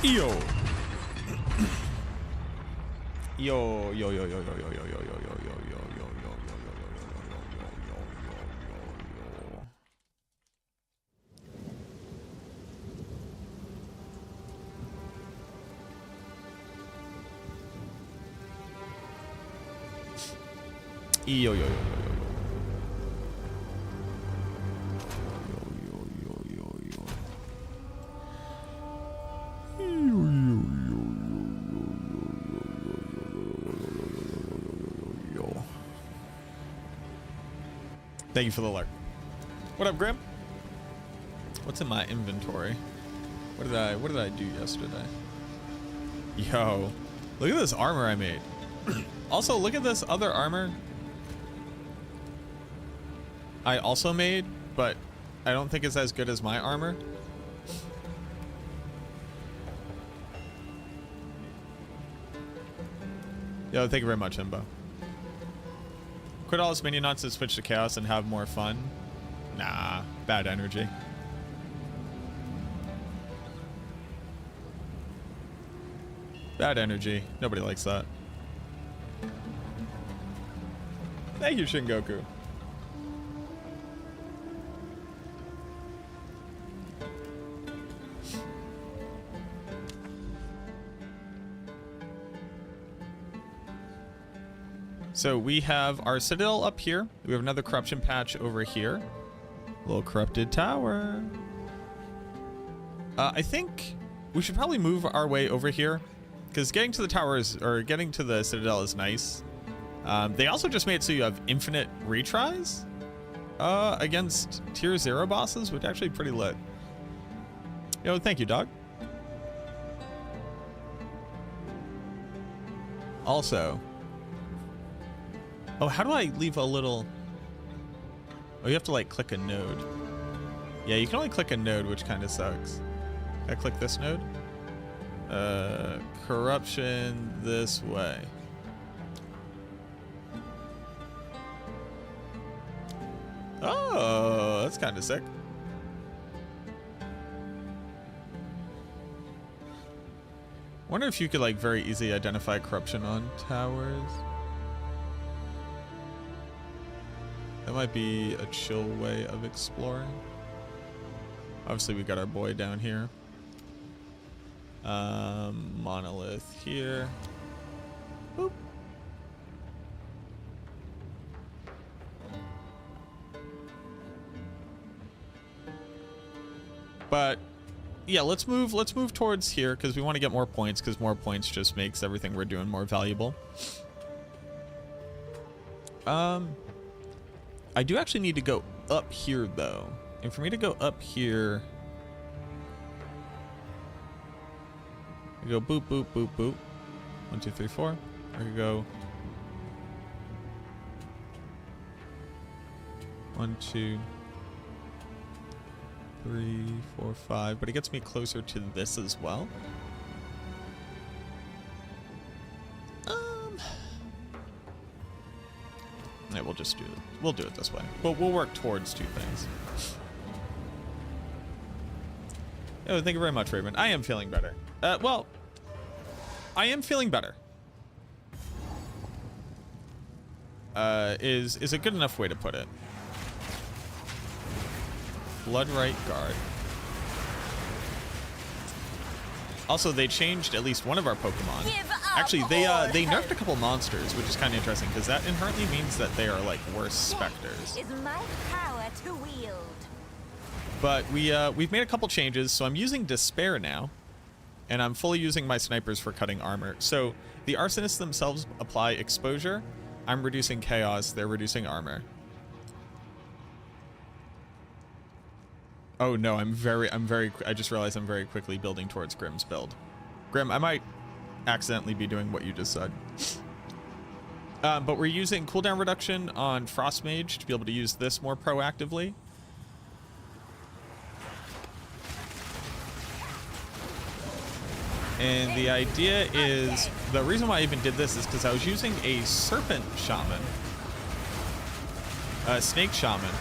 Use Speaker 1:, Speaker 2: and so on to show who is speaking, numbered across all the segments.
Speaker 1: Yo. Yo, yo, yo, yo, yo, yo, yo, yo, yo, yo, yo, yo, yo, yo, yo. Yo, yo, yo, yo, yo, Thank you for the lurk. What up, Grim? What's in my inventory? What did I do yesterday? Yo, look at this armor I made. Also, look at this other armor I also made, but I don't think it's as good as my armor. Yo, thank you very much, Imbo. Quit all this minion nonsense, switch to chaos and have more fun. Nah, bad energy. Bad energy. Nobody likes that. Thank you, Shingoku. So we have our citadel up here. We have another corruption patch over here. A little corrupted tower. I think we should probably move our way over here because getting to the towers or getting to the citadel is nice. They also just made it so you have infinite retries against tier 0 bosses, which actually pretty lit. Yo, thank you, dog. Also, oh, how do I leave a little... Oh, you have to like click a node. Yeah, you can only click a node, which kind of sucks. Can I click this node? Corruption this way. Oh, that's kind of sick. Wonder if you could like very easily identify corruption on towers. That might be a chill way of exploring. Obviously, we got our boy down here. Monolith here. Boop. But yeah, let's move towards here because we want to get more points because more points just makes everything we're doing more valuable. I do actually need to go up here though. And for me to go up here, I go boop, boop, boop, boop. 1, 2, 3, 4. I could go 1, 2, 3, 4, 5. But it gets me closer to this as well. Yeah, we'll just do it. We'll do it this way. But we'll work towards two things. Oh, thank you very much, Raven. I am feeling better. Well, I am feeling better. Is a good enough way to put it. Bloodright Guard. Also, they changed at least one of our Pokemon. Actually, they nerfed a couple monsters, which is kind of interesting because that inherently means that they are like worse Spectres.
Speaker 2: Is my power to wield.
Speaker 1: But we've made a couple changes, so I'm using Despair now, and I'm fully using my snipers for cutting armor. So the arsonists themselves apply exposure. I'm reducing chaos. They're reducing armor. Oh no, I just realized I'm very quickly building towards Grim's build. Grim, I might accidentally be doing what you just said. But we're using cooldown reduction on Frost Mage to be able to use this more proactively. And the idea is, the reason why I even did this is because I was using a Serpent Shaman. A Snake Shaman.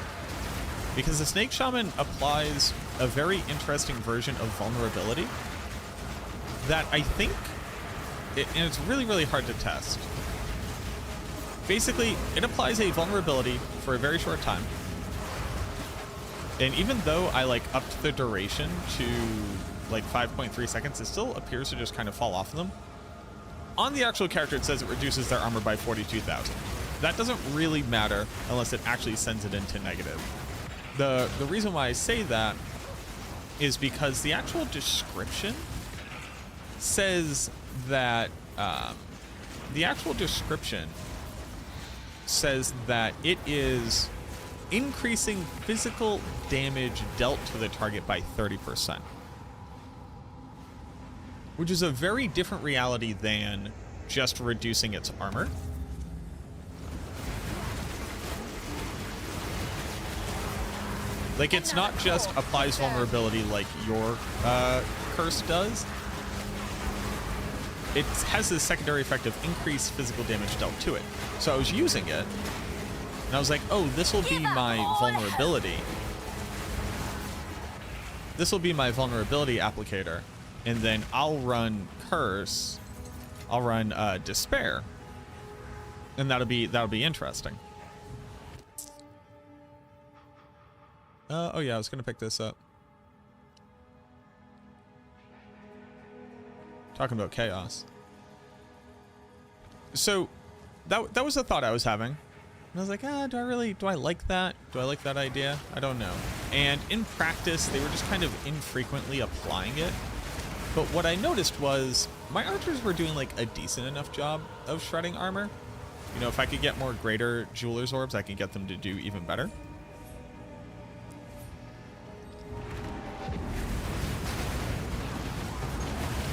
Speaker 1: Because the Snake Shaman applies a very interesting version of vulnerability. that I think, and it's really, really hard to test. Basically, it applies a vulnerability for a very short time. And even though I like upped the duration to like 5.3 seconds, it still appears to just kind of fall off of them. On the actual character, it says it reduces their armor by 42,000. That doesn't really matter unless it actually sends it into negative. The reason why I say that is because the actual description says that it is increasing physical damage dealt to the target by 30%, which is a very different reality than just reducing its armor. Like, it's not just applies vulnerability like your curse does. It has this secondary effect of increased physical damage dealt to it. So I was using it, and I was like, oh, this will be my vulnerability. This will be my vulnerability applicator. And then I'll run Curse. I'll run Despair. And that'll be interesting. Oh yeah, I was gonna pick this up. Talking about chaos. So that was a thought I was having. And I was like, do I like that? Do I like that idea? I don't know. And in practice, they were just kind of infrequently applying it. But what I noticed was my archers were doing like a decent enough job of shredding armor. You know, if I could get more greater jeweler's orbs, I can get them to do even better.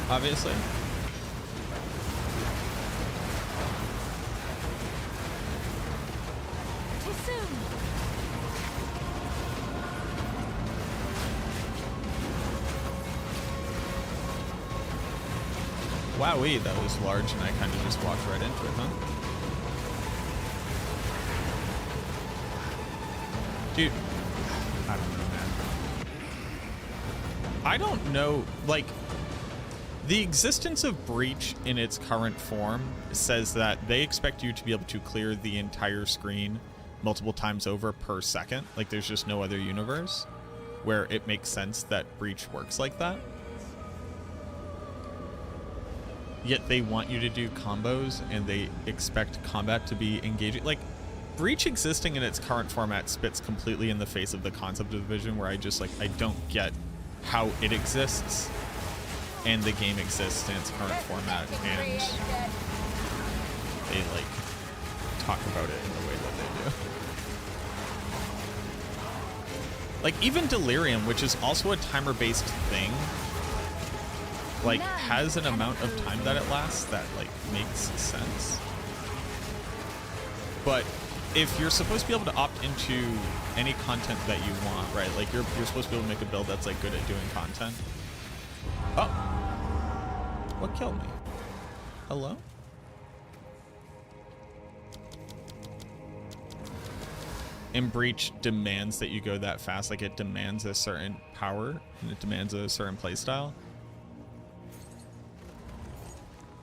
Speaker 1: Obviously.
Speaker 2: Too soon.
Speaker 1: Wowee, that was large, and I kind of just walked right into it, huh? Dude, I don't know, man. I don't know, like, the existence of Breach in its current form says that they expect you to be able to clear the entire screen multiple times over per second. Like, there's just no other universe where it makes sense that Breach works like that. Yet they want you to do combos, and they expect combat to be engaging. Like, Breach existing in its current format spits completely in the face of the concept of Division, where I just, like, I don't get how it exists and the game exists in its current format, and they, like, talk about it in the way that they do. Like, even Delirium, which is also a timer-based thing, like, has an amount of time that it lasts that, like, makes sense. But if you're supposed to be able to opt into any content that you want, right? Like, you're supposed to be able to make a build that's, like, good at doing content. Oh! What killed me? Hello? And Breach demands that you go that fast. Like, it demands a certain power, and it demands a certain playstyle.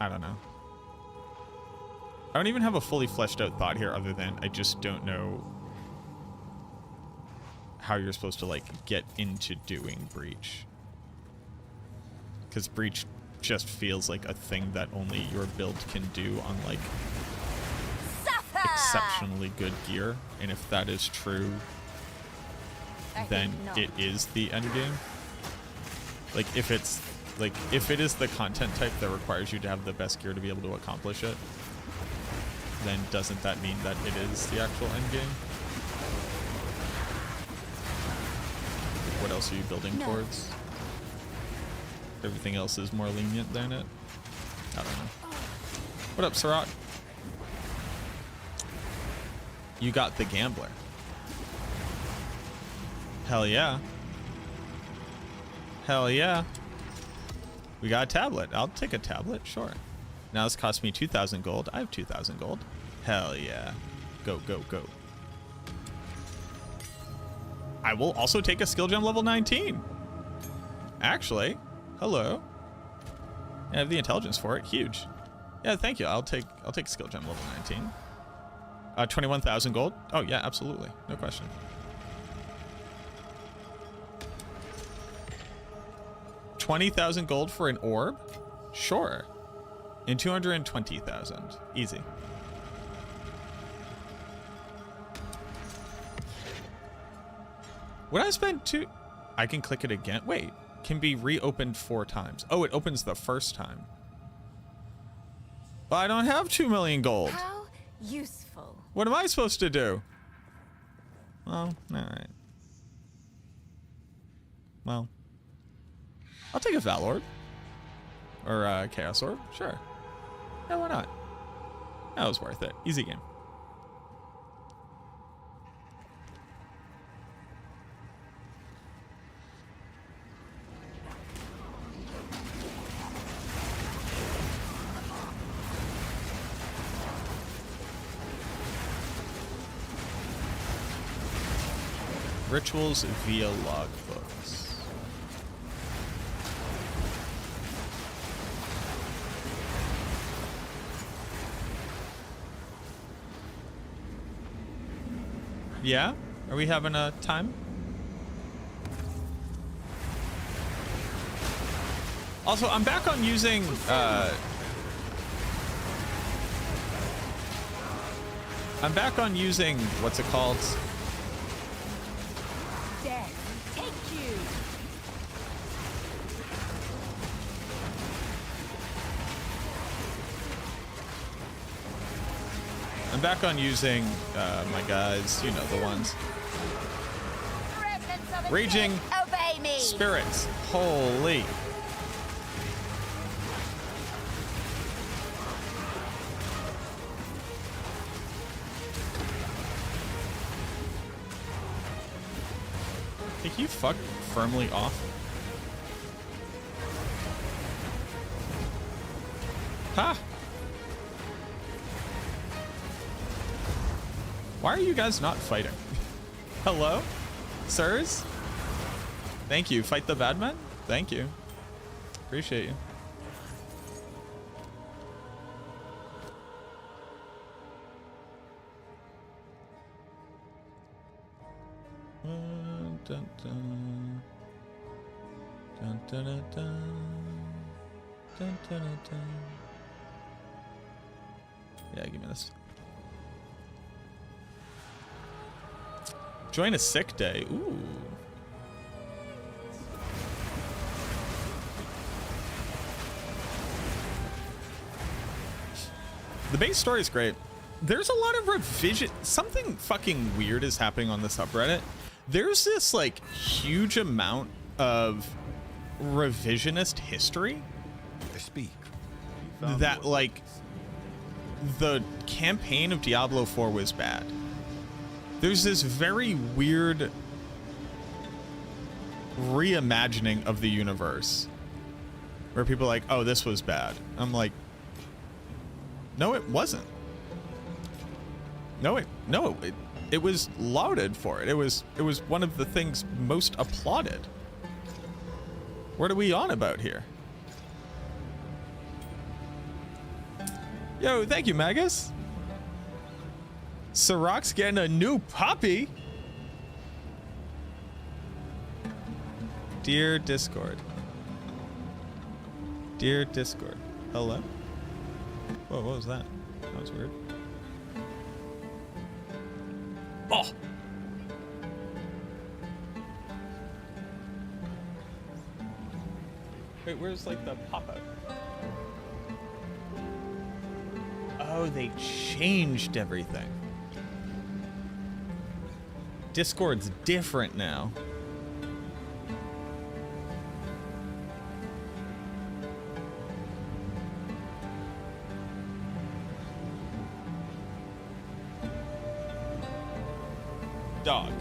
Speaker 1: I don't know. I don't even have a fully fleshed out thought here, other than I just don't know how you're supposed to, like, get into doing Breach. Because Breach just feels like a thing that only your build can do on, like, exceptionally good gear. And if that is true, then it is the end game. Like, if it's, like, if it is the content type that requires you to have the best gear to be able to accomplish it, then doesn't that mean that it is the actual end game? What else are you building towards? Everything else is more lenient than it? I don't know. What up, Sarat? You got the Gambler. Hell yeah. Hell yeah. We got a tablet. I'll take a tablet, sure. Now this cost me 2,000 gold. I have 2,000 gold. Hell yeah. Go, go, go. I will also take a skill gem level 19. Actually, hello. I have the intelligence for it. Huge. Yeah, thank you. I'll take skill gem level 19. 21,000 gold. Oh yeah, absolutely. No question. $20,000 gold for an orb? Sure. And 220,000. Easy. Would I spend two? I can click it again. Wait, can be reopened 4 times. Oh, it opens the first time. Well, I don't have 2 million gold.
Speaker 2: How useful.
Speaker 1: What am I supposed to do? Well, alright. Well, I'll take a Val Orb. Or a Chaos Orb. Sure. Yeah, why not? That was worth it. Easy game. Rituals via logbooks. Yeah? Are we having a time? Also, I'm back on using what's it called?
Speaker 2: Death, take you.
Speaker 1: I'm back on using my guys, you know, the ones.
Speaker 2: Remnants of a
Speaker 1: Raging
Speaker 2: dead, obey me.
Speaker 1: Spirits. Holy. Can you fuck firmly off? Ha! Why are you guys not fighting? Hello? Sirs? Thank you. Fight the bad men? Thank you. Appreciate you. Dun, dun. Dun, dun, dun, dun. Dun, dun, dun, dun. Yeah, give me this. Join a sick day. Ooh. The base story is great. There's a lot of revision. Something fucking weird is happening on the subreddit. There's this like huge amount of revisionist history that like the campaign of Diablo 4 was bad. There's this very weird reimagining of the universe where people are like, oh, this was bad. I'm like, no, it wasn't. No, it was lauded for it. It was one of the things most applauded. What are we on about here? Yo, thank you, Magus. Sirach's getting a new puppy. Dear Discord. Dear Discord. Hello? Whoa, what was that? That was weird. Oh! Wait, where's like the pop-up? Oh, they changed everything. Discord's different now. Dog.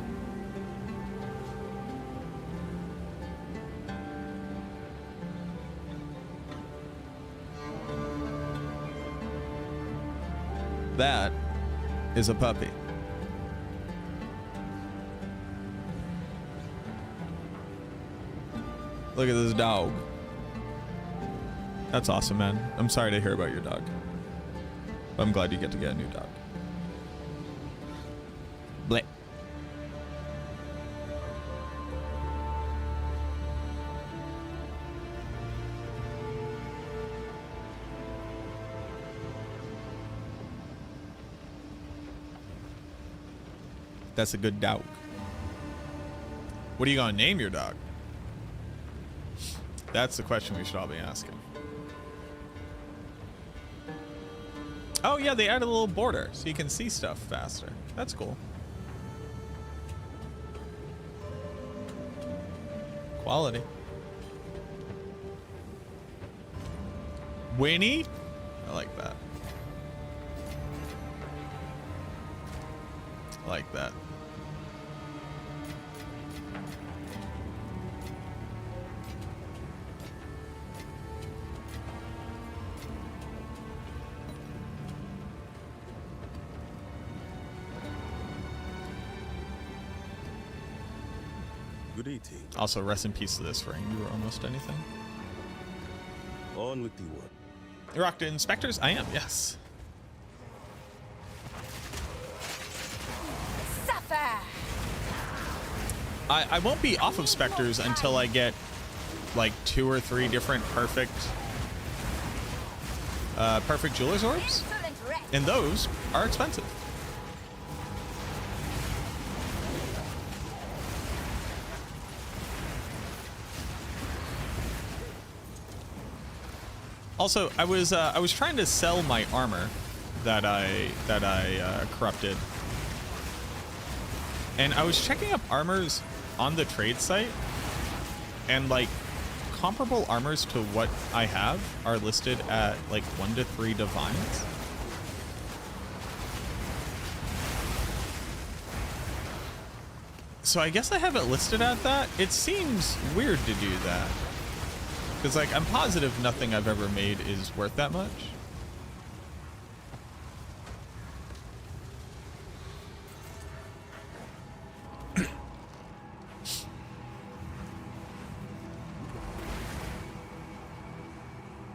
Speaker 1: That is a puppy. Look at this dog. That's awesome, man. I'm sorry to hear about your dog. But I'm glad you get to get a new dog. Bleh. That's a good dog. What are you gonna name your dog? That's the question we should all be asking. Oh yeah, they added a little border so you can see stuff faster. That's cool. Quality. Winnie? I like that. I like that.
Speaker 3: Good eating.
Speaker 1: Also, rest in peace to this ring. You were almost anything.
Speaker 3: On with the work.
Speaker 1: You rocked in Spectres? I am, yes.
Speaker 2: Suffer!
Speaker 1: I won't be off of Spectres until I get like 2 or 3 different perfect jeweler's orbs.
Speaker 2: Insolent wretch!
Speaker 1: And those are expensive. Also, I was trying to sell my armor that I corrupted, and I was checking up armors on the trade site, and like comparable armors to what I have are listed at like 1 to 3 divines. So I guess I have it listed at that. It seems weird to do that. Because, like, I'm positive nothing I've ever made is worth that much.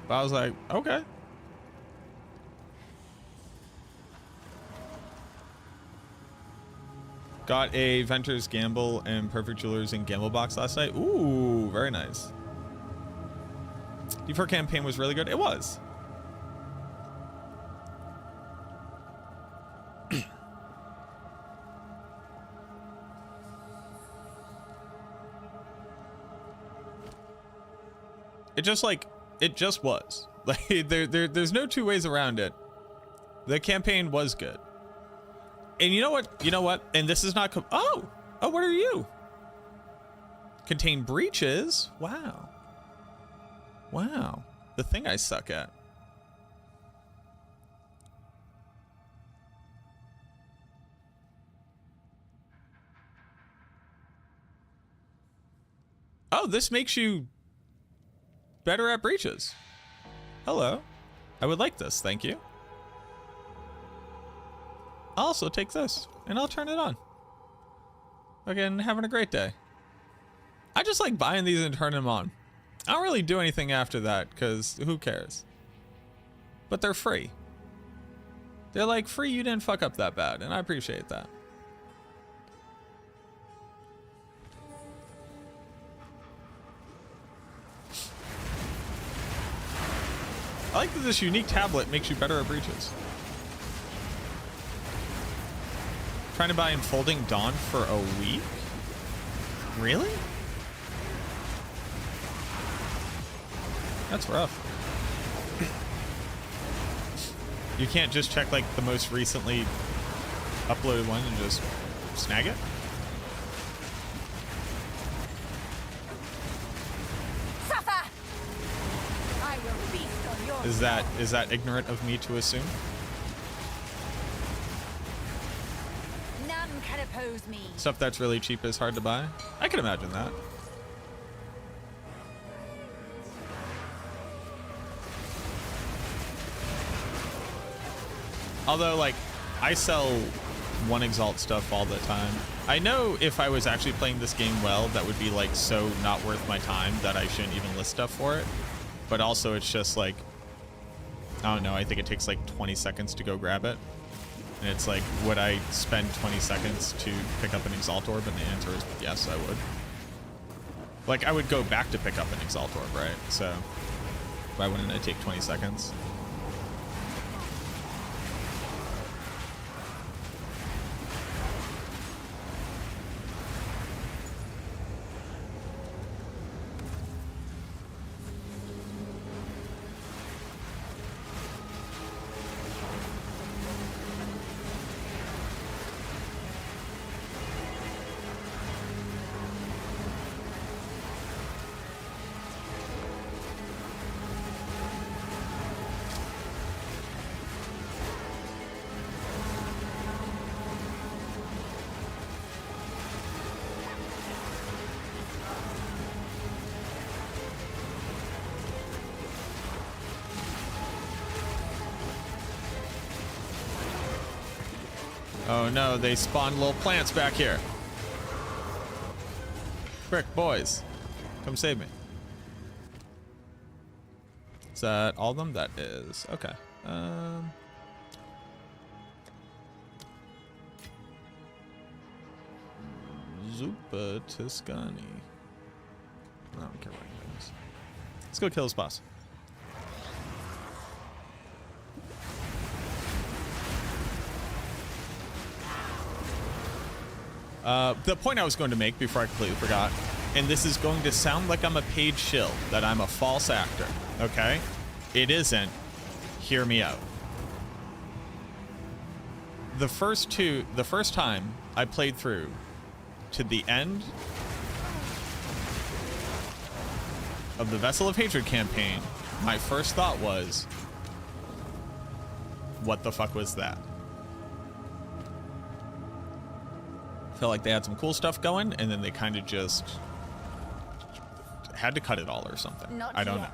Speaker 1: But I was like, okay. Got a Venter's Gamble and Perfect Jewelers and Gamble box last night. Ooh, very nice. D4 campaign was really good. It was. It just was. Like there's no two ways around it. The campaign was good. And you know what? And this is not oh, what are you? Contain breaches? Wow. Wow, the thing I suck at. Oh, this makes you better at breaches. Hello. I would like this, thank you. I'll also take this, and I'll turn it on. Again, having a great day. I just like buying these and turning them on. I don't really do anything after that, because who cares? But they're free. They're like, free, you didn't fuck up that bad, and I appreciate that. I like that this unique tablet makes you better at breaches. Trying to buy Enfolding Dawn for a week? Really? That's rough. You can't just check like the most recently uploaded one and just snag it?
Speaker 2: Suffer! I will feast on your
Speaker 1: Is that ignorant of me to assume?
Speaker 2: None can oppose me.
Speaker 1: Stuff that's really cheap is hard to buy? I can imagine that. Although, like, I sell one Exalt stuff all the time. I know if I was actually playing this game well, that would be, like, so not worth my time that I shouldn't even list stuff for it. but also it's just like, I don't know, I think it takes like 20 seconds to go grab it. And it's like, would I spend 20 seconds to pick up an Exalt Orb? And the answer is yes, I would. Like, I would go back to pick up an Exalt Orb, right? So why wouldn't it take 20 seconds? Oh no, they spawned little plants back here. Frick, boys. Come save me. Is that all of them? That is. Okay. Zupa Tuscany. I don't care what it is. Let's go kill this boss. The point I was going to make before I completely forgot, and this is going to sound like I'm a paid shill, that I'm a false actor, okay? It isn't. Hear me out. The first time I played through to the end of the Vessel of Hatred campaign, my first thought was, what the fuck was that? Felt like they had some cool stuff going, and then they kind of just had to cut it all or something. I don't know.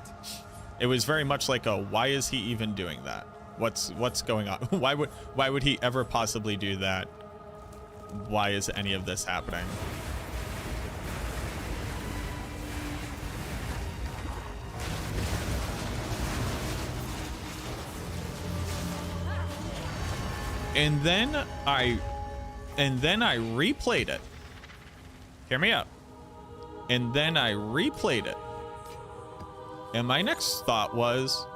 Speaker 1: It was very much like a, why is he even doing that? What's going on? Why would he ever possibly do that? Why is any of this happening? And then I replayed it. Hear me out. And then I replayed it. And my next thought was,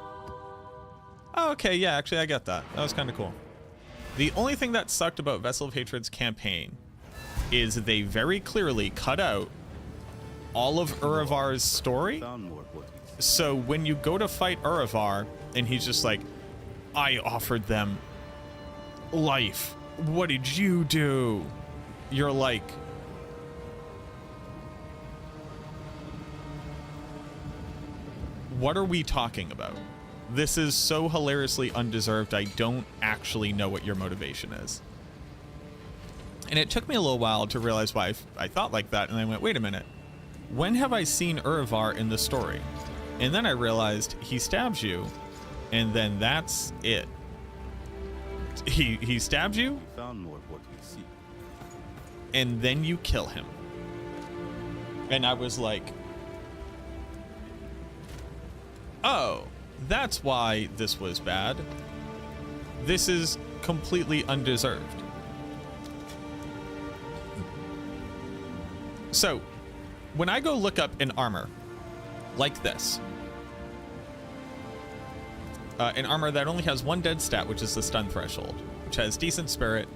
Speaker 1: oh, okay, yeah, actually I get that. That was kind of cool. The only thing that sucked about Vessel of Hatred's campaign is they very clearly cut out all of Urivar's story. So when you go to fight Urivar and he's just like, I offered them life. What did you do? You're like, what are we talking about? This is so hilariously undeserved. I don't actually know what your motivation is. And it took me a little while to realize why I thought like that. And I went, wait a minute. When have I seen Urivar in the story? And then I realized he stabs you, and then that's it. He stabs you, and then you kill him. And I was like, oh, that's why this was bad. This is completely undeserved. So, when I go look up an armor like this, an armor that only has one dead stat, which is the stun threshold, which has decent spirit,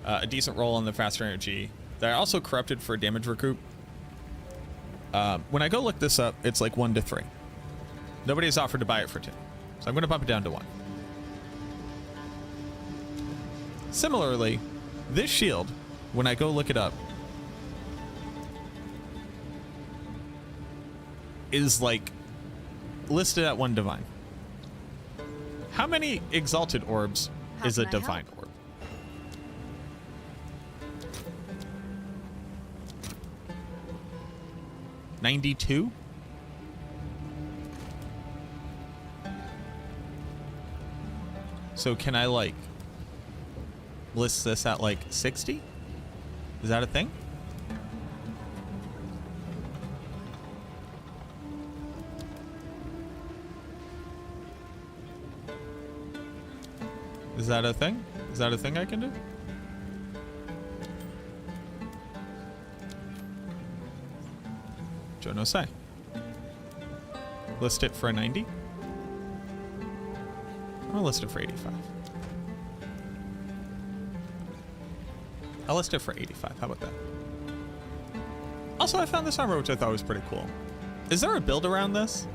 Speaker 1: a decent roll on the faster energy, that are also corrupted for damage recoup. When I go look this up, it's like 1 to 3. Nobody's offered to buy it for 2, so I'm going to bump it down to 1. Similarly, this shield, when I go look it up, is like listed at 1 divine. How many exalted orbs is a divine orb? $92? So can I like list this at like 60? Is that a thing? Is that a thing? Is that a thing I can do? Joe no say. List it for a 90. I'll list it for 85. I'll list it for 85. How about that? Also, I found this armor, which I thought was pretty cool. Is there a build around this?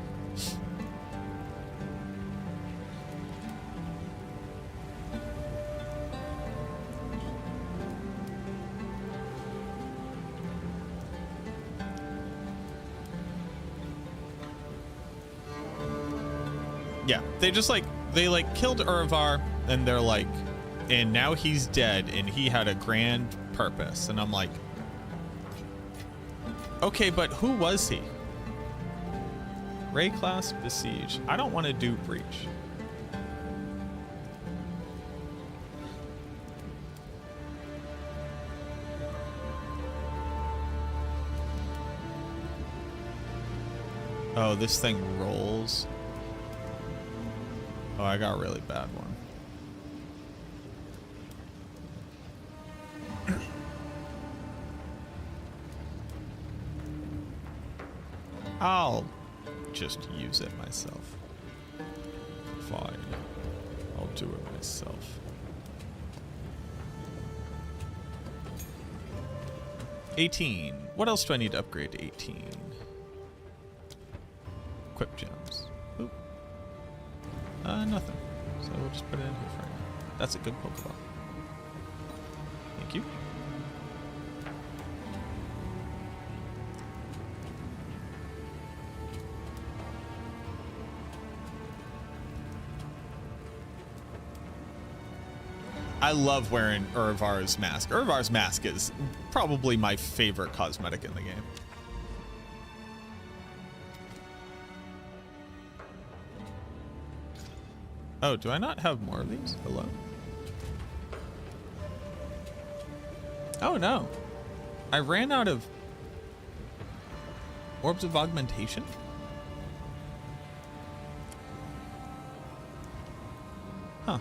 Speaker 1: Yeah, they just like, killed Urvar, and they're like, and now he's dead, and he had a grand purpose. And I'm like, okay, but who was he? Ray class besiege. I don't want to do breach. Oh, this thing rolls. Oh, I got a really bad one. I'll just use it myself. Fine. I'll do it myself. 18. What else do I need to upgrade to 18? Equip gems. Oop. Nothing. So we'll just put it in here for now. That's a good Pokeball. Thank you. I love wearing Urvar's mask. Urvar's mask is probably my favorite cosmetic in the game. Oh, do I not have more of these? Hello? Oh no. I ran out of orbs of augmentation? Huh.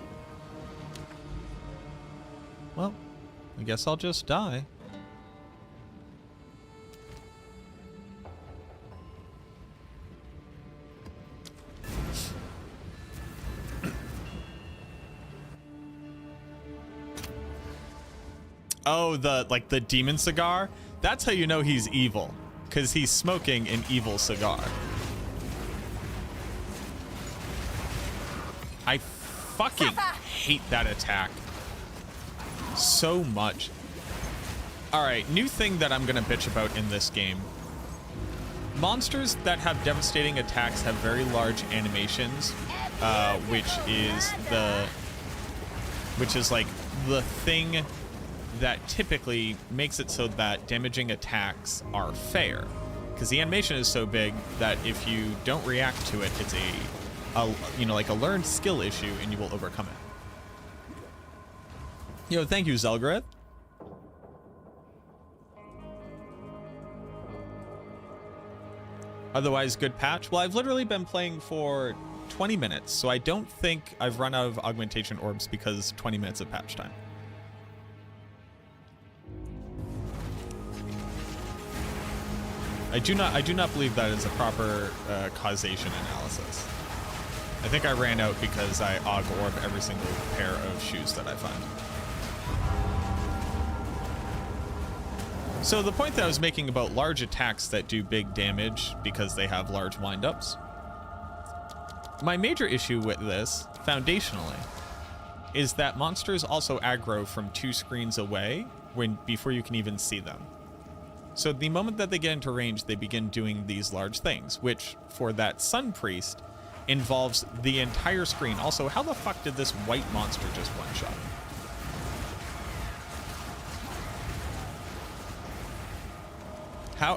Speaker 1: Well, I guess I'll just die. Oh, the demon cigar? That's how you know he's evil, because he's smoking an evil cigar. I fucking hate that attack so much. All right, new thing that I'm gonna bitch about in this game. Monsters that have devastating attacks have very large animations, which is like the thing that typically makes it so that damaging attacks are fair, because the animation is so big that if you don't react to it, it's like a learned skill issue, and you will overcome it. Yo, thank you, Zelgreth. Otherwise, good patch. Well, I've literally been playing for 20 minutes, so I don't think I've run out of augmentation orbs because 20 minutes of patch time. I do not believe that is a proper causation analysis. I think I ran out because I aug orb every single pair of shoes that I find. So the point that I was making about large attacks that do big damage because they have large windups. My major issue with this, foundationally, is that monsters also aggro from 2 screens away before you can even see them. So the moment that they get into range, they begin doing these large things, which, for that Sun Priest, involves the entire screen. Also, how the fuck did this white monster just one-shot me?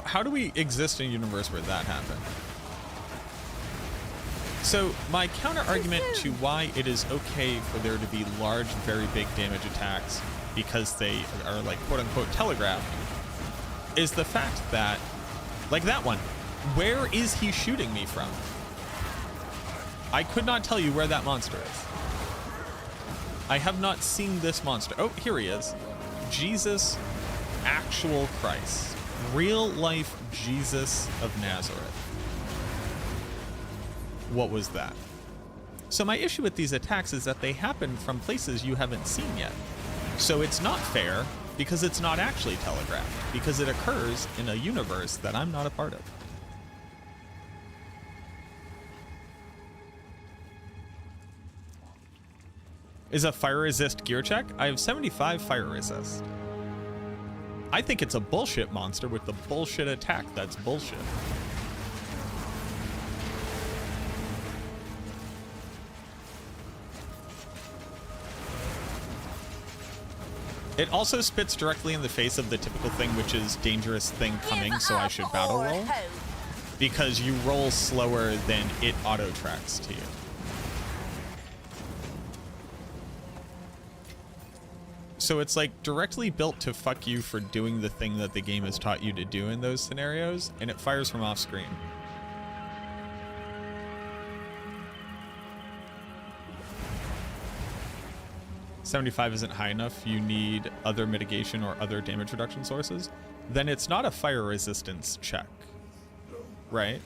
Speaker 1: How do we exist in a universe where that happened? So my counter-argument to why it is okay for there to be large, very big damage attacks because they are like quote-unquote telegraphed is the fact that, like that one, where is he shooting me from? I could not tell you where that monster is. I have not seen this monster. Oh, here he is. Jesus, actual Christ. Real life Jesus of Nazareth. What was that? So my issue with these attacks is that they happen from places you haven't seen yet. So it's not fair because it's not actually telegraphed, because it occurs in a universe that I'm not a part of. Is a fire resist gear check? I have 75 fire resist. I think it's a bullshit monster with the bullshit attack. That's bullshit. It also spits directly in the face of the typical thing, which is dangerous thing coming, so I should battle roll. Because you roll slower than it auto tracks to you. So it's like directly built to fuck you for doing the thing that the game has taught you to do in those scenarios, and it fires from off screen. $75 isn't high enough, you need other mitigation or other damage reduction sources, then it's not a fire resistance check, right?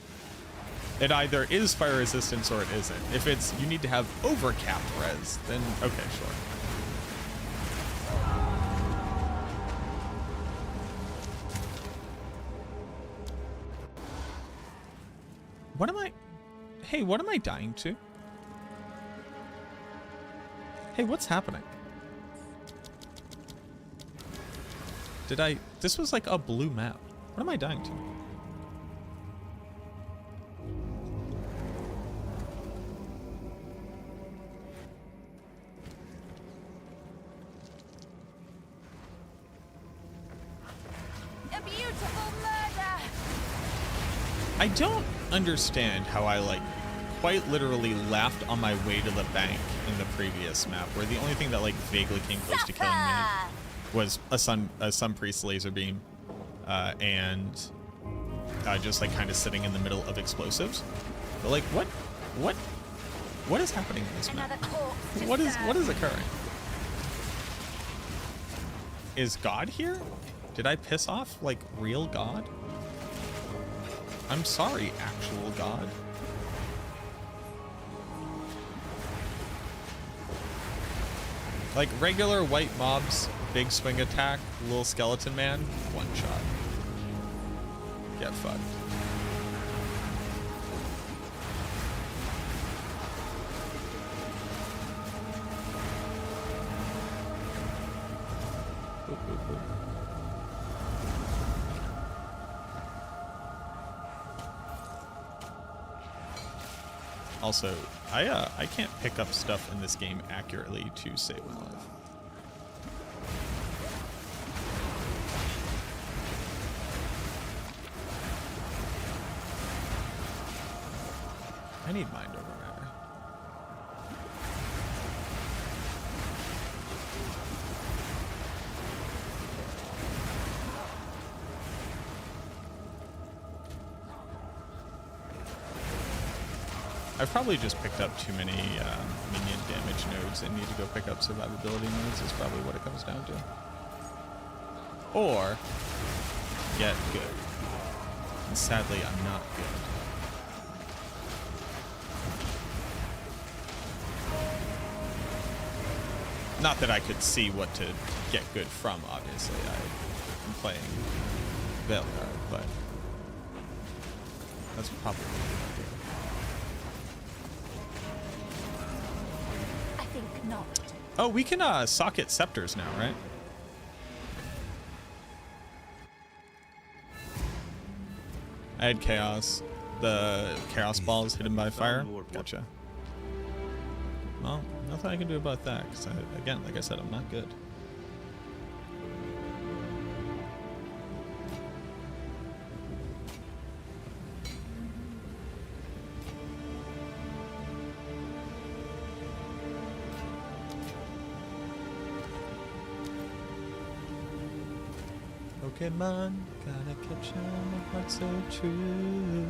Speaker 1: It either is fire resistance or it isn't. If it's, you need to have overcapped res, then okay, sure. What am I, hey, what am I dying to? Hey, what's happening? Did I... This was like a blue map. What am I dying to?
Speaker 2: A beautiful murder.
Speaker 1: I don't understand how I, like, quite literally laughed on my way to the bank in the previous map, where the only thing that, like, vaguely came close to killing me was a sun priest laser beam, and just like kind of sitting in the middle of explosives. But like, what is happening in this map? What is occurring? Is God here? Did I piss off like real God? I'm sorry, actual God. Like regular white mobs, big swing attack, little skeleton man, one shot. Get fucked. Boop, boop, boop. Also, I can't pick up stuff in this game accurately to save my life. I need mind over matter. I've probably just picked up too many minion damage nodes and need to go pick up survivability nodes is probably what it comes down to. Or get good. And sadly, I'm not good. Not that I could see what to get good from, obviously. I'm playing Veilguard, but that's probably what I do.
Speaker 2: I think not.
Speaker 1: Oh, we can socket scepters now, right? I had chaos. The chaos balls hidden by fire. Gotcha. Well, nothing I can do about that, because again, like I said, I'm not good. Pokemon, gotta catch 'em, my heart's so true.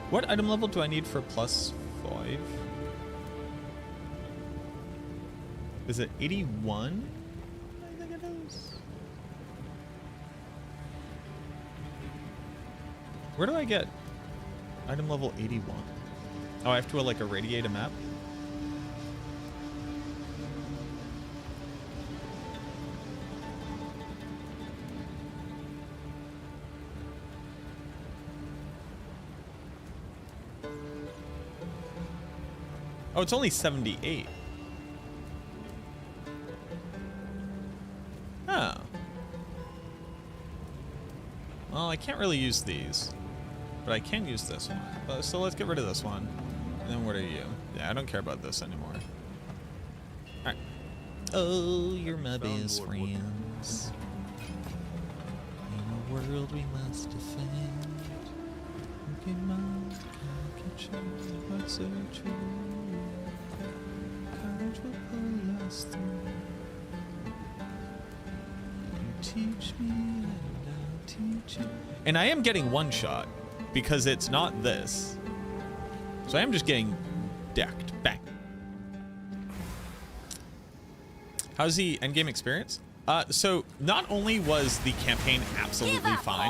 Speaker 1: What item level do I need for +5? Is it 81? I think it is. Where do I get item level 81? Oh, I have to like irradiate a map? Oh, it's only 78. Oh. Well, I can't really use these, but I can use this one. So let's get rid of this one. And then what are you? Yeah, I don't care about this anymore. Alright. Oh, you're my best friends. In a world we must defend. Pokemon can catch what's so true. Courage will pull us through. You teach me and I'll teach you. And I am getting one shot because it's not this. So I am just getting decked. Bang. How's the endgame experience? So not only was the campaign absolutely fine,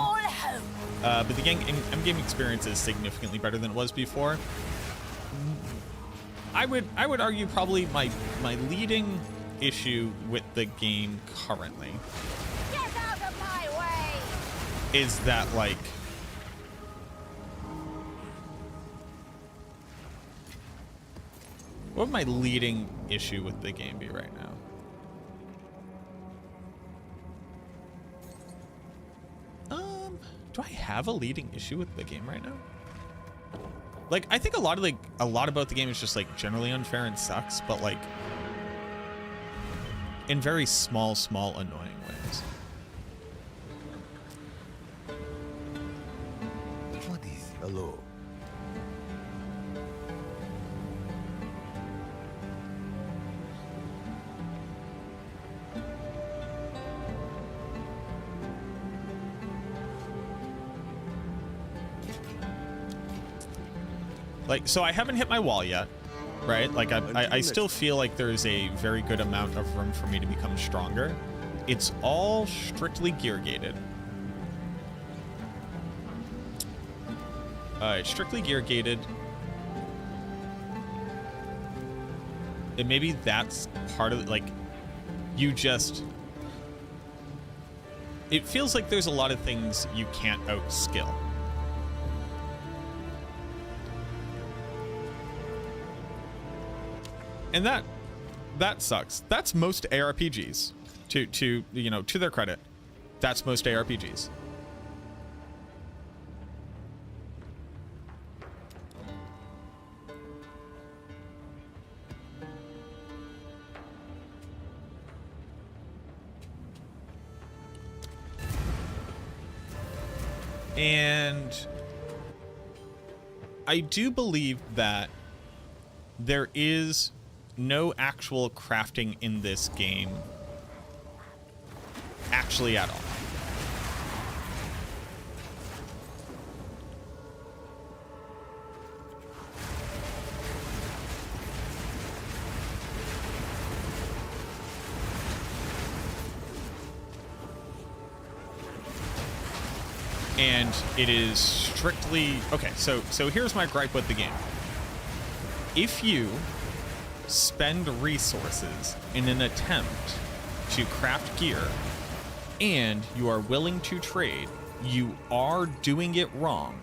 Speaker 1: but the endgame experience is significantly better than it was before. I would argue probably my leading issue with the game currently
Speaker 2: Get out of my way!
Speaker 1: is that, like, what would my leading issue with the game be right now? Do I have a leading issue with the game right now? Like, I think a lot about the game is just like generally unfair and sucks, but like in very small annoying ways.
Speaker 3: What is hello?
Speaker 1: Like, so I haven't hit my wall yet, right? Like, I still feel like there's a very good amount of room for me to become stronger. It's all strictly gear gated. It's strictly gear gated. And maybe that's part of it. Like, you just... It feels like there's a lot of things you can't outskill. And that sucks. That's most ARPGs. To you know, to their credit, that's most ARPGs. And I do believe that there is no actual crafting in this game actually at all. And it is strictly okay. So here's my gripe with the game. If you spend resources in an attempt to craft gear and you are willing to trade, you are doing it wrong.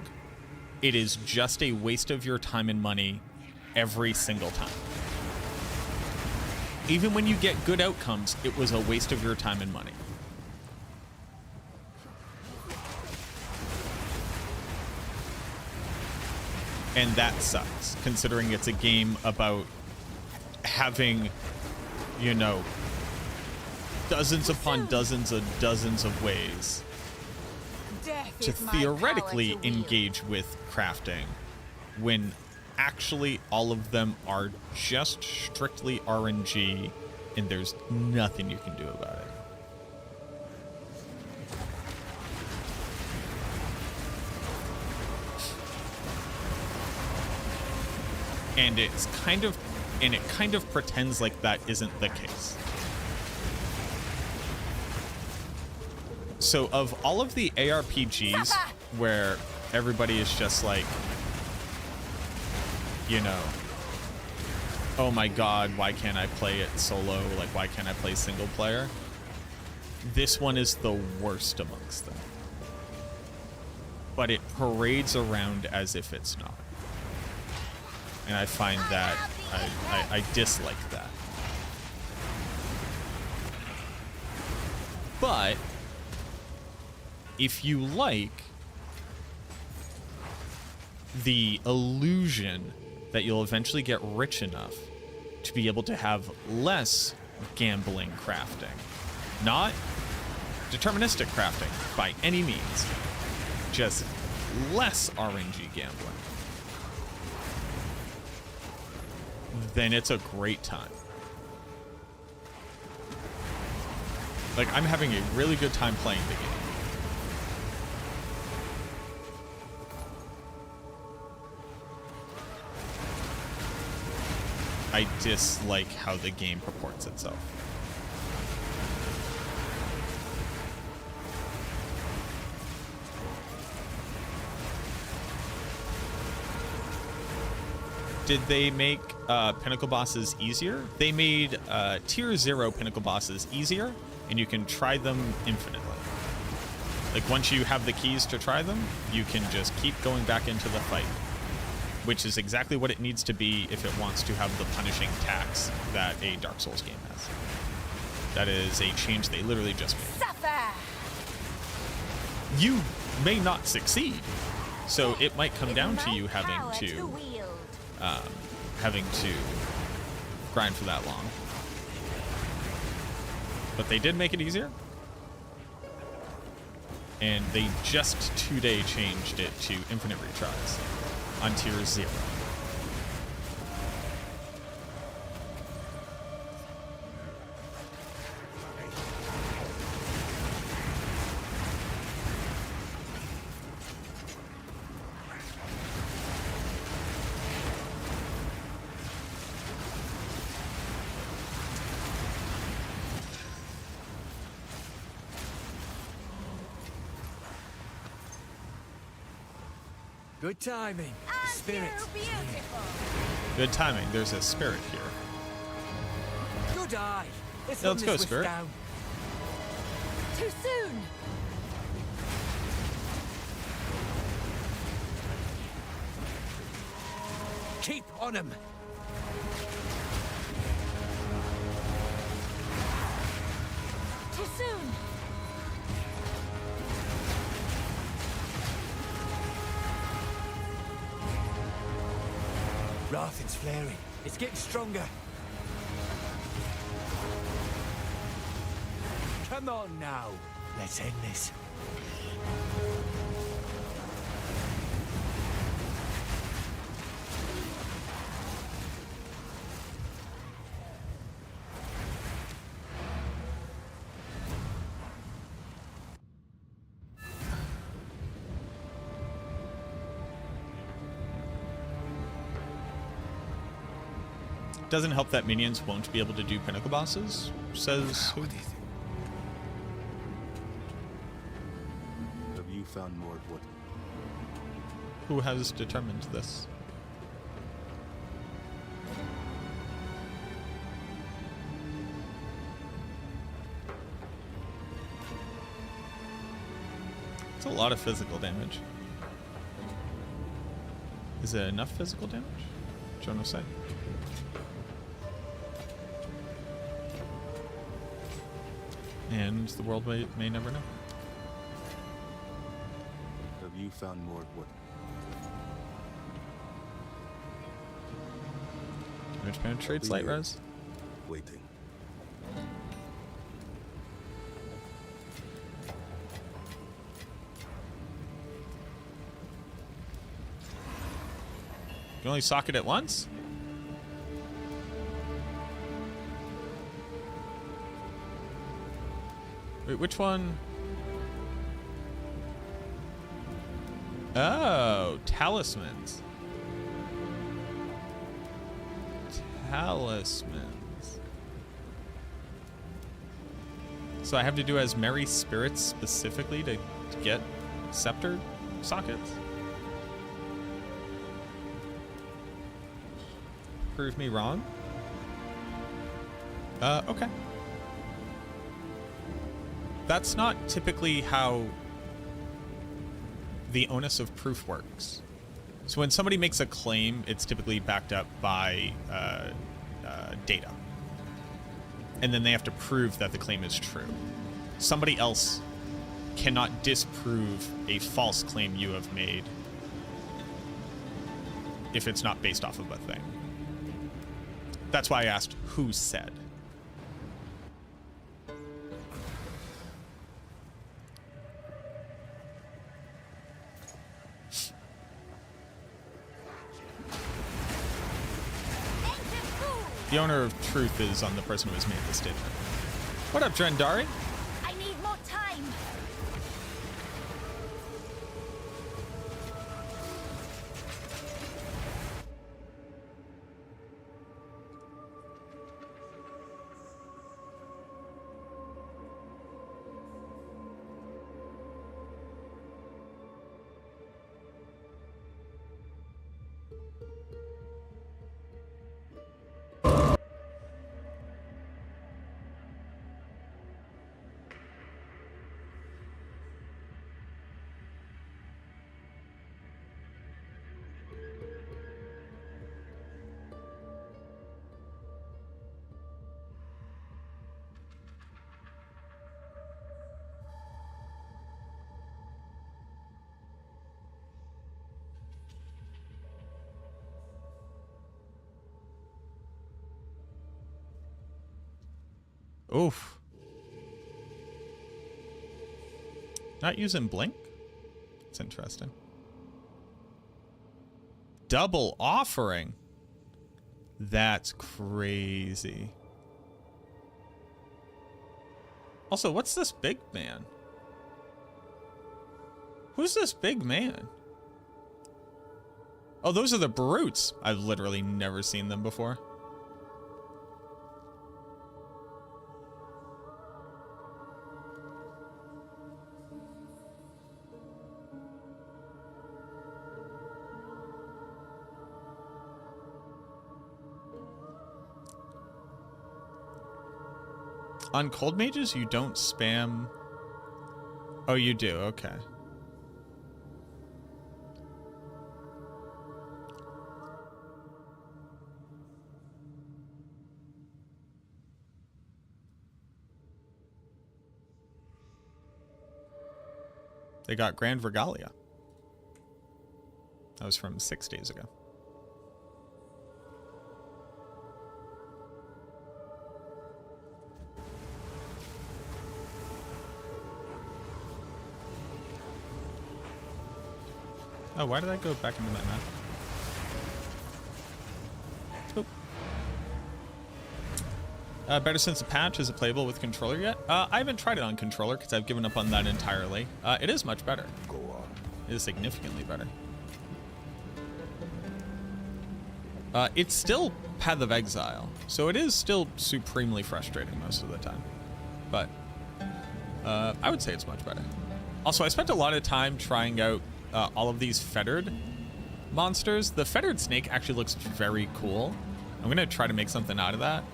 Speaker 1: It is just a waste of your time and money every single time. Even when you get good outcomes, it was a waste of your time and money. And that sucks, considering it's a game about having, you know, dozens upon dozens of ways to theoretically engage with crafting, when actually all of them are just strictly RNG and there's nothing you can do about it. And it's kind of and it kind of pretends like that isn't the case. So of all of the ARPGs where everybody is just like, you know, oh my god, why can't I play it solo? Like, why can't I play single player? This one is the worst amongst them. But it parades around as if it's not. And I find that, I dislike that. But if you like the illusion that you'll eventually get rich enough to be able to have less gambling crafting, not deterministic crafting by any means, just less RNG gambling, then it's a great time. Like, I'm having a really good time playing the game. I dislike how the game purports itself. Did they make pinnacle bosses easier? They made tier 0 pinnacle bosses easier, and you can try them infinitely. Like, once you have the keys to try them, you can just keep going back into the fight, which is exactly what it needs to be if it wants to have the punishing tax that a Dark Souls game has. That is a change they literally just made.
Speaker 2: Suffer.
Speaker 1: You may not succeed, so it might come down to you having to grind for that long. But they did make it easier, and they just today changed it to infinite retries on tier 0.
Speaker 3: Good timing. The
Speaker 2: Aren't
Speaker 3: spirit.
Speaker 2: you beautiful?
Speaker 1: Good timing. There's a spirit here.
Speaker 3: Good eye.
Speaker 1: Let's
Speaker 3: run
Speaker 1: go,
Speaker 3: this
Speaker 1: spirit.
Speaker 3: down.
Speaker 2: Too soon.
Speaker 3: Keep on him.
Speaker 2: Too soon.
Speaker 3: Rathen's flaring. It's getting stronger. Come on now. Let's end this.
Speaker 1: Doesn't help that minions won't be able to do pinnacle bosses, says who?
Speaker 3: What is it? Have you found more of what?
Speaker 1: Who has determined this? It's a lot of physical damage. Is it enough physical damage? Don't know say. And the world may never know.
Speaker 3: Have you found more of what?
Speaker 1: Damage penetrates, light res.
Speaker 3: Waiting.
Speaker 1: You can only sock it at once? Wait, which one? Oh, talismans. Talismans. So I have to do as Merry Spirits specifically to get scepter sockets? Prove me wrong? Okay. That's not typically how the onus of proof works. So when somebody makes a claim, it's typically backed up by data. And then they have to prove that the claim is true. Somebody else cannot disprove a false claim you have made if it's not based off of a thing. That's why I asked who said. The owner of truth is on the person who has made the statement. What up, Drendari?
Speaker 2: I need more time.
Speaker 1: Oof. Not using blink? It's interesting. Double offering. That's crazy. Also, what's this big man? Who's this big man? Oh, those are the brutes. I've literally never seen them before. On cold mages, you don't spam. Oh, you do. Okay. They got Grand Regalia. That was from 6 days ago. Oh, why did I go back into that map? Oh. Better since the patch. Is it playable with controller yet? I haven't tried it on controller because I've given up on that entirely. It is much better.
Speaker 3: Go on.
Speaker 1: It is significantly better. It's still Path of Exile, so it is still supremely frustrating most of the time. But I would say it's much better. Also, I spent a lot of time trying out all of these fettered monsters. The fettered snake actually looks very cool. I'm gonna try to make something out of that.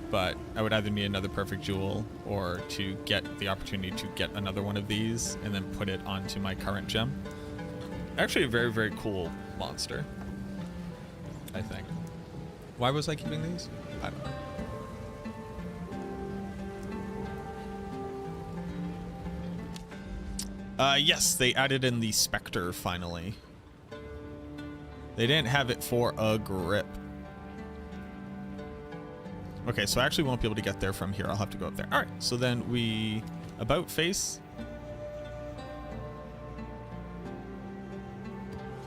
Speaker 1: But I would either need another perfect jewel or to get the opportunity to get another one of these and then put it onto my current gem. Actually a very, very cool monster, I think. Why was I keeping these? I don't know. Yes, they added in the Spectre finally. They didn't have it for a grip. Okay, so I actually won't be able to get there from here. I'll have to go up there. All right, so then we about face.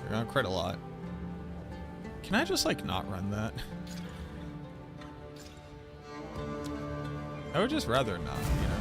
Speaker 1: They're gonna crit a lot. Can I just like not run that? I would just rather not, you know.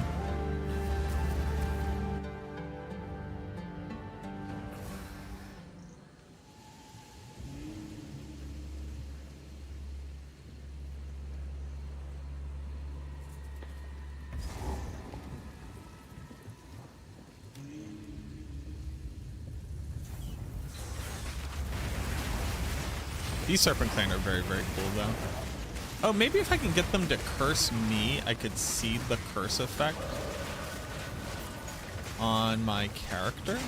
Speaker 1: These Serpent Clan are very, very cool, though. Oh, maybe if I can get them to curse me, I could see the curse effect on my character.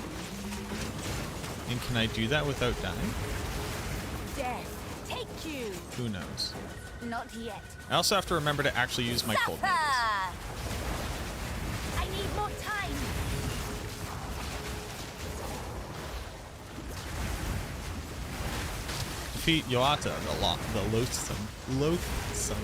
Speaker 1: And can I do that without dying?
Speaker 2: Death, take you.
Speaker 1: Who knows?
Speaker 2: Not yet.
Speaker 1: I also have to remember to actually use my cold
Speaker 2: Supper!
Speaker 1: mages.
Speaker 2: I need more time.
Speaker 1: Defeat Yoata, the loathsome. Loathsome.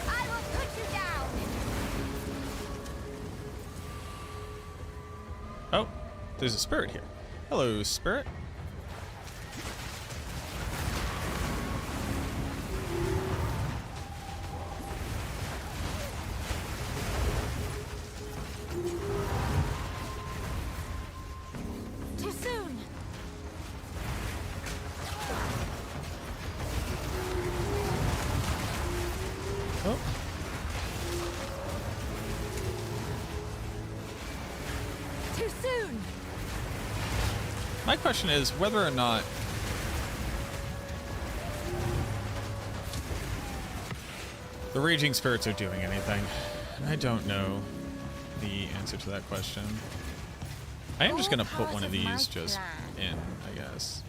Speaker 2: I will put you down.
Speaker 1: Oh, there's a spirit here. Hello, spirit.
Speaker 2: Too soon.
Speaker 1: Oh,
Speaker 2: Too soon.
Speaker 1: my question is whether or not the raging spirits are doing anything. And I don't know the answer to that question. I am just gonna put one of these just in, I guess.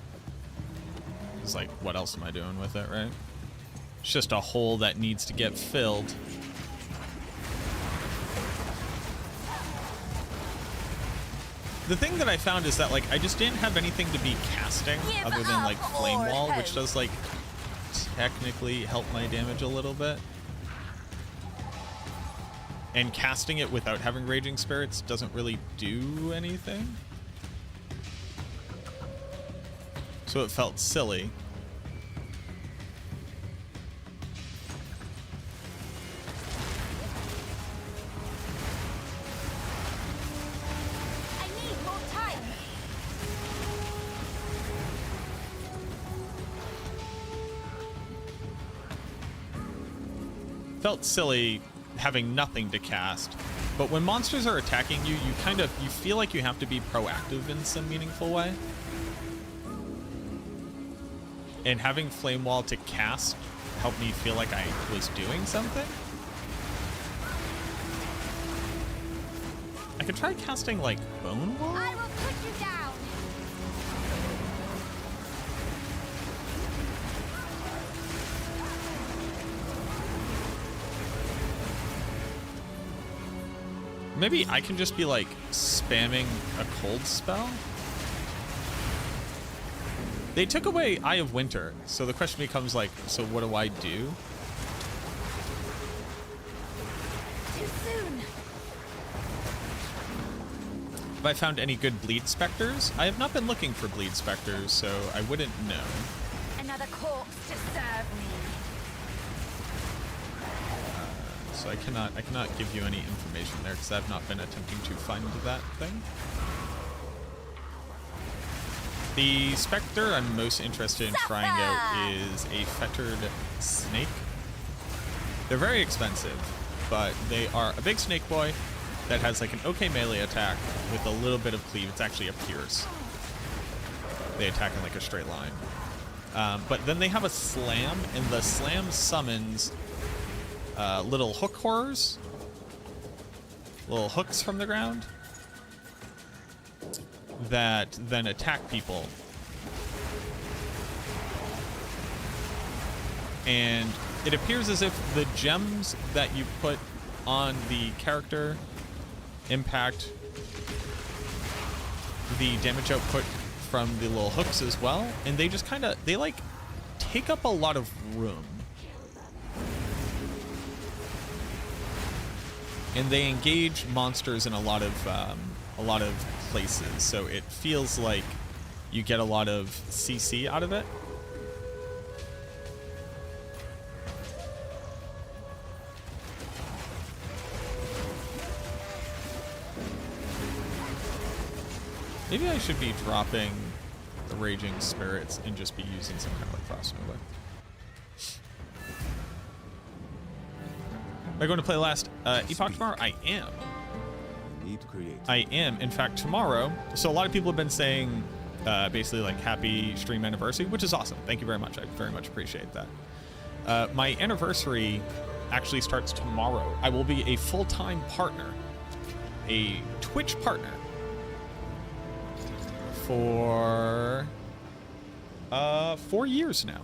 Speaker 1: It's like, what else am I doing with it, right? It's just a hole that needs to get filled. The thing that I found is that, like, I just didn't have anything to be casting
Speaker 2: Give
Speaker 1: other than, like,
Speaker 2: up
Speaker 1: Flame
Speaker 2: or
Speaker 1: Wall, which
Speaker 2: hope.
Speaker 1: does, like, technically help my damage a little bit. And casting it without having Raging Spirits doesn't really do anything. So it felt silly.
Speaker 2: I need more time.
Speaker 1: Felt silly having nothing to cast. But when monsters are attacking you, you feel like you have to be proactive in some meaningful way. And having Flame Wall to cast helped me feel like I was doing something. I could try casting, like, Bone Wall?
Speaker 2: I will put you down.
Speaker 1: Maybe I can just be, like, spamming a cold spell? They took away Eye of Winter, so the question becomes, like, so what do I do?
Speaker 2: Too soon.
Speaker 1: Have I found any good Bleed Spectres? I have not been looking for Bleed Spectres, so I wouldn't know.
Speaker 2: Another corpse to serve me.
Speaker 1: So I cannot give you any information there because I've not been attempting to find that thing. The Spectre I'm most interested in trying out is a Fettered Snake. They're very expensive, but they are a big snake boy that has like an okay melee attack with a little bit of cleave. It's actually a pierce. They attack in like a straight line. But then they have a slam, and the slam summons little hook horrors, little hooks from the ground that then attack people. And it appears as if the gems that you put on the character impact the damage output from the little hooks as well, and they just they like take up a lot of room. And they engage monsters in a lot of places, so it feels like you get a lot of CC out of it. Maybe I should be dropping the Raging Spirits and just be using some kind of like Frost Nova. Am I going to play last Epoch tomorrow? I am.
Speaker 3: Need to create.
Speaker 1: I am. In fact, tomorrow. So a lot of people have been saying basically like happy stream anniversary, which is awesome. Thank you very much. I very much appreciate that. My anniversary actually starts tomorrow. I will be a full-time partner, a Twitch partner for 4 years now.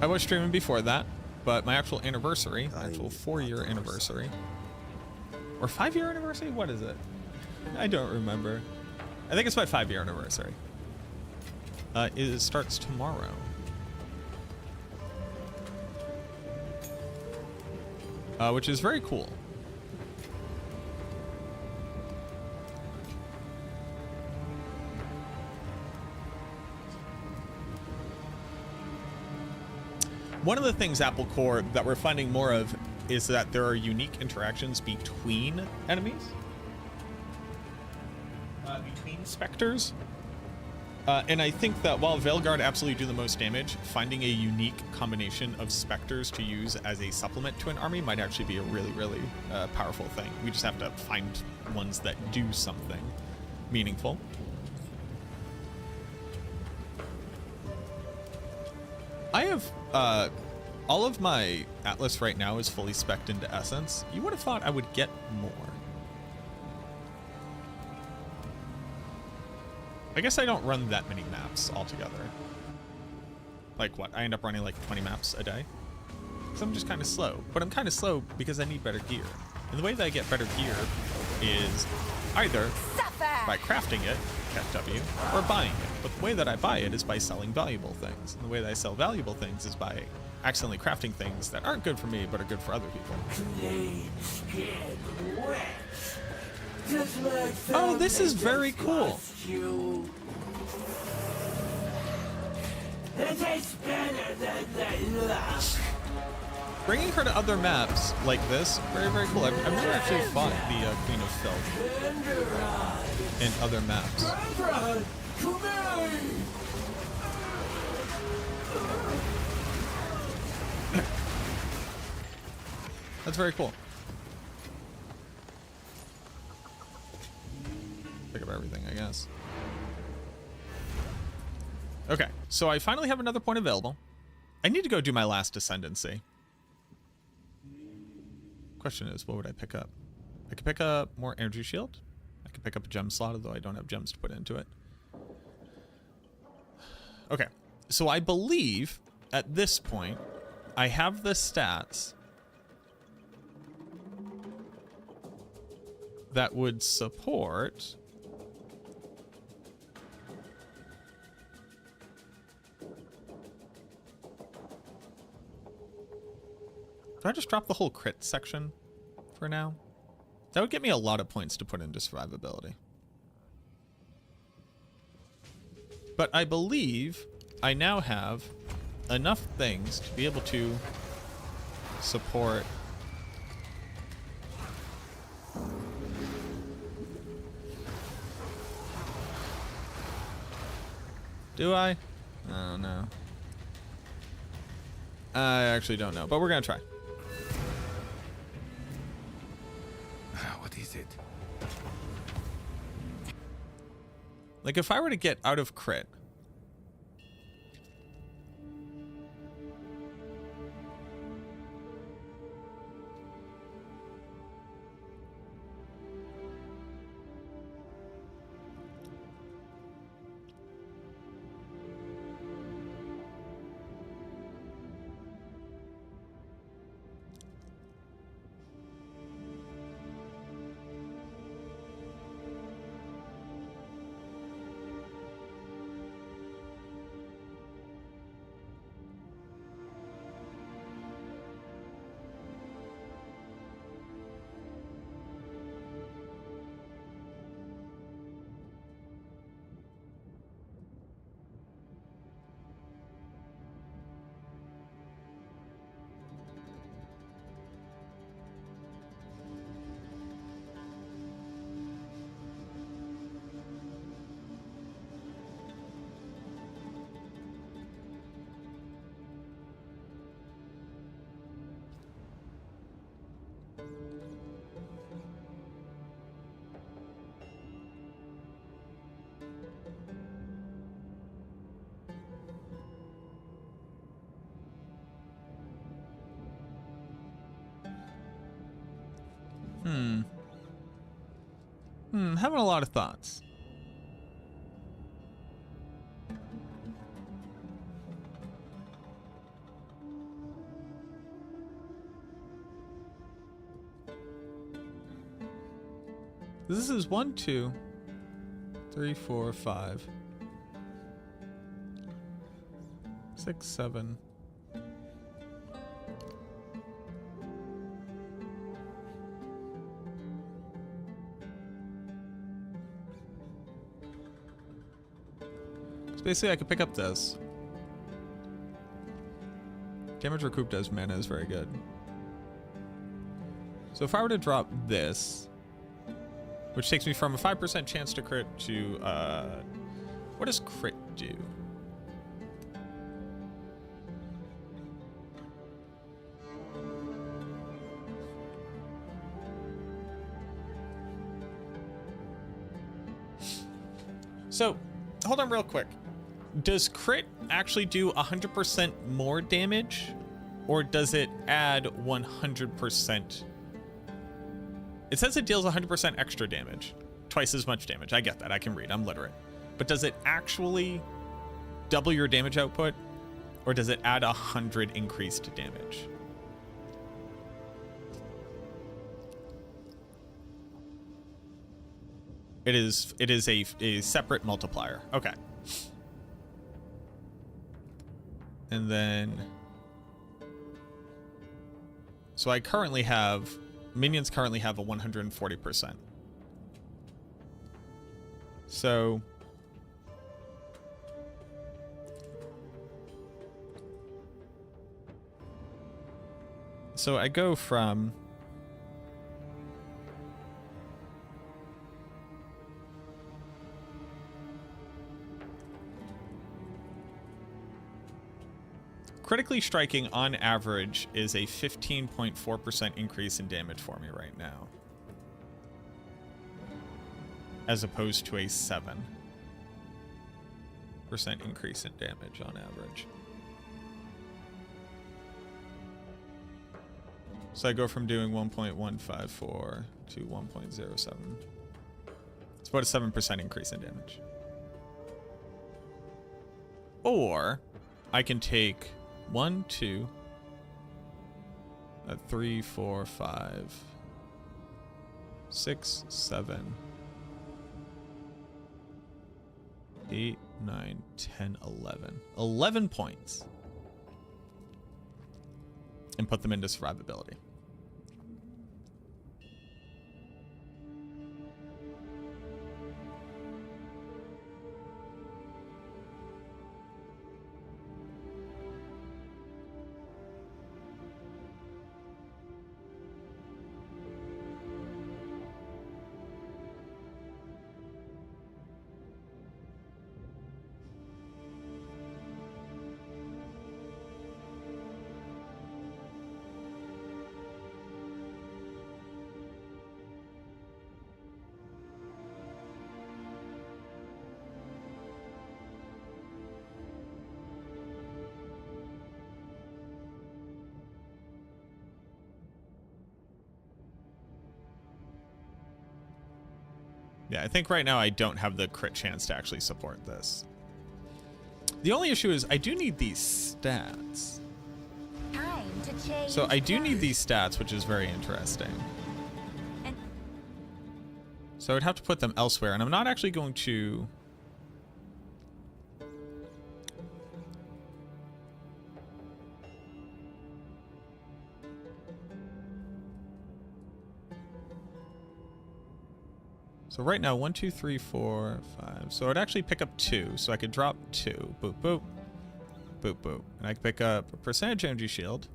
Speaker 1: I was streaming before that, but my actual anniversary, actual 4-year anniversary, or 5-year anniversary? What is it? I don't remember. I think it's my 5-year anniversary. It starts tomorrow. Which is very cool. One of the things, Apple Core, that we're finding more of is that there are unique interactions between enemies. Between Spectres. And I think that while Veilguard absolutely do the most damage, finding a unique combination of Spectres to use as a supplement to an army might actually be a really, really powerful thing. We just have to find ones that do something meaningful. I have, all of my Atlas right now is fully spec'd into Essence. You would have thought I would get more. I guess I don't run that many maps altogether. Like what? I end up running like 20 maps a day? Because I'm just kind of slow. But I'm kind of slow because I need better gear. And the way that I get better gear is either by crafting it, W, or buying it. But the way that I buy it is by selling valuable things. And the way that I sell valuable things is by accidentally crafting things that aren't good for me, but are good for other people. Oh, this is very cool. Bringing her to other maps like this, very, very cool. I've never actually fought the Queen of Filth in other maps. That's very cool. Pick up everything, I guess. Okay, so I finally have another point available. I need to go do my last Ascendancy. Question is, what would I pick up? I could pick up more energy shield. I could pick up a gem slot, although I don't have gems to put into it. Okay, so I believe at this point I have the stats that would support Do I just drop the whole crit section for now? That would get me a lot of points to put into survivability. But I believe I now have enough things to be able to support Do I? I don't know. I actually don't know, but we're gonna try.
Speaker 3: What is it?
Speaker 1: Like if I were to get out of crit, Having a lot of thoughts. This is 1, 2, 3, 4, 5, 6, 7. So basically I could pick up this. Damage recoup does mana is very good. So if I were to drop this, which takes me from a 5% chance to crit to, what does crit do? So, hold on real quick. Does crit actually do 100% more damage, or does it add 100%? It says it deals 100% extra damage, twice as much damage. I get that, I can read, I'm literate. But does it actually double your damage output, or does it add 100 increased damage? It is a separate multiplier. Okay. And then, so I currently have, minions currently have a 140%. So I go from critically striking on average is a 15.4% increase in damage for me right now, as opposed to a 7% increase in damage on average. So I go from doing 1.154 to 1.07. It's about a 7% increase in damage. Or I can take 1, 2, 3, 4, 5, 6, 7, 8, 9, 10, 11. 11 points. And put them into survivability. Yeah, I think right now I don't have the crit chance to actually support this. The only issue is I do need these stats.
Speaker 2: Time to change.
Speaker 1: So I do need these stats, which is very interesting. So I'd have to put them elsewhere, and I'm not actually going to... So right now, 1, 2, 3, 4, 5. So I'd actually pick up 2. So I could drop 2. Boop, boop. Boop, boop. And I could pick up a percentage energy shield.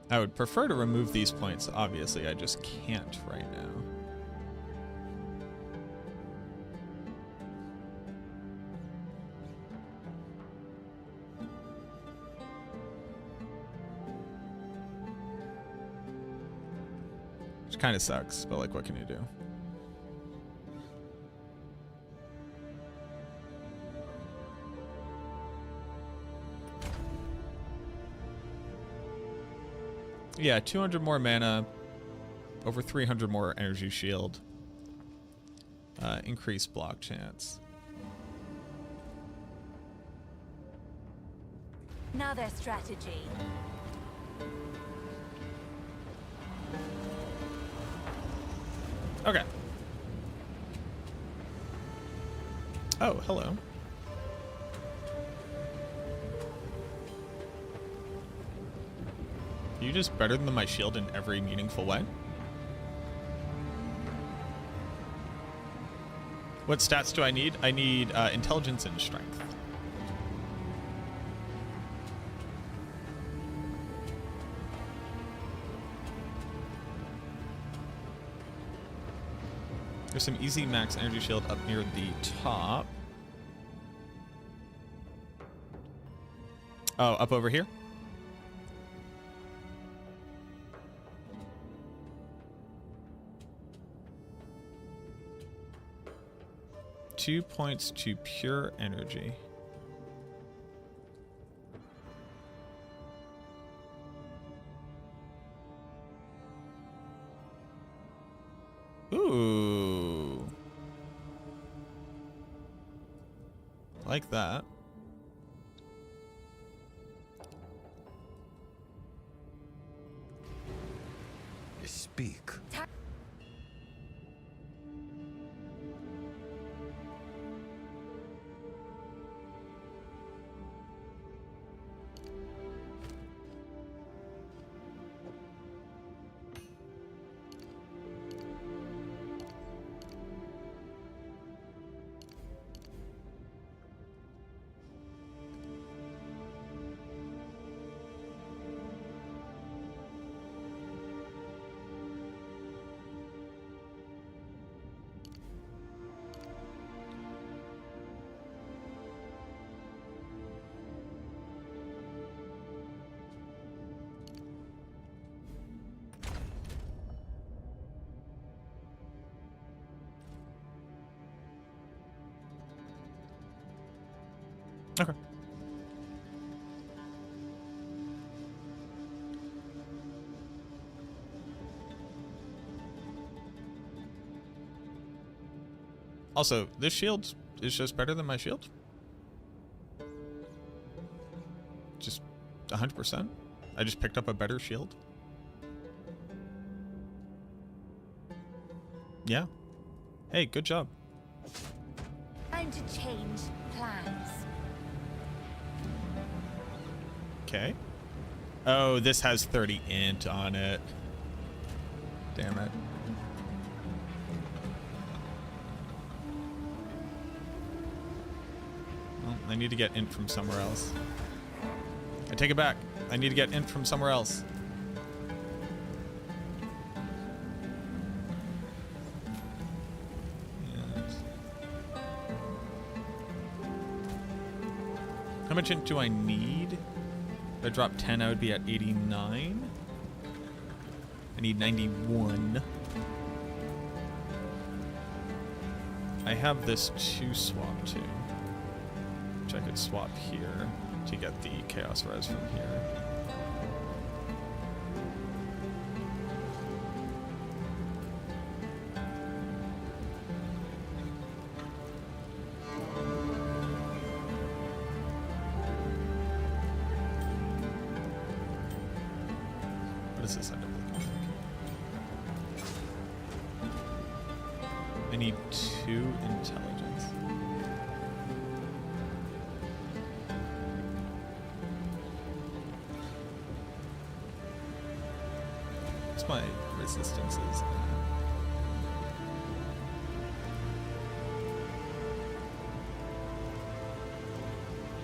Speaker 1: I would prefer to remove these points. Obviously, I just can't right now. Which kind of sucks, but like, what can you do? Yeah, 200 more mana, over 300 more energy shield, increased block chance.
Speaker 2: Another strategy.
Speaker 1: Okay. Oh, hello. You just better than my shield in every meaningful way? What stats do I need? I need intelligence and strength. There's some easy max energy shield up near the top. Oh, up over here? Two points to pure energy. Ooh. Like that.
Speaker 3: Speak.
Speaker 1: Okay. Also, this shield is just better than my shield. Just 100%. I just picked up a better shield. Yeah. Hey, good job.
Speaker 2: Time to change plans.
Speaker 1: Okay. Oh, this has 30 int on it. Damn it. Well, I need to get int from somewhere else. I take it back. I need to get int from somewhere else. How much int do I need? If I drop 10, I would be at 89. I need 91. I have this to swap to, which I could swap here to get the Chaos Res from here. What does this end up looking like? I need 2 intelligence. What's my resistances?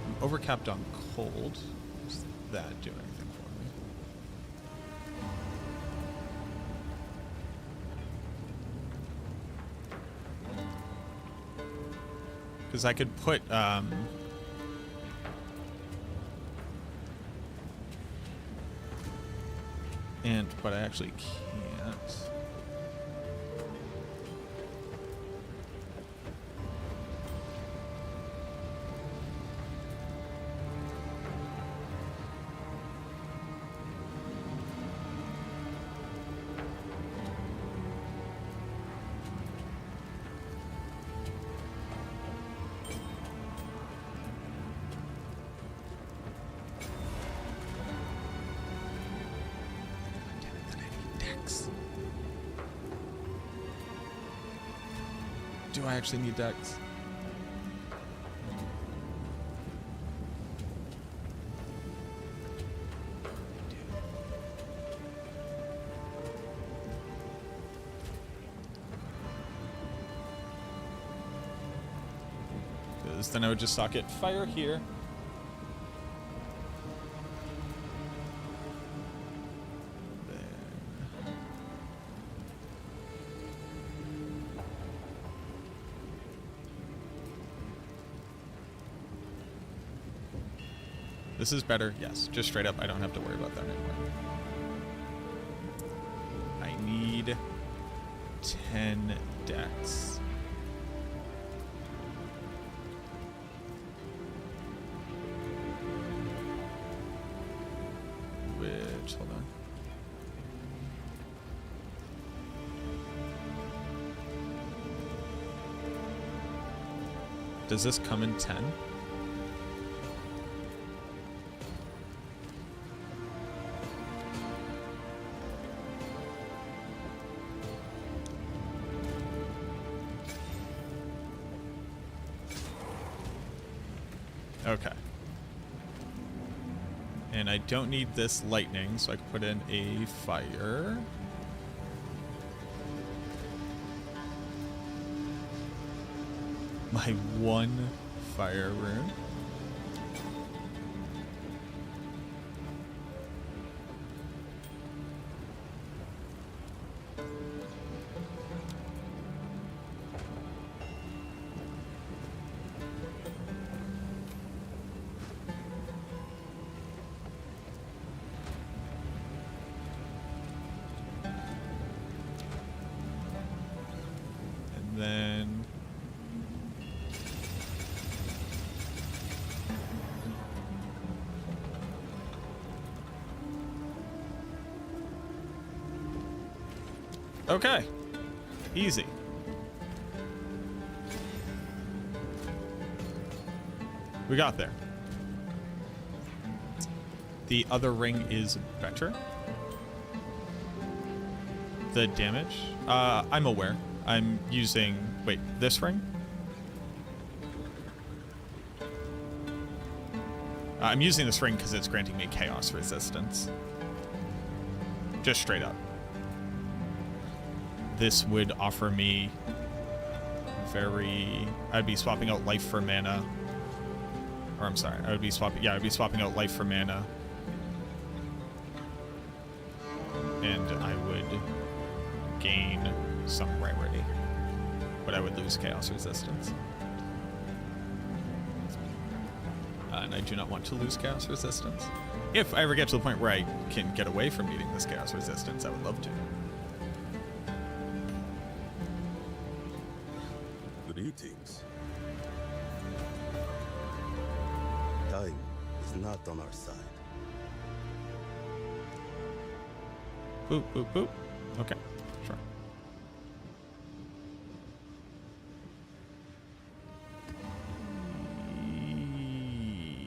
Speaker 1: I'm overcapped on cold. Does that do anything for me? Because I could put, but I actually can't. Do I actually need Dex? Because then I would just socket fire here. This is better, yes. Just straight up, I don't have to worry about that anymore. I need 10 dex. Which, hold on. Does this come in 10? Okay. And I don't need this lightning, so I can put in a fire. My one fire rune. Then okay, easy. We got there. The other ring is better. The damage, I'm aware. I'm using, wait, this ring? I'm using this ring because it's granting me chaos resistance. Just straight up. This would offer me I'd be swapping out life for mana. Or I'm sorry, I'd be swapping out life for mana. And I would gain some rarity, but I would lose chaos resistance. And I do not want to lose chaos resistance. If I ever get to the point where I can get away from needing this chaos resistance, I would love to.
Speaker 3: Greetings. Time is not on our side.
Speaker 1: Boop, boop, boop. Okay, sure.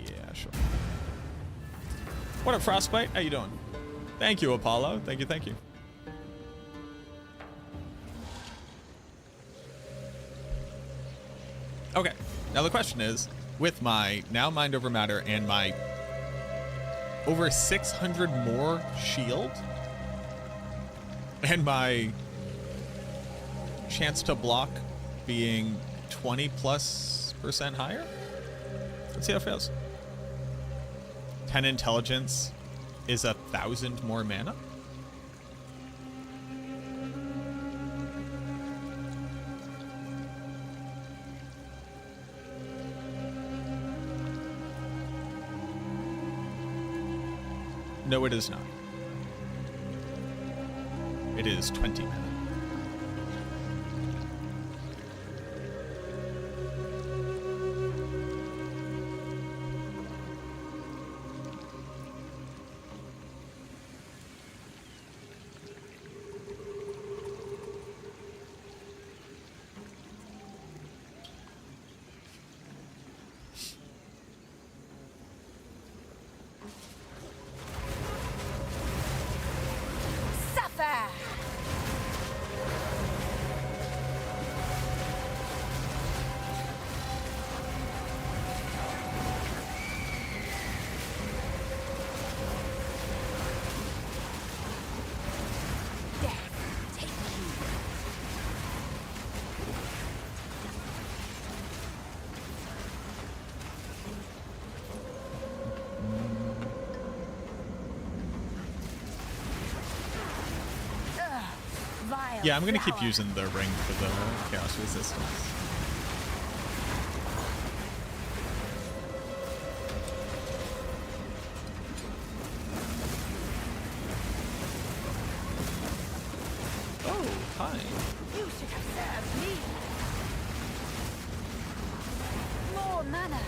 Speaker 1: Yeah, sure. What up, Frostbite? How you doing? Thank you, Apollo. Thank you, thank you. Okay, now the question is, with my now Mind Over Matter and my over 600 more shield, and my chance to block being 20+% higher, let's see how it feels. 10 intelligence is 1,000 more mana. No, it is not. It is 20 mana.
Speaker 2: Suffer! Death, take you. Vile
Speaker 1: Yeah, I'm gonna keep
Speaker 2: flower.
Speaker 1: using the ring for the chaos resistance. Oh, hi.
Speaker 2: You should have served me. More mana.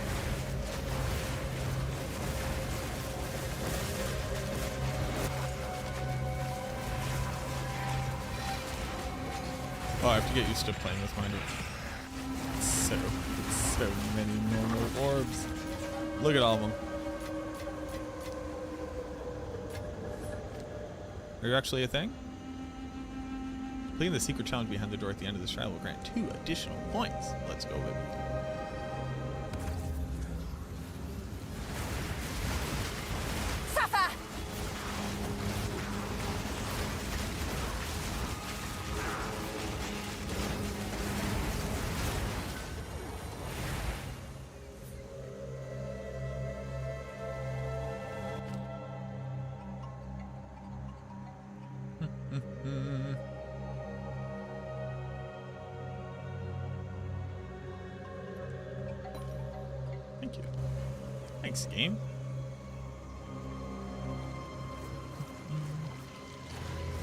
Speaker 1: Oh, I have to get used to playing with mine. So many mana orbs. Look at all of them. Are you actually a thing? Completing the secret challenge behind the door at the end of this trial will grant 2 additional points. Let's go, baby.
Speaker 2: Suffer!
Speaker 1: Thank you. Thanks, game.
Speaker 2: I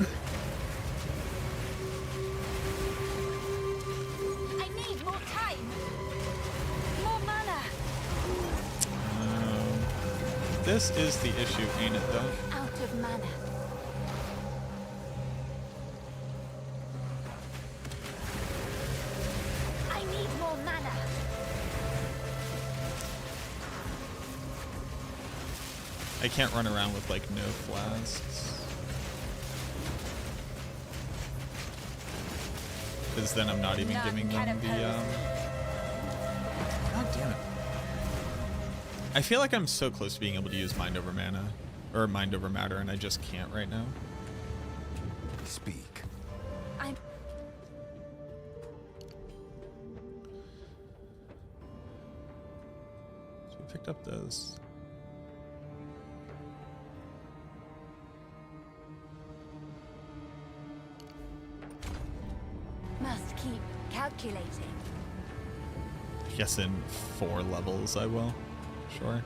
Speaker 2: need more time. More mana.
Speaker 1: This is the issue, ain't it, though?
Speaker 2: Out of mana. I need more mana.
Speaker 1: I can't run around with, like, no flasks. Because then I'm not even
Speaker 2: None
Speaker 1: giving
Speaker 2: can
Speaker 1: them the,
Speaker 2: oppose.
Speaker 1: God damn it. I feel like I'm so close to being able to use Mind Over Mana, or Mind Over Matter, and I just can't right now.
Speaker 3: Speak.
Speaker 2: I'm
Speaker 1: So we picked up those.
Speaker 2: must keep calculating.
Speaker 1: I guess in 4 levels I will. Sure.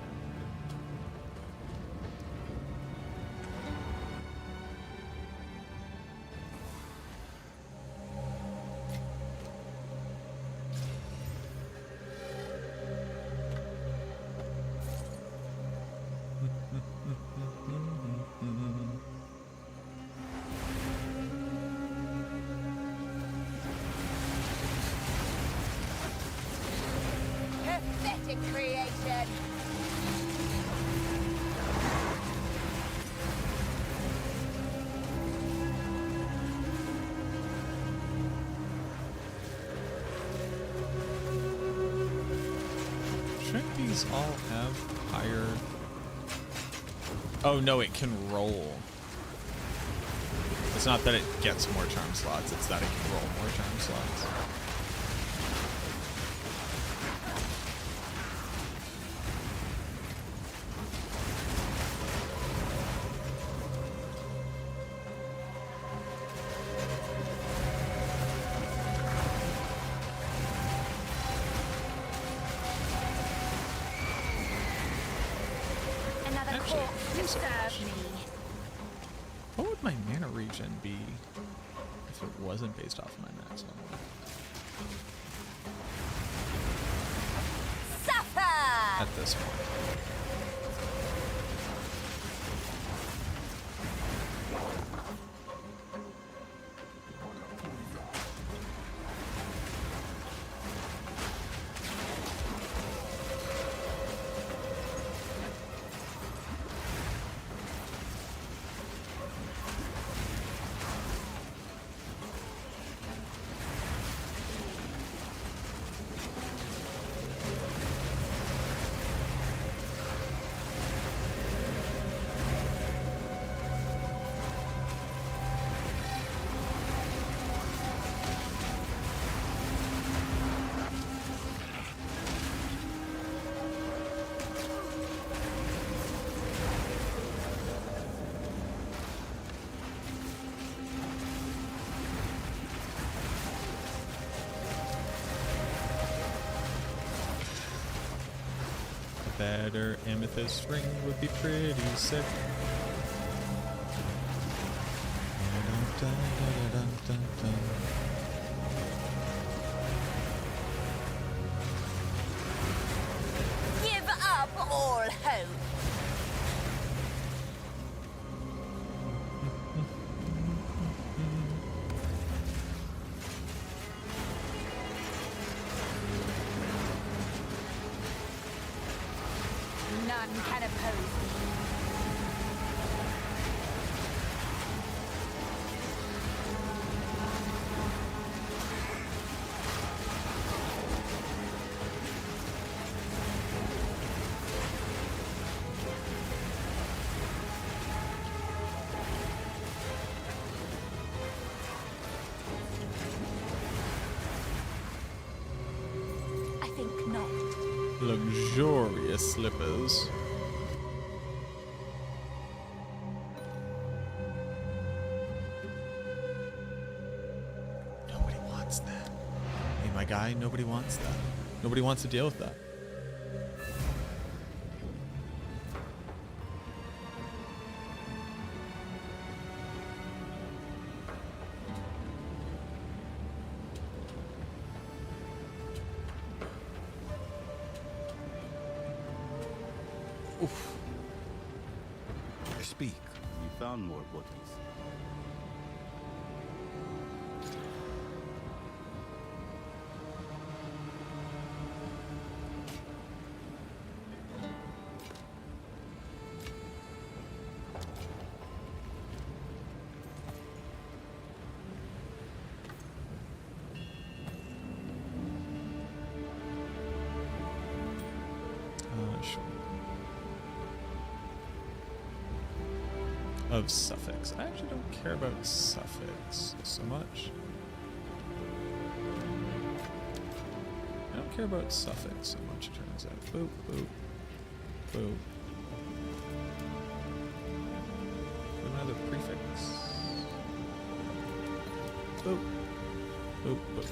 Speaker 2: Pathetic creation.
Speaker 1: Shouldn't these all have higher... Oh no, it can roll. It's not that it gets more charm slots, it's that it can roll more charm slots.
Speaker 2: Another
Speaker 1: Actually,
Speaker 2: corpse to serve me.
Speaker 1: What would my mana regen be if it wasn't based off my maximum?
Speaker 2: Suffer!
Speaker 1: At this point. Better amethyst ring would be pretty sick.
Speaker 2: Give up all hope. None can oppose me. I think not.
Speaker 1: Luxurious slippers. Nobody wants that. Hey, my guy, nobody wants that. Nobody wants to deal with that. Oof.
Speaker 3: Speak. You found more bodies.
Speaker 1: Sure. Of suffix. I actually don't care about suffix so much. I don't care about suffix so much, it turns out. Boop, boop, boop. Another prefix. Boop, boop, boop.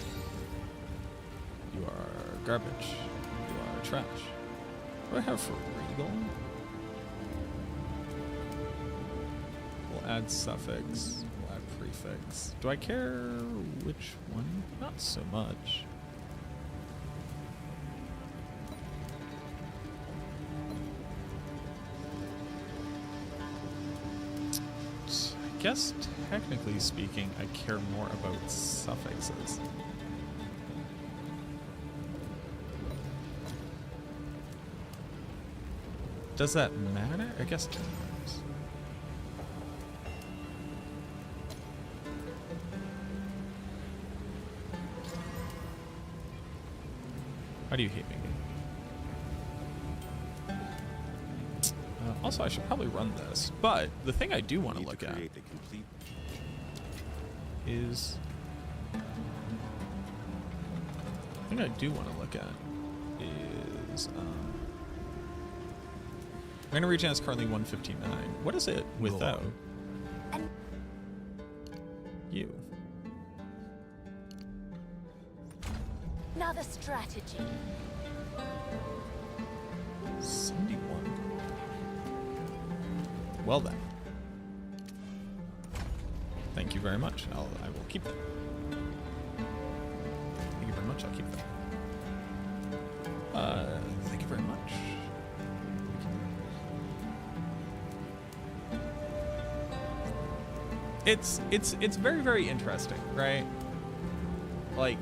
Speaker 1: You are garbage. You are trash. What do I have for regal? We'll add suffix. We'll add prefix. Do I care which one? Not so much. I guess, technically speaking, I care more about suffixes. Does that matter? I guess it matters. Why do you hate me? Also, I should probably run this, but the thing I do want to look at is... The thing I do want to look at is... Mana regen is currently 159. What is it without? You.
Speaker 2: Another strategy.
Speaker 1: 71. Well then. Thank you very much. I will keep them. Thank you very much. I'll keep them. Thank you very much. It's very, very interesting, right? Like,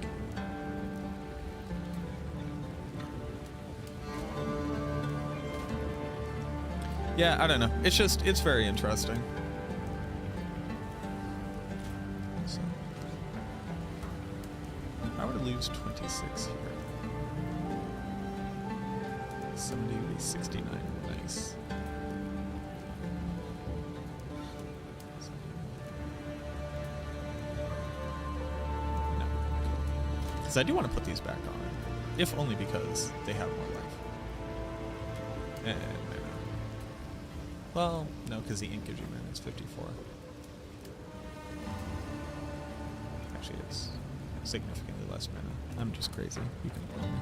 Speaker 1: yeah, I don't know. It's very interesting. So, if I were to lose 26 here, 70 would be 69. Nice. No. Because I do want to put these back on, if only because they have more life. And well, no, because the ink gives you mana is 54. Actually, it's significantly less mana. I'm just crazy. You can blame me.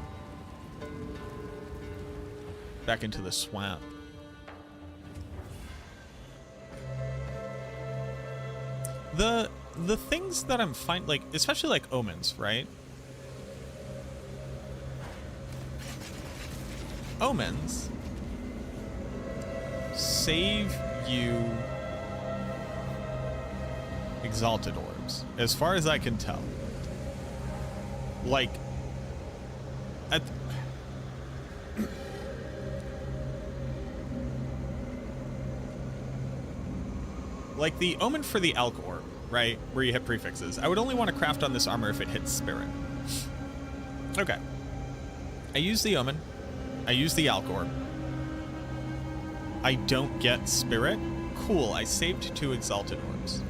Speaker 1: Back into the swamp. The things that I'm like, especially like omens, right? Omens save you exalted orbs, as far as I can tell. Like, like the omen for the Alk orb, right, where you hit prefixes. I would only want to craft on this armor if it hits spirit. Okay. I use the omen. I use the Alk orb. I don't get spirit. Cool, I saved 2 exalted orbs.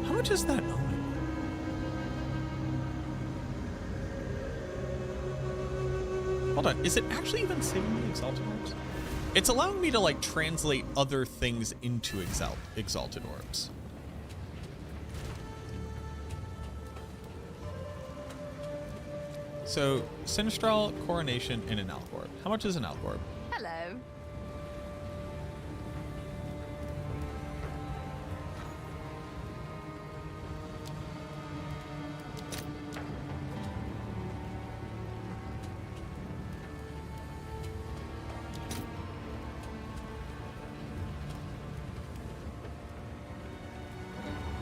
Speaker 1: How much is that omen? Hold on, is it actually even saving me exalted orbs? It's allowing me to like translate other things into exalted orbs. So, Sinistral, Coronation, and an Alk orb. How much is an Alk orb?
Speaker 2: Hello.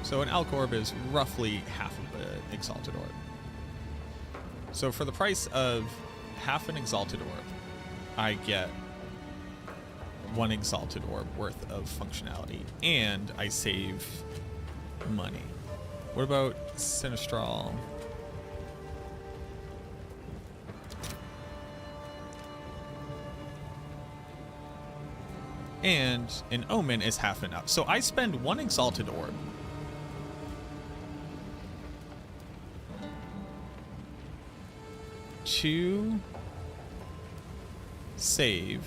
Speaker 1: So an Alk orb is roughly half of an exalted orb. So for the price of half an exalted orb, I get 1 exalted orb worth of functionality, and I save money. What about Sinistral? And an omen is half enough. So I spend 1 exalted orb to save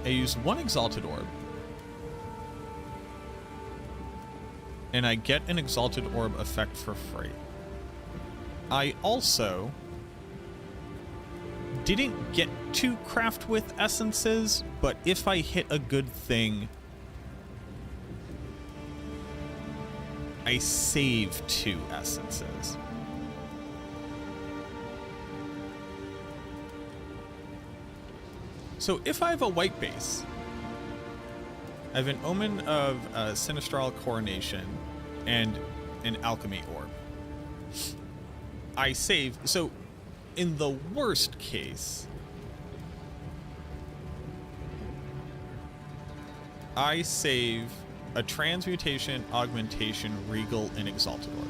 Speaker 1: I use 1 exalted orb and I get an exalted orb effect for free. I also didn't get to craft with essences, but if I hit a good thing, I save 2 essences. So if I have a white base, I have an omen of Sinistral Coronation and an alchemy orb. I save, so in the worst case, I save a transmutation, augmentation, regal, and exalted orb.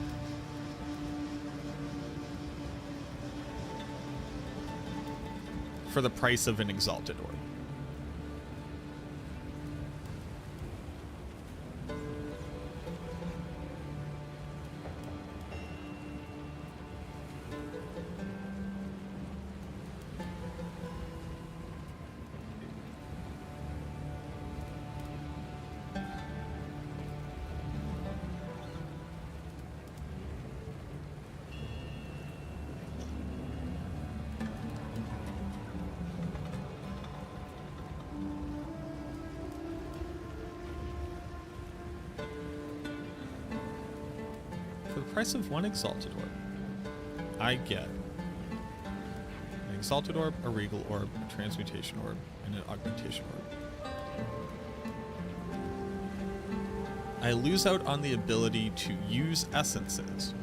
Speaker 1: For the price of an exalted orb. price of one exalted orb. I get an exalted orb, a regal orb, a transmutation orb, and an augmentation orb. I lose out on the ability to use essences.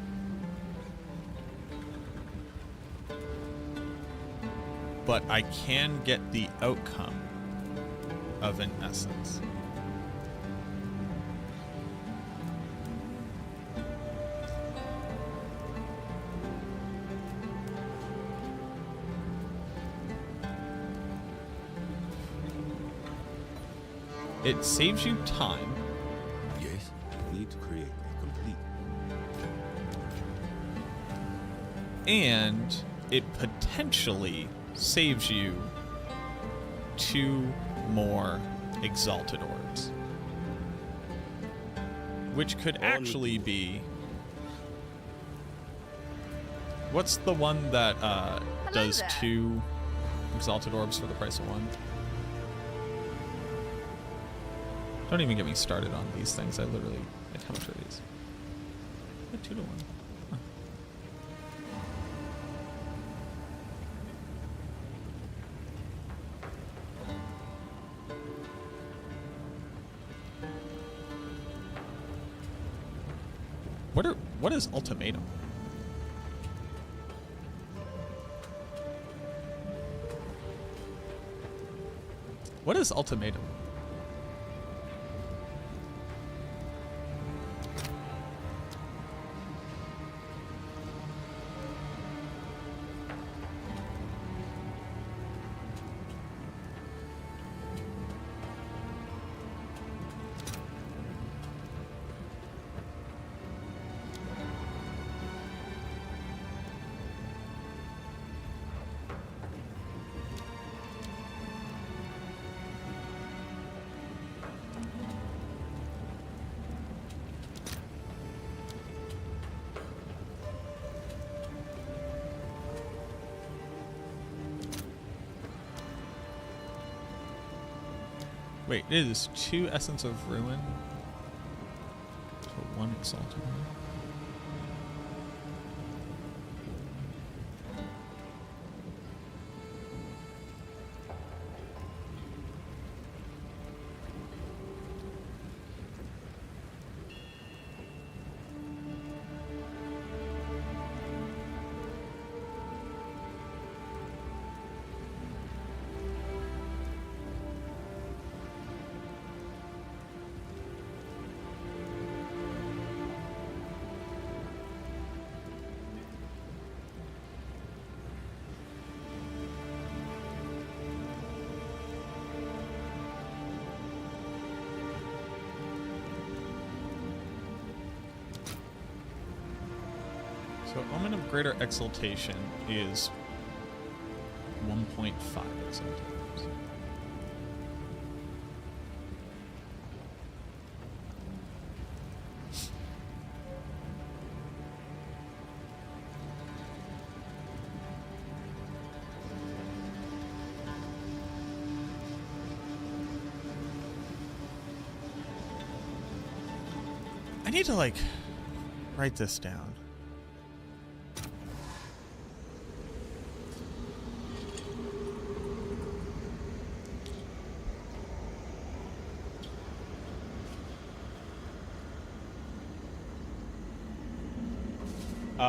Speaker 1: But I can get the outcome of an essence. It saves you time.
Speaker 3: Yes, we need to create a complete.
Speaker 1: And it potentially saves you 2 more exalted orbs. Which could actually be... What's the one that does
Speaker 2: there.
Speaker 1: 2 exalted orbs for the price of 1? Don't even get me started on these things. I literally... Like, how much are these? 2 to 1. Huh. What is ultimatum? What is ultimatum? Wait, it is 2 Essence of Ruin to 1 Exalted One. So Omen of Greater Exaltation is 1.5 exaltations. I need to, like, write this down.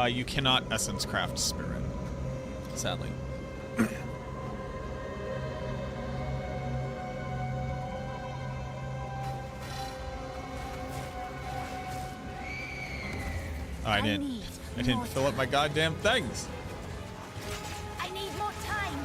Speaker 1: You cannot essence craft spirit, sadly. I didn't fill up my goddamn things.
Speaker 2: I need more time.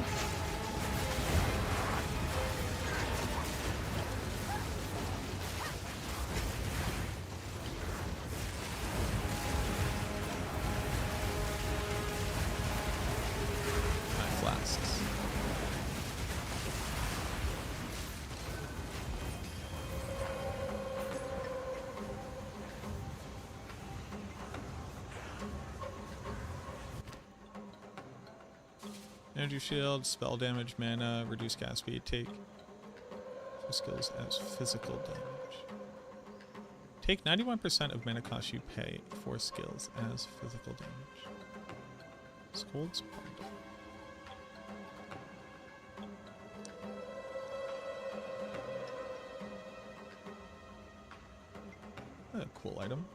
Speaker 1: My flasks. Energy shield, spell damage, mana, reduce cast speed, take skills as physical damage. Take 91% of mana cost you pay for skills as physical damage. Scold's Point. A cool item.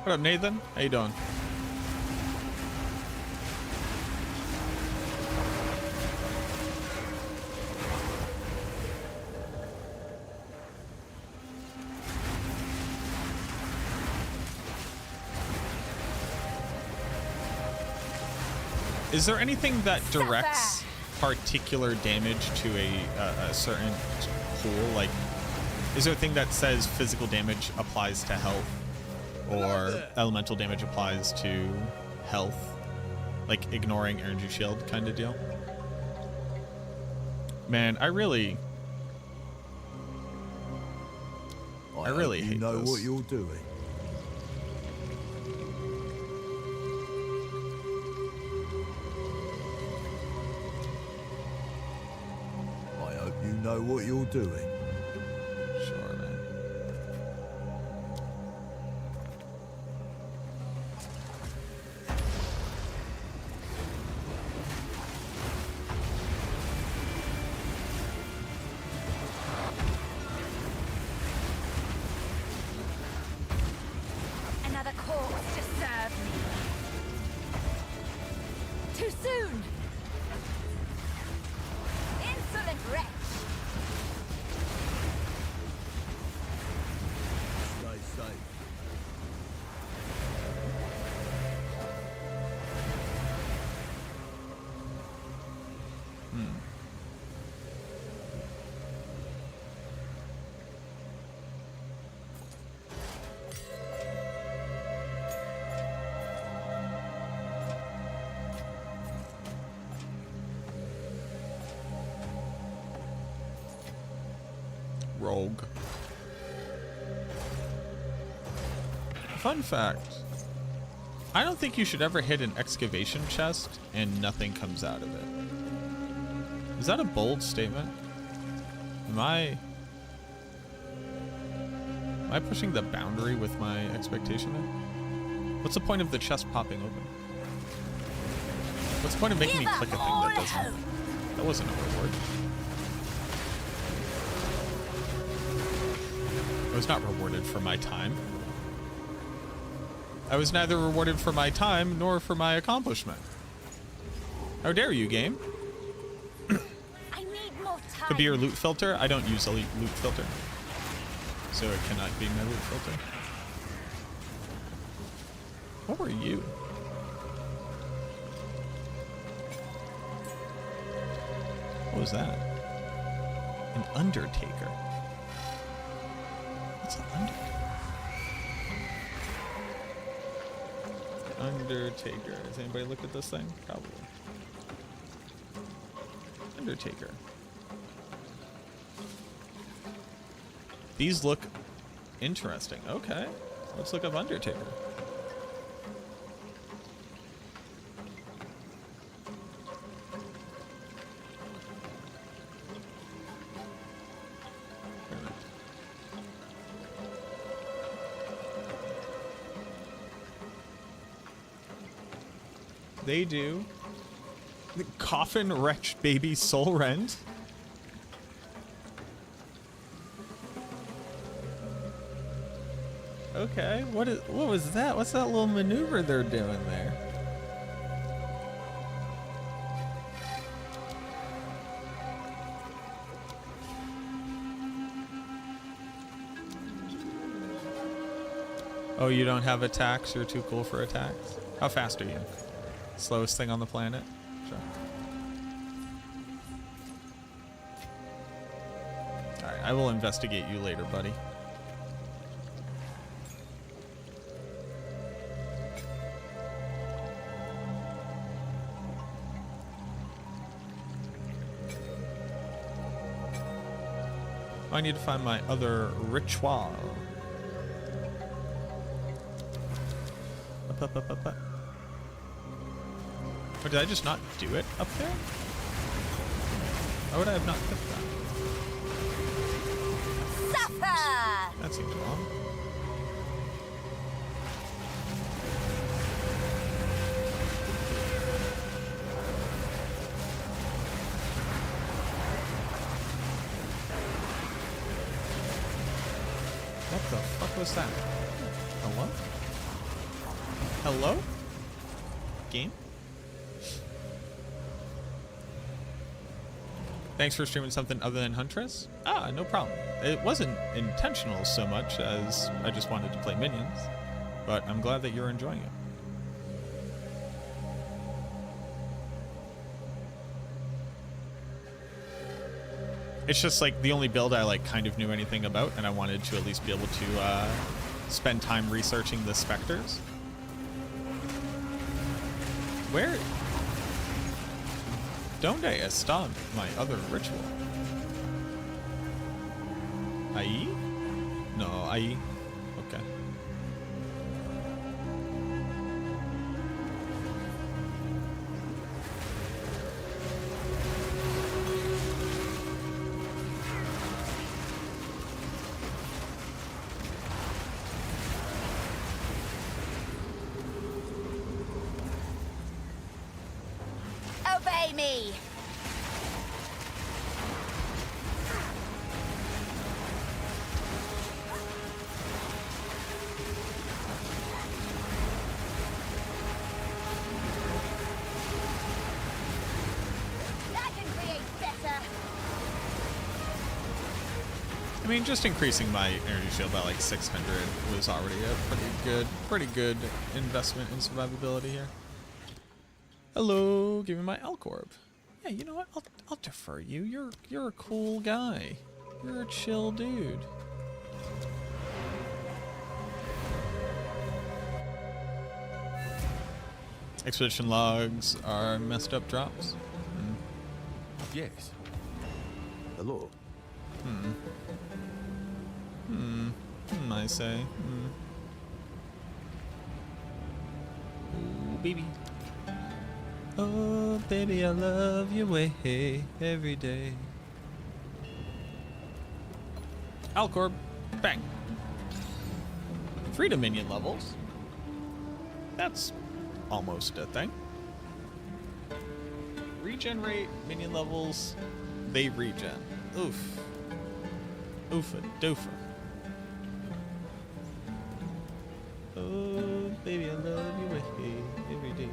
Speaker 1: What up, Nathan? How you doing? Is there anything that directs particular damage to a certain pool? Like, is there a thing that says physical damage applies to health? Or elemental damage applies to health, like ignoring energy shield kind of deal. Man, I really hate
Speaker 4: know
Speaker 1: this.
Speaker 4: what you're doing. I hope you know what you're doing.
Speaker 1: Sure, man.
Speaker 2: Another corpse to serve me. Too soon. Insolent wretch.
Speaker 4: Stay safe.
Speaker 1: Rogue. Fun fact. I don't think you should ever hit an excavation chest and nothing comes out of it. Is that a bold statement? Am I pushing the boundary with my expectation there? What's the point of the chest popping open? What's the point of making me click a thing that doesn't? That wasn't a reward. I was not rewarded for my time. I was neither rewarded for my time nor for my accomplishment. How dare you, game?
Speaker 2: I need more time.
Speaker 1: Could be your loot filter. I don't use a loot filter, so it cannot be my loot filter. What were you? What was that? An Undertaker. What's an Undertaker? Undertaker. Has anybody looked at this thing? Probably. Undertaker. These look interesting. Okay. Let's look up Undertaker. They do. The Coffin Wretch Baby Soul Rend. Okay, what was that? What's that little maneuver they're doing there? Oh, you don't have attacks? You're too cool for attacks? How fast are you? Slowest thing on the planet? Sure. Alright, I will investigate you later, buddy. I need to find my other ritual. Up. Or did I just not do it up there? Why would I have not picked that?
Speaker 2: Supper!
Speaker 1: That seems wrong. What the fuck was that? Hello? Hello? Game? Thanks for streaming something other than Huntress. Ah, no problem. It wasn't intentional so much as I just wanted to play minions, but I'm glad that you're enjoying it. It's just like the only build I like kind of knew anything about, and I wanted to at least be able to spend time researching the Spectres. Where? Donde está my other ritual? Ahí? No, ahí. Okay.
Speaker 2: Obey me! That can create better.
Speaker 1: I mean, just increasing my energy shield by like 600 was already a pretty good investment in survivability here. Hello, give me my Alcorb. Yeah, you know what? I'll defer you. You're a cool guy. You're a chill dude. Expedition logs are messed up drops.
Speaker 4: Yes.
Speaker 3: Hello.
Speaker 1: I say. Ooh, baby. Oh, baby, I love your way every day. Alcorb, bang. 3 Dominion levels. That's almost a thing. Regenerate minion levels. They regen. Oof. Oofa doofa. Oh, baby, I love your way every day.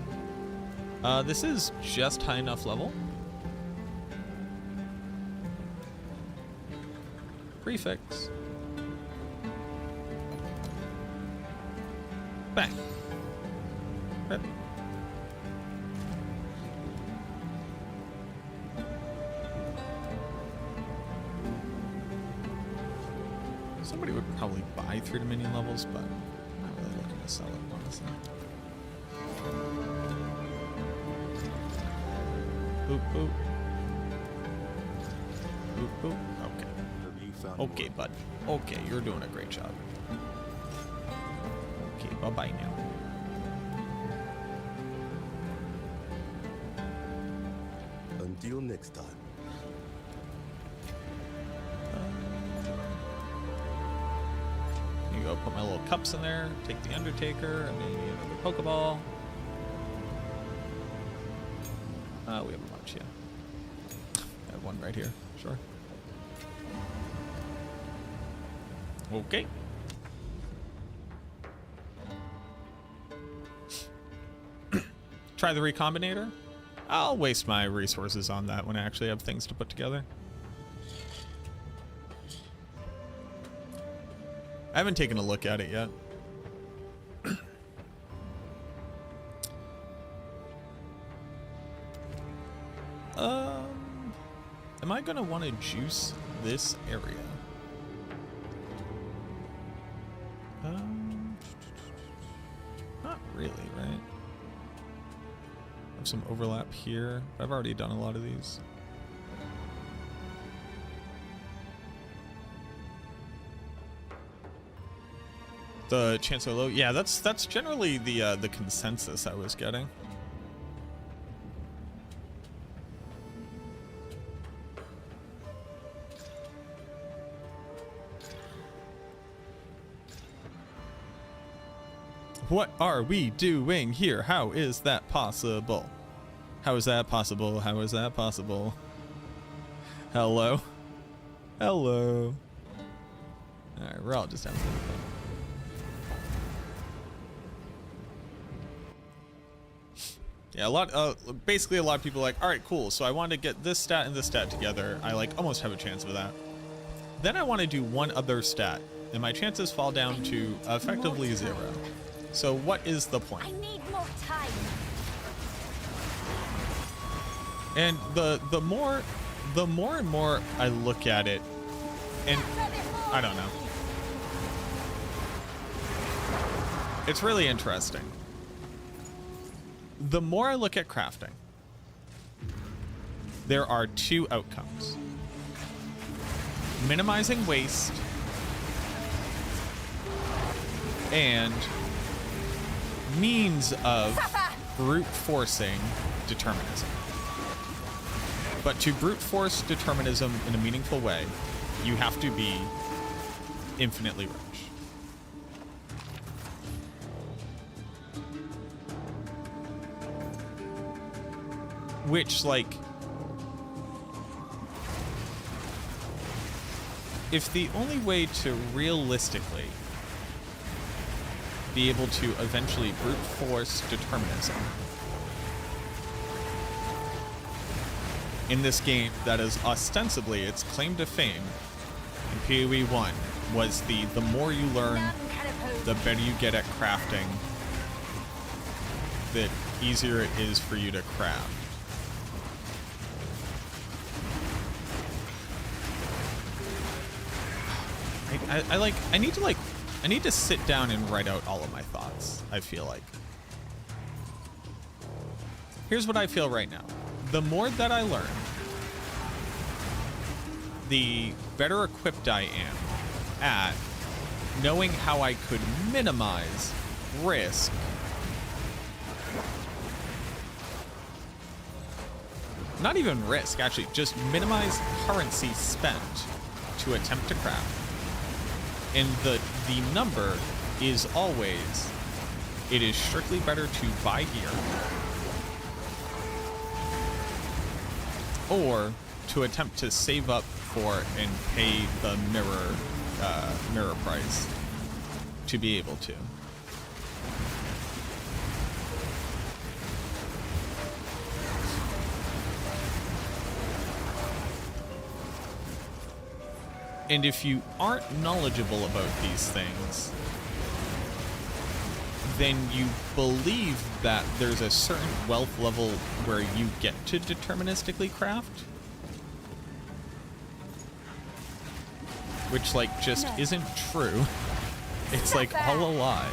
Speaker 1: This is just high enough level. Prefix. Bang. Rip. Somebody would probably buy 3 Dominion levels, but I'm not really looking to sell it, honestly. Boop, boop. Boop, boop. Okay.
Speaker 3: Have you found
Speaker 1: Okay, bud. Okay, you're doing a great job. Okay, bye-bye now.
Speaker 3: Until next time.
Speaker 1: You go put my little cups in there, take the Undertaker, and maybe another Pokeball. We have a bunch, yeah. I have one right here, sure. Okay. Try the Recombinator. I'll waste my resources on that when I actually have things to put together. I haven't taken a look at it yet. Am I gonna want to juice this area? Not really, right? Have some overlap here. I've already done a lot of these. The chance are low. Yeah, that's generally the consensus I was getting. What are we doing here? How is that possible? How is that possible? How is that possible? Hello? Hello? Alright, we're all just having fun. Yeah, basically a lot of people are like, alright, cool, so I want to get this stat and this stat together. I like almost have a chance of that. Then I want to do one other stat, and my chances fall down to effectively 0. So what is the point?
Speaker 2: I need more time.
Speaker 1: And the more and more I look at it, and I don't know. It's really interesting. The more I look at crafting, there are 2 outcomes. Minimizing waste and means of brute forcing determinism. But to brute force determinism in a meaningful way, you have to be infinitely rich. Which, like, if the only way to realistically be able to eventually brute force determinism in this game that is ostensibly its claim to fame in PoE 1 was the more you learn, the better you get at crafting, the easier it is for you to craft. I need to sit down and write out all of my thoughts, I feel like. Here's what I feel right now. The more that I learn, the better equipped I am at knowing how I could minimize risk not even risk, actually, just minimize currency spent to attempt to craft. And the number is always, it is strictly better to buy gear or to attempt to save up for and pay the mirror price to be able to. And if you aren't knowledgeable about these things, then you believe that there's a certain wealth level where you get to deterministically craft, which, like, just isn't true. It's like all a lie.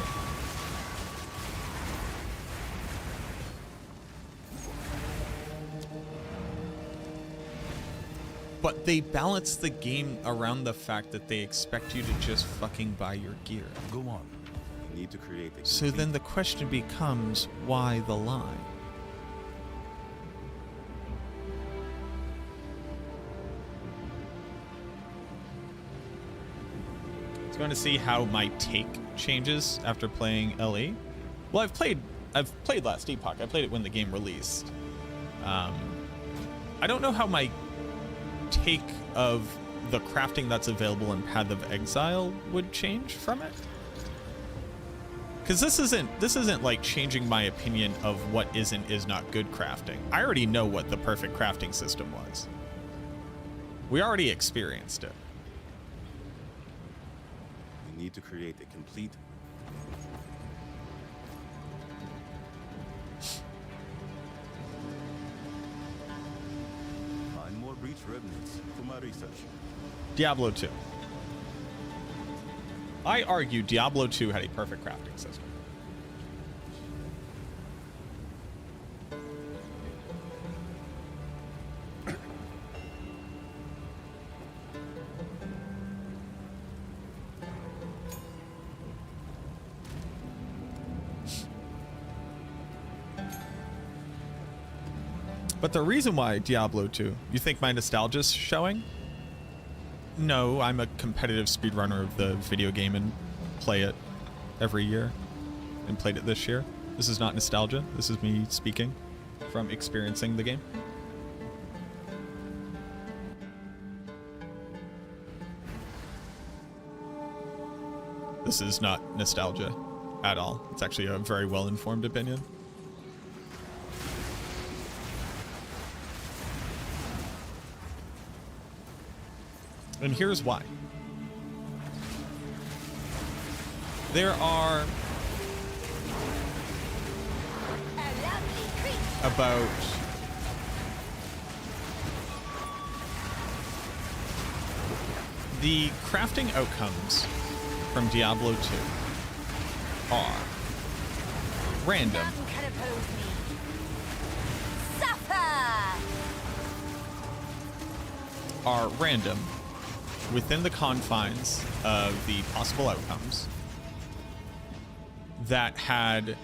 Speaker 1: But they balance the game around the fact that they expect you to just fucking buy your gear.
Speaker 4: Go on.
Speaker 3: You need to create a
Speaker 1: So then the question becomes, why the lie? Do you want to see how my take changes after playing LE? Well, I've played Last Epoch. I played it when the game released. I don't know how my take of the crafting that's available in Path of Exile would change from it, because this isn't like changing my opinion of what is not good crafting. I already know what the perfect crafting system was. We already experienced it.
Speaker 3: You need to create a complete breach remnants for my research.
Speaker 1: Diablo 2. I argue Diablo 2 had a perfect crafting system. But the reason why Diablo 2, you think my nostalgia's showing? No, I'm a competitive speedrunner of the video game and play it every year, and played it this year. This is not nostalgia. This is me speaking from experiencing the game. This is not nostalgia at all. It's actually a very well-informed opinion. And here's why. There are about the crafting outcomes from Diablo 2 are random.
Speaker 2: None can oppose me. Suffer!
Speaker 1: Are random within the confines of the possible outcomes that had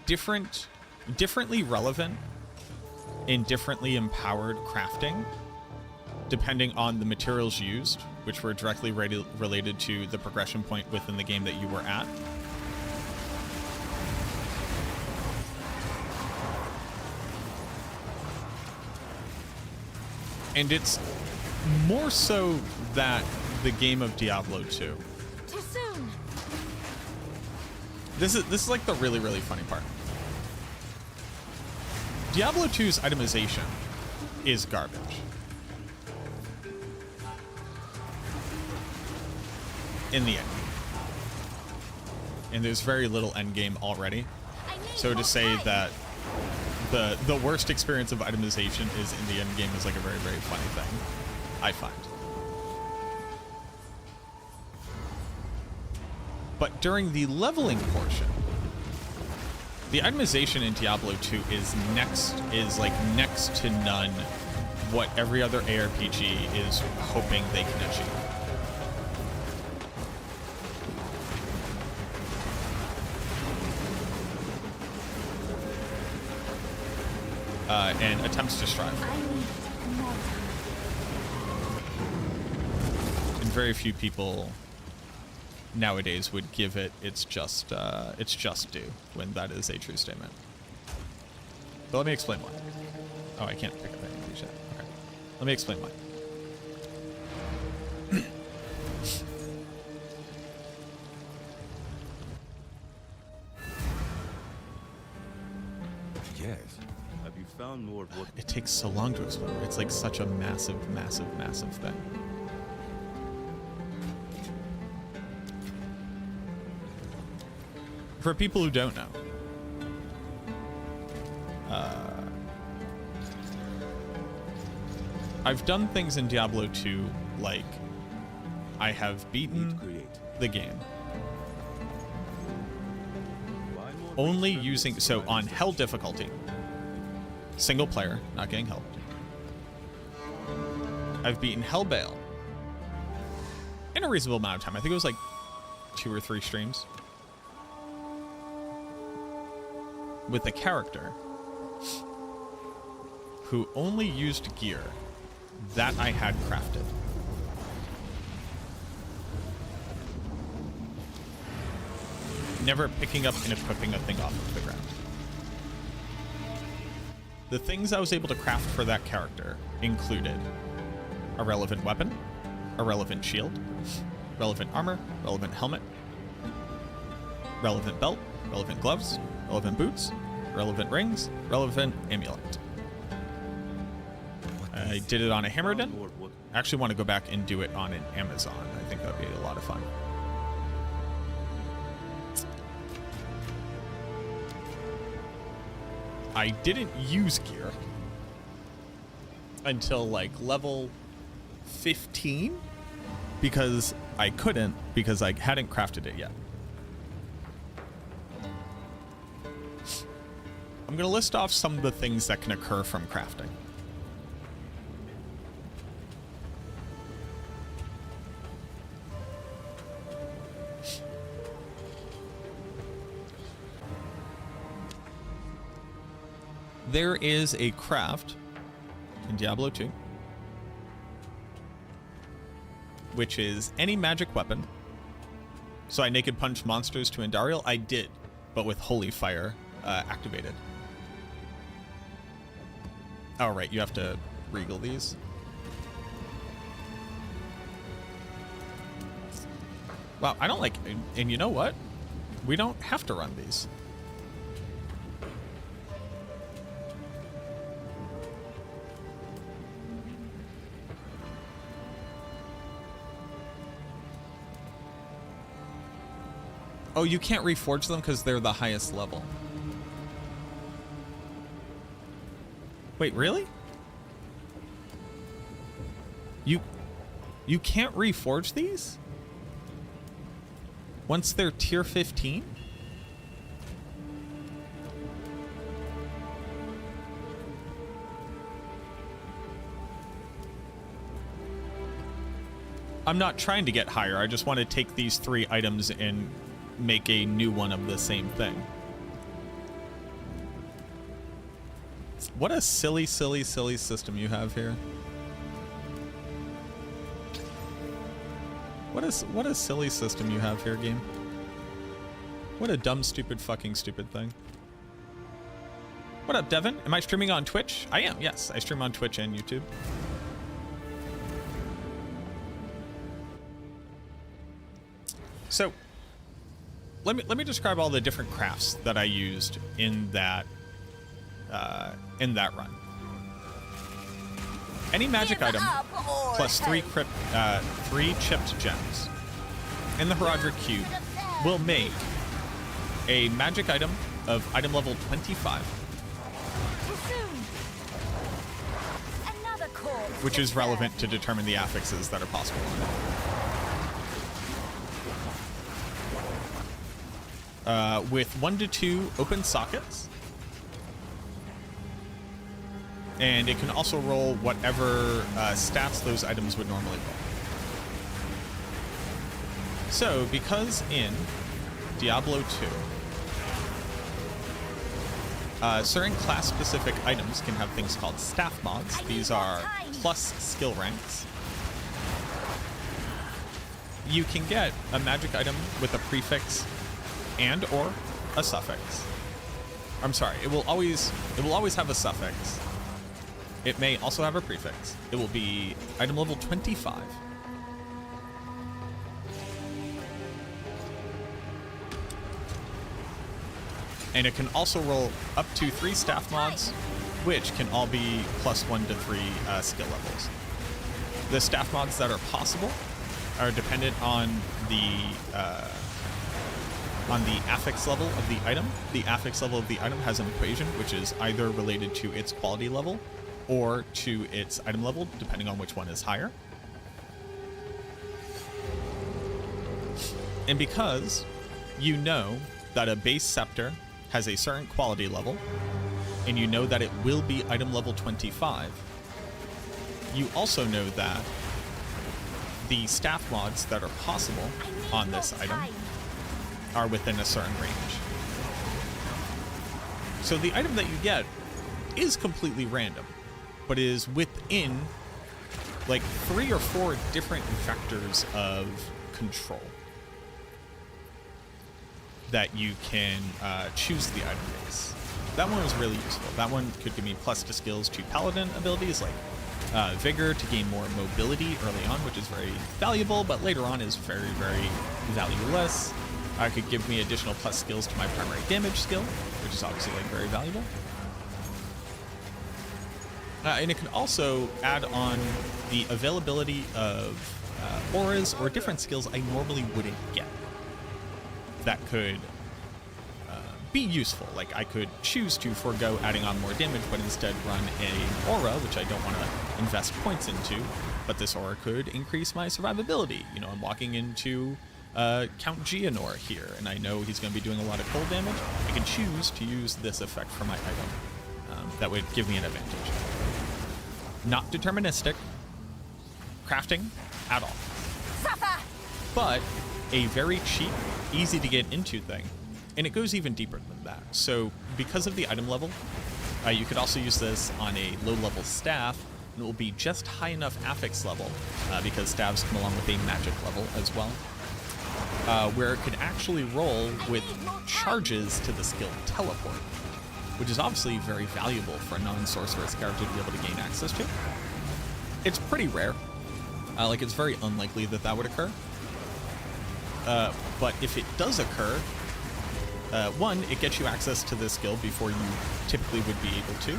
Speaker 1: differently relevant and differently empowered crafting depending on the materials used, which were directly related to the progression point within the game that you were at. And it's more so that the game of Diablo 2.
Speaker 2: Too soon.
Speaker 1: This is like the really, really funny part. Diablo 2's itemization is garbage. In the end. And there's very little end game already. So to say that the worst experience of itemization is in the end game is like a very, very funny thing, I find. But during the leveling portion, the itemization in Diablo 2 is next to none what every other ARPG is hoping they can achieve. And attempts to strive. And very few people nowadays would give it its just due when that is a true statement. But let me explain why. Oh, I can't pick up any shit. Okay. Let me explain why.
Speaker 3: Yes. Have you found more of what?
Speaker 1: It takes so long to explore. It's like such a massive, massive, massive thing. For people who don't know, I've done things in Diablo 2 like I have beaten the game only using, so on hell difficulty, single player, not getting helped. I've beaten Hellbale in a reasonable amount of time. I think it was like 2 or 3 streams. With a character who only used gear that I had crafted. Never picking up and equipping a thing off of the ground. The things I was able to craft for that character included a relevant weapon, a relevant shield, relevant armor, relevant helmet, relevant belt, relevant gloves, relevant boots, relevant rings, relevant amulet. I did it on a Hammerden. I actually want to go back and do it on an Amazon. I think that'd be a lot of fun. I didn't use gear until like level 15 because I couldn't, because I hadn't crafted it yet. I'm going to list off some of the things that can occur from crafting. there is a craft in Diablo 2, which is any magic weapon. So I naked punch monsters to Andariel? I did, but with Holy Fire activated. Oh, right, you have to regal these. Wow, I don't like, and you know what? We don't have to run these. Oh, you can't reforge them because they're the highest level. Wait, really? You can't reforge these? Once they're tier 15? I'm not trying to get higher. I just want to take these 3 items and make a new one of the same thing. What a silly, silly, silly system you have here. What a silly system you have here, game. What a dumb, stupid, fucking stupid thing. What up, Devin? Am I streaming on Twitch? I am, yes. I stream on Twitch and YouTube. So, let me describe all the different crafts that I used in that run. Any magic item plus 3 chipped gems in the Herodric Cube will make a magic item of item level 25, which is relevant to determine the affixes that are possible on it. With 1 to 2 open sockets. And it can also roll whatever stats those items would normally roll. So, because in Diablo 2, certain class-specific items can have things called staff mods. These are plus skill ranks. You can get a magic item with a prefix and or a suffix. I'm sorry, it will always have a suffix. It may also have a prefix. It will be item level 25. And it can also roll up to 3 staff mods, which can all be plus 1 to 3 skill levels. The staff mods that are possible are dependent on the affix level of the item. The affix level of the item has an equation which is either related to its quality level or to its item level, depending on which one is higher. And because you know that a base scepter has a certain quality level, and you know that it will be item level 25, you also know that the staff mods that are possible on this item are within a certain range. So the item that you get is completely random, but is within like 3 or 4 different vectors of control that you can choose the item base. That one was really useful. That one could give me plus to skills to paladin abilities like vigor to gain more mobility early on, which is very valuable, but later on is very, very valueless. It could give me additional plus skills to my primary damage skill, which is obviously like very valuable. And it can also add on the availability of auras or different skills I normally wouldn't get that could be useful. Like I could choose to forego adding on more damage, but instead run an aura, which I don't want to invest points into, but this aura could increase my survivability. You know, I'm walking into Count Geonor here, and I know he's going to be doing a lot of cold damage. I can choose to use this effect for my item. That would give me an advantage. Not deterministic crafting at all, but a very cheap, easy to get into thing. And it goes even deeper than that. So because of the item level, You could also use this on a low-level staff, and it will be just high enough affix level, because staves come along with a magic level as well, where it could actually roll with charges to the skill Teleport, which is obviously very valuable for a non-sorceress character to be able to gain access to. It's pretty rare. Like, it's very unlikely that that would occur. But if it does occur, one, it gets you access to this skill before you typically would be able to,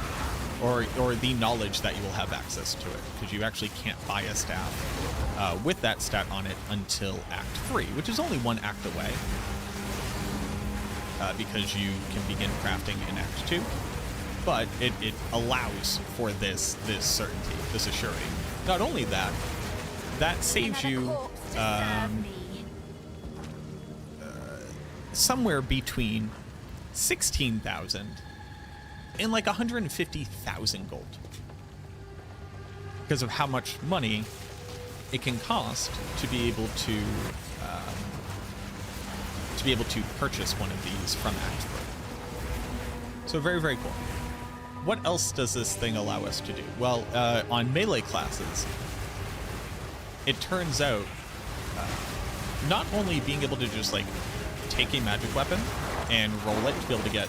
Speaker 1: or the knowledge that you will have access to it, because you actually can't buy a staff with that stat on it until Act 3, which is only one act away, because you can begin crafting in Act 2, but it allows for this certainty, this assurity. Not only that, that saves you somewhere between 16,000 and like 150,000 gold, because of how much money it can cost to be able to purchase one of these from Act 3. So very, very cool. What else does this thing allow us to do? Well, on melee classes, it turns out not only being able to just like take a magic weapon and roll it to be able to get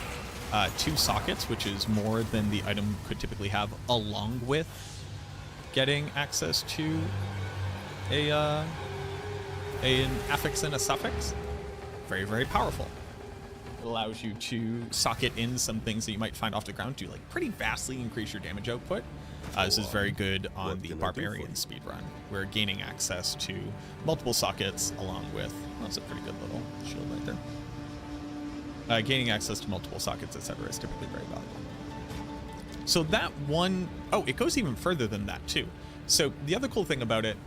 Speaker 1: 2 sockets, which is more than the item could typically have, along with getting access to an affix and a suffix. Very, very powerful. It allows you to socket in some things that you might find off the ground to like pretty vastly increase your damage output. This is very good on the Barbarian speedrun, where gaining access to multiple sockets along with, that's a pretty good little shield right there. Gaining access to multiple sockets, etc. is typically very valuable. So that one, oh, it goes even further than that too. So the other cool thing about it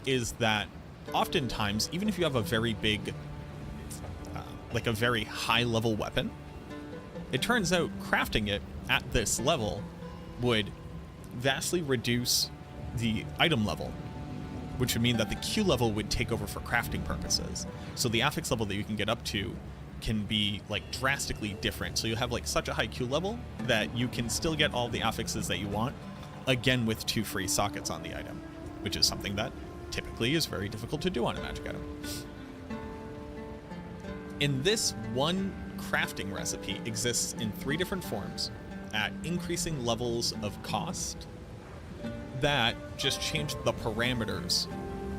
Speaker 1: is that oftentimes, even if you have a very big, like a very high level weapon, it turns out crafting it at this level would vastly reduce the item level, which would mean that the Q level would take over for crafting purposes. So the affix level that you can get up to can be like drastically different. So you have like such a high Q level that you can still get all the affixes that you want, again with 2 free sockets on the item, which is something that typically is very difficult to do on a magic item. In this one crafting recipe exists in 3 different forms at increasing levels of cost that just change the parameters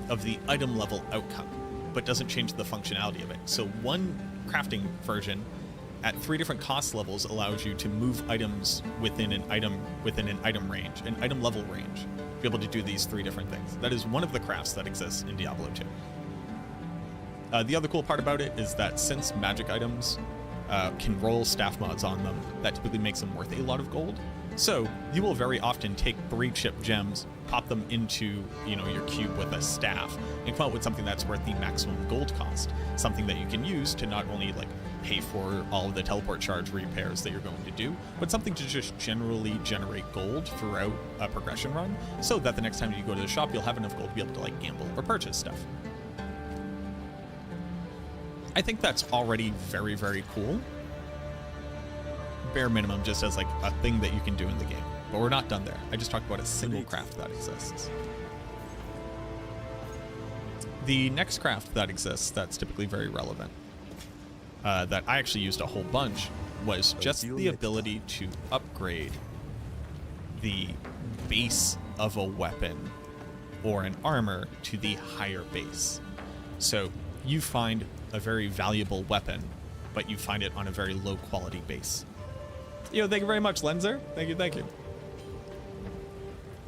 Speaker 1: of the item level outcome, but doesn't change the functionality of it. So one crafting version at 3 different cost levels allows you to move items within an item range, an item level range, to be able to do these 3 different things. That is one of the crafts that exists in Diablo 2. The other cool part about it is that since magic items can roll staff mods on them, that typically makes them worth a lot of gold. So you will very often take 3 chip gems, pop them into, you know, your cube with a staff, and come out with something that's worth the maximum gold cost. Something that you can use to not only like pay for all of the teleport charge repairs that you're going to do, but something to just generally generate gold throughout a progression run, so that the next time you go to the shop, you'll have enough gold to be able to like gamble or purchase stuff. I think that's already very, very cool. Bare minimum, just as like a thing that you can do in the game. But we're not done there. I just talked about a single craft that exists. The next craft that exists that's typically very relevant, that I actually used a whole bunch, was just the ability to upgrade the base of a weapon or an armor to the higher base. So you find a very valuable weapon, but you find it on a very low quality base. Yo, thank you very much, Lenzer. Thank you, thank you.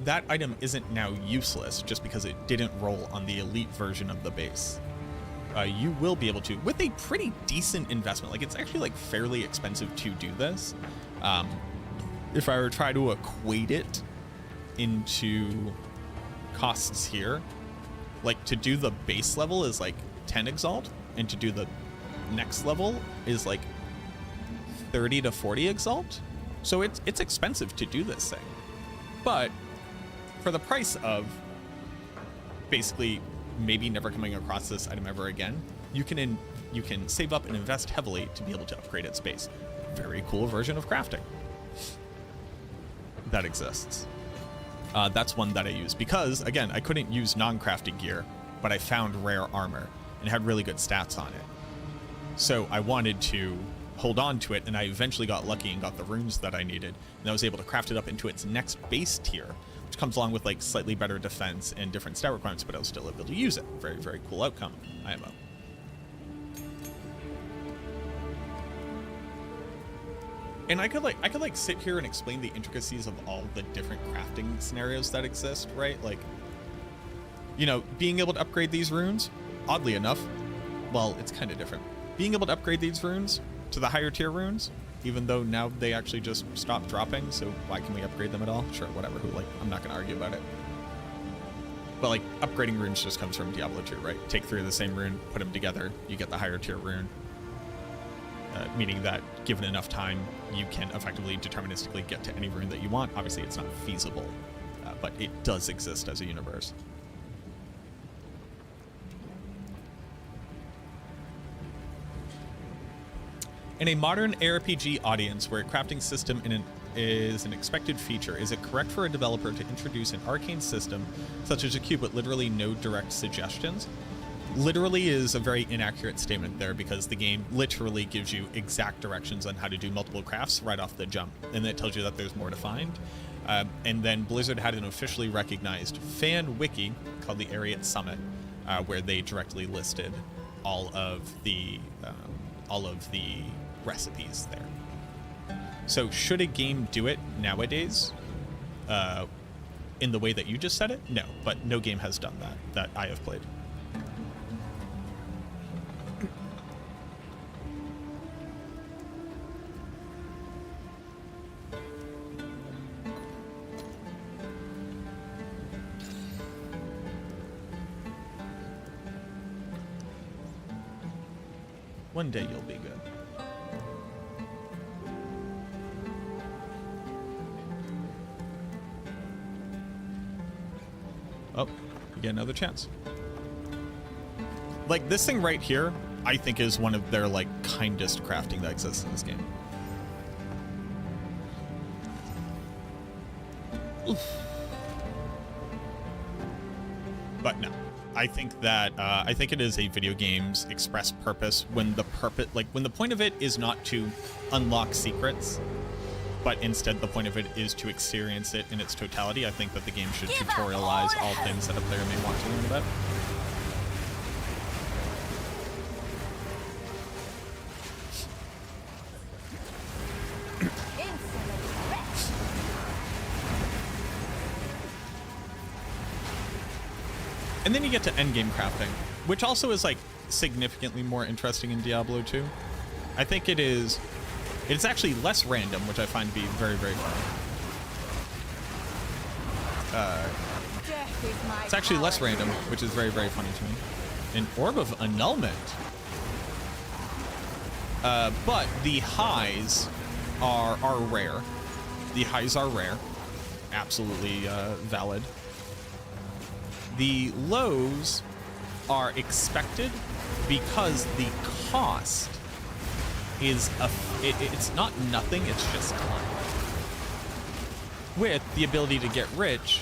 Speaker 1: That item isn't now useless just because it didn't roll on the elite version of the base. You will be able to, with a pretty decent investment. Like, it's actually like fairly expensive to do this. If I were to try to equate it into costs here, like to do the base level is like 10 exalt, and to do the next level is like 30 to 40 exalt. So it's expensive to do this thing, but for the price of basically maybe never coming across this item ever again, you can save up and invest heavily to be able to upgrade its base. Very cool version of crafting. that exists. That's one that I use because, again, I couldn't use non-crafted gear, but I found rare armor and had really good stats on it. So I wanted to hold on to it, and I eventually got lucky and got the runes that I needed, and I was able to craft it up into its next base tier, which comes along with like slightly better defense and different stat requirements, but I was still able to use it. Very, very cool outcome, IMO. And I could like sit here and explain the intricacies of all the different crafting scenarios that exist, right? Like, you know, being able to upgrade these runes, oddly enough, well, it's kind of different. Being able to upgrade these runes to the higher tier runes, even though now they actually just stop dropping, so why can we upgrade them at all? Sure, whatever, I'm not gonna argue about it. But like, upgrading runes just comes from Diablo 2, right? Take 3 of the same rune, put them together, you get the higher tier rune. Meaning that given enough time, you can effectively deterministically get to any rune that you want. Obviously, it's not feasible, but it does exist as a universe. In a modern ARPG audience where a crafting system is an expected feature, is it correct for a developer to introduce an arcane system such as a cube with literally no direct suggestions? Literally is a very inaccurate statement there, because the game literally gives you exact directions on how to do multiple crafts right off the jump, and it tells you that there's more to find. And then Blizzard had an officially recognized fan wiki called the Ariat Summit, where they directly listed all of the recipes there. So should a game do it nowadays in the way that you just said it? No, but no game has done that I have played. One day you'll be good. Oh, you get another chance. Like, this thing right here, I think is one of their, like, kindest crafting that exists in this game. Oof. But no. I think that I think it is a video game's express purpose when the point of it is not to unlock secrets, but instead the point of it is to experience it in its totality. I think that the game should tutorialize all things that a player may want to learn about. And then you get to endgame crafting, which also is like significantly more interesting in Diablo 2. I think it's actually less random, which I find to be very, very funny. It's actually less random, which is very, very funny to me. An Orb of Annulment. But the highs are rare. The highs are rare. Absolutely valid. The lows are expected because the cost is it's not nothing, it's just time. With the ability to get rich,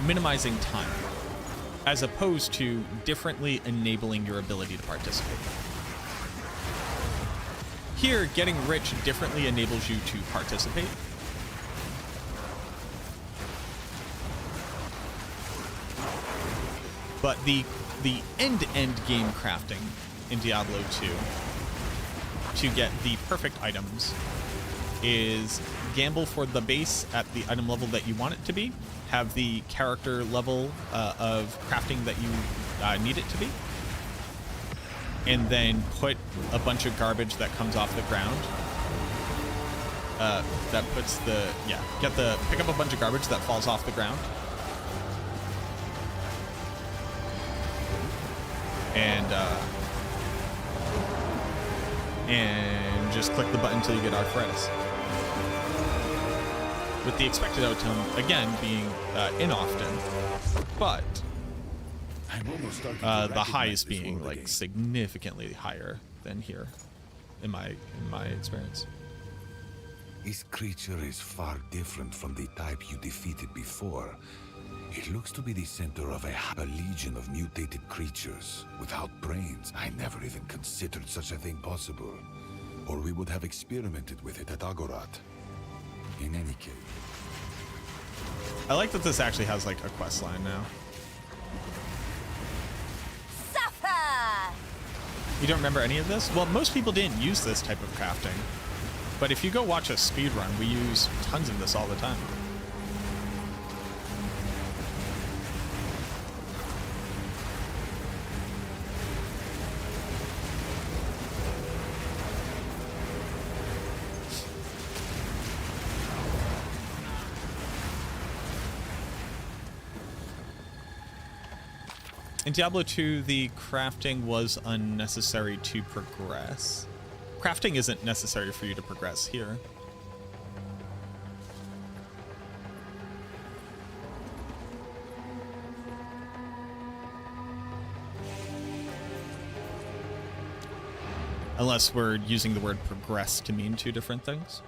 Speaker 1: minimizing time, as opposed to differently enabling your ability to participate. Here, getting rich differently enables you to participate. But the end-to-end game crafting in Diablo 2 to get the perfect items is gamble for the base at the item level that you want it to be, have the character level of crafting that you need it to be, and then put a bunch of garbage that comes off the ground. Pick up a bunch of garbage that falls off the ground. And just click the button until you get arthritis. With the expected outcome, again, being inoften, but the highs being like significantly higher than here, in my experience.
Speaker 5: This creature is far different from the type you defeated before. It looks to be the center of a legion of mutated creatures without brains. I never even considered such a thing possible. Or we would have experimented with it at Agorat. In any case.
Speaker 1: I like that this actually has like a quest line now.
Speaker 2: Suffer!
Speaker 1: You don't remember any of this? Well, most people didn't use this type of crafting. But if you go watch a speedrun, we use tons of this all the time. In Diablo 2, the crafting was unnecessary to progress. Crafting isn't necessary for you to progress here. Unless we're using the word progress to mean two different things.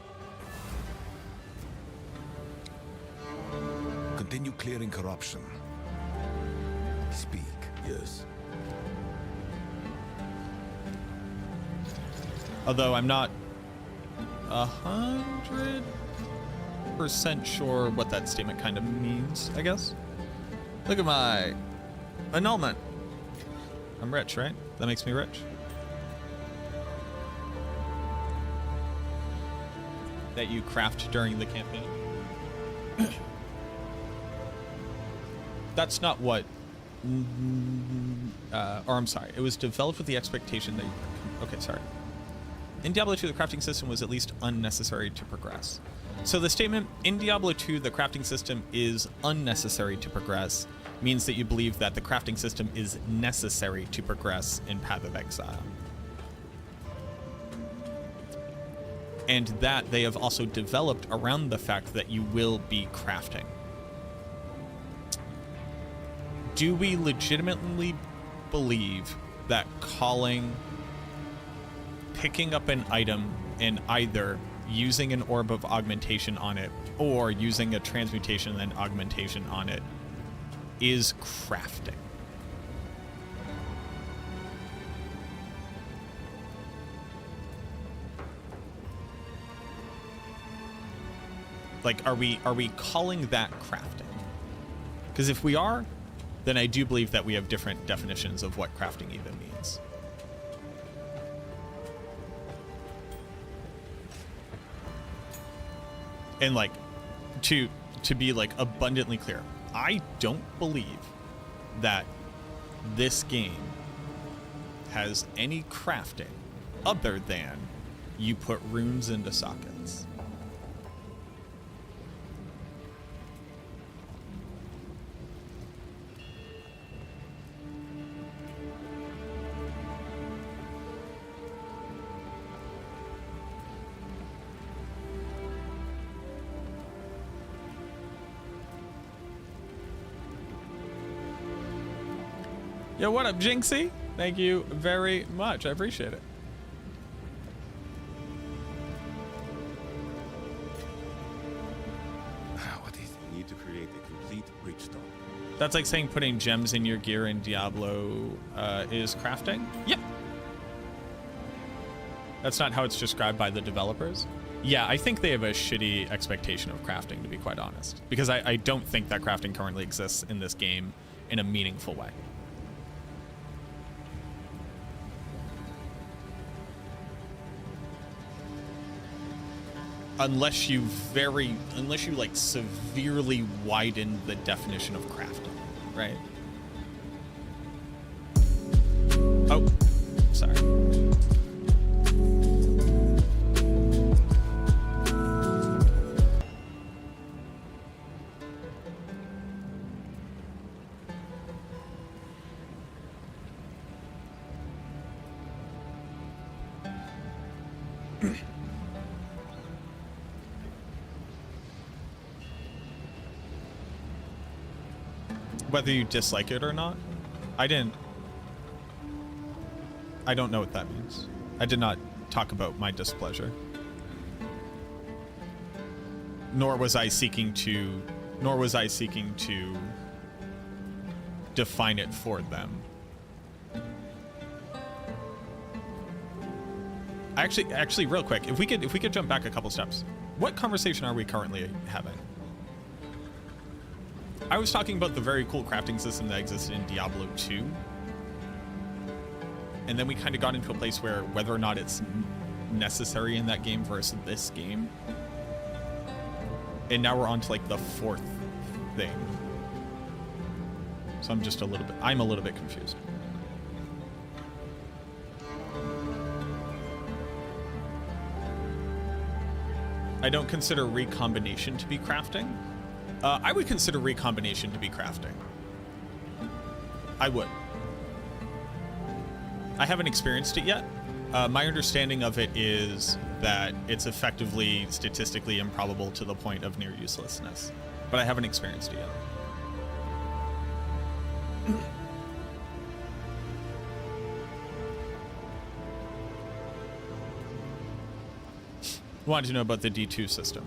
Speaker 5: Continue clearing corruption. Speak.
Speaker 3: Yes.
Speaker 1: Although I'm not 100% sure what that statement kind of means, I guess. Look at my annulment. I'm rich, right? That makes me rich. That you craft during the campaign. That's not what... or I'm sorry, it was developed with the expectation that... Okay, sorry. In Diablo 2, the crafting system was at least unnecessary to progress. So the statement, in Diablo 2, the crafting system is unnecessary to progress, means that you believe that the crafting system is necessary to progress in Path of Exile. And that they have also developed around the fact that you will be crafting. Do we legitimately believe that picking up an item and either using an orb of augmentation on it or using a transmutation and augmentation on it is crafting? Like, are we calling that crafting? Because if we are, then I do believe that we have different definitions of what crafting even means. And like, to be like abundantly clear, I don't believe that this game has any crafting other than you put runes into sockets. Yo, what up, Jinxie? Thank you very much. I appreciate it.
Speaker 3: What is it? You need to create a complete bridgestone.
Speaker 1: That's like saying putting gems in your gear in Diablo is crafting? Yep. That's not how it's described by the developers. Yeah, I think they have a shitty expectation of crafting, to be quite honest. Because I don't think that crafting currently exists in this game in a meaningful way. Unless you like severely widen the definition of crafting, right? Oh, sorry. Whether you dislike it or not, I don't know what that means. I did not talk about my displeasure. nor was I seeking to define it for them. Actually, real quick, if we could jump back a couple steps, what conversation are we currently having? I was talking about the very cool crafting system that existed in Diablo 2, and then we kind of got into a place where whether or not it's necessary in that game versus this game, and now we're on to like the fourth thing. So I'm a little bit confused. I don't consider recombination to be crafting. I would consider recombination to be crafting. I would. I haven't experienced it yet. My understanding of it is that it's effectively statistically improbable to the point of near uselessness, but I haven't experienced it yet. Wanted to know about the D2 system.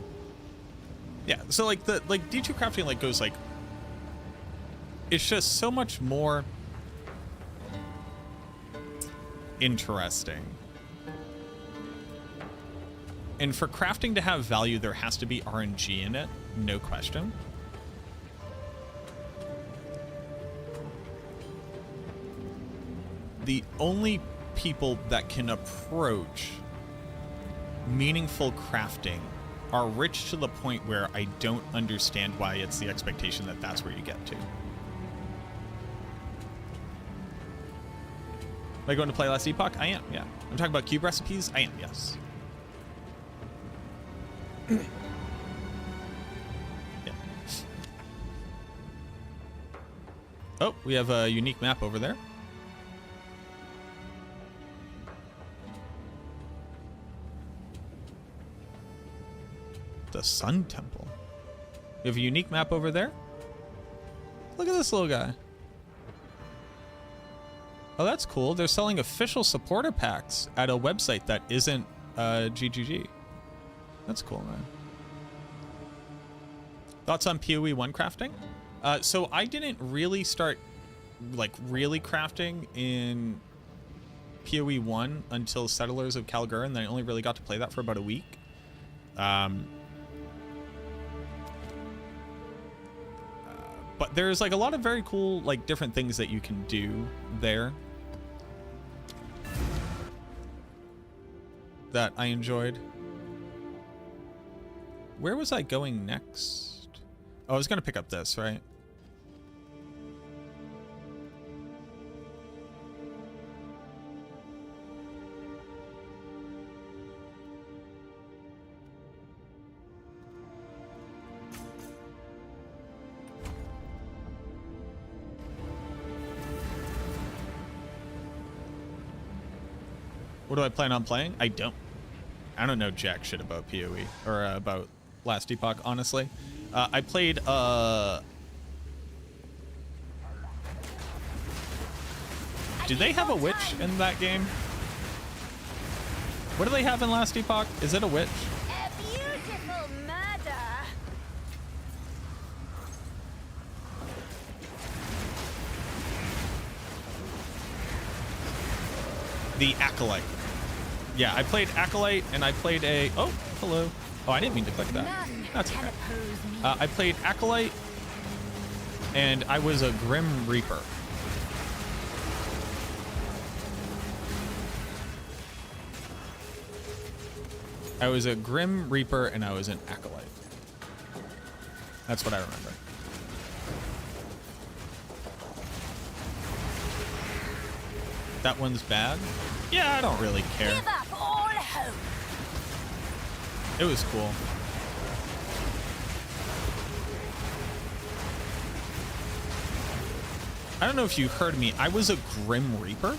Speaker 1: Yeah, so like D2 crafting like goes like, it's just so much more interesting. And for crafting to have value, there has to be RNG in it, no question. The only people that can approach meaningful crafting are rich to the point where I don't understand why it's the expectation that that's where you get to. Am I going to play Last Epoch? I am, yeah. I'm talking about cube recipes? I am, yes. Yeah. Oh, we have a unique map over there. The Sun Temple. We have a unique map over there. Look at this little guy. Oh, that's cool. They're selling official supporter packs at a website that isn't GGG. That's cool, man. Thoughts on PoE1 crafting? So I didn't really start like really crafting in PoE1 until Settlers of Kalgur, and then I only really got to play that for about a week. But there's like a lot of very cool, like different things that you can do there that I enjoyed. Where was I going next? Oh, I was going to pick up this, right? What do I plan on playing? I don't know jack shit about PoE or about Last Epoch, honestly. I played do they have a witch in that game? What do they have in Last Epoch? Is it a witch?
Speaker 2: A beautiful murder.
Speaker 1: The Acolyte. Yeah, I played Acolyte and I played a... Oh, hello. Oh, I didn't mean to click that. That's okay. I played Acolyte and I was a Grim Reaper. I was a Grim Reaper and I was an Acolyte. That's what I remember. That one's bad? Yeah, I don't really care.
Speaker 2: Give up all hope.
Speaker 1: It was cool. I don't know if you heard me. I was a Grim Reaper.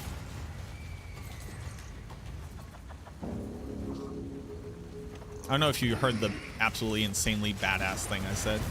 Speaker 1: I don't know if you heard the absolutely insanely badass thing I said.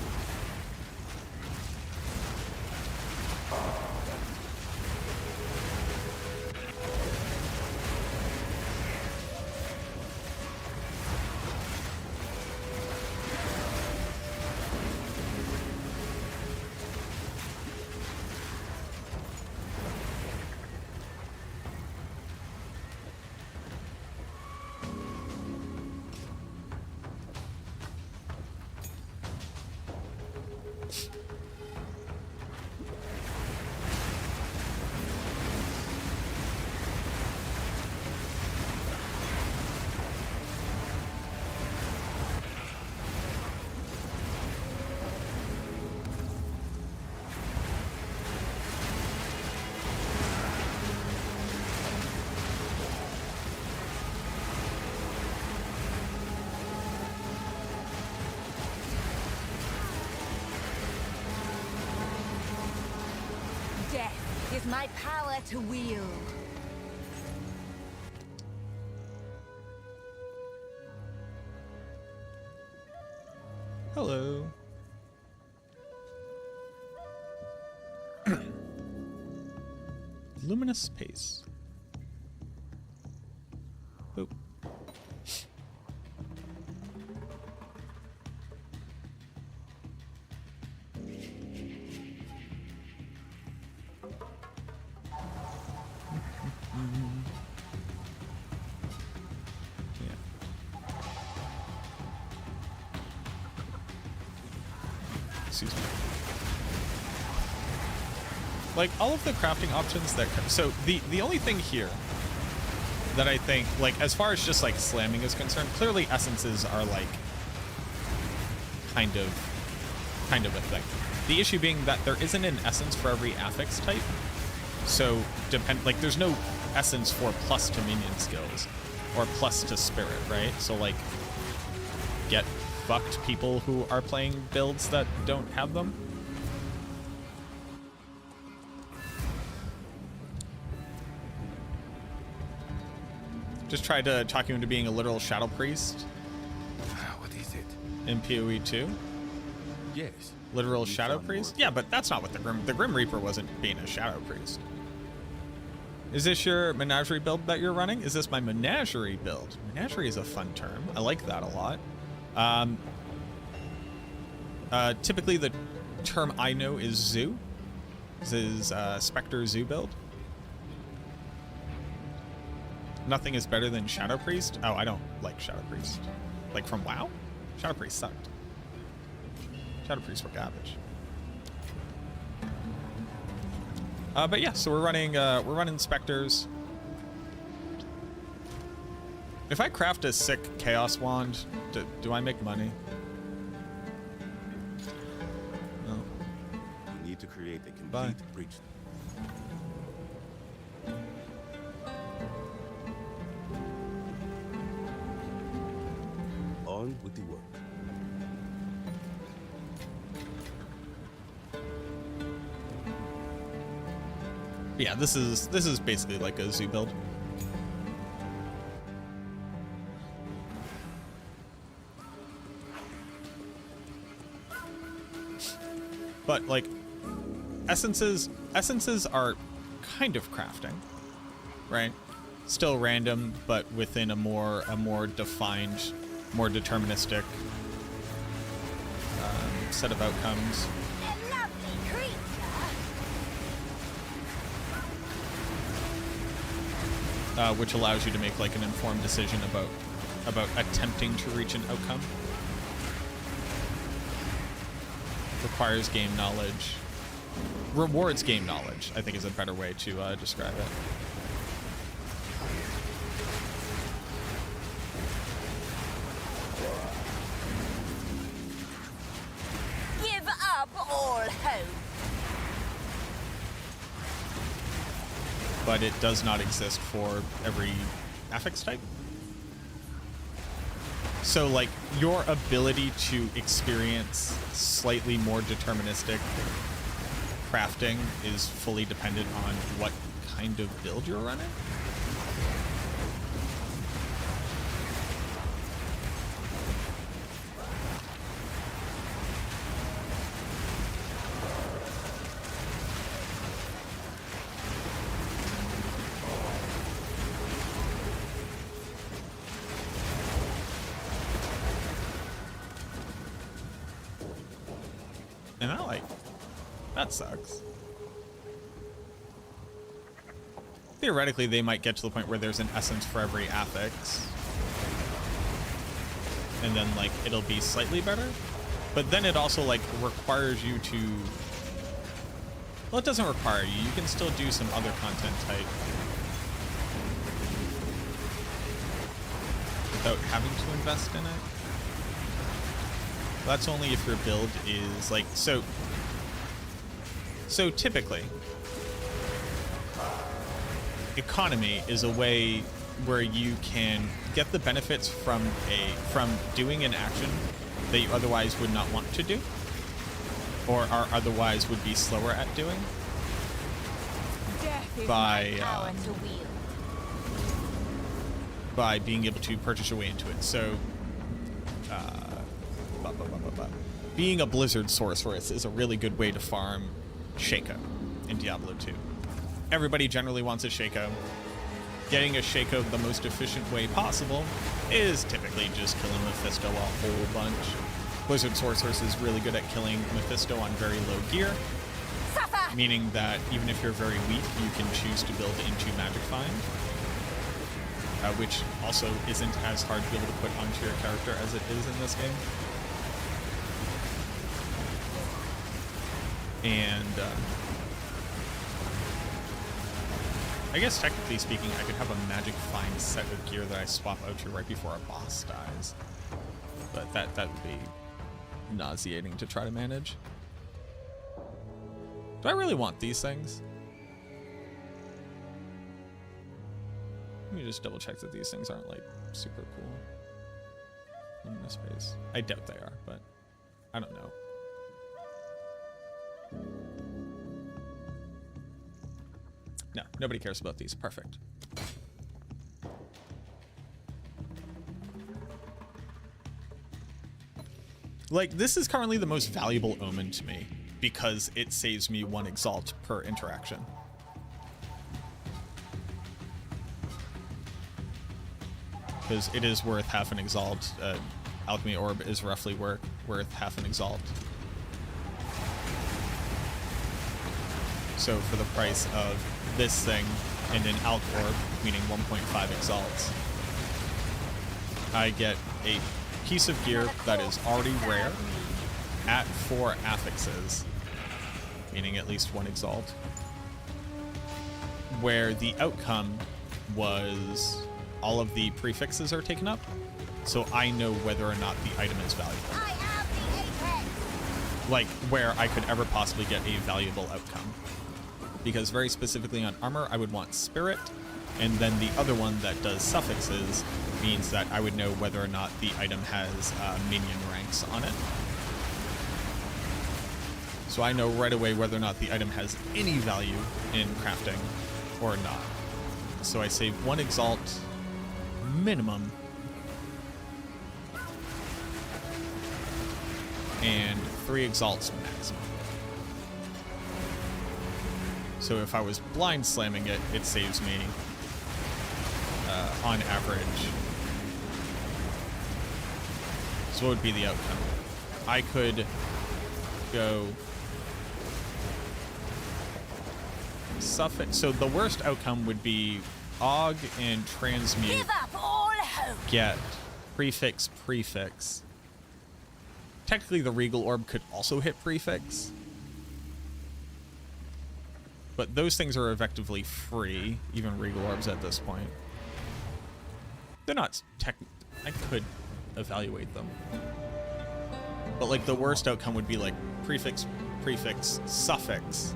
Speaker 2: my power to wield.
Speaker 1: Hello. Luminous space. Boop. Excuse me. Like all of the crafting options that so the only thing here that I think, like, as far as just like slamming is concerned, clearly essences are like kind of a thing. The issue being that there isn't an essence for every affix type. So like there's no essence for plus to minion skills or plus to spirit, right? So like get fucked people who are playing builds that don't have them. Just tried to talk you into being a literal shadow priest.
Speaker 5: What is it?
Speaker 1: In PoE2.
Speaker 5: Yes.
Speaker 1: Literal shadow priest? Yeah, but that's not what the Grim Reaper wasn't being a shadow priest. Is this your menagerie build that you're running? Is this my menagerie build? Menagerie is a fun term. I like that a lot. Typically the term I know is zoo. This is Spectre zoo build. Nothing is better than Shadow Priest. Oh, I don't like Shadow Priest. Like from WoW? Shadow Priest sucked. Shadow Priests were garbage. But yeah, so we're running Spectres. If I craft a sick Chaos Wand, do I make money? No.
Speaker 3: You need to create a complete
Speaker 1: Bye.
Speaker 3: breach. On with the work.
Speaker 1: Yeah, this is basically like a zoo build. But like essences are kind of crafting, right? Still random, but within a more defined, more deterministic set of outcomes.
Speaker 2: A lovely creature.
Speaker 1: Which allows you to make like an informed decision about attempting to reach an outcome. Requires game knowledge. Rewards game knowledge, I think, is a better way to describe it.
Speaker 2: Give up all hope.
Speaker 1: But it does not exist for every affix type. So like your ability to experience slightly more deterministic crafting is fully dependent on what kind of build you're running. And that sucks. Theoretically, they might get to the point where there's an essence for every affix. And then, like, it'll be slightly better. But then it also, like, requires you to... Well, it doesn't require you. You can still do some other content type without having to invest in it. That's only if your build is like so typically economy is a way where you can get the benefits from doing an action that you otherwise would not want to do or are otherwise would be slower at doing. by being able to purchase your way into it. So, being a Blizzard sorceress is a really good way to farm Shaco in Diablo 2. Everybody generally wants a Shaco. Getting a Shaco the most efficient way possible is typically just killing Mephisto a whole bunch. Blizzard sorceress is really good at killing Mephisto on very low gear, meaning that even if you're very weak, you can choose to build into Magic Find, which also isn't as hard to be able to put onto your character as it is in this game. And I guess technically speaking, I could have a Magic Find set of gear that I swap out to right before a boss dies, but that would be nauseating to try to manage. Do I really want these things? Let me just double check that these things aren't like super cool in this space. I doubt they are, but I don't know. No, nobody cares about these. Perfect. Like, this is currently the most valuable omen to me because it saves me 1 exalt per interaction. Because it is worth half an exalt. Alchemy Orb is roughly worth half an exalt. So for the price of this thing and an Alch Orb, meaning 1.5 exalts, I get a piece of gear that is already rare at 4 affixes, meaning at least 1 exalt, where the outcome was all of the prefixes are taken up, so I know whether or not the item is valuable.
Speaker 2: I am the apex.
Speaker 1: Like, where I could ever possibly get a valuable outcome. Because very specifically on armor, I would want Spirit, and then the other one that does suffixes means that I would know whether or not the item has minion ranks on it. So I know right away whether or not the item has any value in crafting or not. So I save 1 exalt minimum and 3 exalts maximum. So if I was blind slamming it, it saves me on average. So what would be the outcome? I could go suffix. So the worst outcome would be Og and Transmute
Speaker 2: Give up all hope.
Speaker 1: get prefix. Technically the Regal Orb could also hit prefix, but those things are effectively free, even Regal Orbs at this point. They're not I could evaluate them. But like the worst outcome would be like prefix, suffix.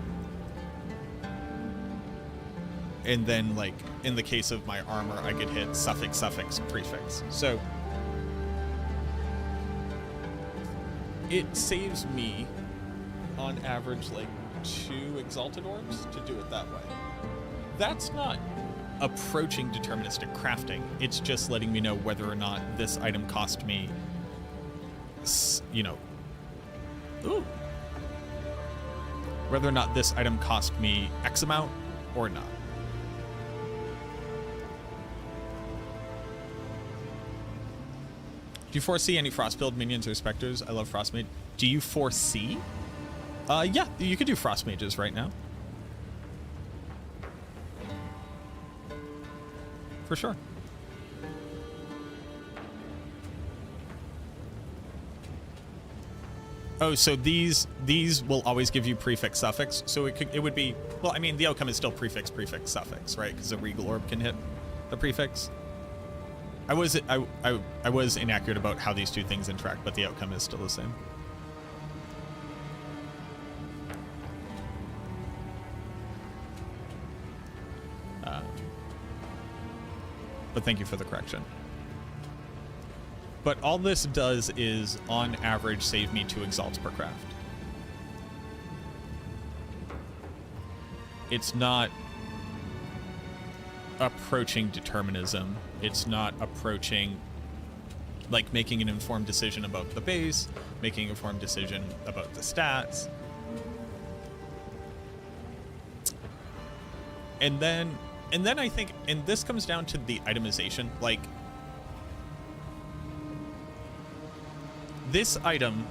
Speaker 1: And then like in the case of my armor, I could hit suffix, prefix. So it saves me on average like 2 exalted orbs to do it that way. That's not approaching deterministic crafting. It's just letting me know whether or not this item cost me, you know, whether or not this item cost me X amount or not. Do you foresee any Frostbuild minions or Spectres? I love Frostmage. Do you foresee? Yeah, you could do Frost Mages right now. For sure. Oh, so these will always give you prefix suffix. So it would be, well, I mean, the outcome is still prefix suffix, right? Because a Regal Orb can hit the prefix. I was inaccurate about how these two things interact, but the outcome is still the same. But thank you for the correction. But all this does is, on average, save me 2 exalts per craft. It's not approaching determinism. It's not approaching, like, making an informed decision about the base, making an informed decision about the stats. And then I think, and this comes down to the itemization, like, this item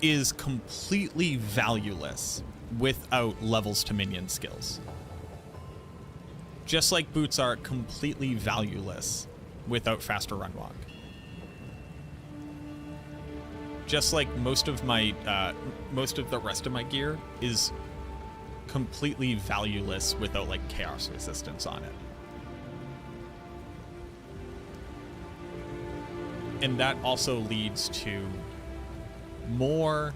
Speaker 1: is completely valueless without levels to minion skills. Just like boots are completely valueless without faster run walk. Just like most of the rest of my gear is completely valueless without like chaos resistance on it. And that also leads to more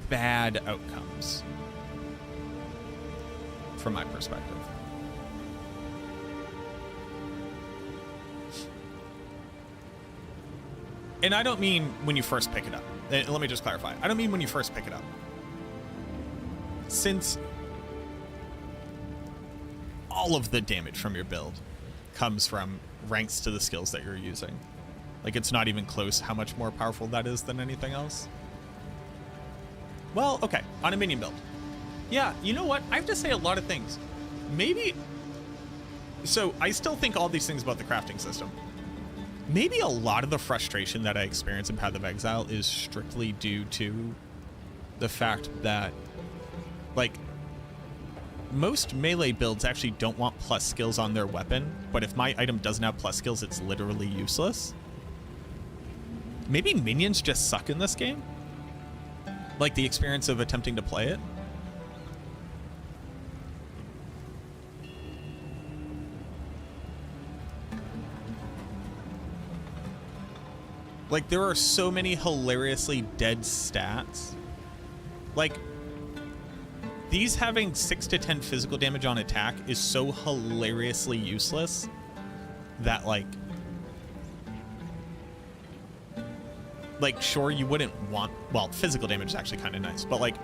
Speaker 1: bad outcomes from my perspective. And I don't mean when you first pick it up. Let me just clarify. I don't mean when you first pick it up. Since all of the damage from your build comes from ranks to the skills that you're using. Like, it's not even close how much more powerful that is than anything else. Well, okay, on a minion build. Yeah, you know what? I have to say a lot of things. Maybe... So, I still think all these things about the crafting system. Maybe a lot of the frustration that I experience in Path of Exile is strictly due to the fact that, like, most melee builds actually don't want plus skills on their weapon, but if my item doesn't have plus skills, it's literally useless. Maybe minions just suck in this game? Like the experience of attempting to play it? Like, there are so many hilariously dead stats. Like, these having 6 to 10 physical damage on attack is so hilariously useless that, like, sure, you wouldn't want, well, physical damage is actually kind of nice, but, like,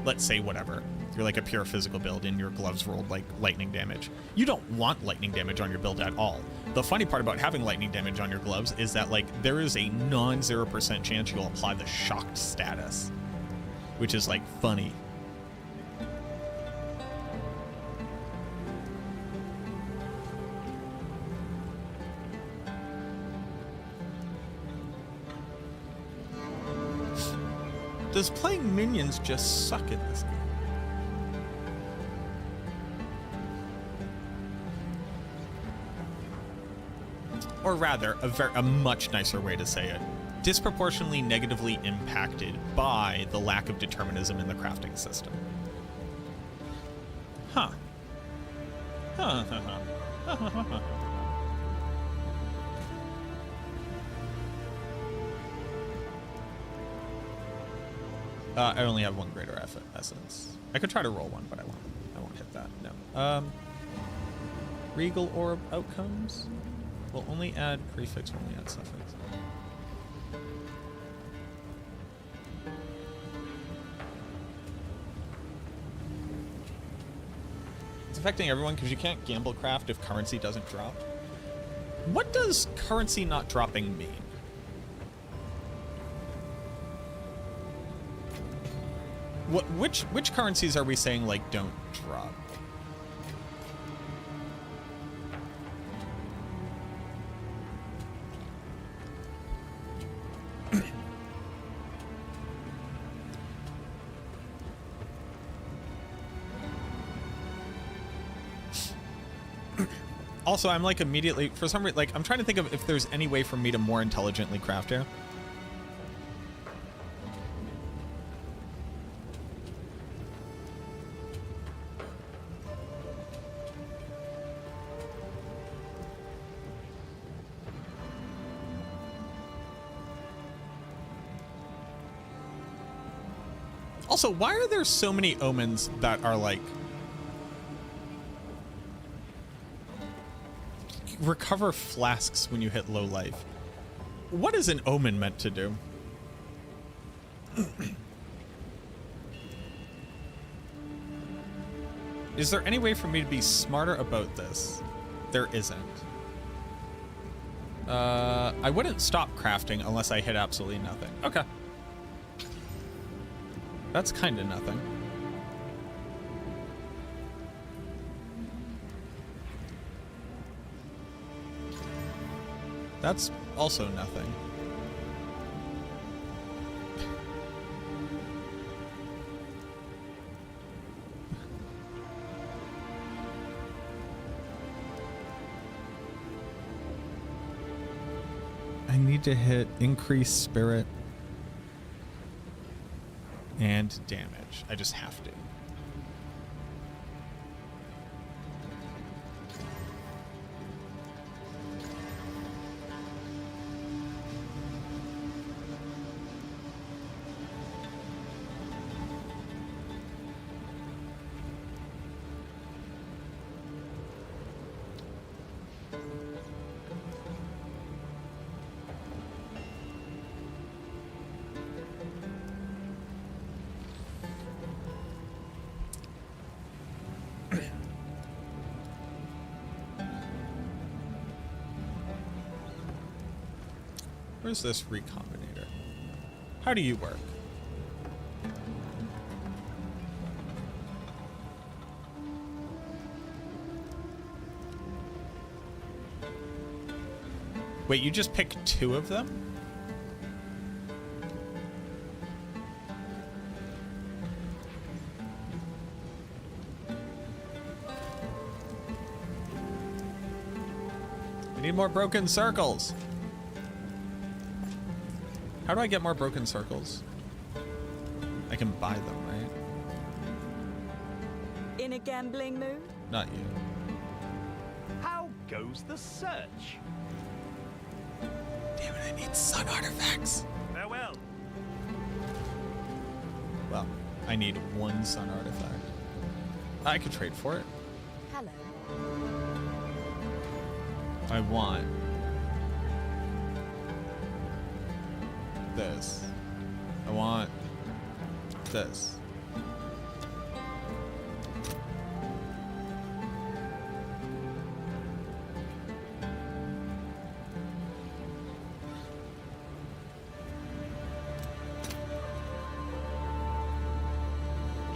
Speaker 1: let's say whatever, you're like a pure physical build and your gloves rolled like lightning damage. You don't want lightning damage on your build at all. The funny part about having lightning damage on your gloves is that, like, there is a non-0% chance you'll apply the shocked status, which is, like, funny. Does playing minions just suck at this game? Or rather, a much nicer way to say it, disproportionately negatively impacted by the lack of determinism in the crafting system. Huh. Huh. I only have one greater essence. I could try to roll one, but I won't hit that. No. Regal orb outcomes. We'll only add prefix when we add suffix. It's affecting everyone because you can't gamble craft if currency doesn't drop. What does currency not dropping mean? Which currencies are we saying, like, don't drop? Also, I'm like immediately, for some reason, like, I'm trying to think of if there's any way for me to more intelligently craft here. Also, why are there so many omens that are like recover flasks when you hit low life? What is an omen meant to do? Is there any way for me to be smarter about this? There isn't. I wouldn't stop crafting unless I hit absolutely nothing. Okay. That's kind of nothing. That's also nothing. I need to hit increase spirit and damage. I just have to. Where's this recombinator? How do you work? Wait, you just picked 2 of them? I need more broken circles. How do I get more broken circles? I can buy them, right?
Speaker 6: In a gambling mood?
Speaker 1: Not you.
Speaker 7: How goes the search?
Speaker 1: Damn it, I need sun artifacts.
Speaker 7: Farewell.
Speaker 1: Well, I need 1 sun artifact. I could trade for it.
Speaker 6: Hello.
Speaker 1: I want this. I want this.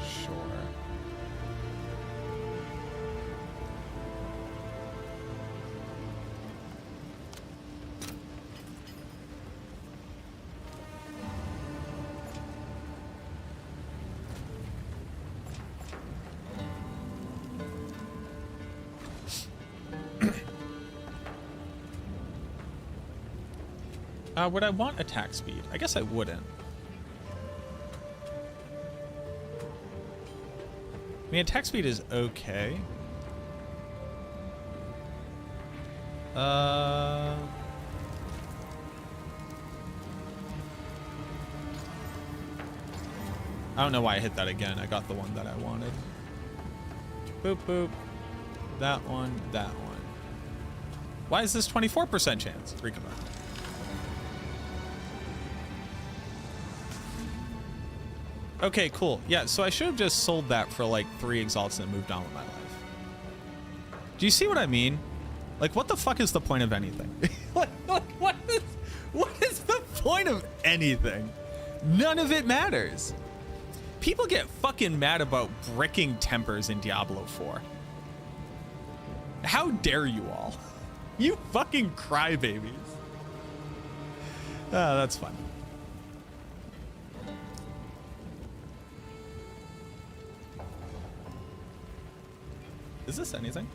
Speaker 1: Sure. Would I want attack speed? I guess I wouldn't. I mean, attack speed is okay. I don't know why I hit that again. I got the one that I wanted. Boop, boop. That one, that one. Why is this 24% chance? Recombine. Okay, cool. Yeah, so I should have just sold that for like 3 exalts and moved on with my life. Do you see what I mean? Like, what the fuck is the point of anything? what is the point of anything? None of it matters. People get fucking mad about bricking tempers in Diablo 4. How dare you all? You fucking crybabies. That's fun. Is this anything?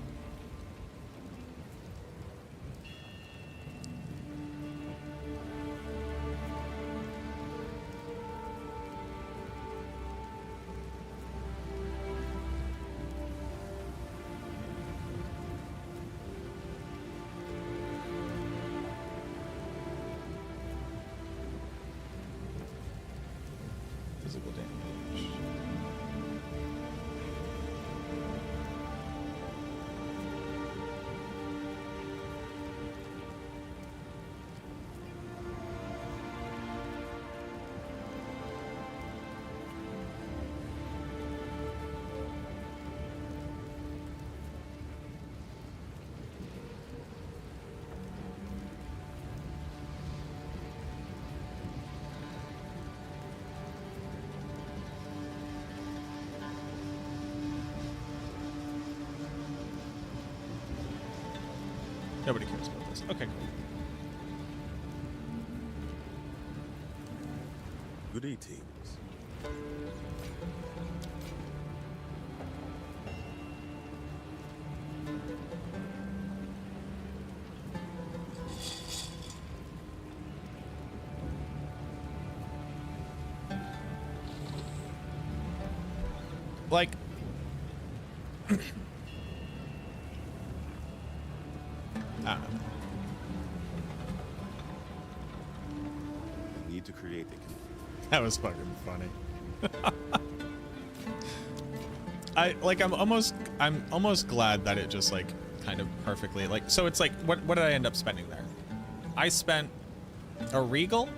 Speaker 1: Physical damage. Nobody cares about this. Okay, cool.
Speaker 3: Greetings.
Speaker 1: Like, I don't know.
Speaker 3: We need to create a
Speaker 1: That was fucking funny. I'm almost glad that it just like kind of perfectly like, so it's like, what did I end up spending there? I spent a Regal,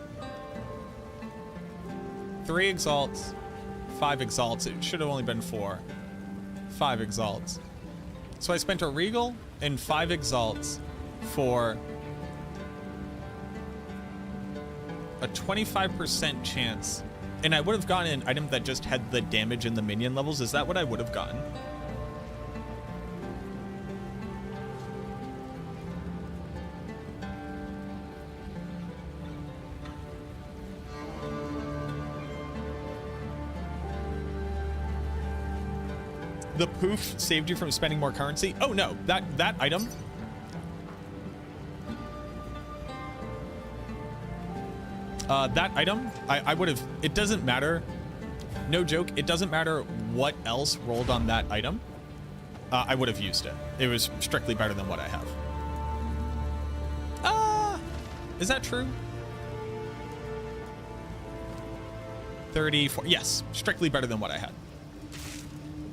Speaker 1: 3 Exalts, 5 Exalts. It should have only been 4. 5 Exalts. So I spent a Regal and 5 Exalts for a 25% chance, and I would have gotten an item that just had the damage in the minion levels. Is that what I would have gotten? The poof saved you from spending more currency? Oh no, that item. That item, I would have, it doesn't matter. No joke, it doesn't matter what else rolled on that item. I would have used it. It was strictly better than what I have. Is that true? 34, yes, strictly better than what I had.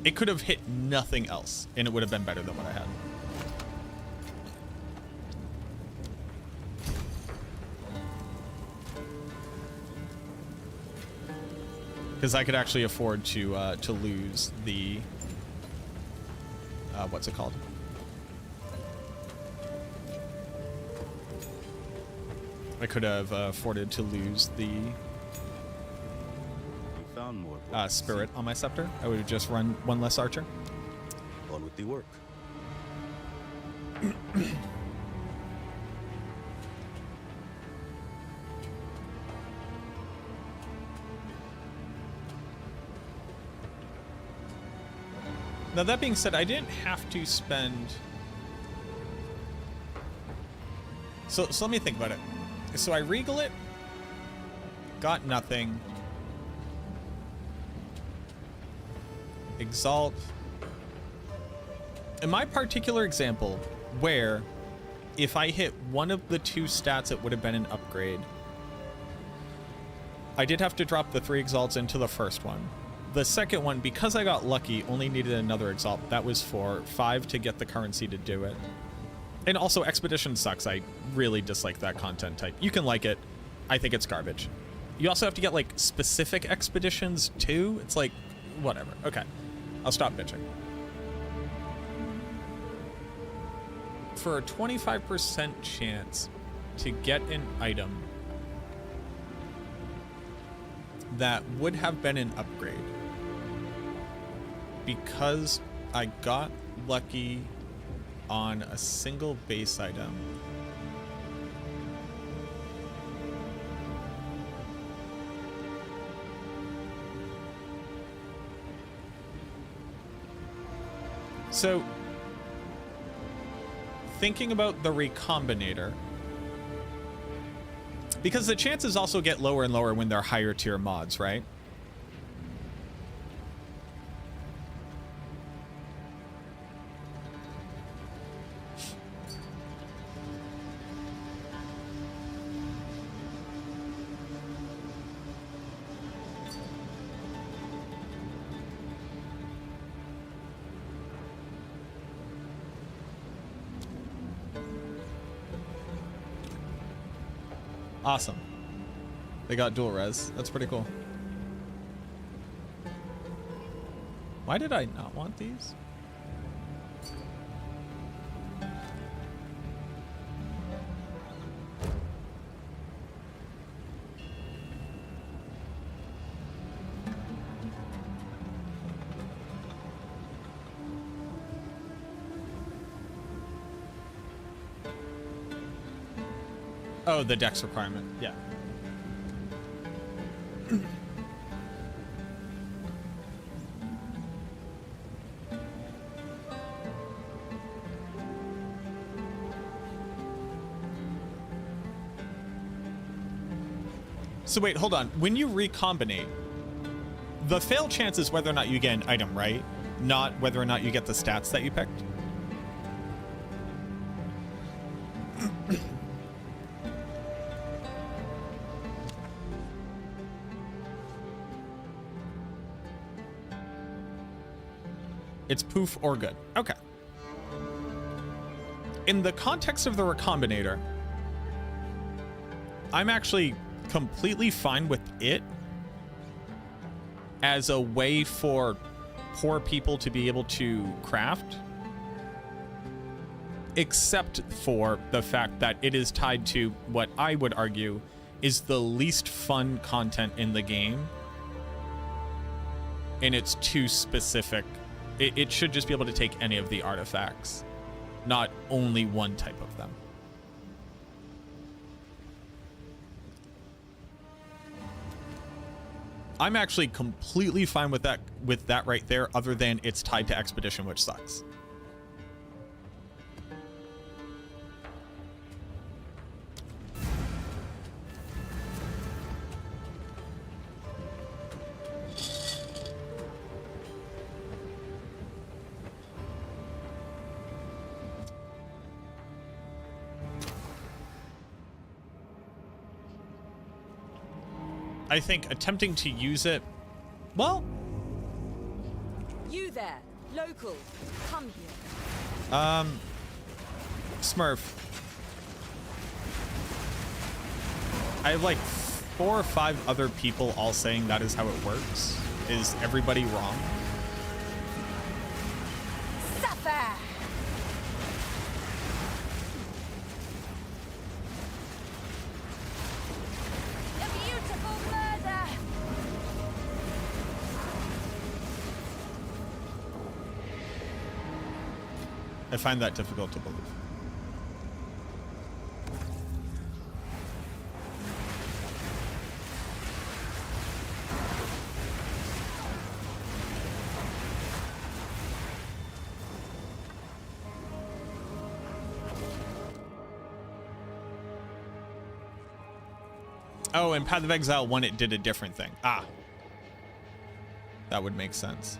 Speaker 1: It could have hit nothing else, and it would have been better than what I had. Because I could actually afford to lose the what's it called? I could have afforded to lose the
Speaker 3: found more
Speaker 1: spirit on my scepter. I would have just run 1 less archer.
Speaker 3: on with the work.
Speaker 1: Now that being said, I didn't have to spend. So let me think about it. So I regal it, got nothing. Exalt. In my particular example, where if I hit one of the 2 stats, it would have been an upgrade. I did have to drop the 3 exalts into the first one. The second one, because I got lucky, only needed another exalt. That was for 5 to get the currency to do it. And also, Expedition sucks. I really dislike that content type. You can like it. I think it's garbage. You also have to get, like, specific expeditions, too. It's like, whatever. Okay. I'll stop bitching. For a 25% chance to get an item that would have been an upgrade, because I got lucky on a single base item, so thinking about the recombinator, because the chances also get lower and lower when they're higher tier mods, right? Awesome. They got dual res. That's pretty cool. Why did I not want these? Oh, the dex requirement. Yeah. So wait, hold on. When you recombinate, the fail chance is whether or not you get an item, right? Not whether or not you get the stats that you picked. It's poof or good. Okay. In the context of the recombinator, I'm actually completely fine with it as a way for poor people to be able to craft, except for the fact that it is tied to what I would argue is the least fun content in the game, and it's too specific. It should just be able to take any of the artifacts, not only one type of them. I'm actually completely fine with that right there, other than it's tied to expedition, which sucks. I think attempting to use it, well,
Speaker 2: You there, local, come here.
Speaker 1: Smurf. I have like 4 or 5 other people all saying that is how it works. Is everybody wrong?
Speaker 2: Suffer! A beautiful murder!
Speaker 1: I find that difficult to believe. Oh, and Path of Exile 1, it did a different thing. Ah. That would make sense.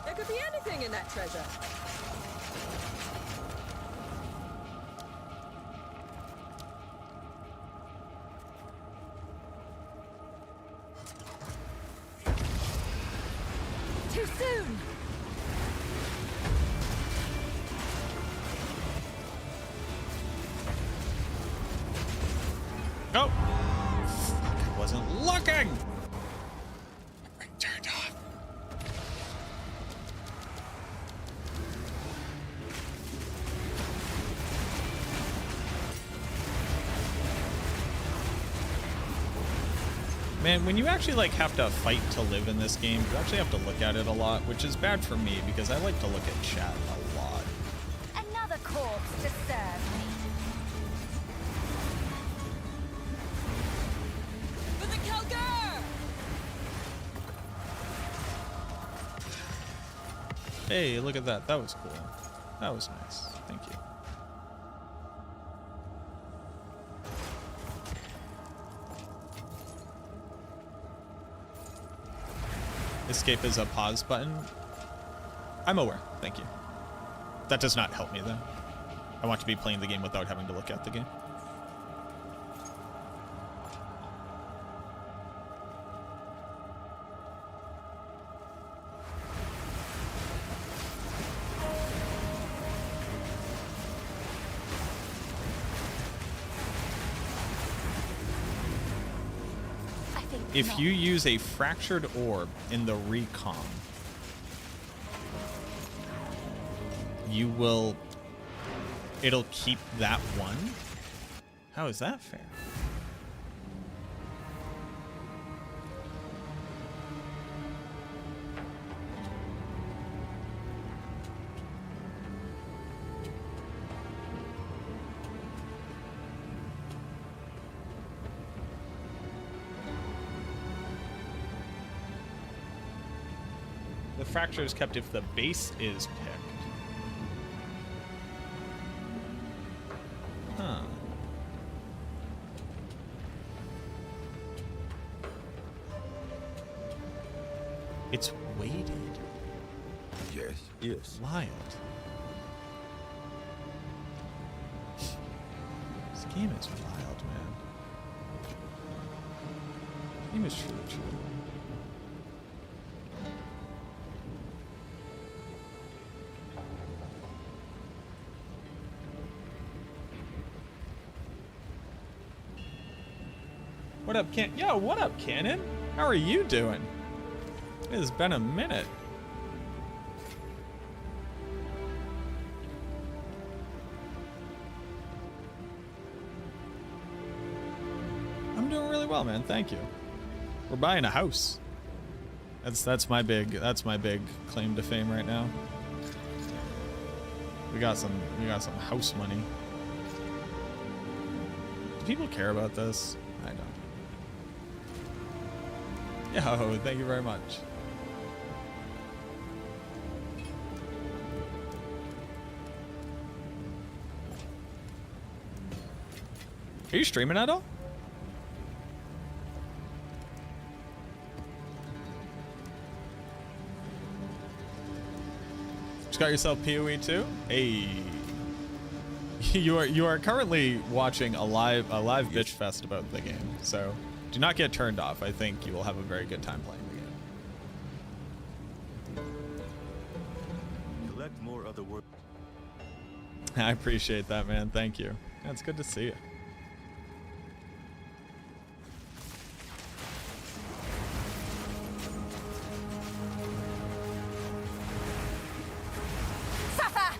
Speaker 6: There could be anything in that treasure.
Speaker 2: Too soon!
Speaker 1: Oh! Fuck, I wasn't looking! I turned off. Man, when you actually like have to fight to live in this game, you actually have to look at it a lot, which is bad for me because I like to look at chat a lot.
Speaker 2: Another corpse to serve me.
Speaker 6: For the Kelgar!
Speaker 1: Hey, look at that. That was cool. That was nice. Thank you. Escape is a pause button. I'm aware. Thank you. That does not help me, though. I want to be playing the game without having to look at the game. If you use a fractured orb in the recon, you will it'll keep that one? How is that fair? The fracture is kept if the base is picked. Huh. It's weighted.
Speaker 5: Yes.
Speaker 4: Yes.
Speaker 1: Wild. This game is wild, man. This game is truly, truly wild. What up, Yo, what up, Cannon? How are you doing? It has been a minute. I'm doing really well, man. Thank you. We're buying a house. That's my big claim to fame right now. We got some house money. Do people care about this? I don't. Yo, thank you very much. Are you streaming at all? Just got yourself PoE2? Hey. You are currently watching a live bitch fest about the game, so do not get turned off. I think you will have a very good time playing the game.
Speaker 3: Collect more other words.
Speaker 1: I appreciate that, man. Thank you. Yeah, it's good to see you.
Speaker 2: Suffer!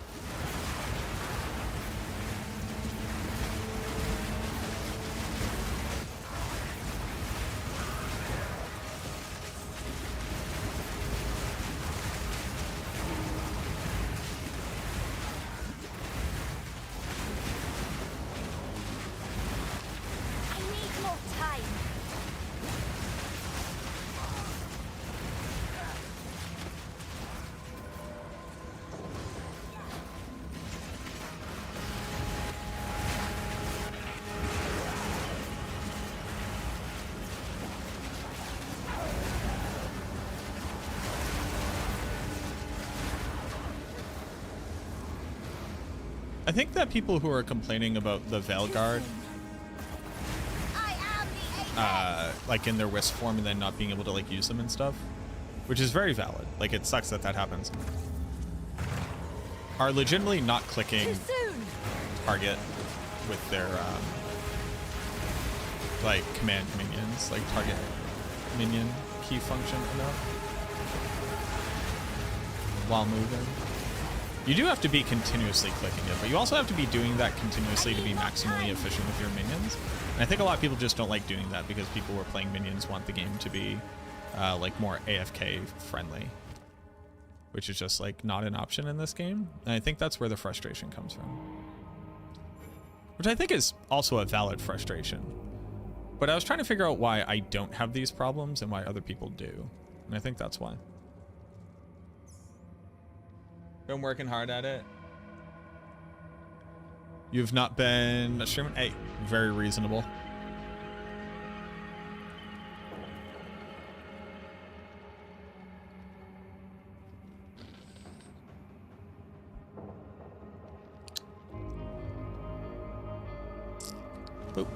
Speaker 2: I need more time.
Speaker 1: I think that people who are complaining about the Veilguard,
Speaker 2: I am the apex.
Speaker 1: like in their Wisp form and then not being able to like use them and stuff, which is very valid. Like it sucks that that happens. Are legitimately not clicking
Speaker 6: Too soon.
Speaker 1: target with their like command minions, like target minion key function enough while moving. You do have to be continuously clicking it, but you also have to be doing that continuously to be maximally efficient with your minions. And I think a lot of people just don't like doing that because people who are playing minions want the game to be like more AFK friendly, which is just like not an option in this game. And I think that's where the frustration comes from, which I think is also a valid frustration. But I was trying to figure out why I don't have these problems and why other people do. And I think that's why. Been working hard at it. You've not been streaming? Hey, very reasonable. Boop.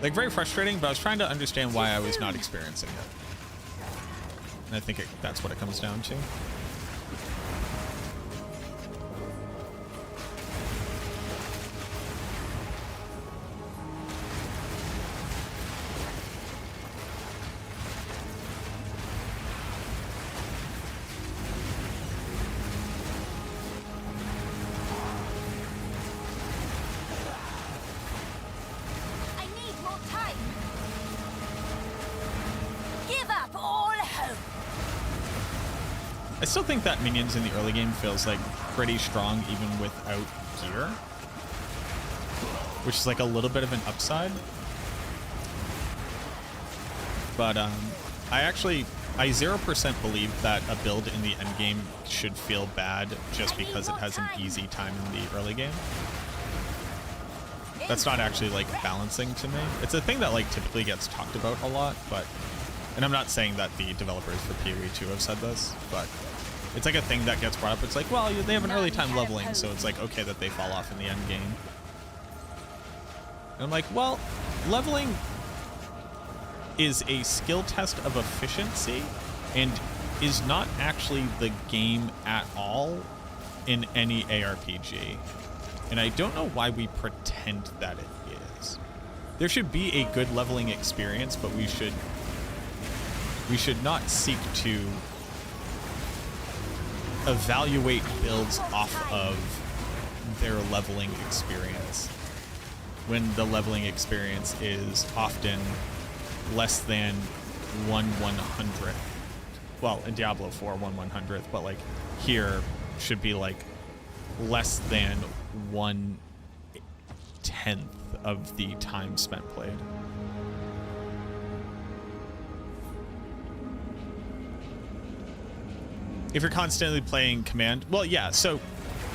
Speaker 1: Like very frustrating, but I was trying to understand why I was not experiencing it. And I think that's what it comes down to. I still think that minions in the early game feels like pretty strong even without gear, which is like a little bit of an upside. But I 0% believe that a build in the end game should feel bad just because it has an easy time in the early game. That's not actually like balancing to me. It's a thing that like typically gets talked about a lot, but, and I'm not saying that the developers for PoE2 have said this, but it's like a thing that gets brought up. It's like, well, they have an early time leveling, so it's like okay that they fall off in the end game. And I'm like, well, leveling is a skill test of efficiency and is not actually the game at all in any ARPG. And I don't know why we pretend that it is. There should be a good leveling experience, but we should not seek to evaluate builds off of their leveling experience when the leveling experience is often less than 1/100th. Well, in Diablo 4, 1/100th, but like here should be like less than 1/10th of the time spent played. If you're constantly playing command, well, yeah, so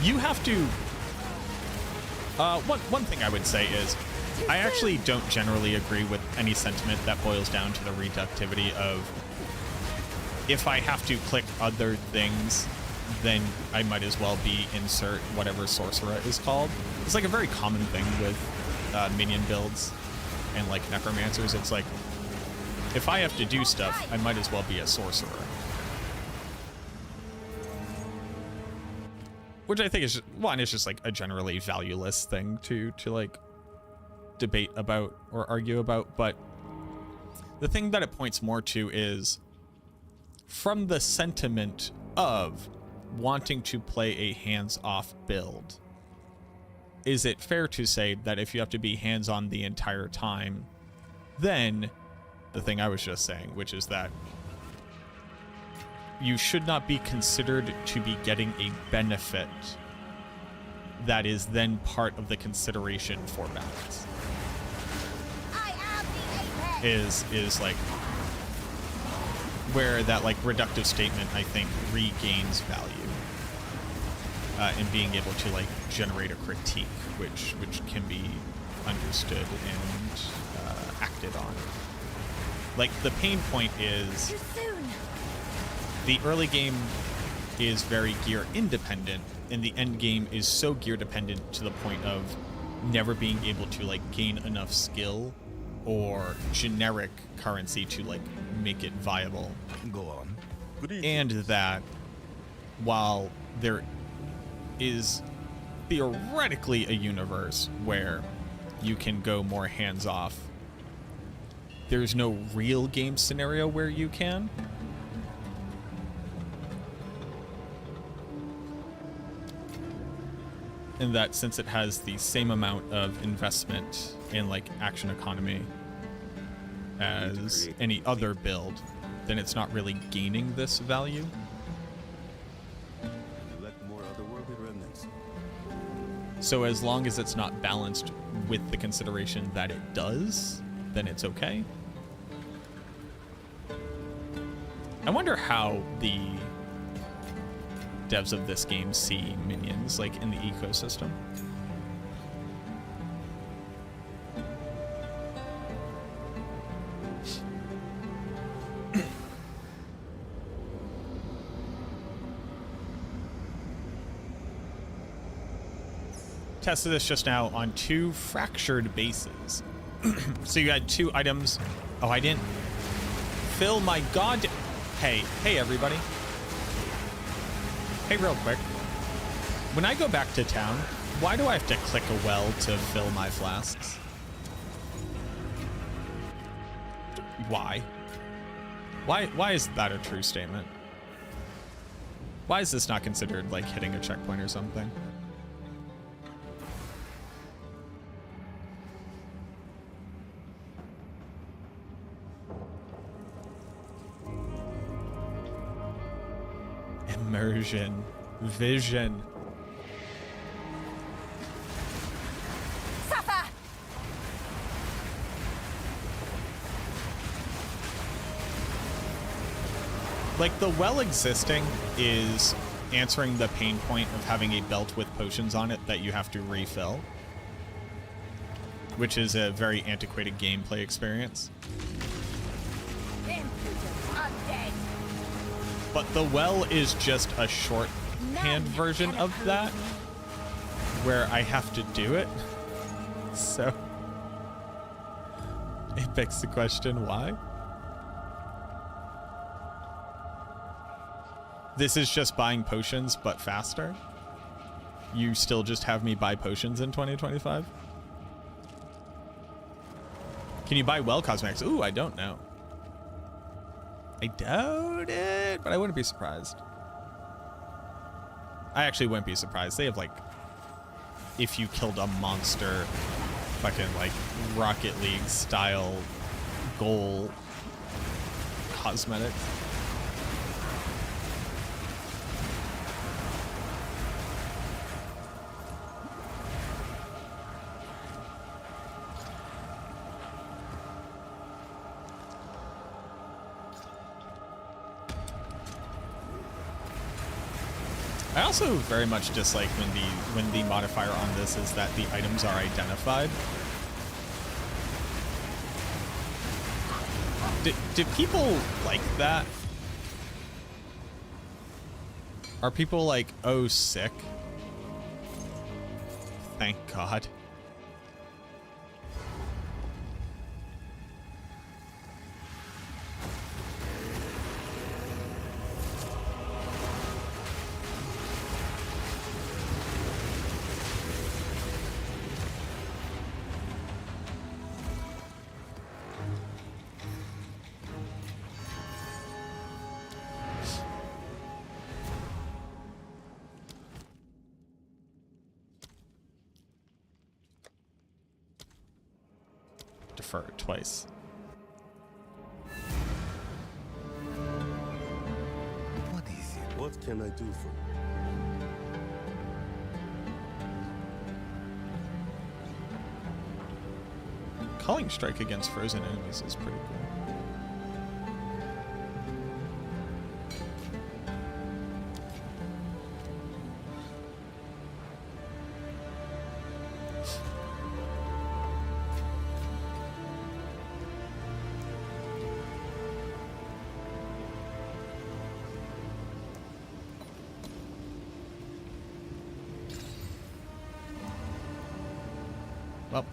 Speaker 1: you have to, one thing I would say is, I actually don't generally agree with any sentiment that boils down to the reductivity of, if I have to click other things, then I might as well be insert whatever sorcerer is called. It's like a very common thing with minion builds and like necromancers. It's like, if I have to do stuff, I might as well be a sorcerer. Which I think is, one, is just like a generally valueless thing to like debate about or argue about. But the thing that it points more to is from the sentiment of wanting to play a hands-off build, is it fair to say that if you have to be hands-on the entire time, then the thing I was just saying, which is that you should not be considered to be getting a benefit that is then part of the consideration for balance.
Speaker 2: I am the apex.
Speaker 1: Is like where that like reductive statement I think regains value in being able to like generate a critique which can be understood and acted on. Like the pain point is
Speaker 2: Too soon.
Speaker 1: the early game is very gear independent and the end game is so gear dependent to the point of never being able to like gain enough skill or generic currency to like make it viable.
Speaker 4: Go on.
Speaker 1: And that while there is theoretically a universe where you can go more hands-off, there's no real game scenario where you can. And that since it has the same amount of investment in like action economy as any other build, then it's not really gaining this value.
Speaker 3: Let more otherworldly remnants.
Speaker 1: So as long as it's not balanced with the consideration that it does, then it's okay. I wonder how the devs of this game see minions like in the ecosystem. Tested this just now on 2 fractured bases. So you had 2 items. Oh, I didn't fill my god. Hey everybody. Hey, real quick. When I go back to town, why do I have to click a well to fill my flasks? Why? Why is that a true statement? Why is this not considered like hitting a checkpoint or something? Immersion. Vision.
Speaker 2: Suffer!
Speaker 1: Like, the well existing is answering the pain point of having a belt with potions on it that you have to refill, which is a very antiquated gameplay experience.
Speaker 2: Impudent undead!
Speaker 1: But the well is just a shorthand version of that, where I have to do it. So it begs the question, why? This is just buying potions, but faster. You still just have me buy potions in 2025? Can you buy well cosmetics? Ooh, I don't know. I doubt it, but I wouldn't be surprised. I actually wouldn't be surprised. They have, like, if you killed a monster, fucking, like, Rocket League style goal cosmetics. I also very much dislike when the modifier on this is that the items are identified. Do people like that? Are people like, oh, sick? Thank God. Defer it twice.
Speaker 3: What is it? What can I do for you?
Speaker 1: Calling strike against frozen enemies is pretty cool. Well,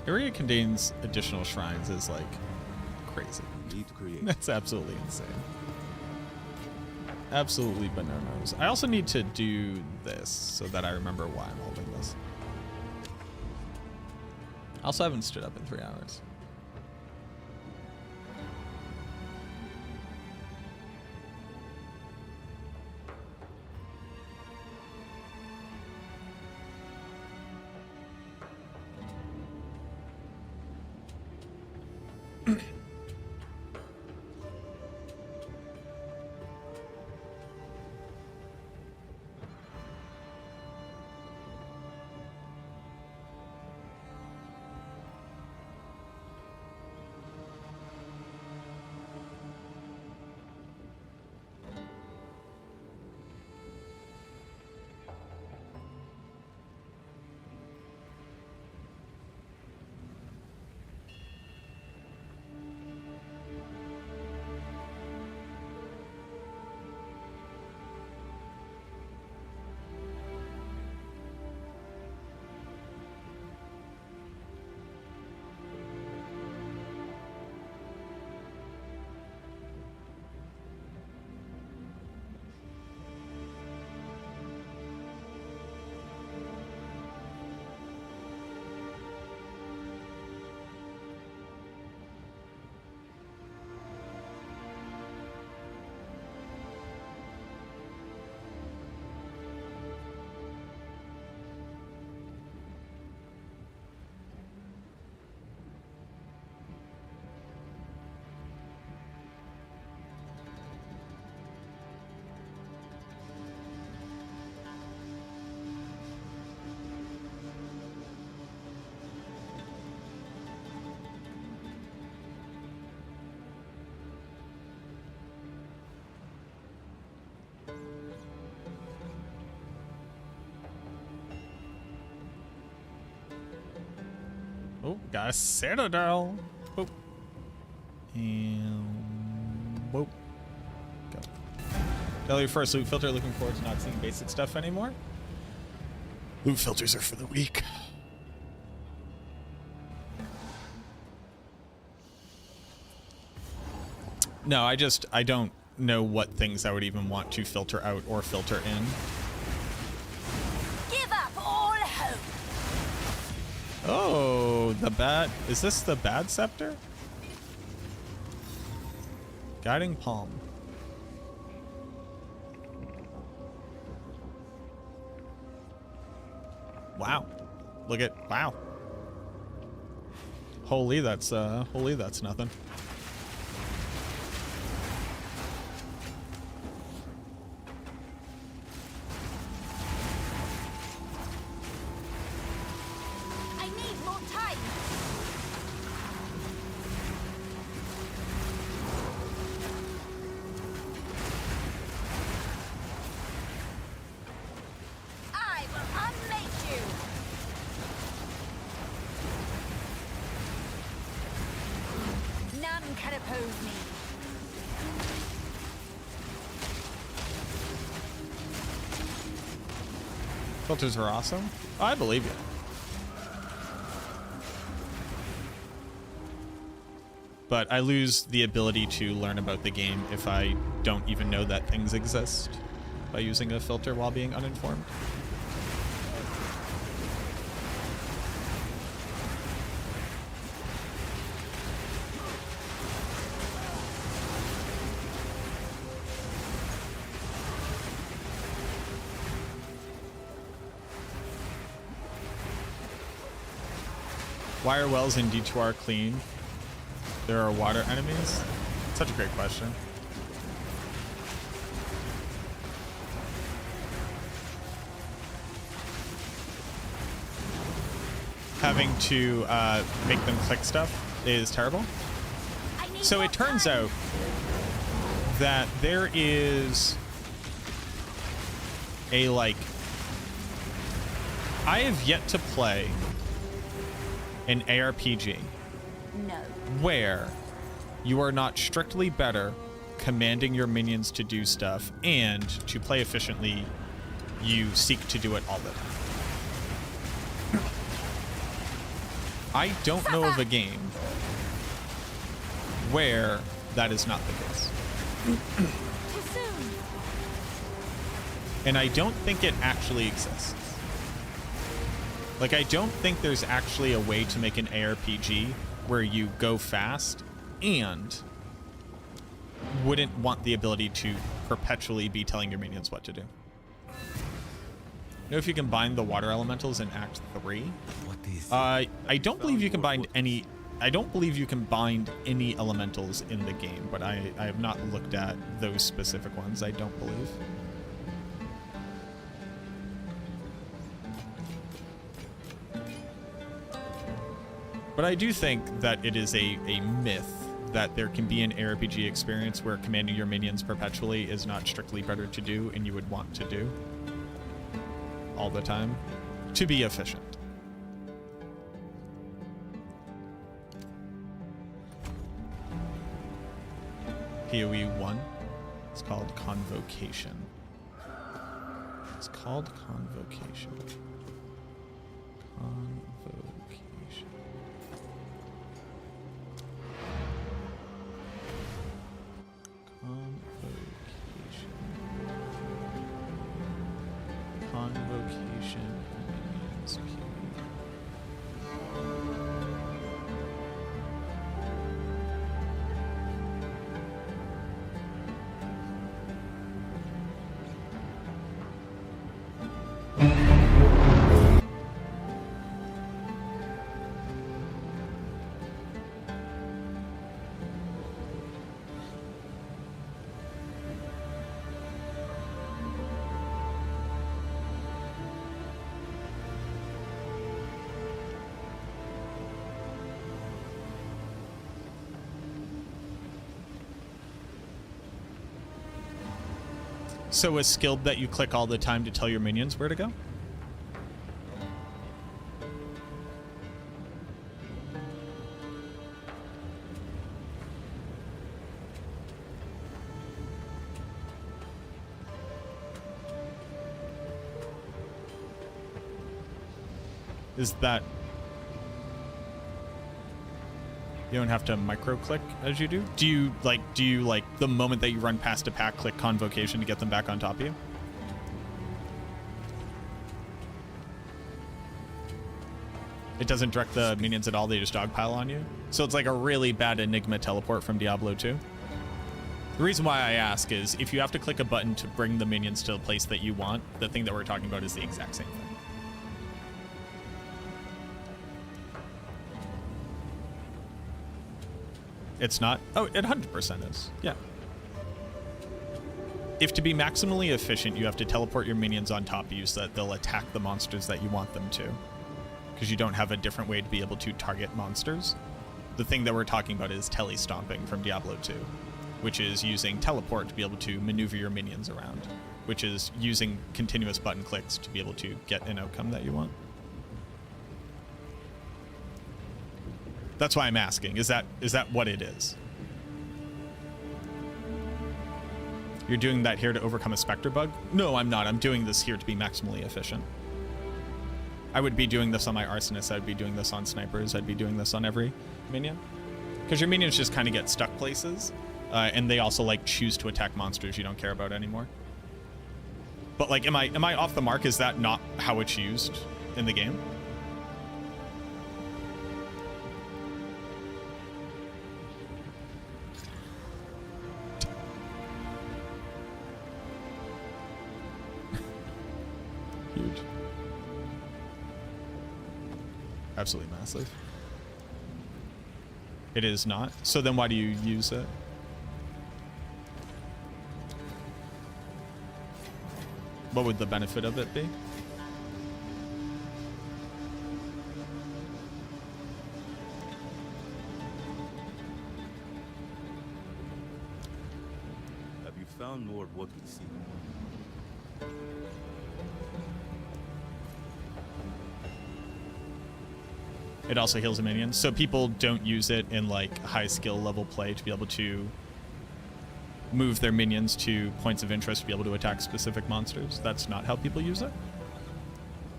Speaker 1: area contains additional shrines is like crazy.
Speaker 3: Need to create.
Speaker 1: That's absolutely insane. Absolutely bananas. I also need to do this so that I remember why I'm holding this. I also haven't stood up in 3 hours. Oh, got a citadel. Boop. And boop. Go. Tell your first loot filter. Looking forward to not seeing basic stuff anymore. Loot filters are for the weak. No, I don't know what things I would even want to filter out or filter in.
Speaker 2: Give up all hope.
Speaker 1: Oh, the bad. Is this the bad scepter? Guiding palm. Wow. Look at, wow. Holy, that's nothing.
Speaker 2: I need more time. I will unmake you. None can oppose me.
Speaker 1: Filters are awesome. Oh, I believe you. But I lose the ability to learn about the game if I don't even know that things exist by using a filter while being uninformed. Why are wells in D2R clean? There are water enemies? Such a great question. Having to make them click stuff is terrible. So it turns out that there is a, like, I have yet to play an ARPG
Speaker 2: No.
Speaker 1: where you are not strictly better commanding your minions to do stuff, and to play efficiently, you seek to do it all the time. I don't know of a game where that is not the case.
Speaker 2: Too soon.
Speaker 1: And I don't think it actually exists. Like, I don't think there's actually a way to make an ARPG where you go fast and wouldn't want the ability to perpetually be telling your minions what to do. You know if you can bind the water elementals in Act 3?
Speaker 5: What is
Speaker 1: I don't believe you can bind any... I don't believe you can bind any elementals in the game, but I have not looked at those specific ones, I don't believe. But I do think that it is a myth that there can be an ARPG experience where commanding your minions perpetually is not strictly better to do and you would want to do all the time to be efficient. PoE 1. It's called Convocation. It's called Convocation. Convocation. Convocation. Convocation. Minions PoE. So a skill that you click all the time to tell your minions where to go? is that you don't have to micro click as you do. Do you like the moment that you run past a pack, click Convocation to get them back on top of you? It doesn't direct the minions at all, they just dogpile on you. So it's like a really bad Enigma teleport from Diablo 2. The reason why I ask is if you have to click a button to bring the minions to the place that you want, the thing that we're talking about is the exact same thing. It's not? Oh, it 100% is. Yeah. If to be maximally efficient, you have to teleport your minions on top of you so that they'll attack the monsters that you want them to. Because you don't have a different way to be able to target monsters. The thing that we're talking about is tele-stomping from Diablo 2, which is using teleport to be able to maneuver your minions around, which is using continuous button clicks to be able to get an outcome that you want. That's why I'm asking. Is that what it is? You're doing that here to overcome a Spectre bug? No, I'm not. I'm doing this here to be maximally efficient. I would be doing this on my Arsonists. I'd be doing this on Snipers. I'd be doing this on every minion. Because your minions just kind of get stuck places. And they also like choose to attack monsters you don't care about anymore. But like, am I off the mark? Is that not how it's used in the game? Huge. Absolutely massive. It is not. So then why do you use it? What would the benefit of it be?
Speaker 3: Have you found more of what we seek?
Speaker 1: It also heals the minions. So people don't use it in like high skill level play to be able to move their minions to points of interest to be able to attack specific monsters. That's not how people use it.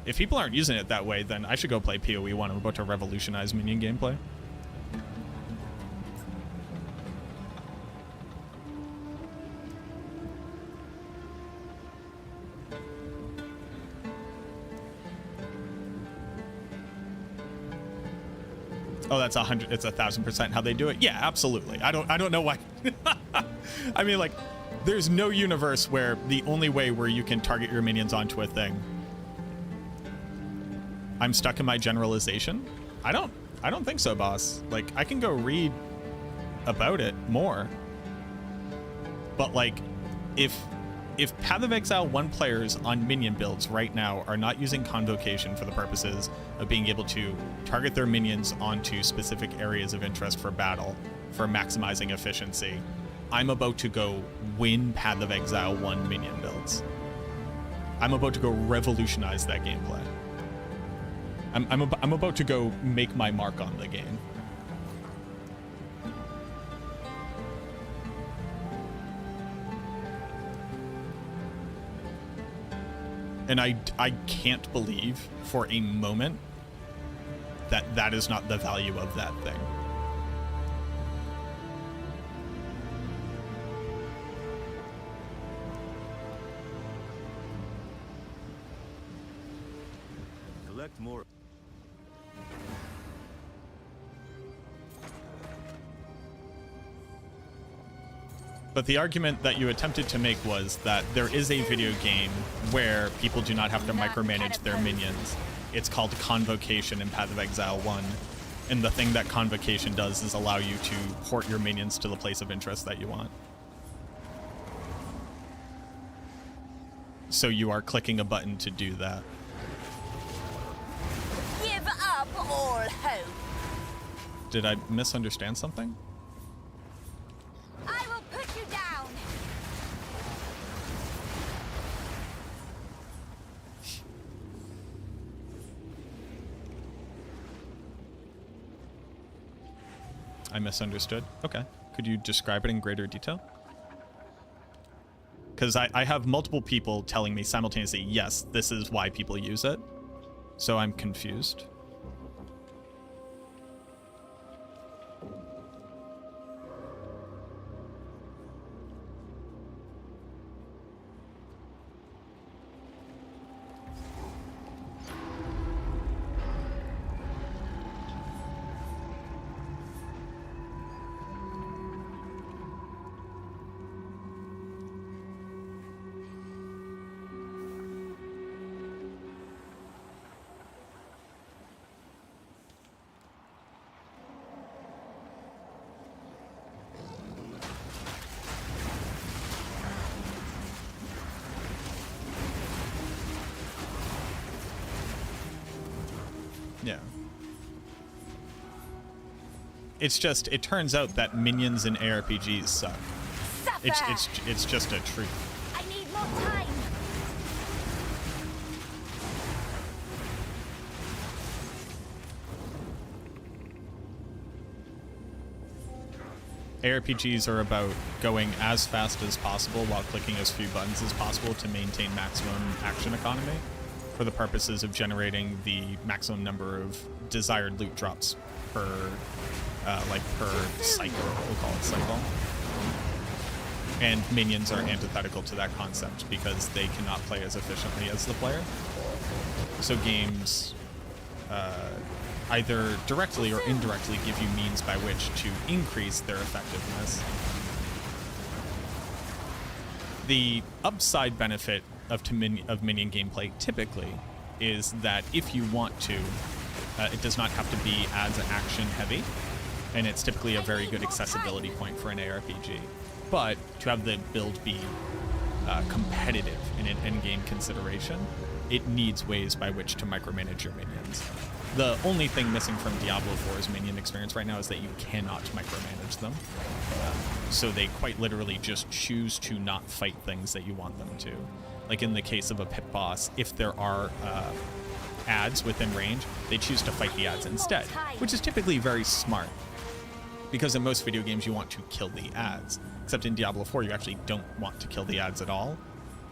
Speaker 1: If people aren't using it that way, then I should go play PoE1. I'm about to revolutionize minion gameplay. Oh, that's 100. It's 1,000% how they do it. Yeah, absolutely. I don't know why. I mean, like, there's no universe where the only way where you can target your minions onto a thing. I'm stuck in my generalization. I don't think so, boss. Like, I can go read about it more. But like, if Path of Exile 1 players on minion builds right now are not using Convocation for the purposes of being able to target their minions onto specific areas of interest for battle, for maximizing efficiency, I'm about to go win Path of Exile 1 minion builds. I'm about to go revolutionize that gameplay. I'm about to go make my mark on the game. And I can't believe for a moment that that is not the value of that thing.
Speaker 3: Collect more.
Speaker 1: But the argument that you attempted to make was that there is a video game where people do not have to micromanage their minions. It's called Convocation in Path of Exile 1. And the thing that Convocation does is allow you to port your minions to the place of interest that you want. So you are clicking a button to do that.
Speaker 2: Give up all hope.
Speaker 1: Did I misunderstand something?
Speaker 2: I will put you down.
Speaker 1: I misunderstood. Okay. Could you describe it in greater detail? Because I have multiple people telling me simultaneously, yes, this is why people use it. So I'm confused. Yeah. It's just, it turns out that minions in ARPGs suck. It's just a truth.
Speaker 2: I need more time.
Speaker 1: ARPGs are about going as fast as possible while clicking as few buttons as possible to maintain maximum action economy for the purposes of generating the maximum number of desired loot drops per cycle. We'll call it cycle. And minions are antithetical to that concept because they cannot play as efficiently as the player. So games either directly or indirectly give you means by which to increase their effectiveness. The upside benefit of minion gameplay typically is that if you want to, it does not have to be as action heavy, and it's typically a very good accessibility point for an ARPG. But to have the build be competitive in an endgame consideration, it needs ways by which to micromanage your minions. The only thing missing from Diablo 4's minion experience right now is that you cannot micromanage them. So they quite literally just choose to not fight things that you want them to. Like in the case of a pit boss, if there are ads within range, they choose to fight the ads instead, which is typically very smart. Because in most video games, you want to kill the ads. Except in Diablo 4, you actually don't want to kill the ads at all.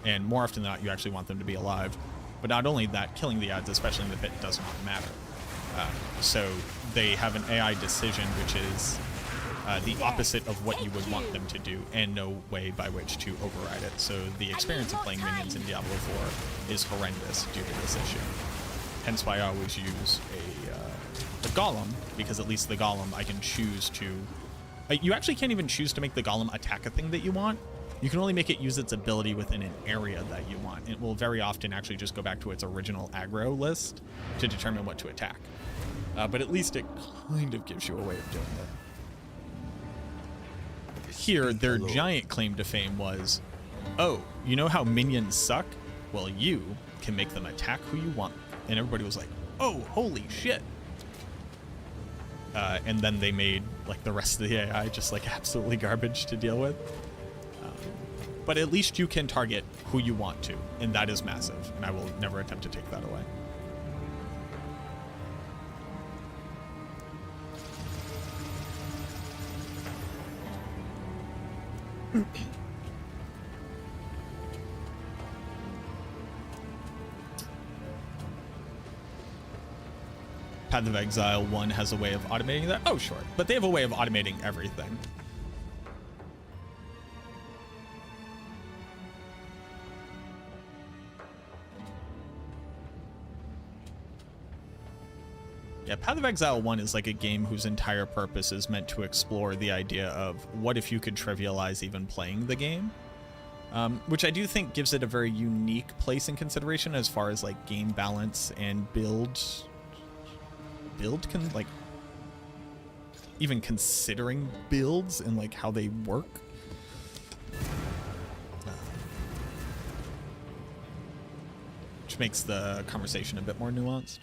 Speaker 1: And more often than not, you actually want them to be alive. But not only that, killing the ads, especially in the pit, does not matter. So they have an AI decision, which is the opposite of what you would want them to do, and no way by which to override it. So the experience of playing minions in Diablo 4 is horrendous due to this issue. Hence why I always use a golem, because at least the golem I can choose to... you actually can't even choose to make the golem attack a thing that you want. You can only make it use its ability within an area that you want. It will very often actually just go back to its original aggro list to determine what to attack. But at least it kind of gives you a way of doing it. Here, their giant claim to fame was, oh, you know how minions suck? Well, you can make them attack who you want. And everybody was like, oh, holy shit. And then they made like the rest of the AI just like absolutely garbage to deal with. But at least you can target who you want to, and that is massive, and I will never attempt to take that away. Path of Exile 1 has a way of automating that? Oh, sure. But they have a way of automating everything. Yeah, Path of Exile 1 is like a game whose entire purpose is meant to explore the idea of what if you could trivialize even playing the game, which I do think gives it a very unique place in consideration as far as like game balance and build can like even considering builds and like how they work. Which makes the conversation a bit more nuanced.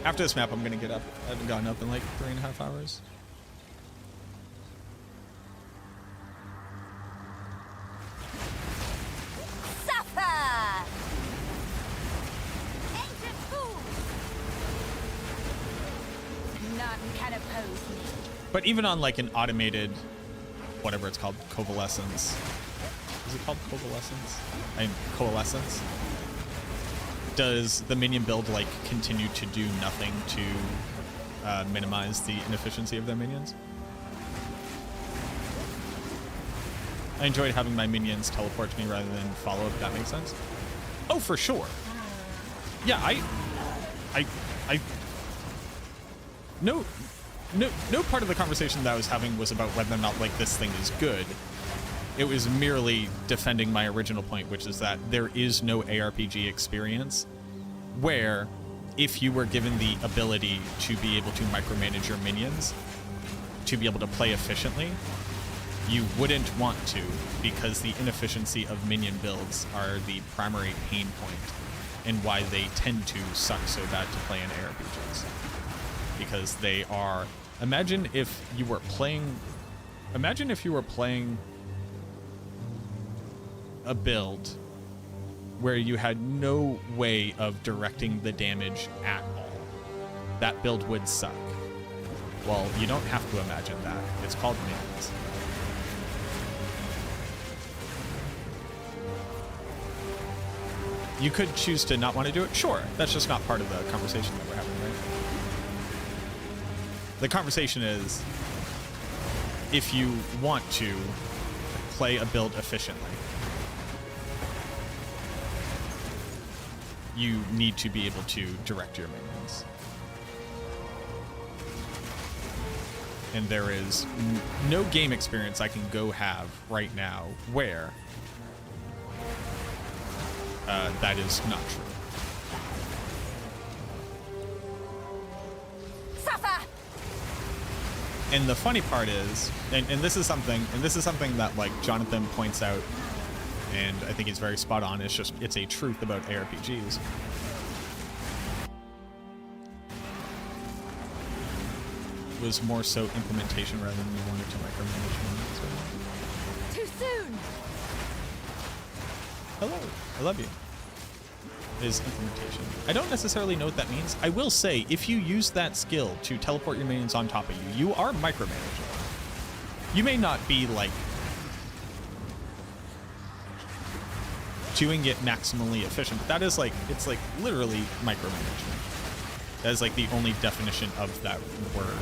Speaker 1: After this map, I'm gonna get up. I haven't gotten up in like 3.5 hours.
Speaker 2: Suffer! Ancient fools! None can oppose me.
Speaker 1: But even on like an automated whatever it's called, coalescence. Is it called coalescence? Coalescence. Does the minion build like continue to do nothing to minimize the inefficiency of their minions? I enjoyed having my minions teleport to me rather than follow, if that makes sense. Oh, for sure. Yeah, no part of the conversation that I was having was about whether or not like this thing is good. It was merely defending my original point, which is that there is no ARPG experience where if you were given the ability to be able to micromanage your minions, to be able to play efficiently, you wouldn't want to, because the inefficiency of minion builds are the primary pain point and why they tend to suck so bad to play in ARPGs. Because they are... Imagine if you were playing a build where you had no way of directing the damage at all. That build would suck. Well, you don't have to imagine that. It's called minions. You could choose to not want to do it. Sure, that's just not part of the conversation that we're having, right? The conversation is, if you want to play a build efficiently, you need to be able to direct your minions. And there is no game experience I can go have right now where that is not true.
Speaker 2: Suffer!
Speaker 1: And the funny part is, and this is something that like Jonathan points out, and I think he's very spot on. It's a truth about ARPGs. Was more so implementation rather than you wanted to micromanage.
Speaker 2: Too soon!
Speaker 1: Hello, I love you. Is implementation. I don't necessarily know what that means. I will say, if you use that skill to teleport your minions on top of you, you are micromanaging. You may not be like doing it maximally efficient, but that is like, it's like literally micromanagement. That is like the only definition of that word.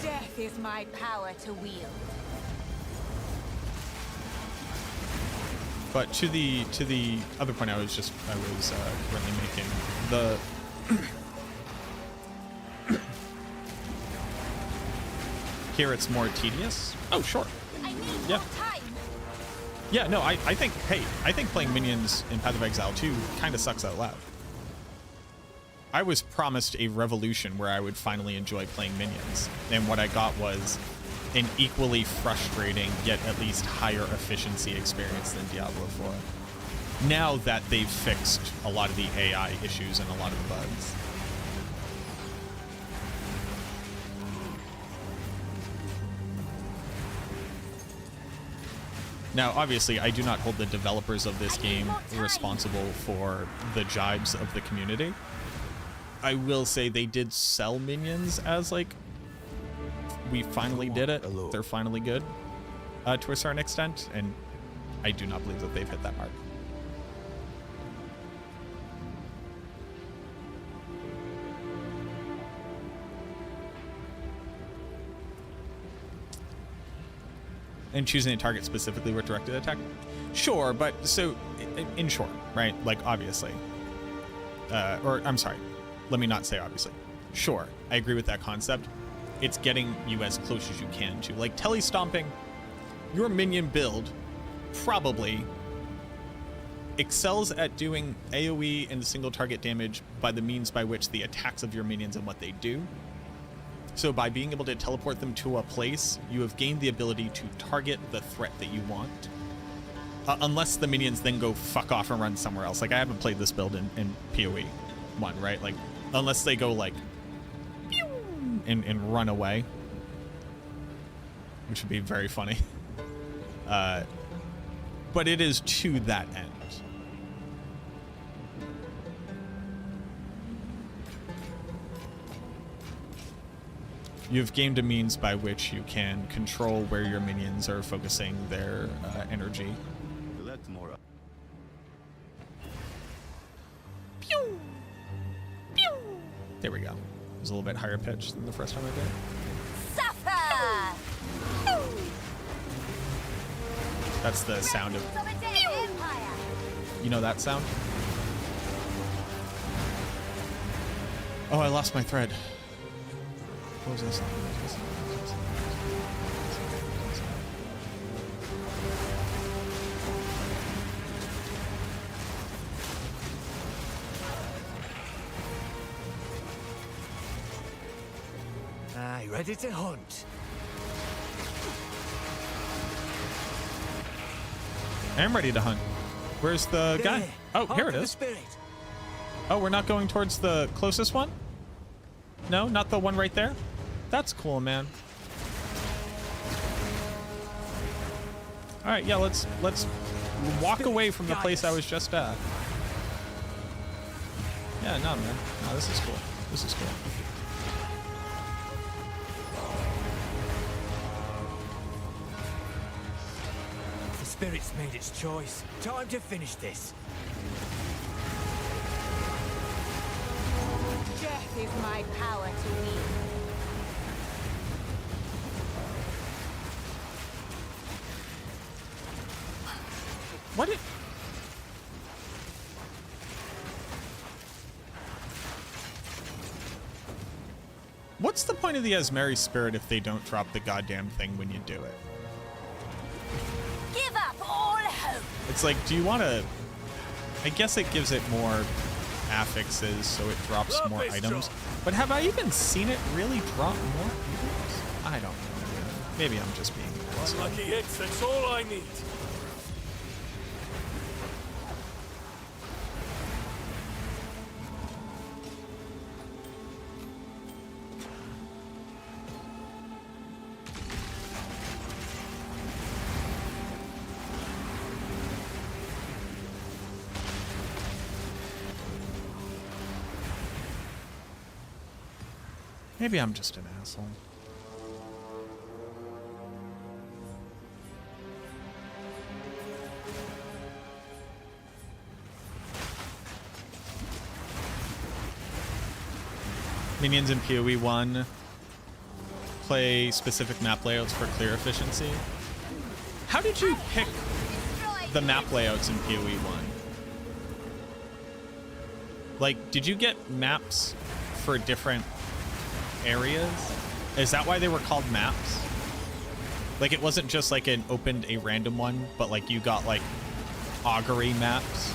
Speaker 2: Death is my power to wield.
Speaker 1: But to the other point I was currently making, the here it's more tedious. Oh, sure.
Speaker 2: I need
Speaker 1: Yeah.
Speaker 2: more time.
Speaker 1: Yeah, no, I think playing minions in Path of Exile 2 kind of sucks out loud. I was promised a revolution where I would finally enjoy playing minions, and what I got was an equally frustrating yet at least higher efficiency experience than Diablo 4. Now that they've fixed a lot of the AI issues and a lot of the bugs. Now, obviously, I do not hold the developers of this game responsible for the jibes of the community. I will say they did sell minions as like, we finally did it. They're finally good to a certain extent, and I do not believe that they've hit that mark. And choosing a target specifically with directed attack? Sure, but so in short, right? Like obviously, or I'm sorry, let me not say obviously. Sure, I agree with that concept. It's getting you as close as you can to. Like telestomping, your minion build probably excels at doing AoE and single target damage by the means by which the attacks of your minions and what they do. So by being able to teleport them to a place, you have gained the ability to target the threat that you want. Unless the minions then go fuck off and run somewhere else. Like I haven't played this build in PoE 1, right? Like unless they go like and run away, which would be very funny. But it is to that end. You've gained a means by which you can control where your minions are focusing their energy.
Speaker 3: Let more.
Speaker 1: Pew! Pew! There we go. It was a little bit higher pitched than the first time I did it.
Speaker 2: Suffer!
Speaker 1: That's the sound of...
Speaker 2: Of a dead empire.
Speaker 1: You know that sound? Oh, I lost my thread. What was this?
Speaker 4: Aye, ready to hunt.
Speaker 1: I am ready to hunt. Where's the guy?
Speaker 4: There,
Speaker 1: Oh,
Speaker 4: heart
Speaker 1: here it
Speaker 4: of the
Speaker 1: is.
Speaker 4: spirit.
Speaker 1: Oh, we're not going towards the closest one? No, not the one right there? That's cool, man. All right, yeah, let's walk away from the place I was just at. Yeah, no, man. No, this is cool. This is cool.
Speaker 4: The spirit's made its choice. Time to finish this.
Speaker 2: Death is my power to me.
Speaker 1: What? What's the point of the Asmeri spirit if they don't drop the goddamn thing when you do it?
Speaker 2: Give up all hope.
Speaker 1: It's like, do you want to... I guess it gives it more affixes, so it drops more items. But have I even seen it really drop more items? I don't know. Maybe I'm just being an asshole.
Speaker 8: Lucky hits, that's all I need.
Speaker 1: Maybe I'm just an asshole. Minions in PoE 1 play specific map layouts for clear efficiency. How did you pick the map layouts in PoE 1? Like, did you get maps for different areas? Is that why they were called maps? Like, it wasn't just like an opened a random one, but like you got like augury maps.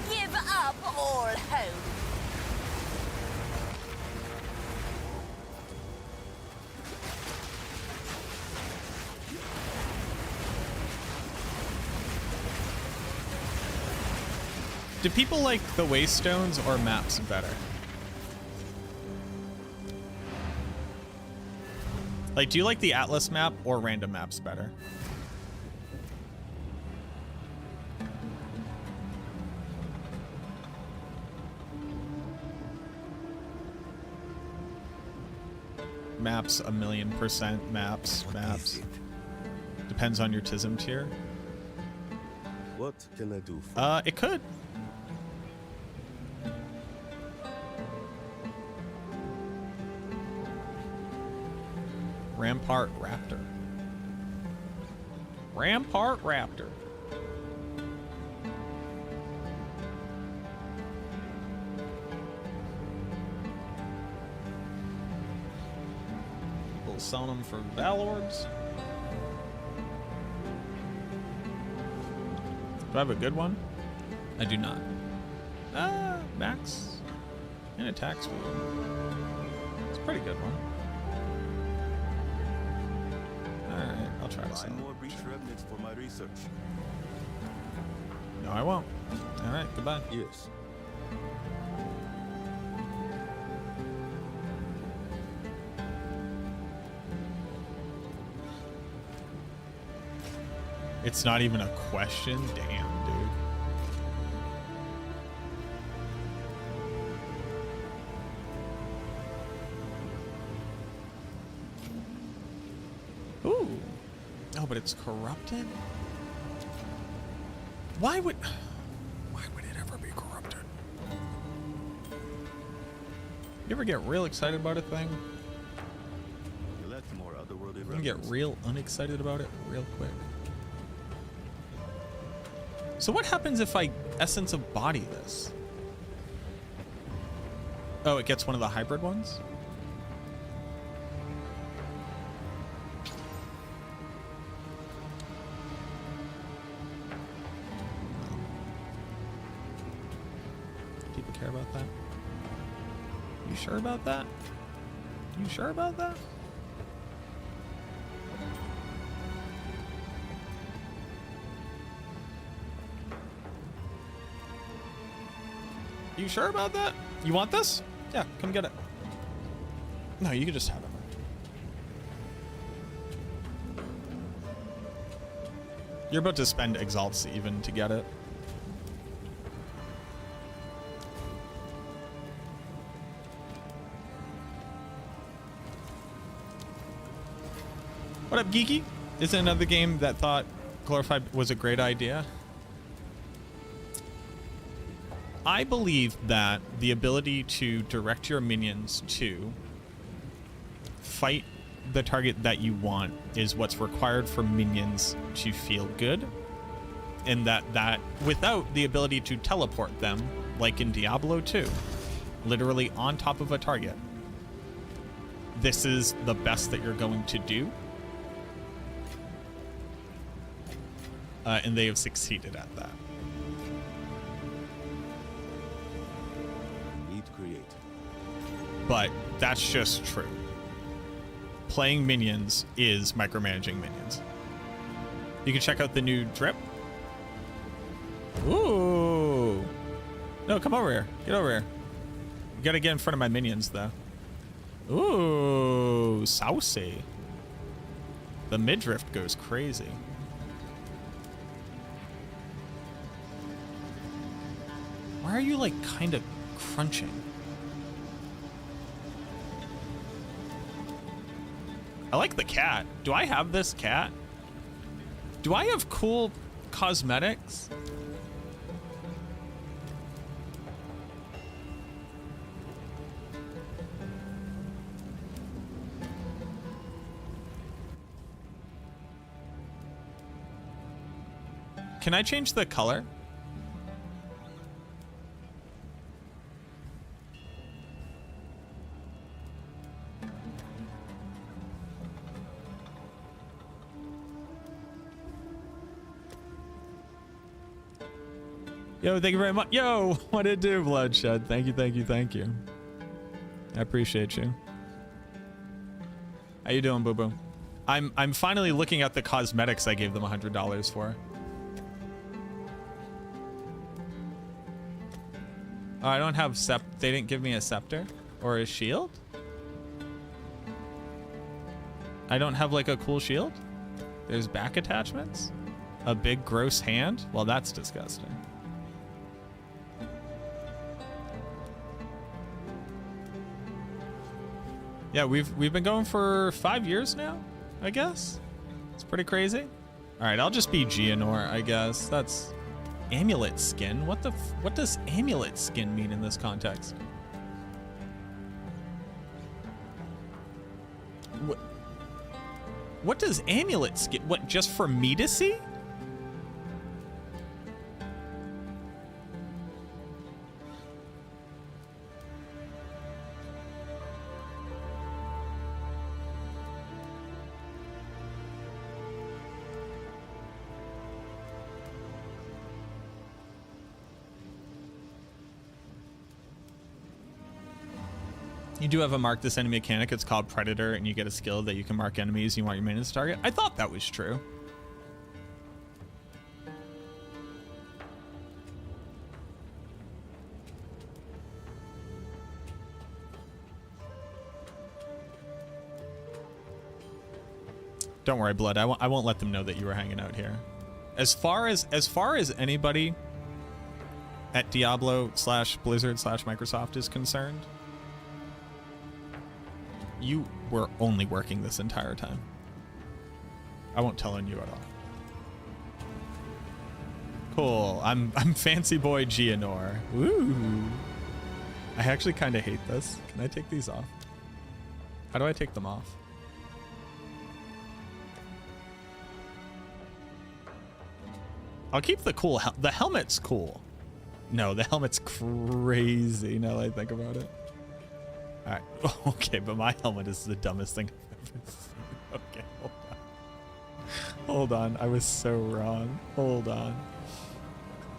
Speaker 2: Give up all hope.
Speaker 1: Do people like the Waystones or maps better? Like, do you like the Atlas map or random maps better? Maps, 1,000,000% maps, maps. Depends on your TISM tier.
Speaker 3: What can I do for
Speaker 1: It could. Rampart Raptor. Rampart Raptor. We'll sell them for Valords. Do I have a good one? I do not. Max and attack speed. It's a pretty good one. Alright, I'll try to sell
Speaker 3: Buy
Speaker 1: it.
Speaker 3: more breach remnants for my research?
Speaker 1: No, I won't. Alright, goodbye.
Speaker 3: Yes.
Speaker 1: It's not even a question? Damn, dude. Oh, but it's corrupted? Why would it ever be corrupted? You ever get real excited about a thing?
Speaker 3: You let more otherworldly
Speaker 1: You can get
Speaker 3: remnants.
Speaker 1: real unexcited about it real quick. So what happens if I essence of body this? Oh, it gets one of the hybrid ones? People care about that? You sure about that? You sure about that? You sure about that? You want this? Yeah, come get it. No, you can just have it. You're about to spend exalts even to get it. What up, Geeky? Is it another game that thought Glorified was a great idea? I believe that the ability to direct your minions to fight the target that you want is what's required for minions to feel good, and that without the ability to teleport them, like in Diablo 2, literally on top of a target, this is the best that you're going to do. And they have succeeded at that.
Speaker 3: Need create.
Speaker 1: But that's just true. Playing minions is micromanaging minions. You can check out the new drip. Ooh. No, come over here. Get over here. You gotta get in front of my minions, though. Ooh, saucy. The midriff goes crazy. Why are you, like, kind of crunching? I like the cat. Do I have this cat? Do I have cool cosmetics? Can I change the color? Yo, thank you very much. Yo, what did it do, Bloodshed? Thank you, thank you, thank you. I appreciate you. How you doing, Boo Boo? I'm finally looking at the cosmetics I gave them $100 for. Oh, I don't have they didn't give me a scepter or a shield? I don't have like a cool shield? There's back attachments? A big gross hand? Well, that's disgusting. Yeah, we've been going for 5 years now, I guess. It's pretty crazy. All right, I'll just be Geonor, I guess. That's amulet skin. What does amulet skin mean in this context? What does amulet skin? What, just for me to see? You do have a mark this enemy mechanic. It's called Predator, and you get a skill that you can mark enemies you want your minions to target. I thought that was true. Don't worry, Blood. I won't let them know that you were hanging out here. As far as anybody at Diablo / Blizzard / Microsoft is concerned, you were only working this entire time. I won't tell on you at all. Cool. I'm fancy boy Gianor. Ooh. I actually kind of hate this. Can I take these off? How do I take them off? I'll keep the cool. The helmet's cool. No, the helmet's crazy now that I think about it. All right. Okay, but my helmet is the dumbest thing I've ever seen. Okay, hold on. Hold on. I was so wrong. Hold on.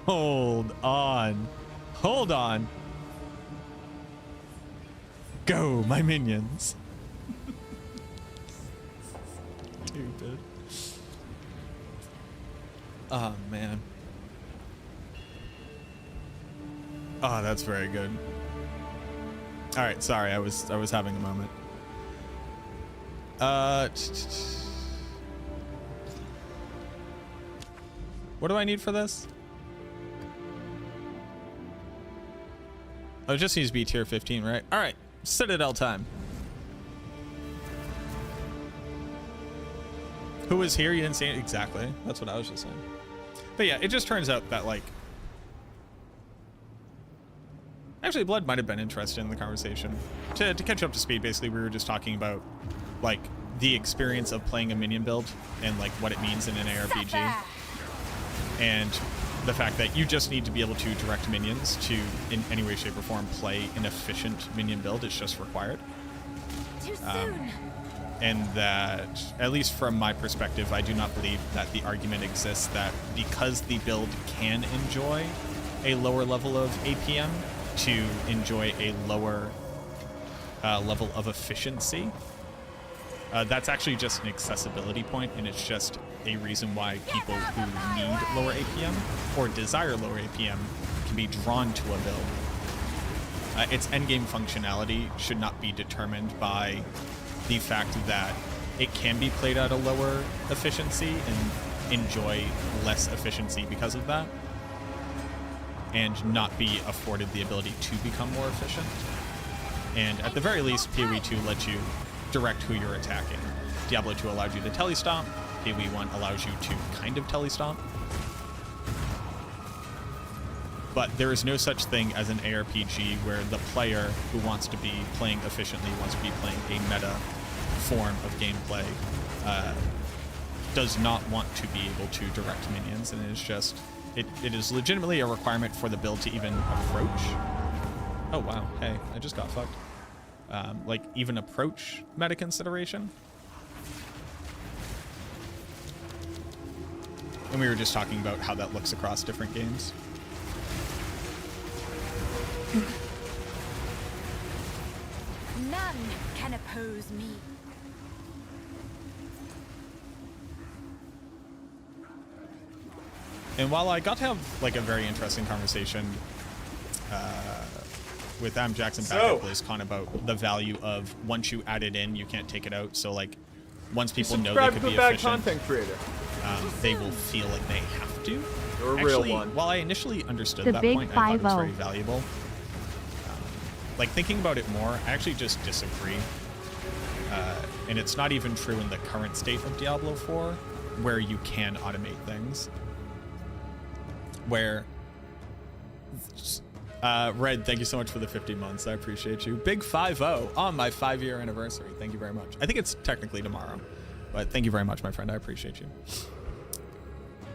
Speaker 1: Hold on. Hold on. Go, my minions. Stupid. Oh, man. Oh, that's very good. All right, sorry, I was having a moment. What do I need for this? Oh, it just needs to be tier 15, right? All right, Citadel time. Who was here? You didn't see it? Exactly. That's what I was just saying. But yeah, it just turns out that, like, actually, Blood might have been interested in the conversation. To catch up to speed, basically, we were just talking about, like, the experience of playing a minion build and, like, what it means in an ARPG. And the fact that you just need to be able to direct minions to, in any way, shape, or form, play an efficient minion build. It's just required.
Speaker 2: Too soon.
Speaker 1: And that, at least from my perspective, I do not believe that the argument exists that because the build can enjoy a lower level of APM to enjoy a lower level of efficiency, that's actually just an accessibility point, and it's just a reason why people who need lower APM or desire lower APM can be drawn to a build. Its endgame functionality should not be determined by the fact that it can be played at a lower efficiency and enjoy less efficiency because of that, and not be afforded the ability to become more efficient. And at the very least, PoE2 lets you direct who you're attacking. Diablo 2 allowed you to telestomp. PoE 1 allows you to kind of telestomp. But there is no such thing as an ARPG where the player who wants to be playing efficiently, wants to be playing a meta form of gameplay, does not want to be able to direct minions, and it is just, it is legitimately a requirement for the build to even approach. Oh wow, hey, I just got fucked. Like, even approach meta consideration. And we were just talking about how that looks across different games.
Speaker 2: None can oppose me.
Speaker 1: And while I got to have, like, a very interesting conversation with Adam Jackson back at BlizzCon about the value of once you add it in, you can't take it out. So, like, once people know they could be efficient,
Speaker 8: content creator.
Speaker 1: they will feel like they have to.
Speaker 8: You're a
Speaker 1: Actually,
Speaker 8: real one.
Speaker 1: while I initially understood
Speaker 9: The
Speaker 1: that
Speaker 9: big
Speaker 1: point, I thought it was
Speaker 9: 5-0.
Speaker 1: very valuable. Like, thinking about it more, I actually just disagree. And it's not even true in the current state of Diablo 4, where you can automate things. Where... Red, thank you so much for the 50 months. I appreciate you. Big 5-0 on my 5-year anniversary. Thank you very much. I think it's technically tomorrow, but thank you very much, my friend. I appreciate you.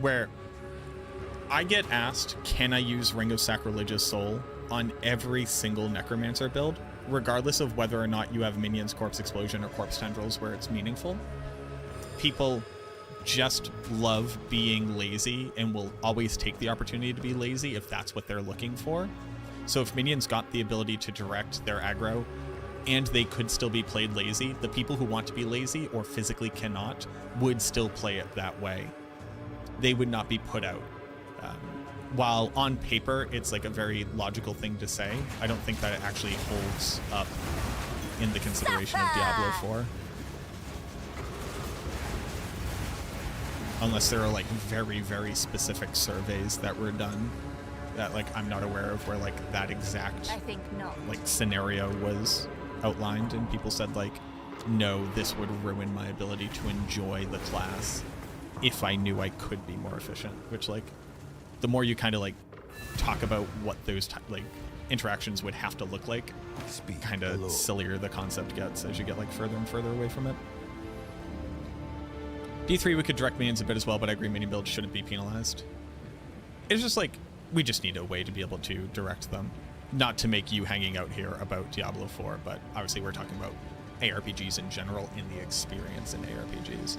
Speaker 1: Where I get asked, can I use Ring of Sacrilegious Soul on every single Necromancer build, regardless of whether or not you have Minions, Corpse Explosion, or Corpse Tendrils where it's meaningful? People just love being lazy and will always take the opportunity to be lazy if that's what they're looking for. So if Minions got the ability to direct their aggro and they could still be played lazy, the people who want to be lazy or physically cannot would still play it that way. They would not be put out. While on paper it's like a very logical thing to say, I don't think that it actually holds up in the consideration of Diablo 4. Unless there are, like, very, very specific surveys that were done that, like, I'm not aware of, where, like, that exact,
Speaker 2: I think not.
Speaker 1: like, scenario was outlined and people said, like, no, this would ruin my ability to enjoy the class if I knew I could be more efficient. Which, like, the more you kind of like talk about what those like interactions would have to look like, kind of sillier the concept gets as you get like further and further away from it. D3, we could direct minions a bit as well, but I agree minion builds shouldn't be penalized. It's just like, we just need a way to be able to direct them. Not to make you hanging out here about Diablo 4, but obviously we're talking about ARPGs in general in the experience in ARPGs.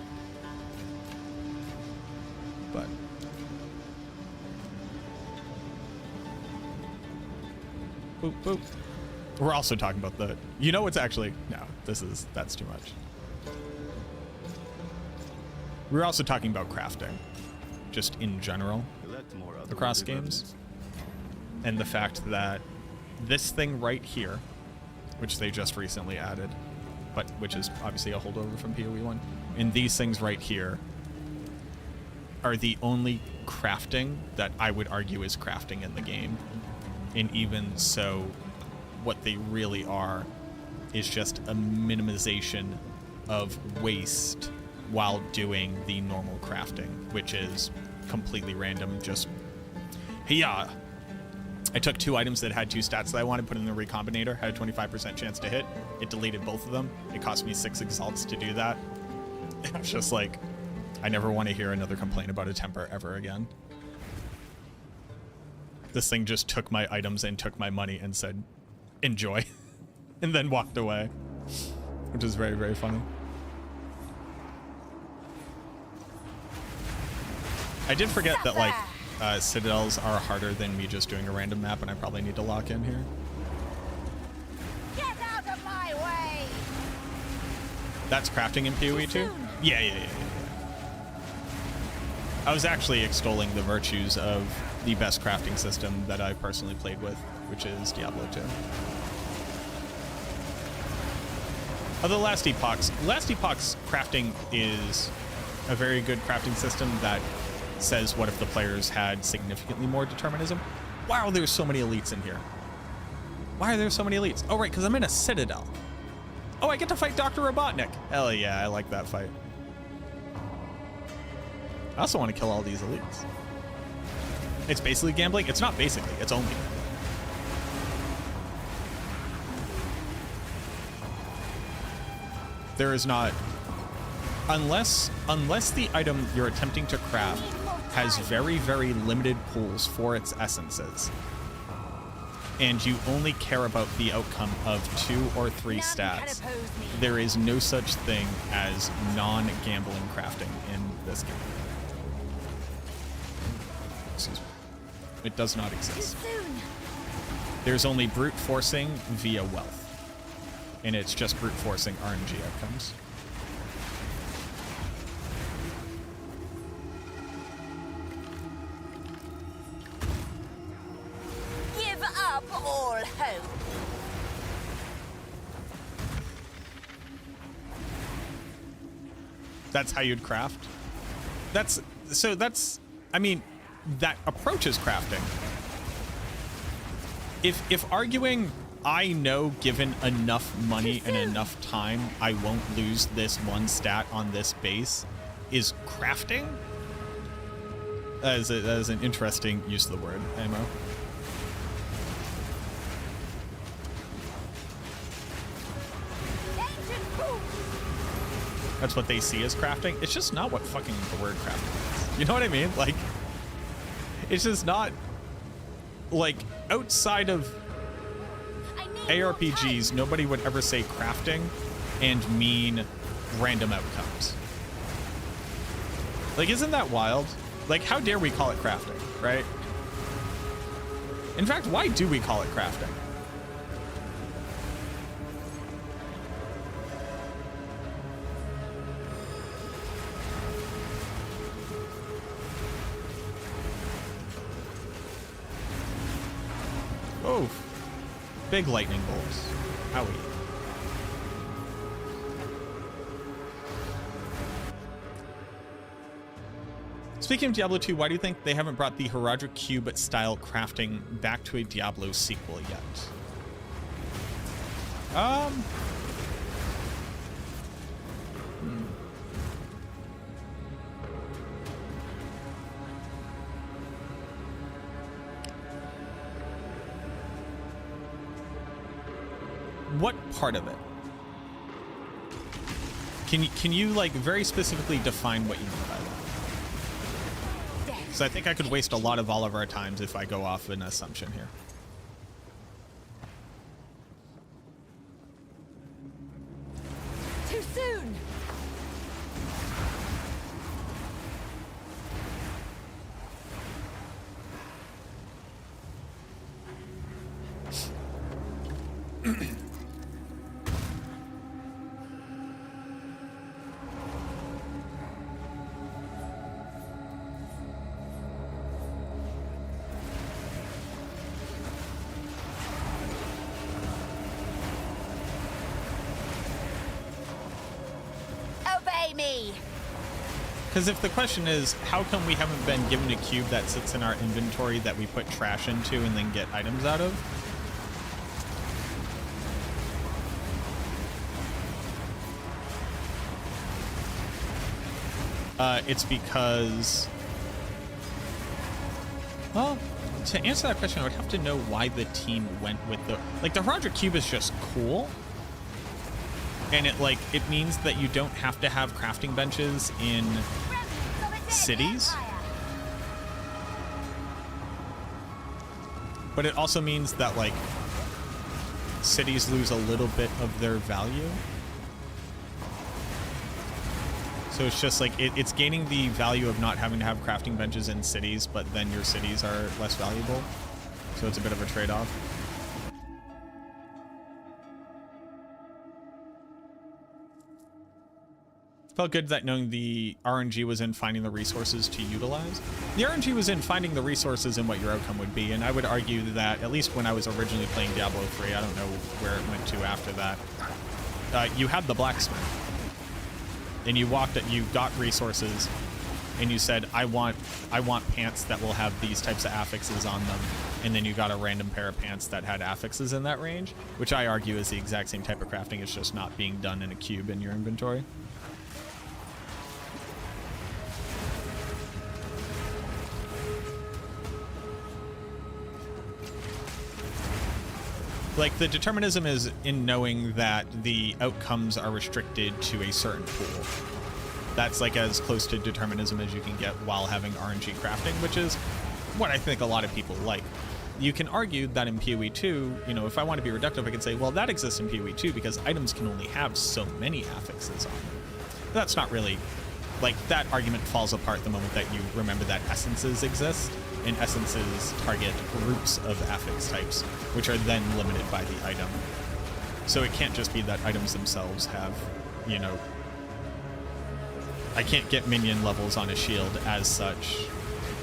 Speaker 1: But boop, boop. We're also talking about the, you know, it's actually, no, that's too much. We're also talking about crafting, just in general, across games. And the fact that this thing right here, which they just recently added, but which is obviously a holdover from PoE1, and these things right here are the only crafting that I would argue is crafting in the game. And even so, what they really are is just a minimization of waste while doing the normal crafting, which is completely random. Just, hey, yeah, I took 2 items that had 2 stats that I wanted, put in the recombinator, had a 25% chance to hit. It deleted both of them. It cost me 6 exalts to do that. And I was just like, I never want to hear another complaint about a temper ever again. This thing just took my items and took my money and said, enjoy, and then walked away, which is very, very funny. I did forget that, like, citadels are harder than me just doing a random map, and I probably need to lock in here.
Speaker 2: Get out of my way!
Speaker 1: That's crafting in PoE2? Yeah. I was actually extolling the virtues of the best crafting system that I personally played with, which is Diablo 2. Although Last Epoch's crafting is a very good crafting system that says what if the players had significantly more determinism. Wow, there's so many elites in here. Why are there so many elites? Oh, right, because I'm in a citadel. Oh, I get to fight Dr. Robotnik. Hell yeah, I like that fight. I also want to kill all these elites. It's basically gambling. It's not basically, it's only. There is not, unless the item you're attempting to craft has very, very limited pools for its essences, and you only care about the outcome of 2 or 3 stats, there is no such thing as non-gambling crafting in this game. It does not exist. There's only brute forcing via wealth, and it's just brute forcing RNG outcomes.
Speaker 2: Give up all hope.
Speaker 1: That's how you'd craft? I mean, that approaches crafting. If arguing, I know given enough money and enough time, I won't lose this 1 stat on this base, is crafting? That is an interesting use of the word, Ammo. That's what they see as crafting. It's just not what fucking the word crafting is. You know what I mean? Like, it's just not, like, outside of ARPGs, nobody would ever say crafting and mean random outcomes. Like, isn't that wild? Like, how dare we call it crafting, right? In fact, why do we call it crafting? Oh, big lightning bolts. Owie. Speaking of Diablo 2, why do you think they haven't brought the Herodric Cube style crafting back to a Diablo sequel yet? what part of it? Can you like very specifically define what you mean by that? Because I think I could waste a lot of all of our times if I go off an assumption here.
Speaker 6: Too soon.
Speaker 2: Obey me.
Speaker 1: Because if the question is, how come we haven't been given a cube that sits in our inventory that we put trash into and then get items out of? It's because... Well, to answer that question, I would have to know why the team went with the... Like, the 100 cube is just cool. And it means that you don't have to have crafting benches in cities. But it also means that, like, cities lose a little bit of their value. So it's just like, it's gaining the value of not having to have crafting benches in cities, but then your cities are less valuable. So it's a bit of a trade-off. Felt good that knowing the RNG was in finding the resources to utilize. The RNG was in finding the resources and what your outcome would be, and I would argue that, at least when I was originally playing Diablo 3, I don't know where it went to after that, you had the blacksmith. And you got resources, and you said, I want pants that will have these types of affixes on them, and then you got a random pair of pants that had affixes in that range, which I argue is the exact same type of crafting, it's just not being done in a cube in your inventory. Like, the determinism is in knowing that the outcomes are restricted to a certain pool. That's like as close to determinism as you can get while having RNG crafting, which is what I think a lot of people like. You can argue that in PoE2, you know, if I want to be reductive, I can say, well, that exists in PoE2 because items can only have so many affixes on them. But that's not really, like, that argument falls apart the moment that you remember that essences exist, and essences target groups of affix types, which are then limited by the item. So it can't just be that items themselves have, you know, I can't get minion levels on a shield as such.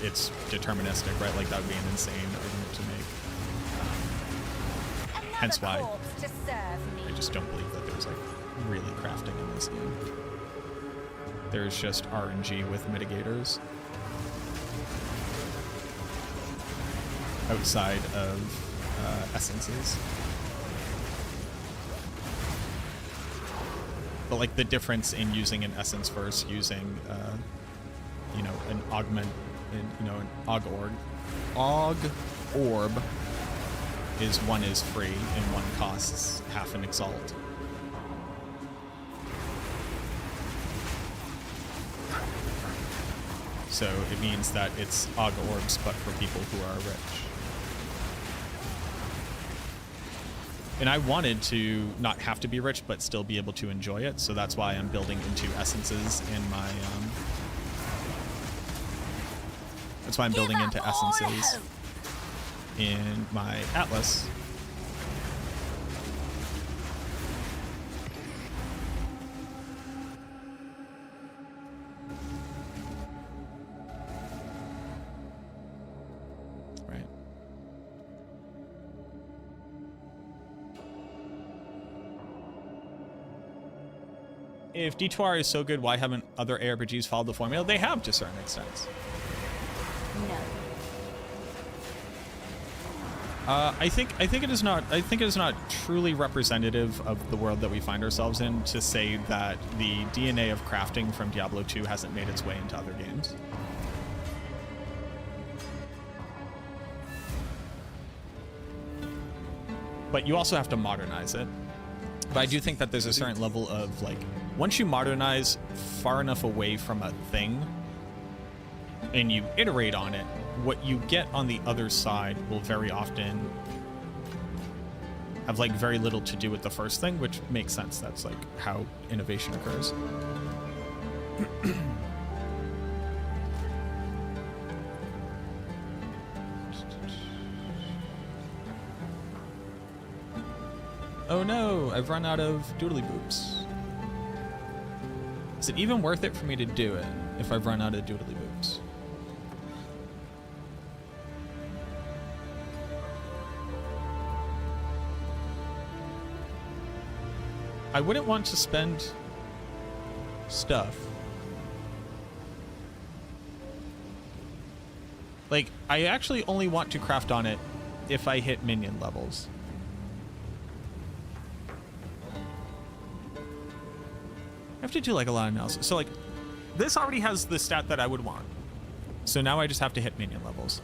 Speaker 1: It's deterministic, right? Like, that would be an insane argument to make. Hence why I just don't believe that there's, like, really crafting in this game. There's just RNG with mitigators outside of essences. But, like, the difference in using an essence versus using, you know, an augment, you know, an aug orb is one is free and one costs half an exalt. So it means that it's aug orbs, but for people who are rich. And I wanted to not have to be rich, but still be able to enjoy it. So that's why I'm building into essences in my, that's why I'm building into essences in my Atlas. If D2R is so good, why haven't other ARPGs followed the formula? They have to certain extents.
Speaker 2: No.
Speaker 1: I think it is not truly representative of the world that we find ourselves in to say that the DNA of crafting from Diablo 2 hasn't made its way into other games. But you also have to modernize it. But I do think that there's a certain level of like, once you modernize far enough away from a thing and you iterate on it, what you get on the other side will very often have like very little to do with the first thing, which makes sense. That's like how innovation occurs. Oh no, I've run out of doodly boops. Is it even worth it for me to do it if I've run out of doodly boops? I wouldn't want to spend stuff. Like, I actually only want to craft on it if I hit minion levels. I have to do like a lot of analysis. So like, this already has the stat that I would want. So now I just have to hit minion levels.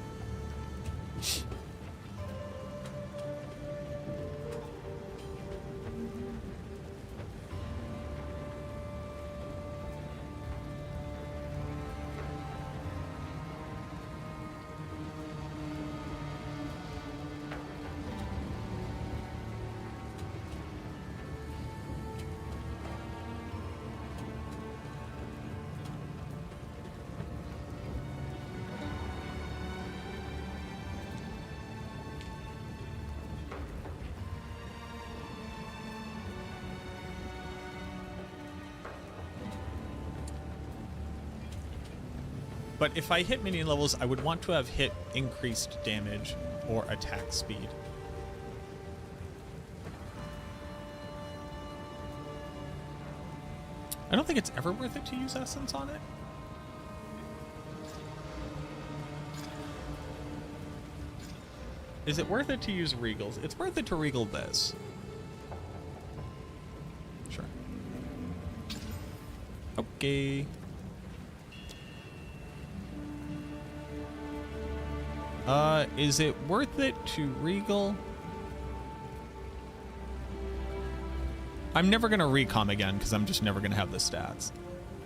Speaker 1: But if I hit minion levels, I would want to have hit increased damage or attack speed. I don't think it's ever worth it to use essence on it. Is it worth it to use regals? It's worth it to regal this. Sure. Okay. Is it worth it to regal? I'm never gonna recom again because I'm just never gonna have the stats.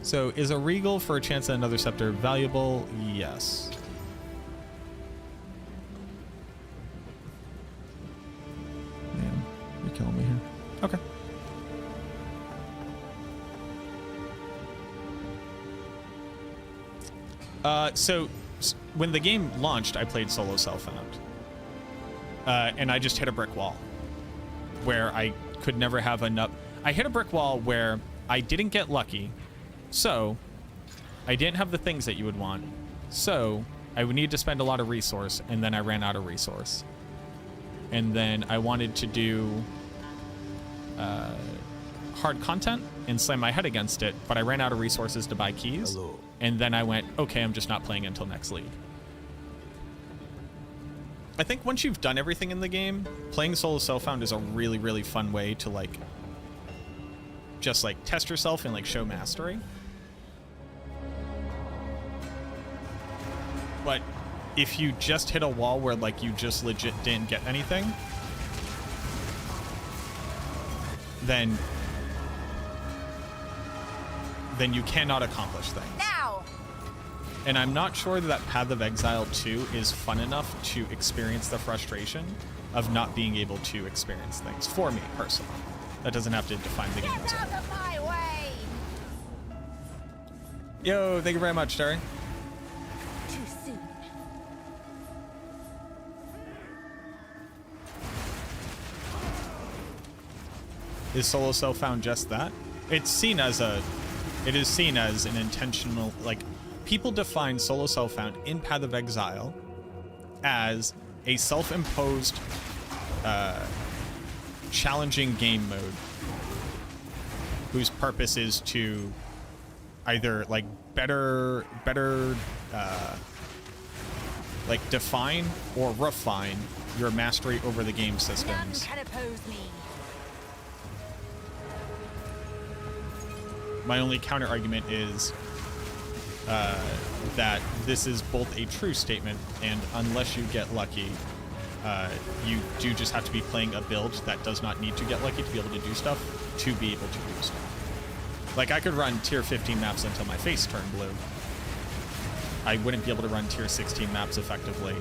Speaker 1: So is a regal for a chance at another scepter valuable? Yes. Man, you're killing me here. Okay. So when the game launched, I played solo self-found. And I just hit a brick wall where I could never have enough. I hit a brick wall where I didn't get lucky, so I didn't have the things that you would want, so I would need to spend a lot of resource, and then I ran out of resource. And then I wanted to do hard content and slam my head against it, but I ran out of resources to buy keys.
Speaker 4: Hello.
Speaker 1: And then I went, okay, I'm just not playing until next league. I think once you've done everything in the game, playing solo self-found is a really, really fun way to like just like test yourself and like show mastery. But if you just hit a wall where like you just legit didn't get anything, then you cannot accomplish things.
Speaker 2: Now!
Speaker 1: And I'm not sure that Path of Exile 2 is fun enough to experience the frustration of not being able to experience things, for me personally. That doesn't have to define the game as a
Speaker 2: Get out
Speaker 1: whole.
Speaker 2: of my way!
Speaker 1: Yo, thank you very much, Terry.
Speaker 6: Too soon.
Speaker 1: Is solo self-found just that? It is seen as an intentional, like, people define solo self-found in Path of Exile as a self-imposed, challenging game mode whose purpose is to either, like, better, like, define or refine your mastery over the game
Speaker 2: None
Speaker 1: systems.
Speaker 2: can oppose me.
Speaker 1: My only counter argument is that this is both a true statement and unless you get lucky, you do just have to be playing a build that does not need to get lucky to be able to do stuff, to be able to do stuff. Like, I could run tier 15 maps until my face turned blue. I wouldn't be able to run tier 16 maps effectively,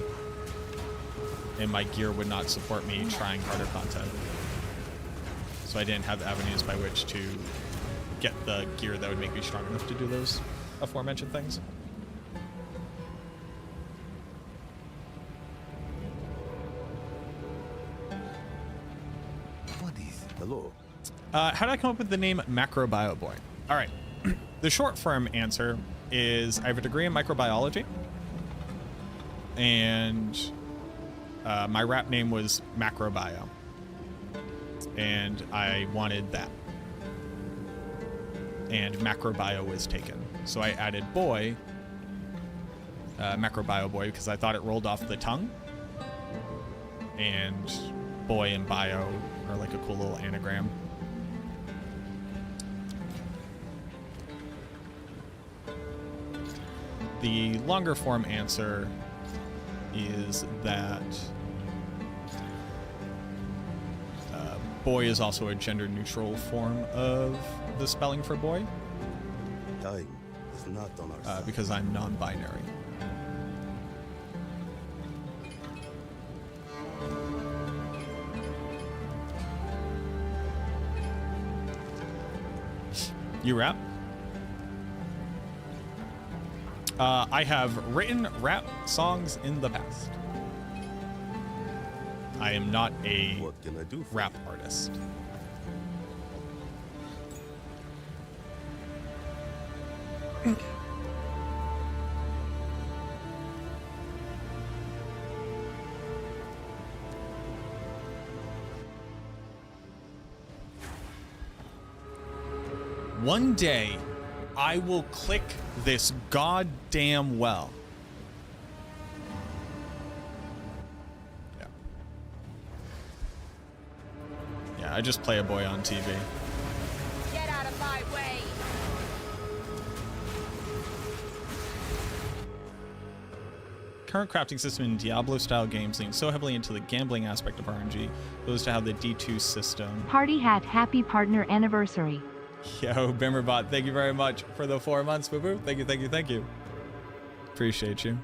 Speaker 1: and my gear would not support me trying harder content. So I didn't have avenues by which to get the gear that would make me strong enough to do those aforementioned things.
Speaker 4: What is it?
Speaker 3: Hello.
Speaker 1: How did I come up with the name Macrobio Boy? All right. The short form answer is I have a degree in microbiology, and my rap name was Macrobio, and I wanted that. And Macrobio was taken. So I added boy, Macrobio Boy, because I thought it rolled off the tongue. And boy and bio are like a cool little anagram. The longer form answer is that boy is also a gender neutral form of the spelling for boy,
Speaker 3: Time is not on our side.
Speaker 1: because I'm non-binary. You rap? I have written rap songs in the past. I am not a
Speaker 3: What can I do for
Speaker 1: rap artist. One day, I will click this goddamn well. Yeah. Yeah, I just play a boy on TV.
Speaker 2: Get out of my way!
Speaker 1: Current crafting system in Diablo-style games leans so heavily into the gambling aspect of RNG, opposed to how the D2 system.
Speaker 8: Party hat, happy partner anniversary.
Speaker 1: Yo, Bimmerbot, thank you very much for the 4 months, boo-boo. Thank you, thank you, thank you. Appreciate you.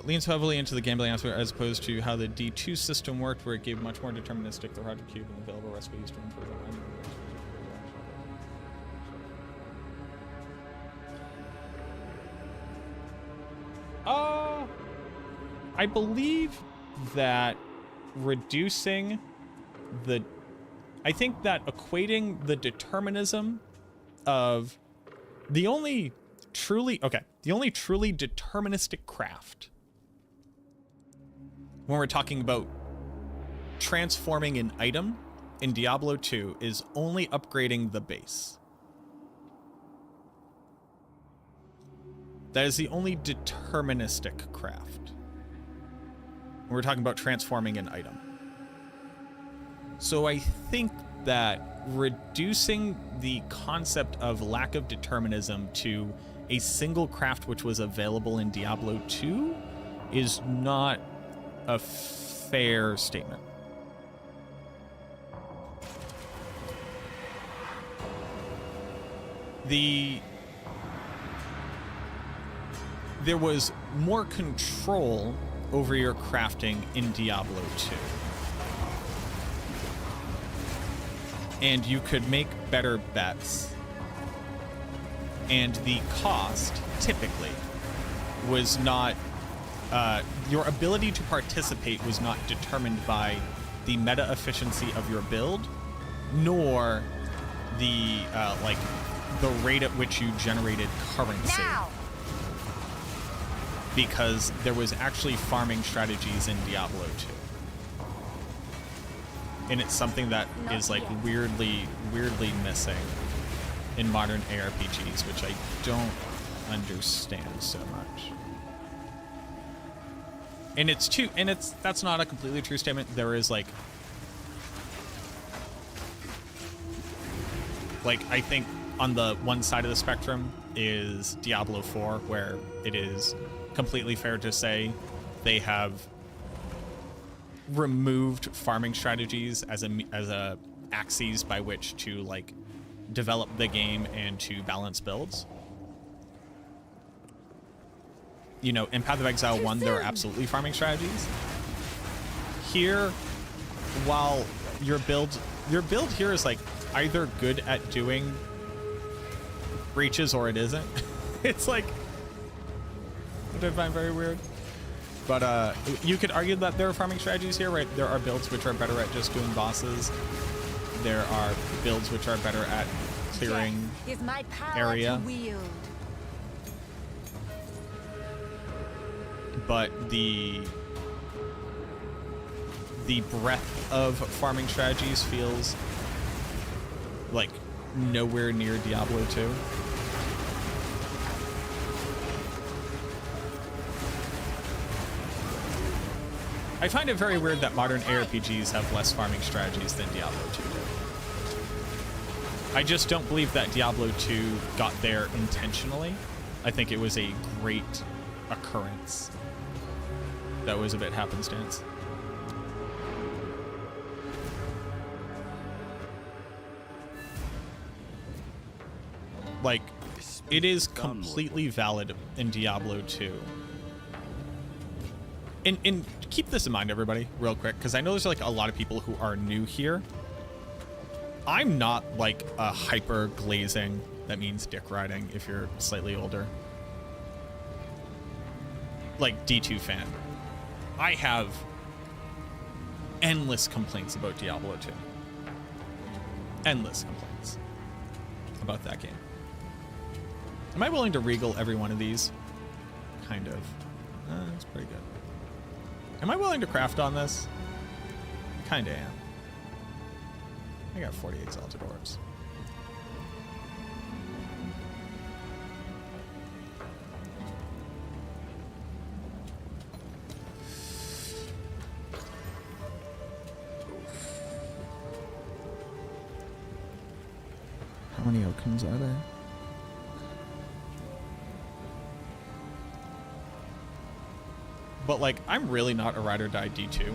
Speaker 1: Leans heavily into the gambling aspect as opposed to how the D2 system worked, where it gave much more deterministic the Roger Cube and available recipes to improve it. I believe that reducing the, I think that equating the determinism of the only truly deterministic craft when we're talking about transforming an item in Diablo 2 is only upgrading the base. That is the only deterministic craft when we're talking about transforming an item. So I think that reducing the concept of lack of determinism to a single craft which was available in Diablo 2 is not a fair statement. There was more control over your crafting in Diablo 2. And you could make better bets. And the cost, typically, was not... your ability to participate was not determined by the meta efficiency of your build, nor the, the rate at which you generated currency.
Speaker 2: Now!
Speaker 1: Because there was actually farming strategies in Diablo 2. And it's something that is like weirdly missing in modern ARPGs, which I don't understand so much. And that's not a completely true statement. There is like I think on the one side of the spectrum, is Diablo 4, where it is completely fair to say they have removed farming strategies as a axes by which to like develop the game and to balance builds. You know, in Path of Exile 1, there are absolutely farming strategies. Here, while your build here is like either good at doing breaches or it isn't. It's like, which I find very weird. But you could argue that there are farming strategies here, right? There are builds which are better at just doing bosses. There are builds which are better at clearing
Speaker 2: Is my power
Speaker 1: area.
Speaker 2: to wield.
Speaker 1: But the breadth of farming strategies feels like nowhere near Diablo 2. I find it very weird that modern ARPGs have less farming strategies than Diablo 2 did. I just don't believe that Diablo 2 got there intentionally. I think it was a great occurrence that was a bit happenstance. Like, it is completely valid in Diablo 2. And keep this in mind, everybody, real quick, because I know there's like a lot of people who are new here. I'm not like a hyper glazing, that means dick riding if you're slightly older, like D2 fan. I have endless complaints about Diablo 2. Endless complaints about that game. Am I willing to regal every one of these? Kind of. That's pretty good. Am I willing to craft on this? Kinda am. I got 40 exalted orbs. How many Okins are there? But like, I'm really not a ride or die D2.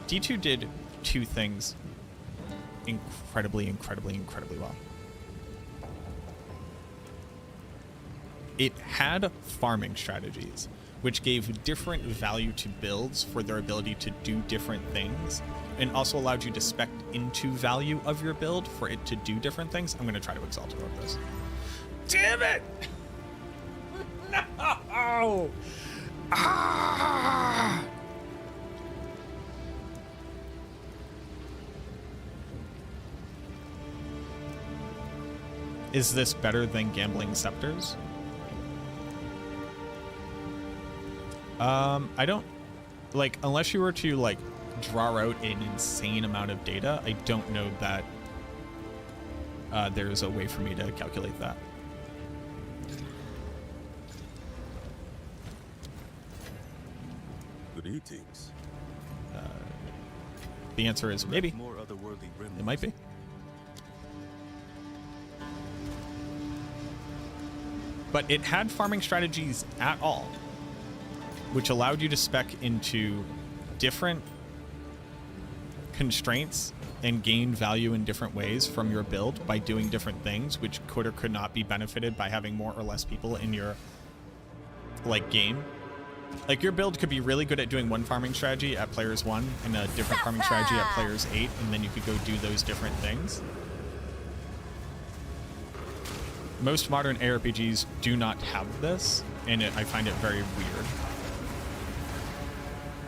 Speaker 1: D2 did two things incredibly well. It had farming strategies, which gave different value to builds for their ability to do different things, and also allowed you to spec into value of your build for it to do different things. I'm going to try to exalt orb this. Damn it! No! Ah! Is this better than gambling scepters? I don't like, unless you were to like draw out an insane amount of data, I don't know that there's a way for me to calculate that.
Speaker 3: Greetings.
Speaker 1: The answer is maybe.
Speaker 3: More otherworldly remnants.
Speaker 1: It might be. But it had farming strategies at all, which allowed you to spec into different constraints and gain value in different ways from your build by doing different things, which could or could not be benefited by having more or less people in your like game. Like, your build could be really good at doing one farming strategy at players 1 and a different farming strategy at players 8, and then you could go do those different things. Most modern ARPGs do not have this, and I find it very weird.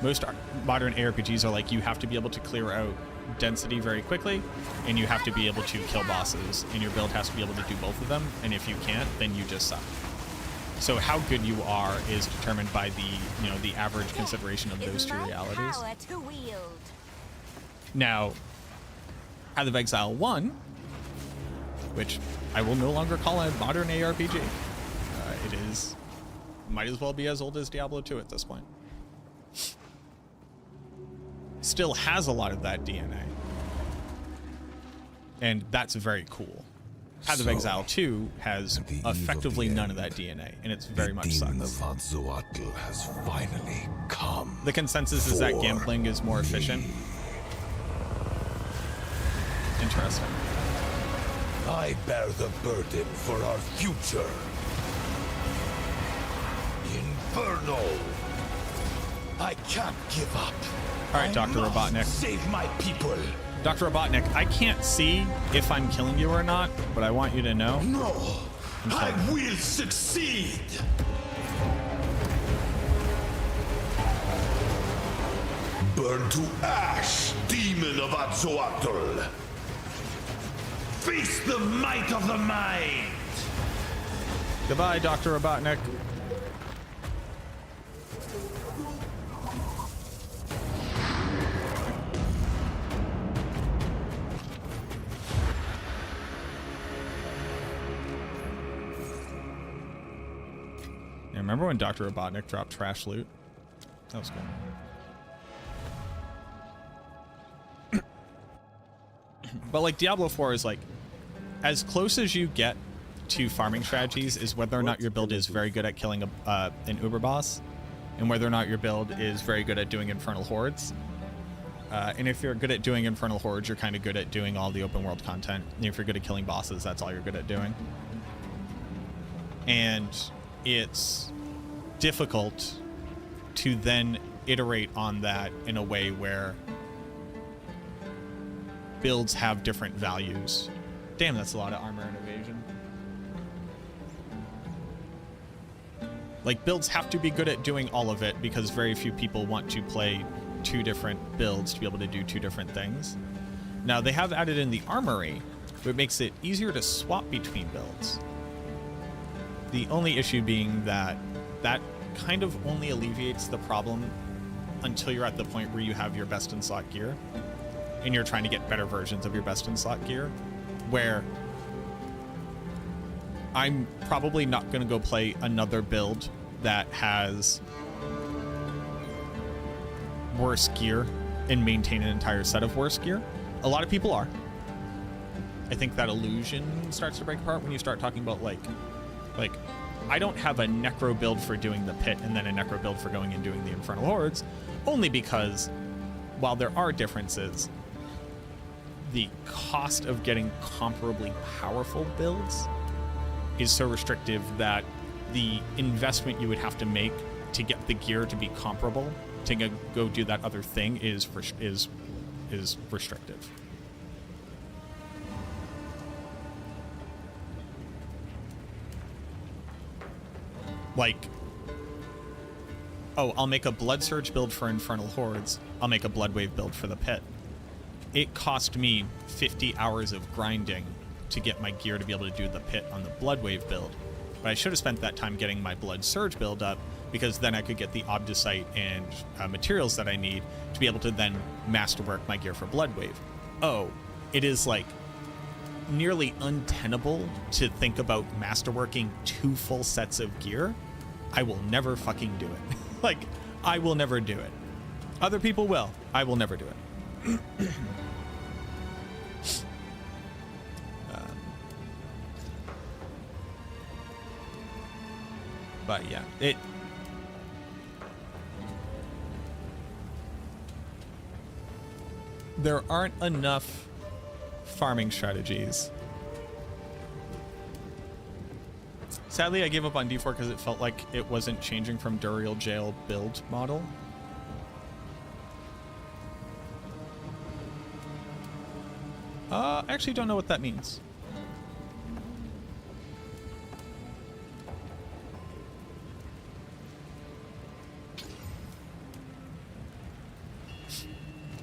Speaker 1: Most modern ARPGs are like, you have to be able to clear out density very quickly, and you have to be able to kill bosses, and your build has to be able to do both of them, and if you can't, then you just suck. So how good you are is determined by the, you know, the average consideration of those two realities.
Speaker 2: Power to wield.
Speaker 1: Now, Path of Exile 1, which I will no longer call a modern ARPG. It is, might as well be as old as Diablo 2 at this point. Still has a lot of that DNA. And that's very cool. Path of Exile 2 has
Speaker 5: at the eve of
Speaker 1: effectively
Speaker 5: the
Speaker 1: none of
Speaker 5: end,
Speaker 1: that DNA, and it's very
Speaker 5: the
Speaker 1: much
Speaker 5: demon
Speaker 1: sucks.
Speaker 5: of Azzoatl has finally come.
Speaker 1: The consensus is that
Speaker 5: for
Speaker 1: gambling is more efficient.
Speaker 5: me.
Speaker 1: Interesting.
Speaker 5: I bear the burden for our future. Inferno! I can't give up.
Speaker 1: All right, Dr.
Speaker 5: I must
Speaker 1: Robotnik.
Speaker 5: Save my people.
Speaker 1: Dr. Robotnik, I can't see if I'm killing you or not, but I want you to know.
Speaker 5: No, I will succeed. Burn to ash, demon of Azzoatl. Face the might of the mind.
Speaker 1: Goodbye, Dr. Robotnik. Yeah, remember when Dr. Robotnik dropped trash loot? That was cool. But like Diablo 4 is like, as close as you get to farming strategies is whether or not your build is very good at killing an Uber boss, and whether or not your build is very good at doing Infernal Hordes. And if you're good at doing Infernal Hordes, you're kind of good at doing all the open world content. And if you're good at killing bosses, that's all you're good at doing. And it's difficult to then iterate on that in a way where builds have different values. Damn, that's a lot of armor and evasion. Like, builds have to be good at doing all of it because very few people want to play two different builds to be able to do two different things. Now, they have added in the armory, which makes it easier to swap between builds. The only issue being that that kind of only alleviates the problem until you're at the point where you have your best in slot gear and you're trying to get better versions of your best in slot gear, where I'm probably not going to go play another build that has worse gear and maintain an entire set of worse gear. A lot of people are. I think that illusion starts to break apart when you start talking about like I don't have a necro build for doing the pit and then a necro build for going and doing the Infernal Hordes, only because while there are differences, the cost of getting comparably powerful builds is so restrictive that the investment you would have to make to get the gear to be comparable to go do that other thing is restrictive. Like, oh, I'll make a Blood Surge build for Infernal Hordes. I'll make a Blood Wave build for the pit. It cost me 50 hours of grinding to get my gear to be able to do the pit on the Blood Wave build. But I should have spent that time getting my Blood Surge build up, because then I could get the Obdusite and materials that I need to be able to then masterwork my gear for Blood Wave. Oh, it is like nearly untenable to think about masterworking 2 full sets of gear. I will never fucking do it. Like, I will never do it. Other people will. I will never do it. But yeah, there aren't enough farming strategies. Sadly, I gave up on D4 because it felt like it wasn't changing from Duriel Jail build model. I actually don't know what that means.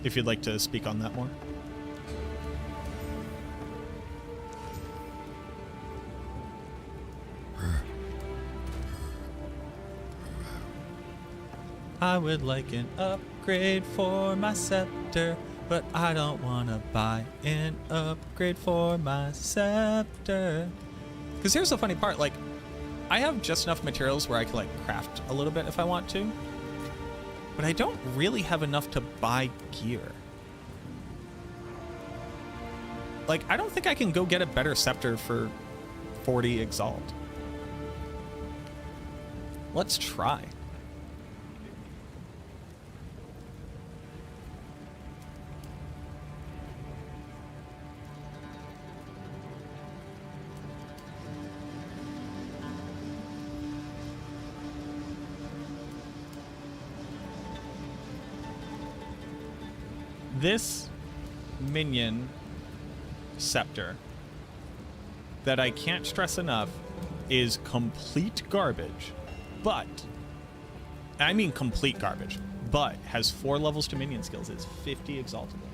Speaker 1: If you'd like to speak on that more. I would like an upgrade for my scepter, but I don't want to buy an upgrade for my scepter. Because here's the funny part, like, I have just enough materials where I can, like, craft a little bit if I want to, but I don't really have enough to buy gear. Like, I don't think I can go get a better scepter for 40 Exalt. Let's try. This minion scepter that I can't stress enough is complete garbage, but I mean complete garbage, but has 4 levels to minion skills. It's 50 exalted layers.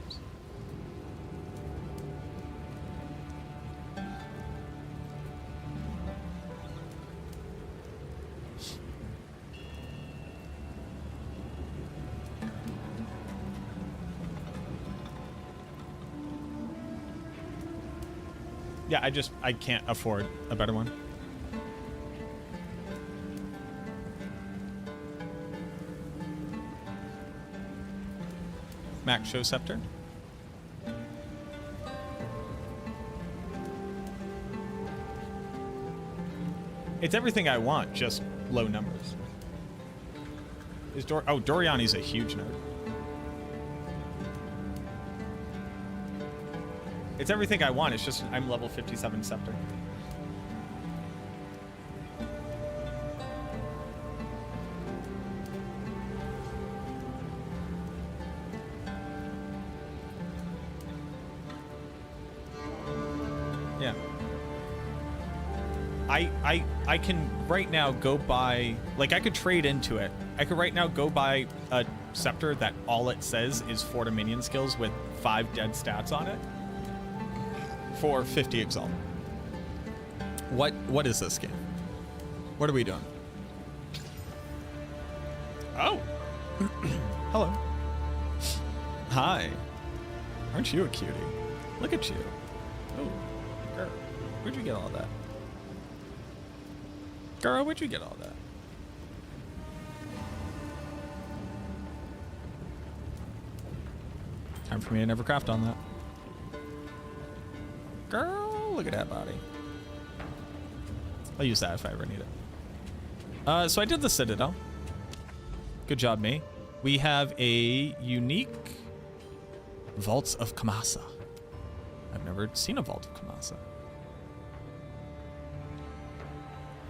Speaker 1: Yeah, I can't afford a better one. Max Show Scepter. It's everything I want, just low numbers. Doriani's a huge nerd. It's everything I want, it's just I'm level 57 Scepter. Yeah. I can right now go buy, like I could trade into it. I could right now go buy a scepter that all it says is 4 to minion skills with 5 dead stats on it for 50 Exalt. What is this game? What are we doing? Oh. Hello. Hi. Aren't you a cutie? Look at you. Oh, girl. Where'd you get all that? Girl, where'd you get all that? Time for me to never craft on that. Girl, look at that body. I'll use that if I ever need it. So I did the Citadel. Good job, me. We have a unique Vaults of Kamasa. I've never seen a Vault of Kamasa.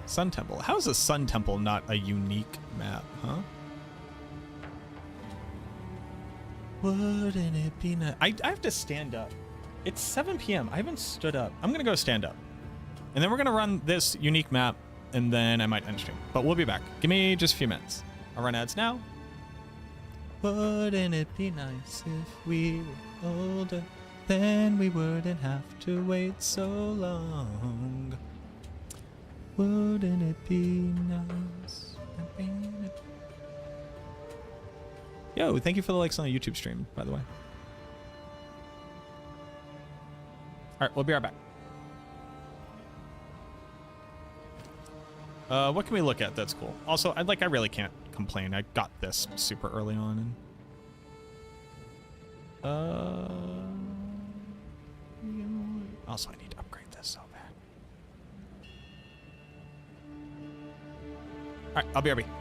Speaker 1: Sun Temple. How is a Sun Temple not a unique map, huh? Wouldn't it be nice? I have to stand up. It's 7 p.m. I haven't stood up. I'm going to go stand up. And then we're going to run this unique map, and then I might end stream. But we'll be back. Give me just a few minutes. I'll run ads now. Wouldn't it be nice if we were older? Then we wouldn't have to wait so long. Wouldn't it be nice? Yo, thank you for the likes on the YouTube stream, by the way. All right, we'll be right back. What can we look at? That's cool. Also, I really can't complain. I got this super early on. And, also, I need to upgrade this so bad. All right, I'll be right back.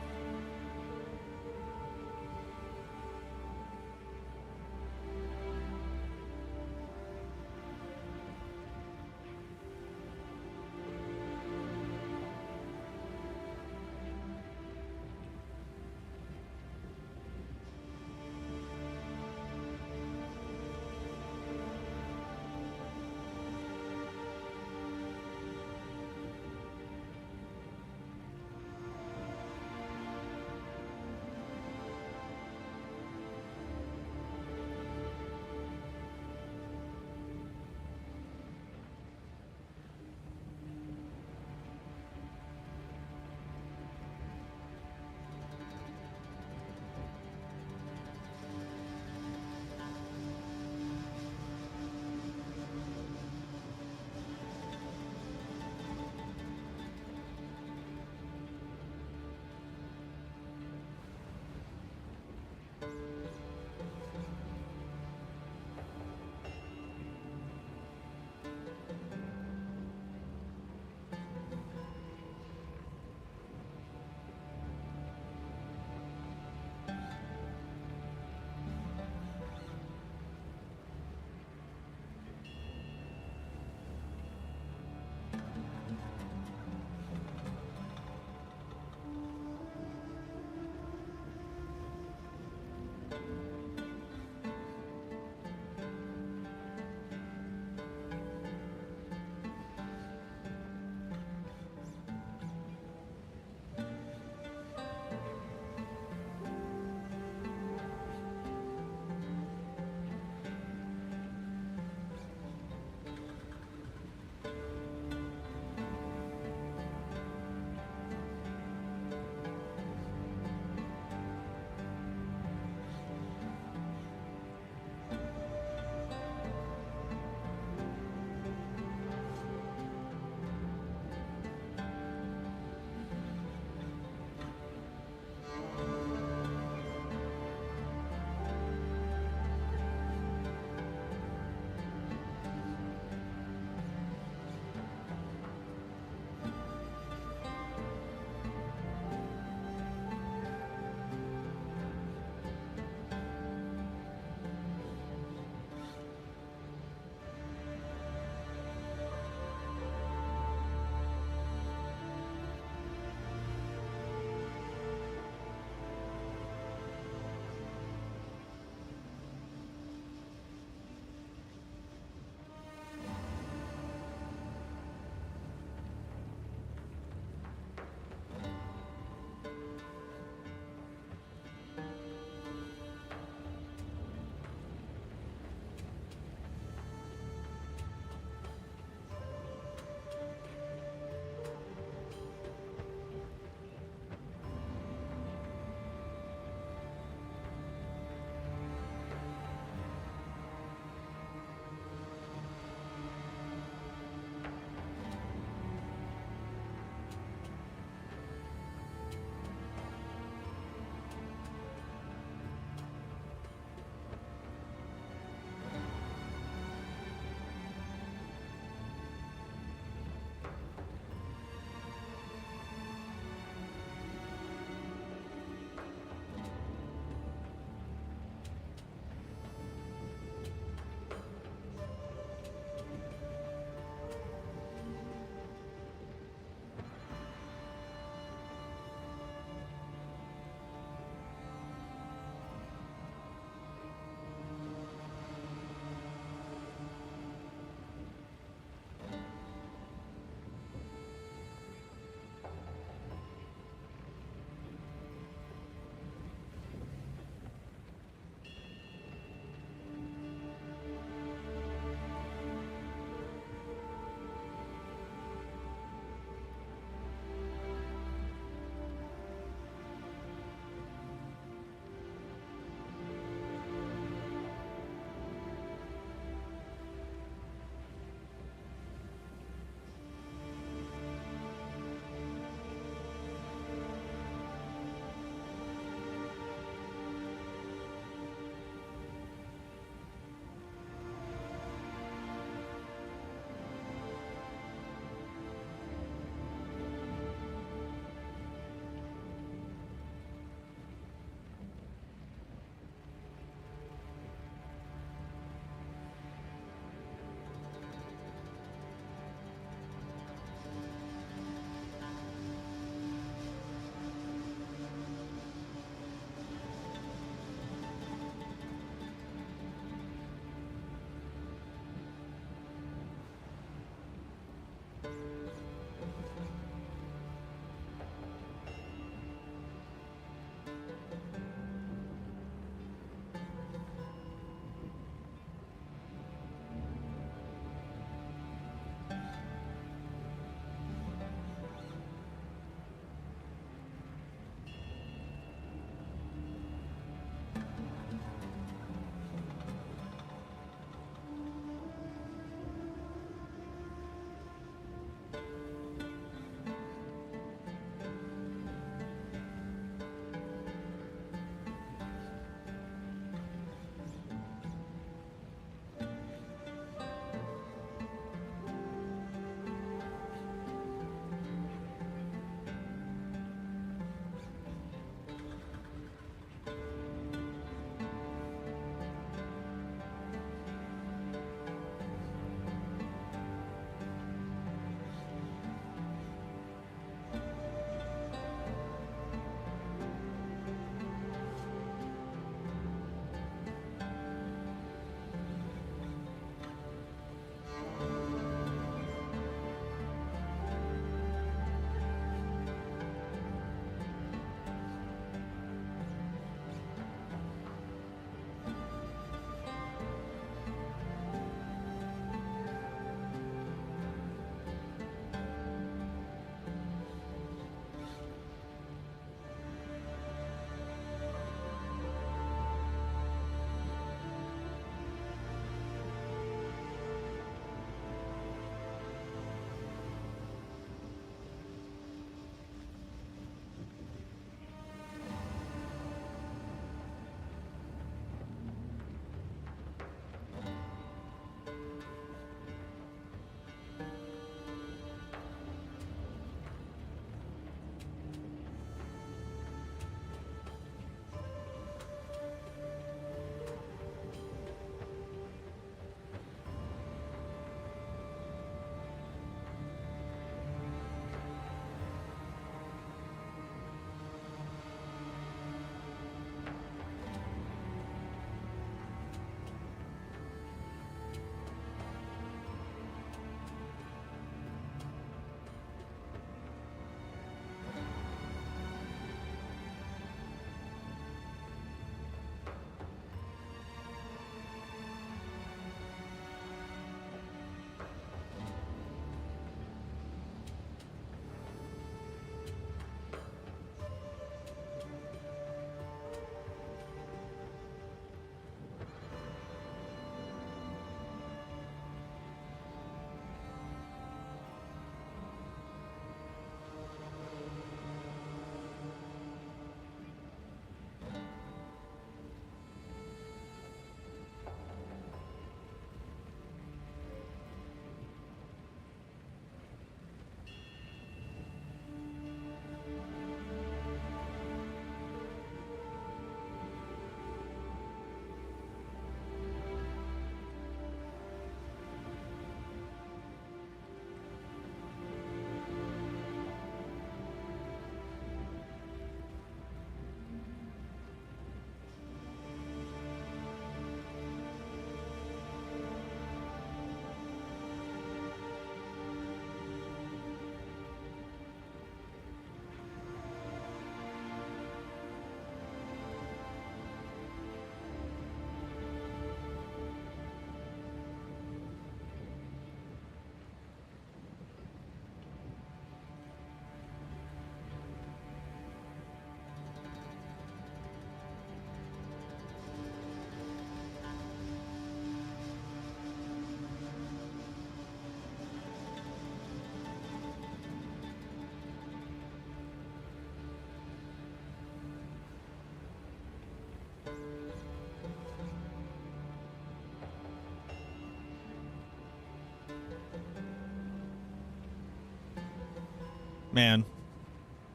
Speaker 1: Man,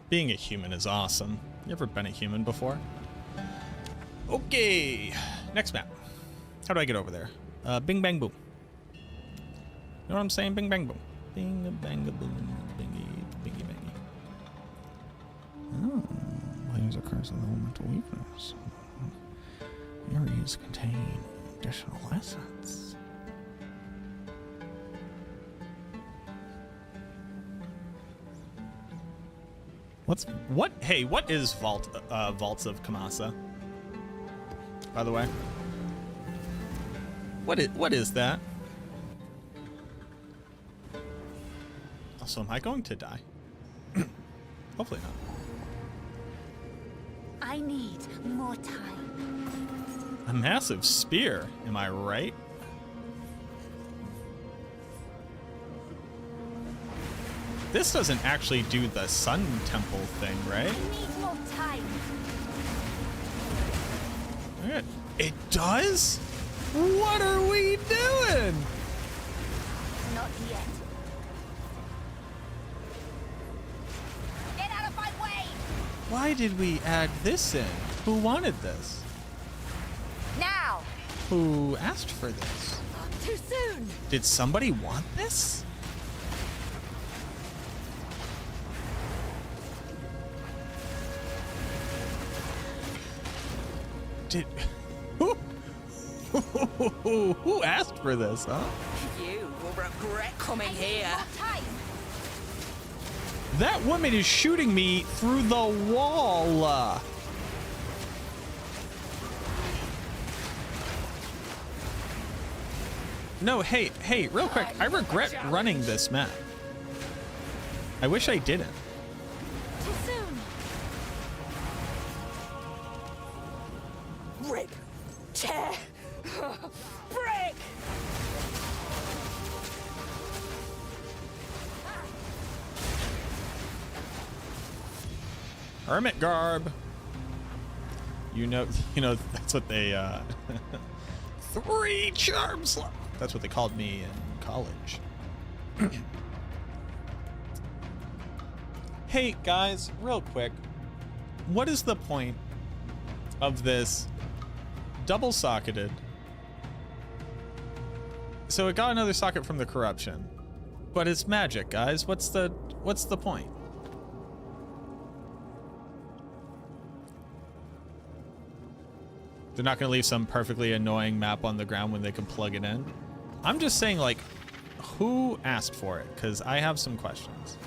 Speaker 1: being a human is awesome. You ever been a human before? Okay, next map. How do I get over there? Bing bang boom. You know what I'm saying? Bing bang boom. Bing bang boom. Bingy bingy bangy. Oh, layers of curse of elemental weakness. Areas contain additional assets. What? Hey, what is Vaults of Kamasa? By the way, what is that? Also, am I going to die? Hopefully not.
Speaker 6: I need more time.
Speaker 1: A massive spear, am I right? This doesn't actually do the Sun Temple thing, right?
Speaker 6: I need more time.
Speaker 1: It does? What are we doing?
Speaker 6: Not yet.
Speaker 2: Get out of my way!
Speaker 1: Why did we add this in? Who wanted this?
Speaker 2: Now!
Speaker 1: Who asked for this?
Speaker 6: Too soon.
Speaker 1: Did somebody want this? Did who asked for this, huh?
Speaker 9: You will regret coming
Speaker 2: I need
Speaker 9: here.
Speaker 2: more time!
Speaker 1: That woman is shooting me through the wall. No, hey, real quick. I regret running this map. I wish I didn't.
Speaker 6: Too soon.
Speaker 9: Rip. Tear. Break.
Speaker 1: Hermit garb. You know that's what they 3 charms. That's what they called me in college. Hey guys, real quick. What is the point of this double socketed? So it got another socket from the corruption, but it's magic, guys. What's the point? They're not gonna leave some perfectly annoying map on the ground when they can plug it in. I'm just saying, like, who asked for it? Because I have some questions.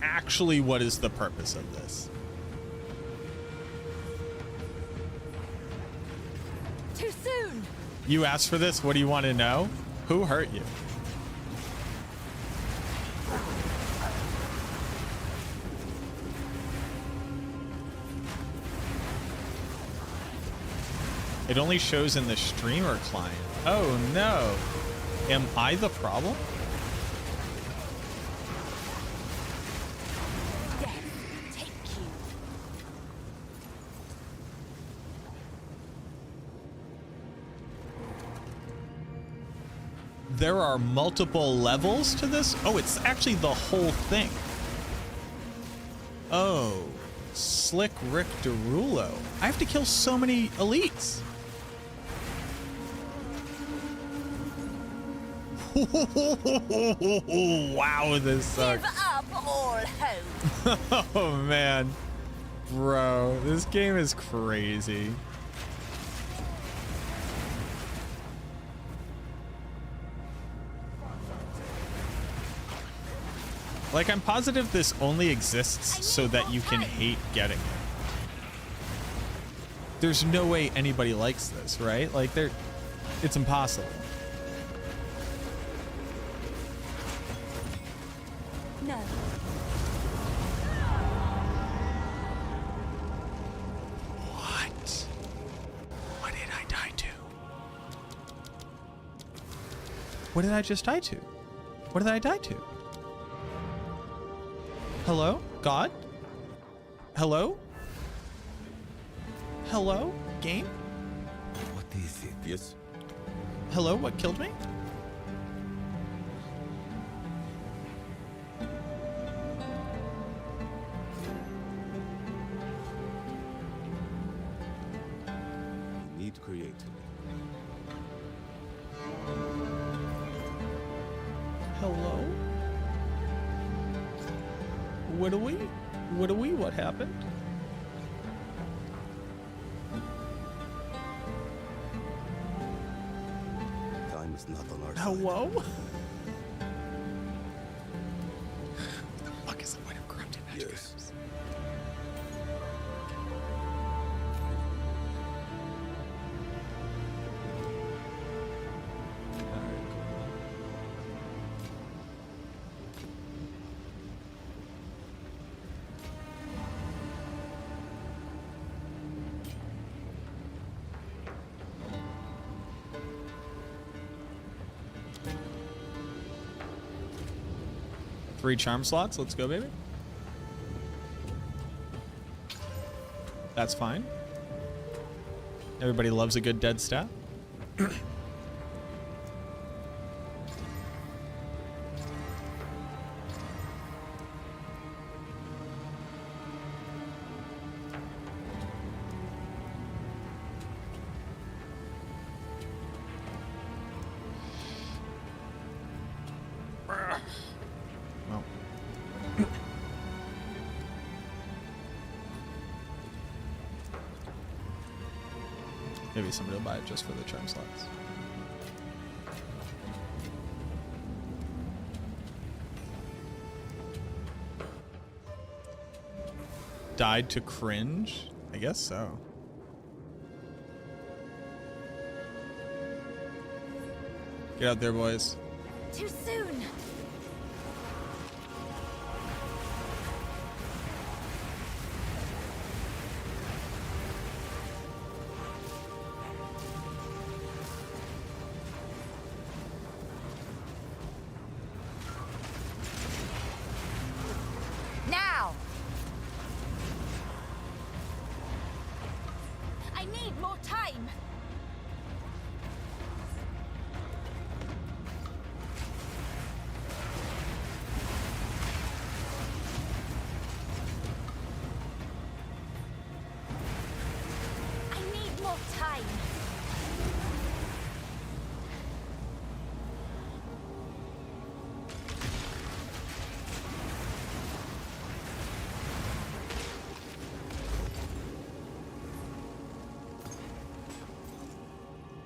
Speaker 1: Actually, what is the purpose of this?
Speaker 6: Too soon.
Speaker 1: You asked for this? What do you want to know? Who hurt you? It only shows in the streamer client. Oh no. Am I the problem?
Speaker 6: Death, take you.
Speaker 1: There are multiple levels to this? Oh, it's actually the whole thing. Oh, Slick Rick Derulo. I have to kill so many elites. Wow, this sucks.
Speaker 2: Give up all hope!
Speaker 1: Oh man, bro, this game is crazy. Like, I'm positive this only exists so that you can hate getting it. There's no way anybody likes this, right? Like, it's impossible.
Speaker 6: No.
Speaker 1: What? What did I die to? What did I just die to? What did I die to? Hello? God? Hello? Hello? Game?
Speaker 5: What is it?
Speaker 3: Yes.
Speaker 1: Hello? What killed me?
Speaker 3: We need create.
Speaker 1: Hello? What are we? What are we? What happened?
Speaker 3: Time is not on our side.
Speaker 1: Hello? What the fuck is the point of corrupted magic
Speaker 3: Yes.
Speaker 1: items? Alright, cool. Three charm slots. Let's go, baby. That's fine. Everybody loves a good dead stat. Well. Maybe somebody will buy it just for the charm slots. Died to cringe? I guess so. Get out there, boys.
Speaker 6: Too soon.
Speaker 2: Now!
Speaker 6: I need more time. I need more time.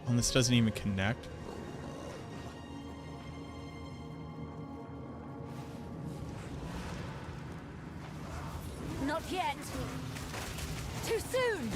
Speaker 1: And this doesn't even connect.
Speaker 6: Not yet. Too soon.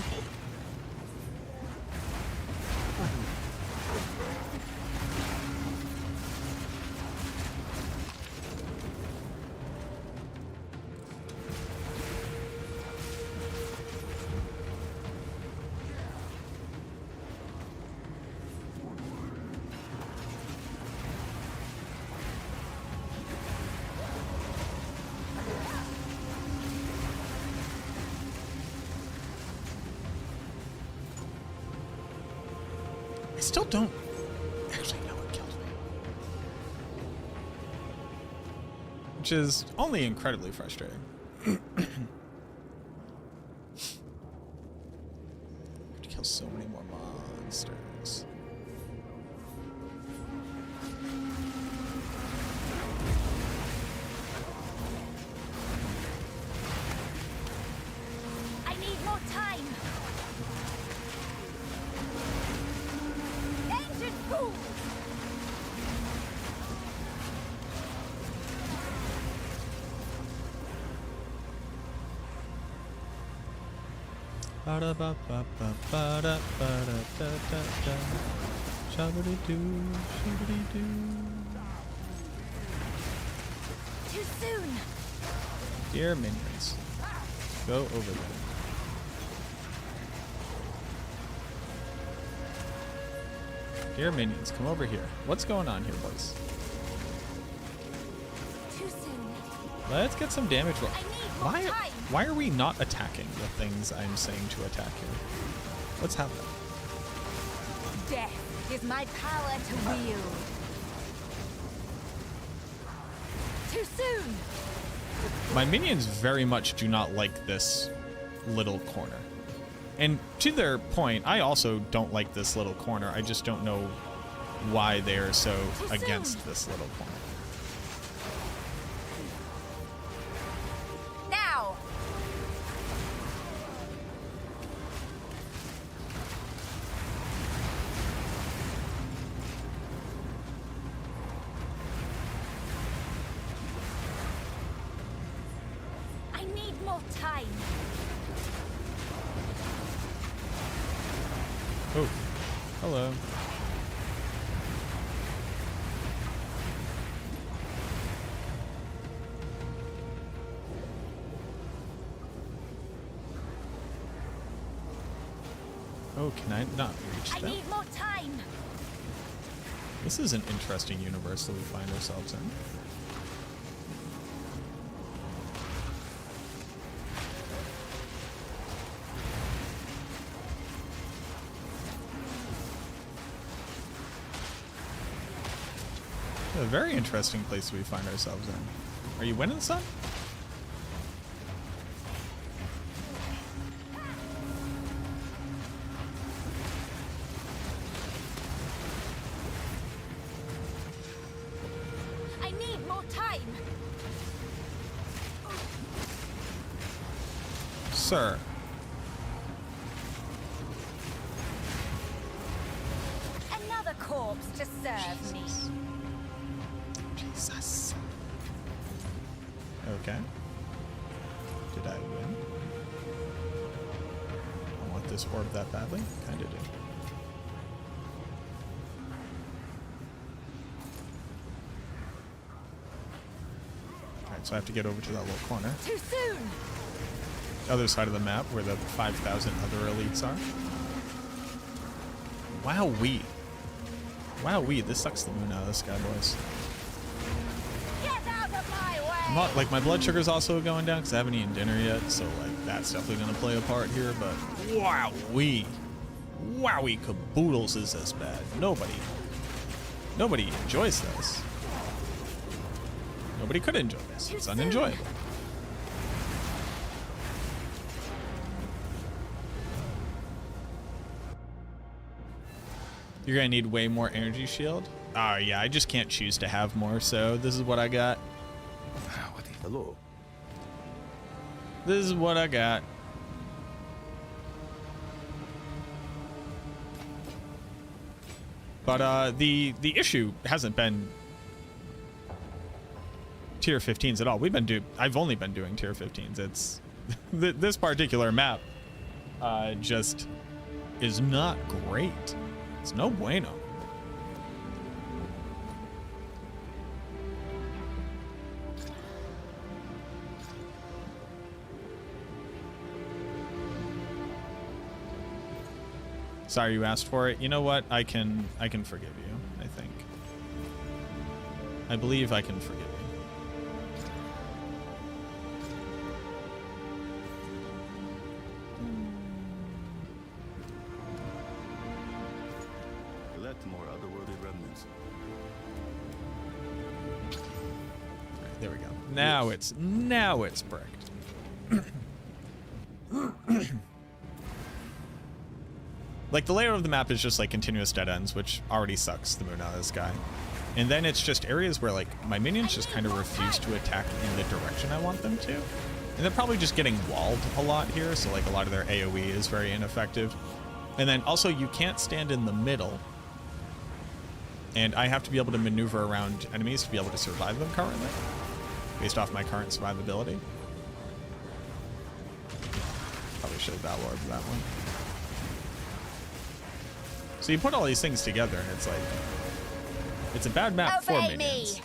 Speaker 1: I still don't actually know what killed me. Which is only incredibly frustrating. Could kill so many more monsters.
Speaker 6: I need more time.
Speaker 2: Ancient fool!
Speaker 1: Ba-da-ba-ba-ba-ba-da-ba-da-da-da. Shabba-dee-doo, shibbity-doo.
Speaker 6: Too soon.
Speaker 1: Dear minions, go over there. Dear minions, come over here. What's going on here, boys? Let's get some damage.
Speaker 6: I need more time.
Speaker 1: Why are we not attacking the things I'm saying to attack here? What's happening?
Speaker 6: Death is my power to wield. Too soon.
Speaker 1: My minions very much do not like this little corner. And to their point, I also don't like this little corner. I just don't know why they are so against this little corner.
Speaker 6: Now. I need more time.
Speaker 1: Oh, hello. Oh, can I not reach
Speaker 6: I
Speaker 1: that?
Speaker 6: need more time.
Speaker 1: This is an interesting universe that we find ourselves in. A very interesting place we find ourselves in. Are you winning, son?
Speaker 6: I need more time.
Speaker 1: Sir.
Speaker 6: Another corpse to serve me.
Speaker 1: Jesus. Okay. Did I win? I want this orb that badly? Kinda do. Alright, so I have to get over to that little corner.
Speaker 6: Too soon.
Speaker 1: Other side of the map where the 5,000 other elites are. Wowee. Wowee, this sucks the moon out of the sky, boys.
Speaker 6: Get out of my way.
Speaker 1: I'm not, like, my blood sugar's also going down because I haven't eaten dinner yet, so, like, that's definitely going to play a part here, but wowee. Wowie caboodles is this bad. Nobody enjoys this. Nobody could enjoy this. It's unenjoyable. You're gonna need way more energy shield. Oh yeah, I just can't choose to have more, so this is what I got.
Speaker 3: Hello.
Speaker 1: This is what I got. But the issue hasn't been tier 15s at all. I've only been doing tier 15s. It's this particular map just is not great. It's no bueno. Sorry you asked for it. You know what? I can forgive you, I think. I believe I can forgive you.
Speaker 3: Collect more otherworldly remnants.
Speaker 1: Right, there we go. Now it's bricked. Like, the layout of the map is just like continuous dead ends, which already sucks the moon out of the sky. And then it's just areas where, like, my minions just kind of refuse to attack in the direction I want them to. And they're probably just getting walled a lot here, so, like, a lot of their AoE is very ineffective. And then also, you can't stand in the middle. And I have to be able to maneuver around enemies to be able to survive them currently, based off my current survivability. Probably should have battle orbed that one. So you put all these things together, and it's like, it's a bad map for minions.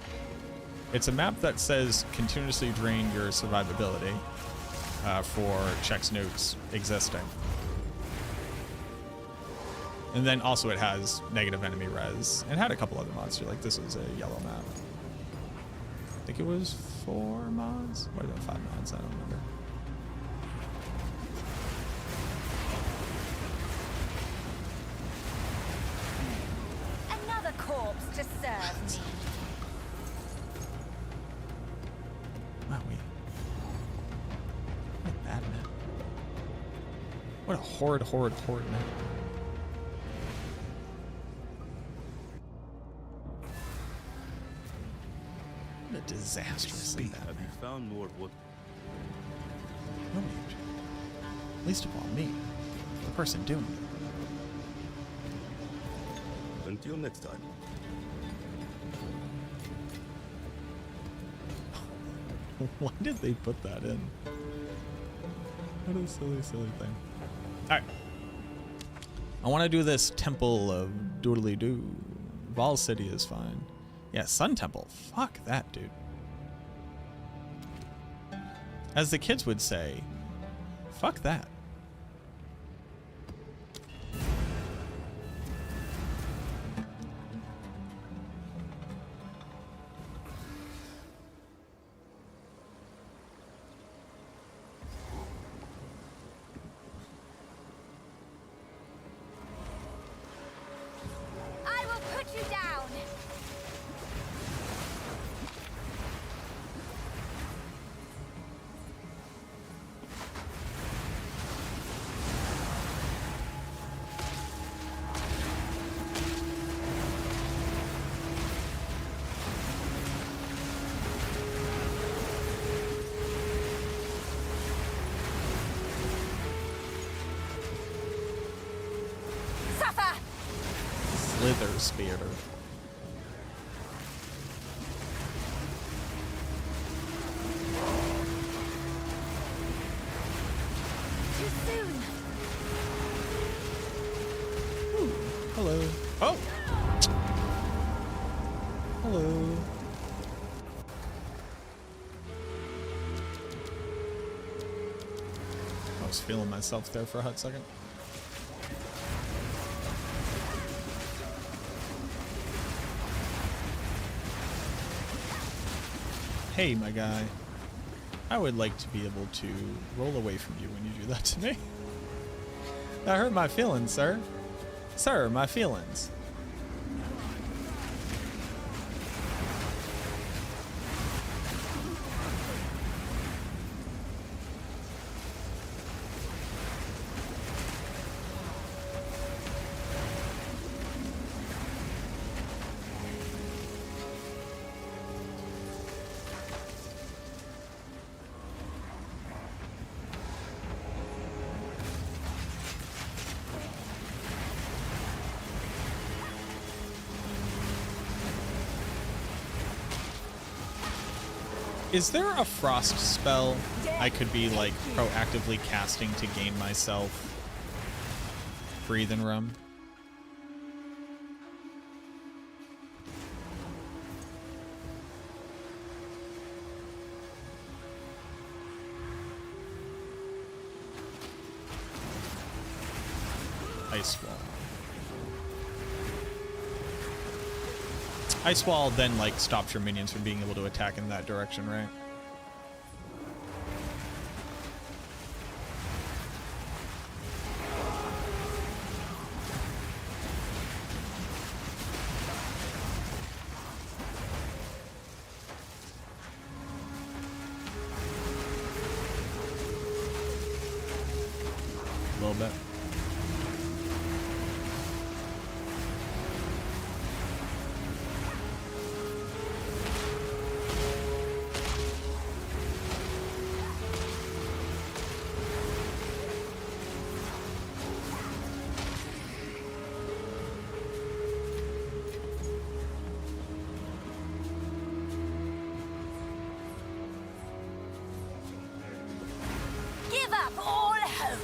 Speaker 1: It's a map that says continuously drain your survivability for checks nukes existing. And then also it has negative enemy res. And had a couple other mods too, like this is a yellow map. I think it was 4 mods. What about 5 mods? I don't remember.
Speaker 6: Another corpse to serve me.
Speaker 1: Wow, what a bad map. What a horrid map. What a disastrously bad
Speaker 3: Have
Speaker 1: map.
Speaker 3: you found more what?
Speaker 1: Nobody objected. Least of all me, the person doing it.
Speaker 3: Until next time.
Speaker 1: Why did they put that in? What a silly thing. Alright. I want to do this Temple of Doodly Doo. Vol City is fine. Yeah, Sun Temple. Fuck that, dude. As the kids would say, fuck that.
Speaker 6: I will put you down. Suffer.
Speaker 1: Slither Spear.
Speaker 6: Too soon.
Speaker 1: Hello. Oh! Hello. I was feeling myself there for a hot second. Hey, my guy. I would like to be able to roll away from you when you do that to me. That hurt my feelings, sir. Sir, my feelings. Is there a frost spell I could be like proactively casting to gain myself breathing room? Ice wall. Ice wall then like stops your minions from being able to attack in that direction, right? A little bit.
Speaker 6: Give up all hope.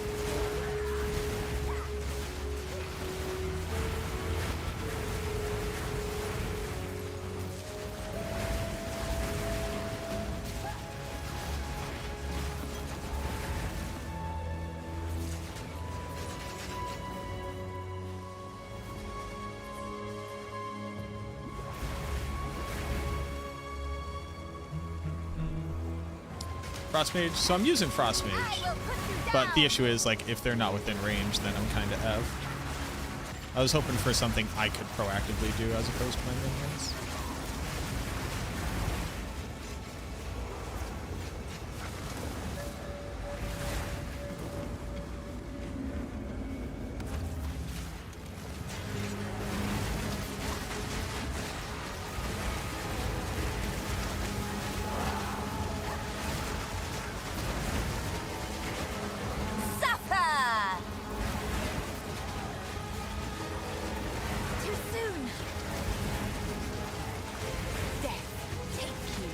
Speaker 1: Frost Mage, so I'm using Frost Mage.
Speaker 2: I will put you down.
Speaker 1: But the issue is, like, if they're not within range, then I'm kind of F. I was hoping for something I could proactively do as opposed to my minions.
Speaker 2: Suffer. Too soon. Death, take you.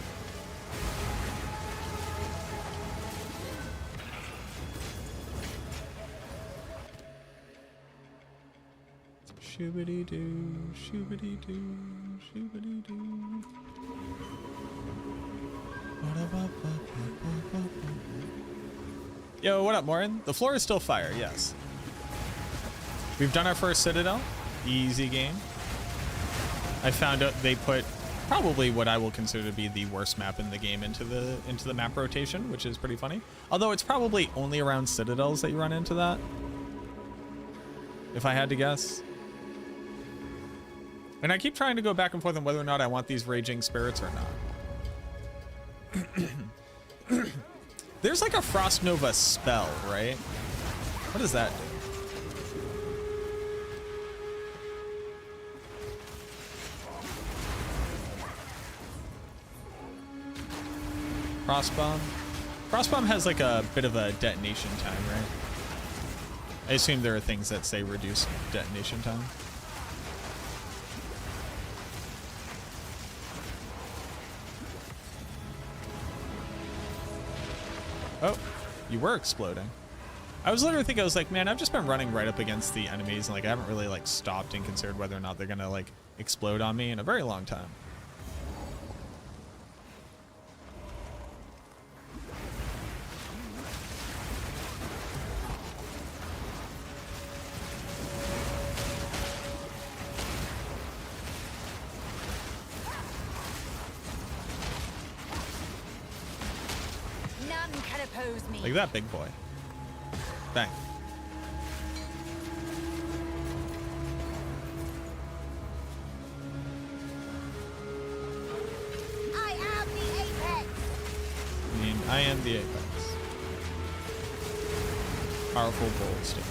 Speaker 1: Shoobity doo, shoobity doo, shoobity doo. Yo, what up, Morin? The floor is still fire, yes. We've done our first Citadel. Easy game. I found out they put probably what I will consider to be the worst map in the game into the map rotation, which is pretty funny. Although it's probably only around Citadels that you run into that, if I had to guess. And I keep trying to go back and forth on whether or not I want these Raging Spirits or not. There's like a Frost Nova spell, right? What does that do? Frostbomb? Frostbomb has like a bit of a detonation time, right? I assume there are things that say reduce detonation time. Oh, you were exploding. I was literally thinking, I was like, man, I've just been running right up against the enemies, and like I haven't really like stopped and considered whether or not they're gonna like explode on me in a very long time.
Speaker 2: None can oppose me.
Speaker 1: Like that, big boy. Bang.
Speaker 2: I am the apex.
Speaker 1: I mean, I am the apex. Powerful bold stance.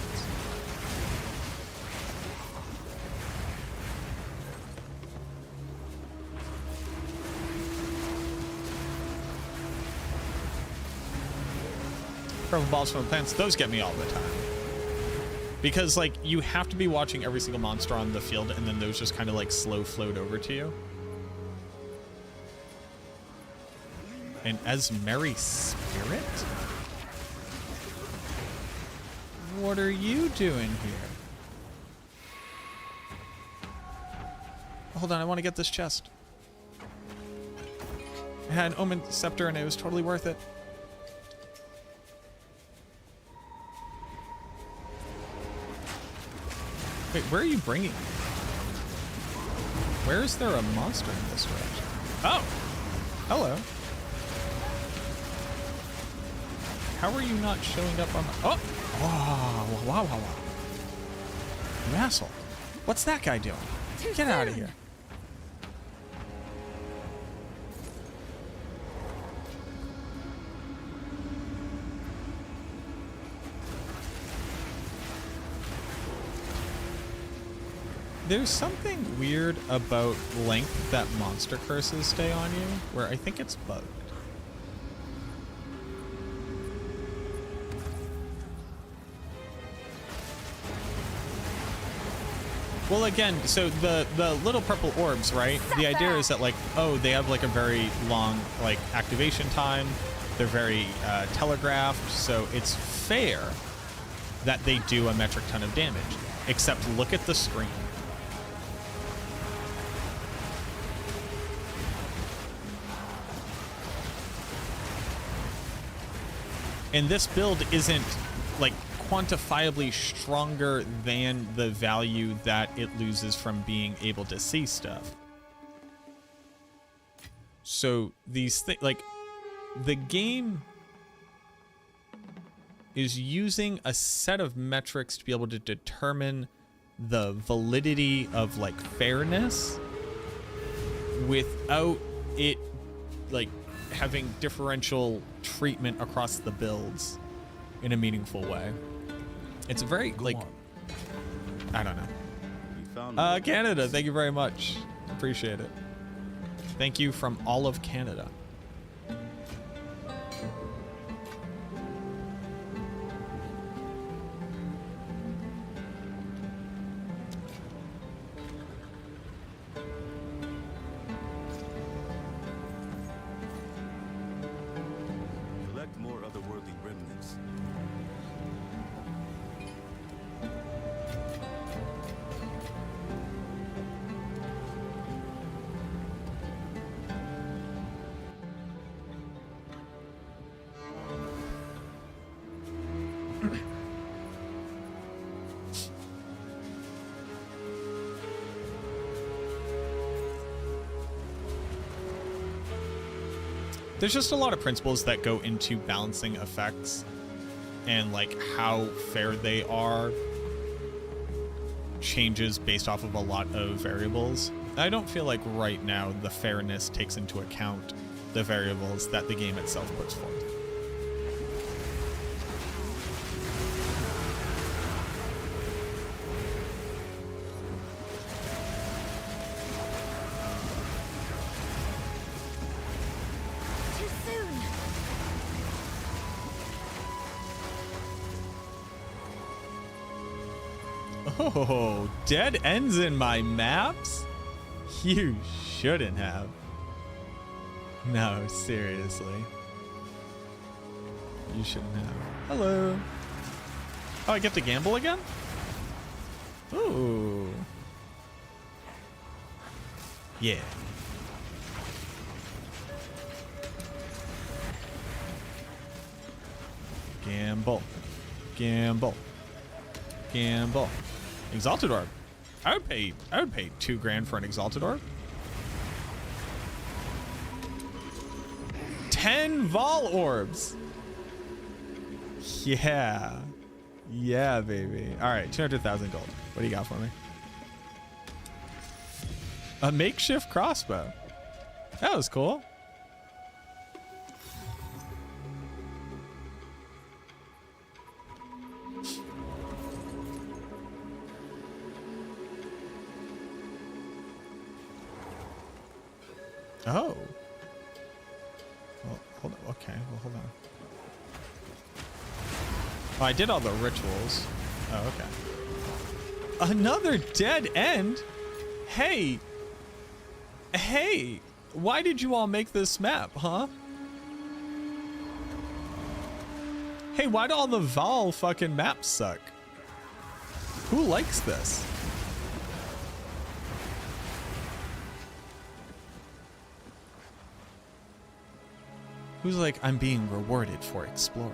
Speaker 1: Purple balls from the plants, those get me all the time. Because like you have to be watching every single monster on the field and then those just kind of like slow float over to you. And as Merry Spirit? What are you doing here? Hold on, I want to get this chest. I had an Omen Scepter and it was totally worth it. Wait, where are you bringing me? Where is there a monster in this direction? Oh! Hello. How are you not showing up on the... Oh! Oh, wow, wow, wow. You asshole. What's that guy doing? Get out of here. There's something weird about length that monster curses stay on you, where I think it's bugged. Well, again, so the little purple orbs, right? The idea is that like, oh, they have like a very long like activation time. They're very telegraphed, so it's fair that they do a metric ton of damage. Except look at the screen. And this build isn't like quantifiably stronger than the value that it loses from being able to see stuff. So these things, like the game is using a set of metrics to be able to determine the validity of like fairness without it like having differential treatment across the builds in a meaningful way. It's a very like, I don't know. Canada, thank you very much. Appreciate it. Thank you from all of Canada.
Speaker 3: Collect more otherworldly remnants.
Speaker 1: There's just a lot of principles that go into balancing effects and like how fair they are changes based off of a lot of variables. I don't feel like right now the fairness takes into account the variables that the game itself puts forth.
Speaker 6: Too soon.
Speaker 1: Oh, dead ends in my maps? You shouldn't have. No, seriously. You shouldn't have. Hello. Oh, I get to gamble again? Ooh. Yeah. Gamble. Gamble. Gamble. Exalted Orb. I would pay $2 grand for an Exalted Orb. 10 Vol Orbs. Yeah. Yeah, baby. All right, 200,000 gold. What do you got for me? A makeshift crossbow. That was cool. Oh. Well, hold on. Okay, well, hold on. Oh, I did all the rituals. Oh, okay. Another dead end? Hey. Hey. Why did you all make this map, huh? Hey, why do all the Val fucking maps suck? Who likes this? Who's like, I'm being rewarded for exploring?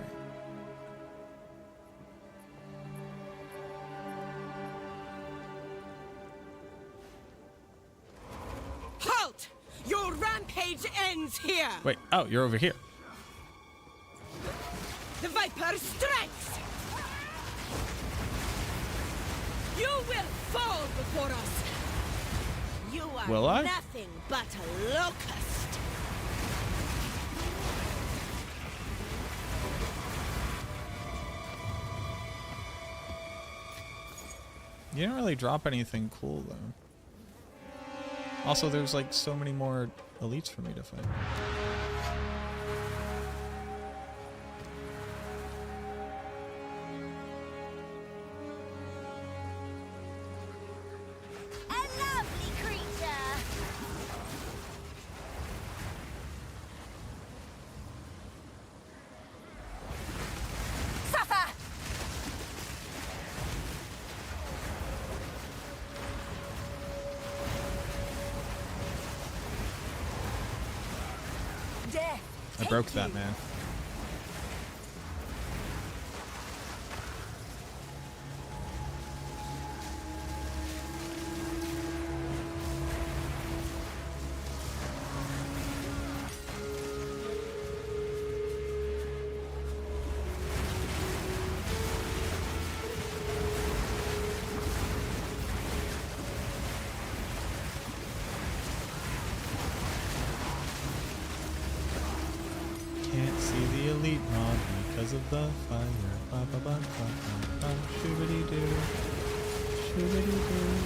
Speaker 9: Halt! Your rampage ends here!
Speaker 1: Wait, oh, you're over here.
Speaker 9: The Viper strikes! You will fall before us! You are
Speaker 1: Will I?
Speaker 9: nothing but a locust!
Speaker 1: You didn't really drop anything cool, though. Also, there's like so many more elites for me to fight.
Speaker 6: A lovely creature. Suffer. Death.
Speaker 1: I broke that, man. because of the fire. Ba ba ba ba ba ba. Shoobity doo. Shoobity doo.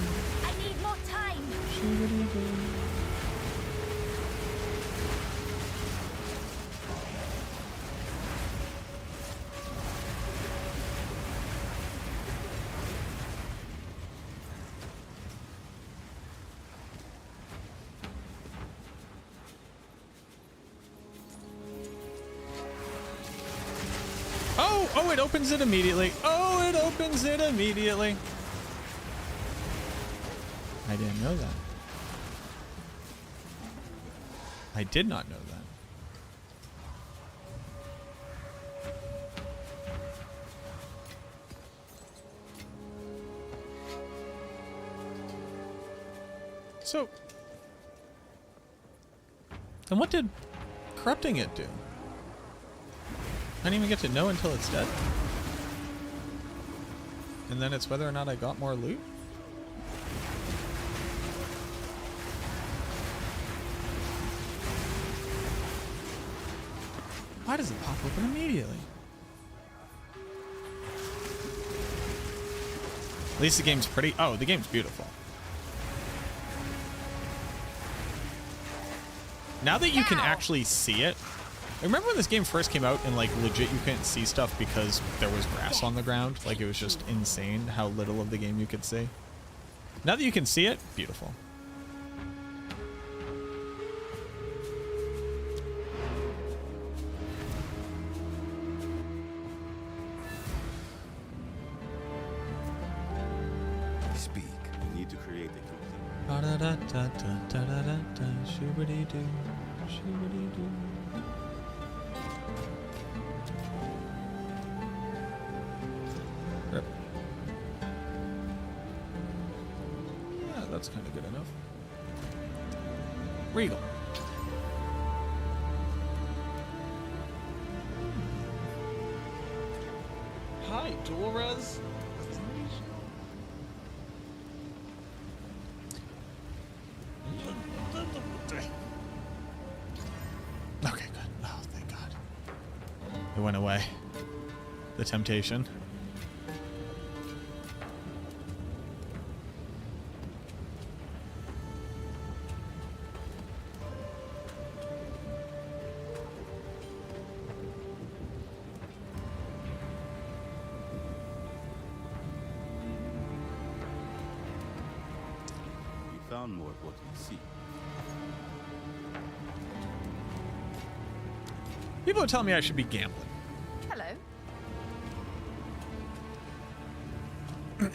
Speaker 6: I need more time.
Speaker 1: Shoobity doo. Oh, it opens it immediately. Oh, it opens it immediately. I didn't know that. I did not know that. So, then what did corrupting it do? I didn't even get to know until it's dead. And then it's whether or not I got more loot. Why does it pop open immediately? At least the game's pretty. Oh, the game's beautiful. Now that you can actually see it. I remember when this game first came out and like legit you couldn't see stuff because there was grass on the ground. Like it was just insane how little of the game you could see. Now that you can see it, beautiful.
Speaker 3: Speak. You need to create a
Speaker 1: Da da da da da da da da. Shoobity doo. Shoobity doo. Rip. Yeah, that's kind of good enough. Regal. Hi, dual res. Okay, good. Oh, thank God. It went away. The temptation.
Speaker 3: You found more of what you see.
Speaker 1: People are telling me I should be gambling.
Speaker 6: Hello.
Speaker 1: Do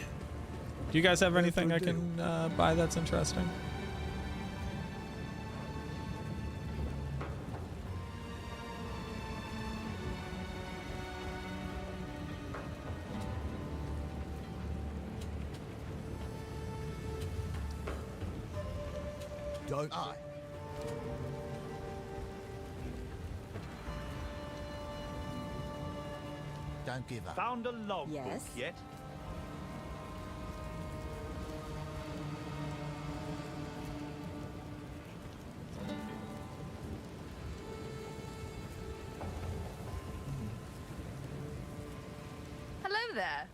Speaker 1: you guys have anything I can buy that's interesting?
Speaker 4: Don't I? Don't give up.
Speaker 7: Found a logbook
Speaker 6: Yes.
Speaker 7: yet?
Speaker 6: Hello there.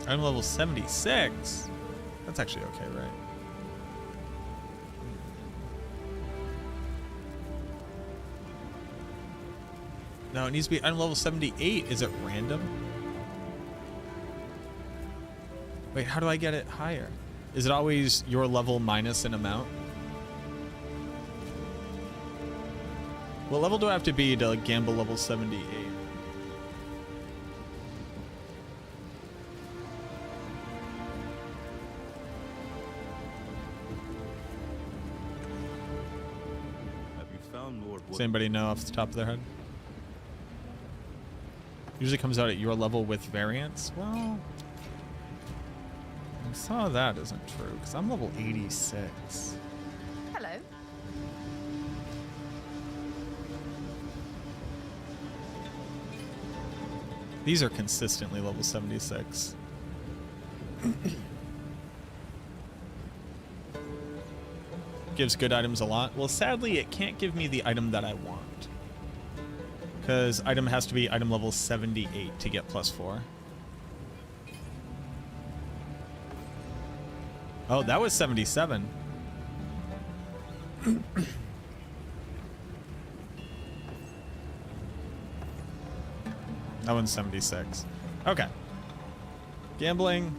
Speaker 1: I'm level 76. That's actually okay, right? No, it needs to be. I'm level 78. Is it random? Wait, how do I get it higher? Is it always your level minus an amount? What level do I have to be to gamble level 78?
Speaker 3: Have you found more of
Speaker 1: Does
Speaker 3: what
Speaker 1: anybody know off the top of their head? Usually comes out at your level with variance. Well, I saw that isn't true because I'm level 86.
Speaker 6: Hello.
Speaker 1: These are consistently level 76. gives good items a lot. Well, sadly, it can't give me the item that I want. Because item has to be item level 78 to get +4. Oh, that was 77. That one's 76. Okay. Gambling.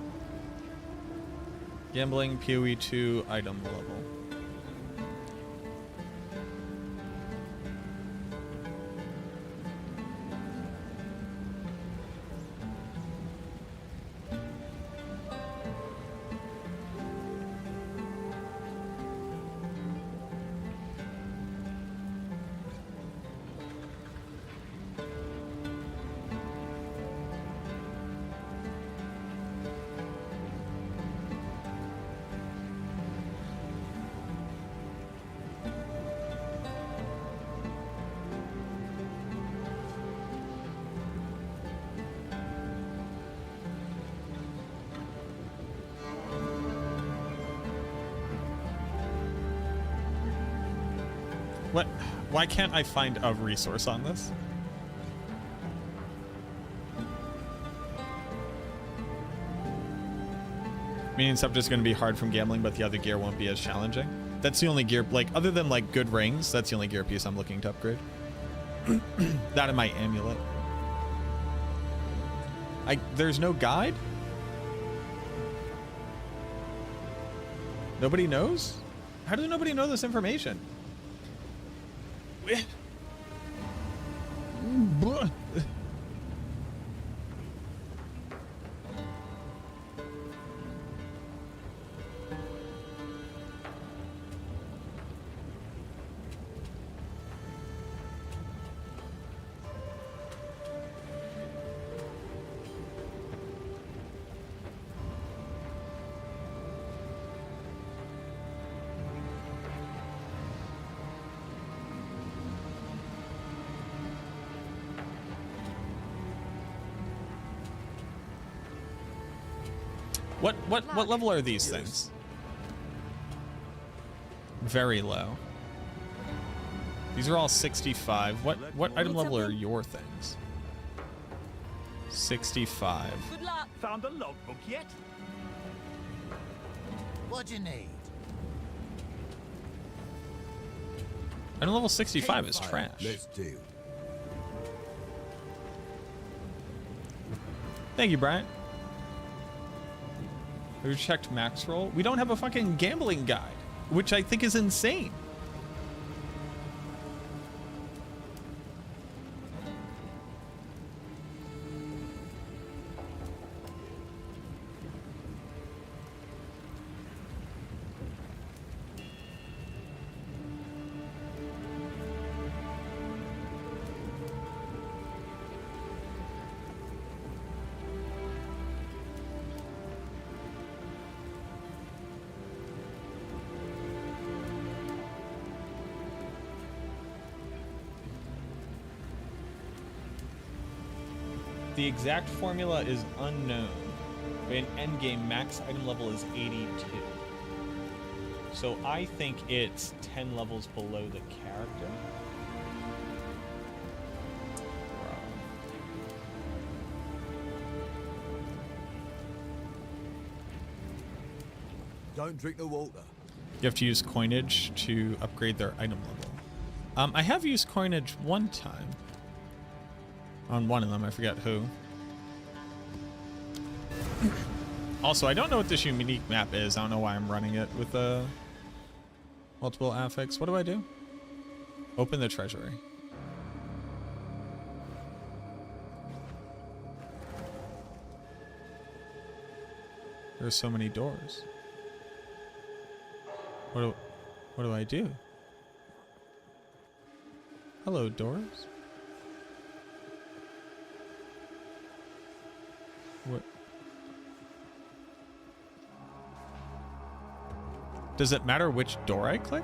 Speaker 1: Gambling, PoE2, item level. What? Why can't I find a resource on this? Meaning stuff just going to be hard from gambling, but the other gear won't be as challenging. That's the only gear, like, other than, like, good rings, that's the only gear piece I'm looking to upgrade. That and my amulet. There's no guide? Nobody knows? How does nobody know this information? What level are these things? Very low. These are all 65. What item level are your things? 65.
Speaker 7: Good luck. Found a logbook yet?
Speaker 10: What do you need?
Speaker 1: Item level 65 is trash.
Speaker 4: Let's deal.
Speaker 1: Thank you, Brian. We checked max roll. We don't have a fucking gambling guide, which I think is insane. The exact formula is unknown, but in endgame, max item level is 82. So I think it's 10 levels below the character.
Speaker 4: Don't drink the water.
Speaker 1: You have to use coinage to upgrade their item level. I have used coinage one time. On one of them, I forget who. Also, I don't know what this unique map is. I don't know why I'm running it with multiple affix. What do I do? Open the treasury. There's so many doors. What do I do? Hello, doors. What? Does it matter which door I click?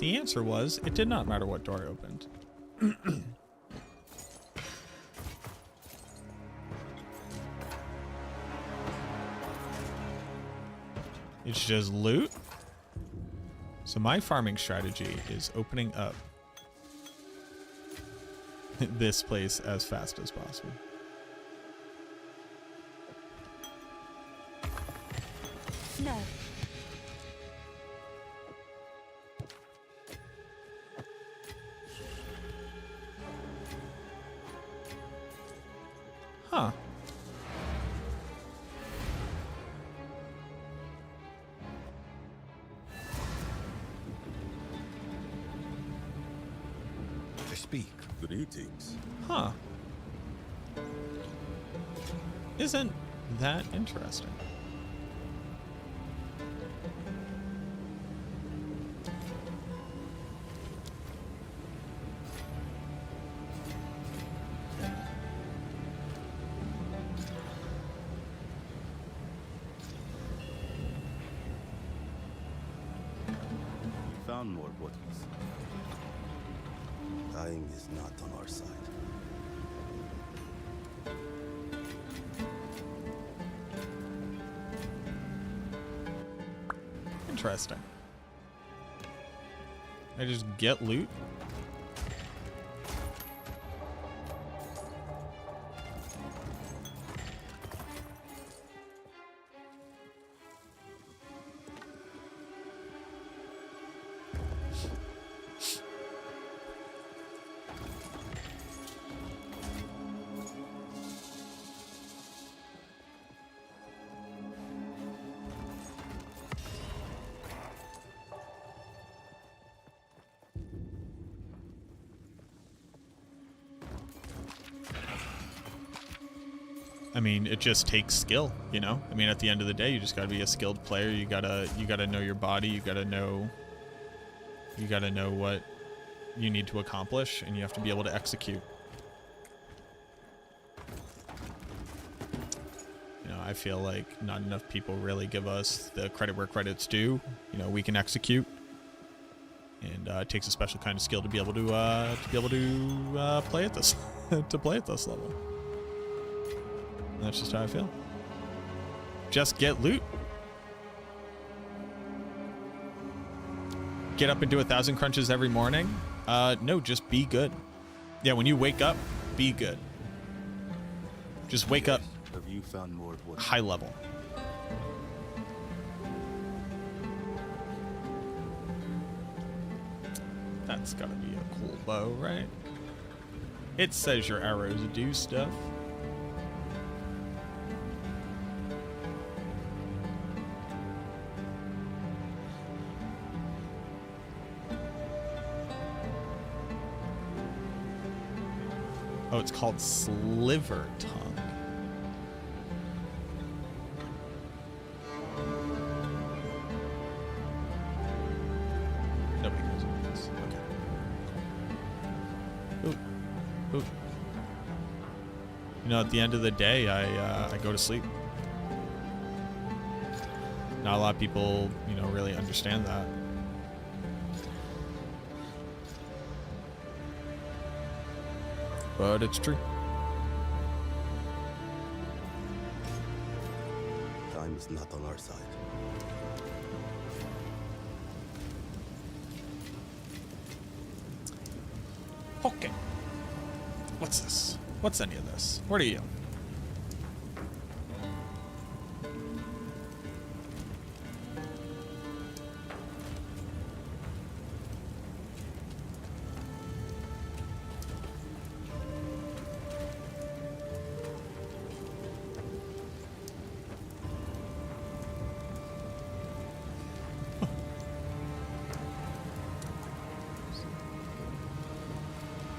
Speaker 1: The answer was, it did not matter what door I opened. It's just loot. So my farming strategy is opening up this place as fast as possible.
Speaker 6: No.
Speaker 1: Huh.
Speaker 5: To speak.
Speaker 3: Greetings.
Speaker 1: Huh. Isn't that interesting?
Speaker 3: We found more bodies. Time is not on our side.
Speaker 1: Interesting. I just get loot. I mean, it just takes skill, you know? I mean, at the end of the day, you just gotta be a skilled player. You gotta know your body. You gotta know what you need to accomplish, and you have to be able to execute. You know, I feel like not enough people really give us the credit where credit's due. You know, we can execute, and it takes a special kind of skill to be able to play at this to play at this level. That's just how I feel. Just get loot. Get up and do 1,000 crunches every morning? No, just be good. Yeah, when you wake up, be good. Just wake up
Speaker 3: Have you found more bodies?
Speaker 1: high level. That's gotta be a cool bow, right? It says your arrows do stuff. Oh, it's called Sliver Tongue. Nobody knows what it is. Okay. Ooh. Ooh. You know, at the end of the day, I go to sleep. Not a lot of people, you know, really understand that. But it's true.
Speaker 3: Time is not on our side.
Speaker 1: Okay. What's this? What's any of this? What are you?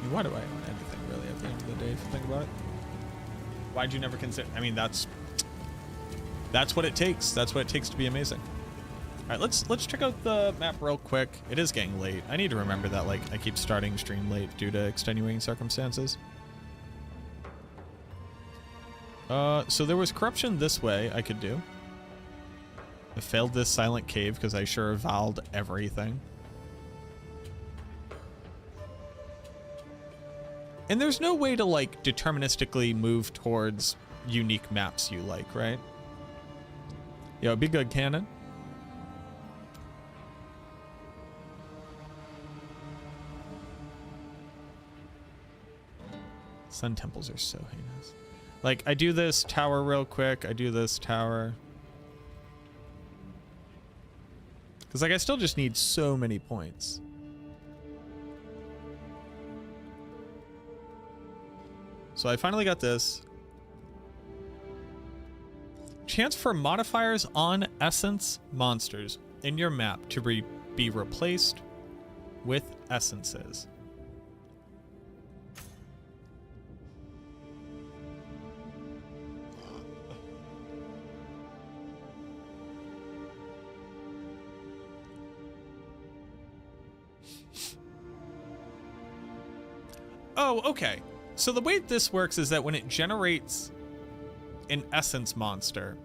Speaker 1: Why do I own anything really at the end of the day if you think about it? Why'd you never consider? I mean, that's what it takes. That's what it takes to be amazing. All right, let's check out the map real quick. It is getting late. I need to remember that, like, I keep starting stream late due to extenuating circumstances. So there was corruption this way I could do. I failed this silent cave because I sure valed everything. And there's no way to like deterministically move towards unique maps you like, right? Yo, be good, Cannon. Sun temples are so heinous. Like, I do this tower real quick. I do this tower. Because, like, I still just need so many points. So I finally got this. Chance for modifiers on essence monsters in your map to be replaced with essences. Oh, okay. So the way this works is that when it generates an essence monster,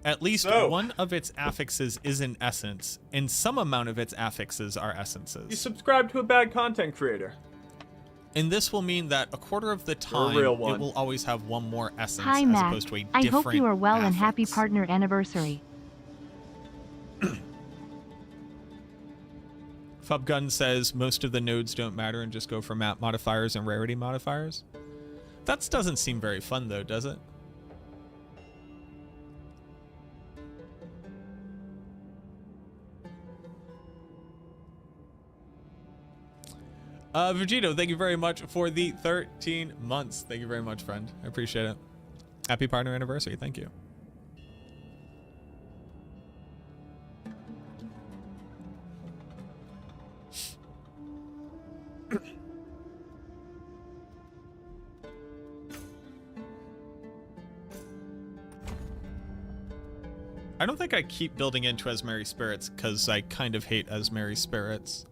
Speaker 1: at least one of its affixes is an essence, and some amount of its affixes are essences.
Speaker 10: You subscribe to a bad content creator.
Speaker 1: And this will mean that a quarter of the time, it will always have one more essence
Speaker 8: Hi,
Speaker 1: as
Speaker 8: Matt.
Speaker 1: opposed to a
Speaker 8: I
Speaker 1: different
Speaker 8: hope you are well and happy
Speaker 1: affix.
Speaker 8: partner anniversary.
Speaker 1: Fubgun says most of the nodes don't matter and just go for map modifiers and rarity modifiers. That doesn't seem very fun though, does it? Vegito, thank you very much for the 13 months. Thank you very much, friend. I appreciate it. Happy partner anniversary. Thank you. I don't think I keep building into Esmeri Spirits because I kind of hate Esmeri Spirits.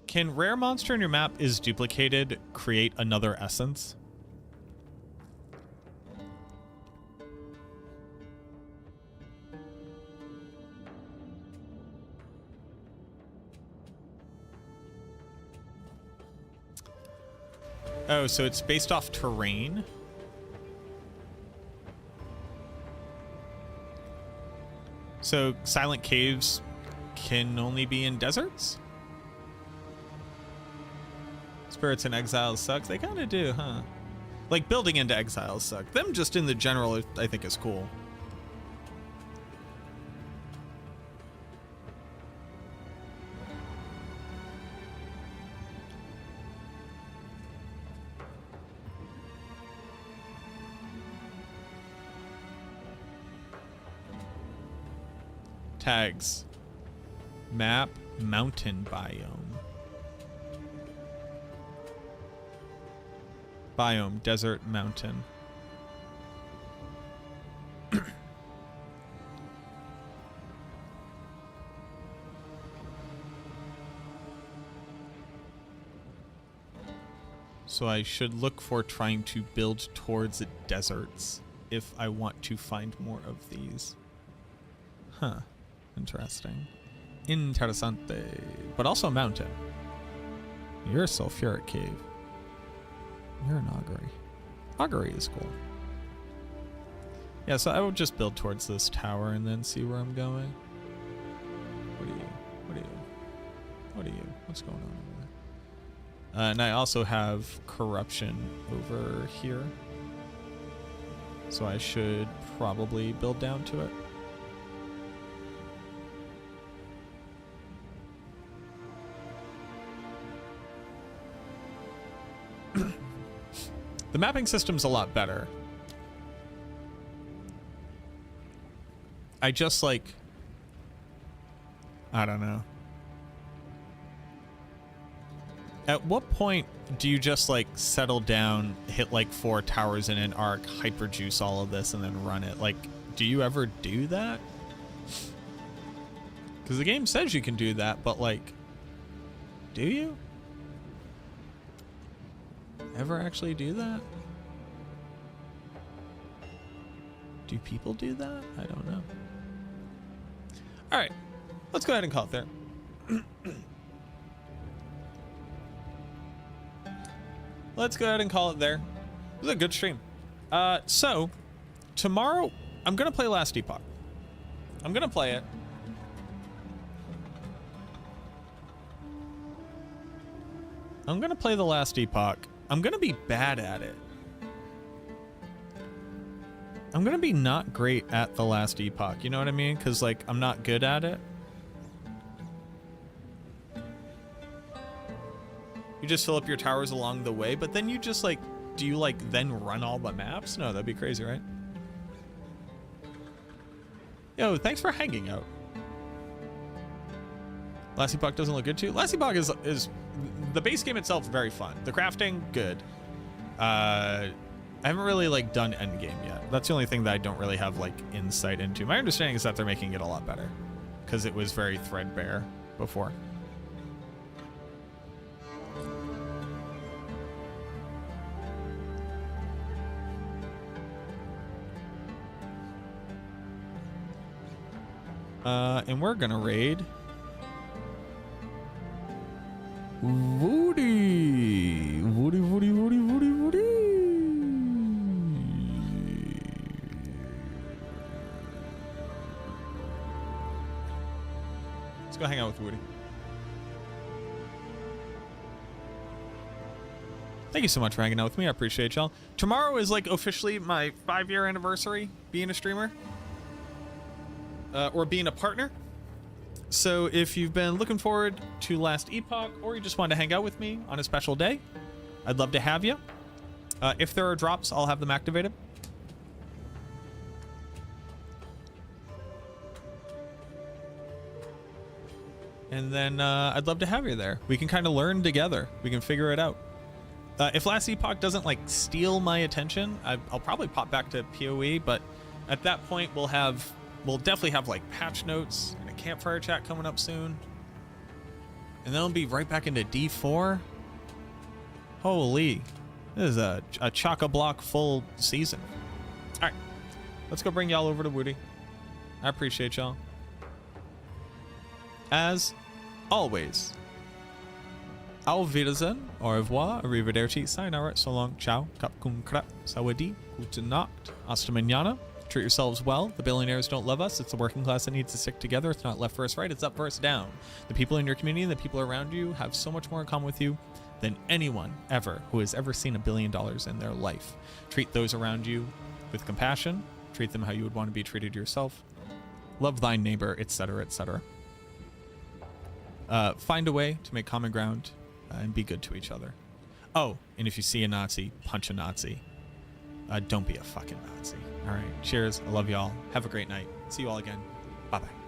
Speaker 1: Can rare monster in your map is duplicated create another essence? Oh, so it's based off terrain? So silent caves can only be in deserts? Spirits in exiles sucks. They kind of do, huh? Like building into exiles suck. Them just in the general, I think, is cool. Tags. Map mountain biome. Biome, desert, mountain. So I should look for trying to build towards deserts if I want to find more of these. Huh. Interesting. Interessante. But also mountain. You're a sulfuric cave. You're an augury. Augury is cool. Yeah, so I will just build towards this tower and then see where I'm going. What are you? What are you? What are you? What's going on over there? And I also have corruption over here. So I should probably build down to it. The mapping system's a lot better. I just like, I don't know. At what point do you just like settle down, hit like 4 towers in an arc, hyper juice all of this, and then run it? Like, do you ever do that? Because the game says you can do that, but like, do you? Ever actually do that? Do people do that? I don't know. All right, let's go ahead and call it there. Let's go ahead and call it there. It was a good stream. So tomorrow I'm gonna play Last Epoch. I'm gonna play it. I'm gonna play the Last Epoch. I'm gonna be bad at it. I'm gonna be not great at the Last Epoch, you know what I mean? Because like I'm not good at it. You just fill up your towers along the way, but then you just like, do you like then run all the maps? No, that'd be crazy, right? Yo, thanks for hanging out. Last Epoch doesn't look good too. Last Epoch is the base game itself very fun. The crafting, good. I haven't really like done endgame yet. That's the only thing that I don't really have like insight into. My understanding is that they're making it a lot better because it was very threadbare before. And we're gonna raid Woody. Woody, Woody, Woody, Woody, Woody. Let's go hang out with Woody. Thank you so much for hanging out with me. I appreciate y'all. Tomorrow is like officially my 5-year anniversary being a streamer. Or being a partner. So if you've been looking forward to Last Epoch, or you just want to hang out with me on a special day, I'd love to have you. If there are drops, I'll have them activated. And then I'd love to have you there. We can kind of learn together. We can figure it out. If Last Epoch doesn't like steal my attention, I'll probably pop back to PoE, but at that point we'll definitely have like patch notes and a campfire chat coming up soon. And then we'll be right back into D4. Holy, this is a chock-a-block full season. All right, let's go bring y'all over to Woody. I appreciate y'all. As always, auf Wiedersehen, au revoir, arrivederci, sayonara, so long, ciao, kap kun krap, sawadi, gute Nacht, hasta mañana. Treat yourselves well. The billionaires don't love us. It's the working class that needs to stick together. It's not left versus right. It's up versus down. The people in your community and the people around you have so much more in common with you than anyone ever who has ever seen $1 billion in their life. Treat those around you with compassion. Treat them how you would want to be treated yourself. Love thy neighbor, etc., etc. Find a way to make common ground and be good to each other. Oh, and if you see a Nazi, punch a Nazi. Don't be a fucking Nazi. All right. Cheers. I love y'all. Have a great night. See you all again. Bye-bye.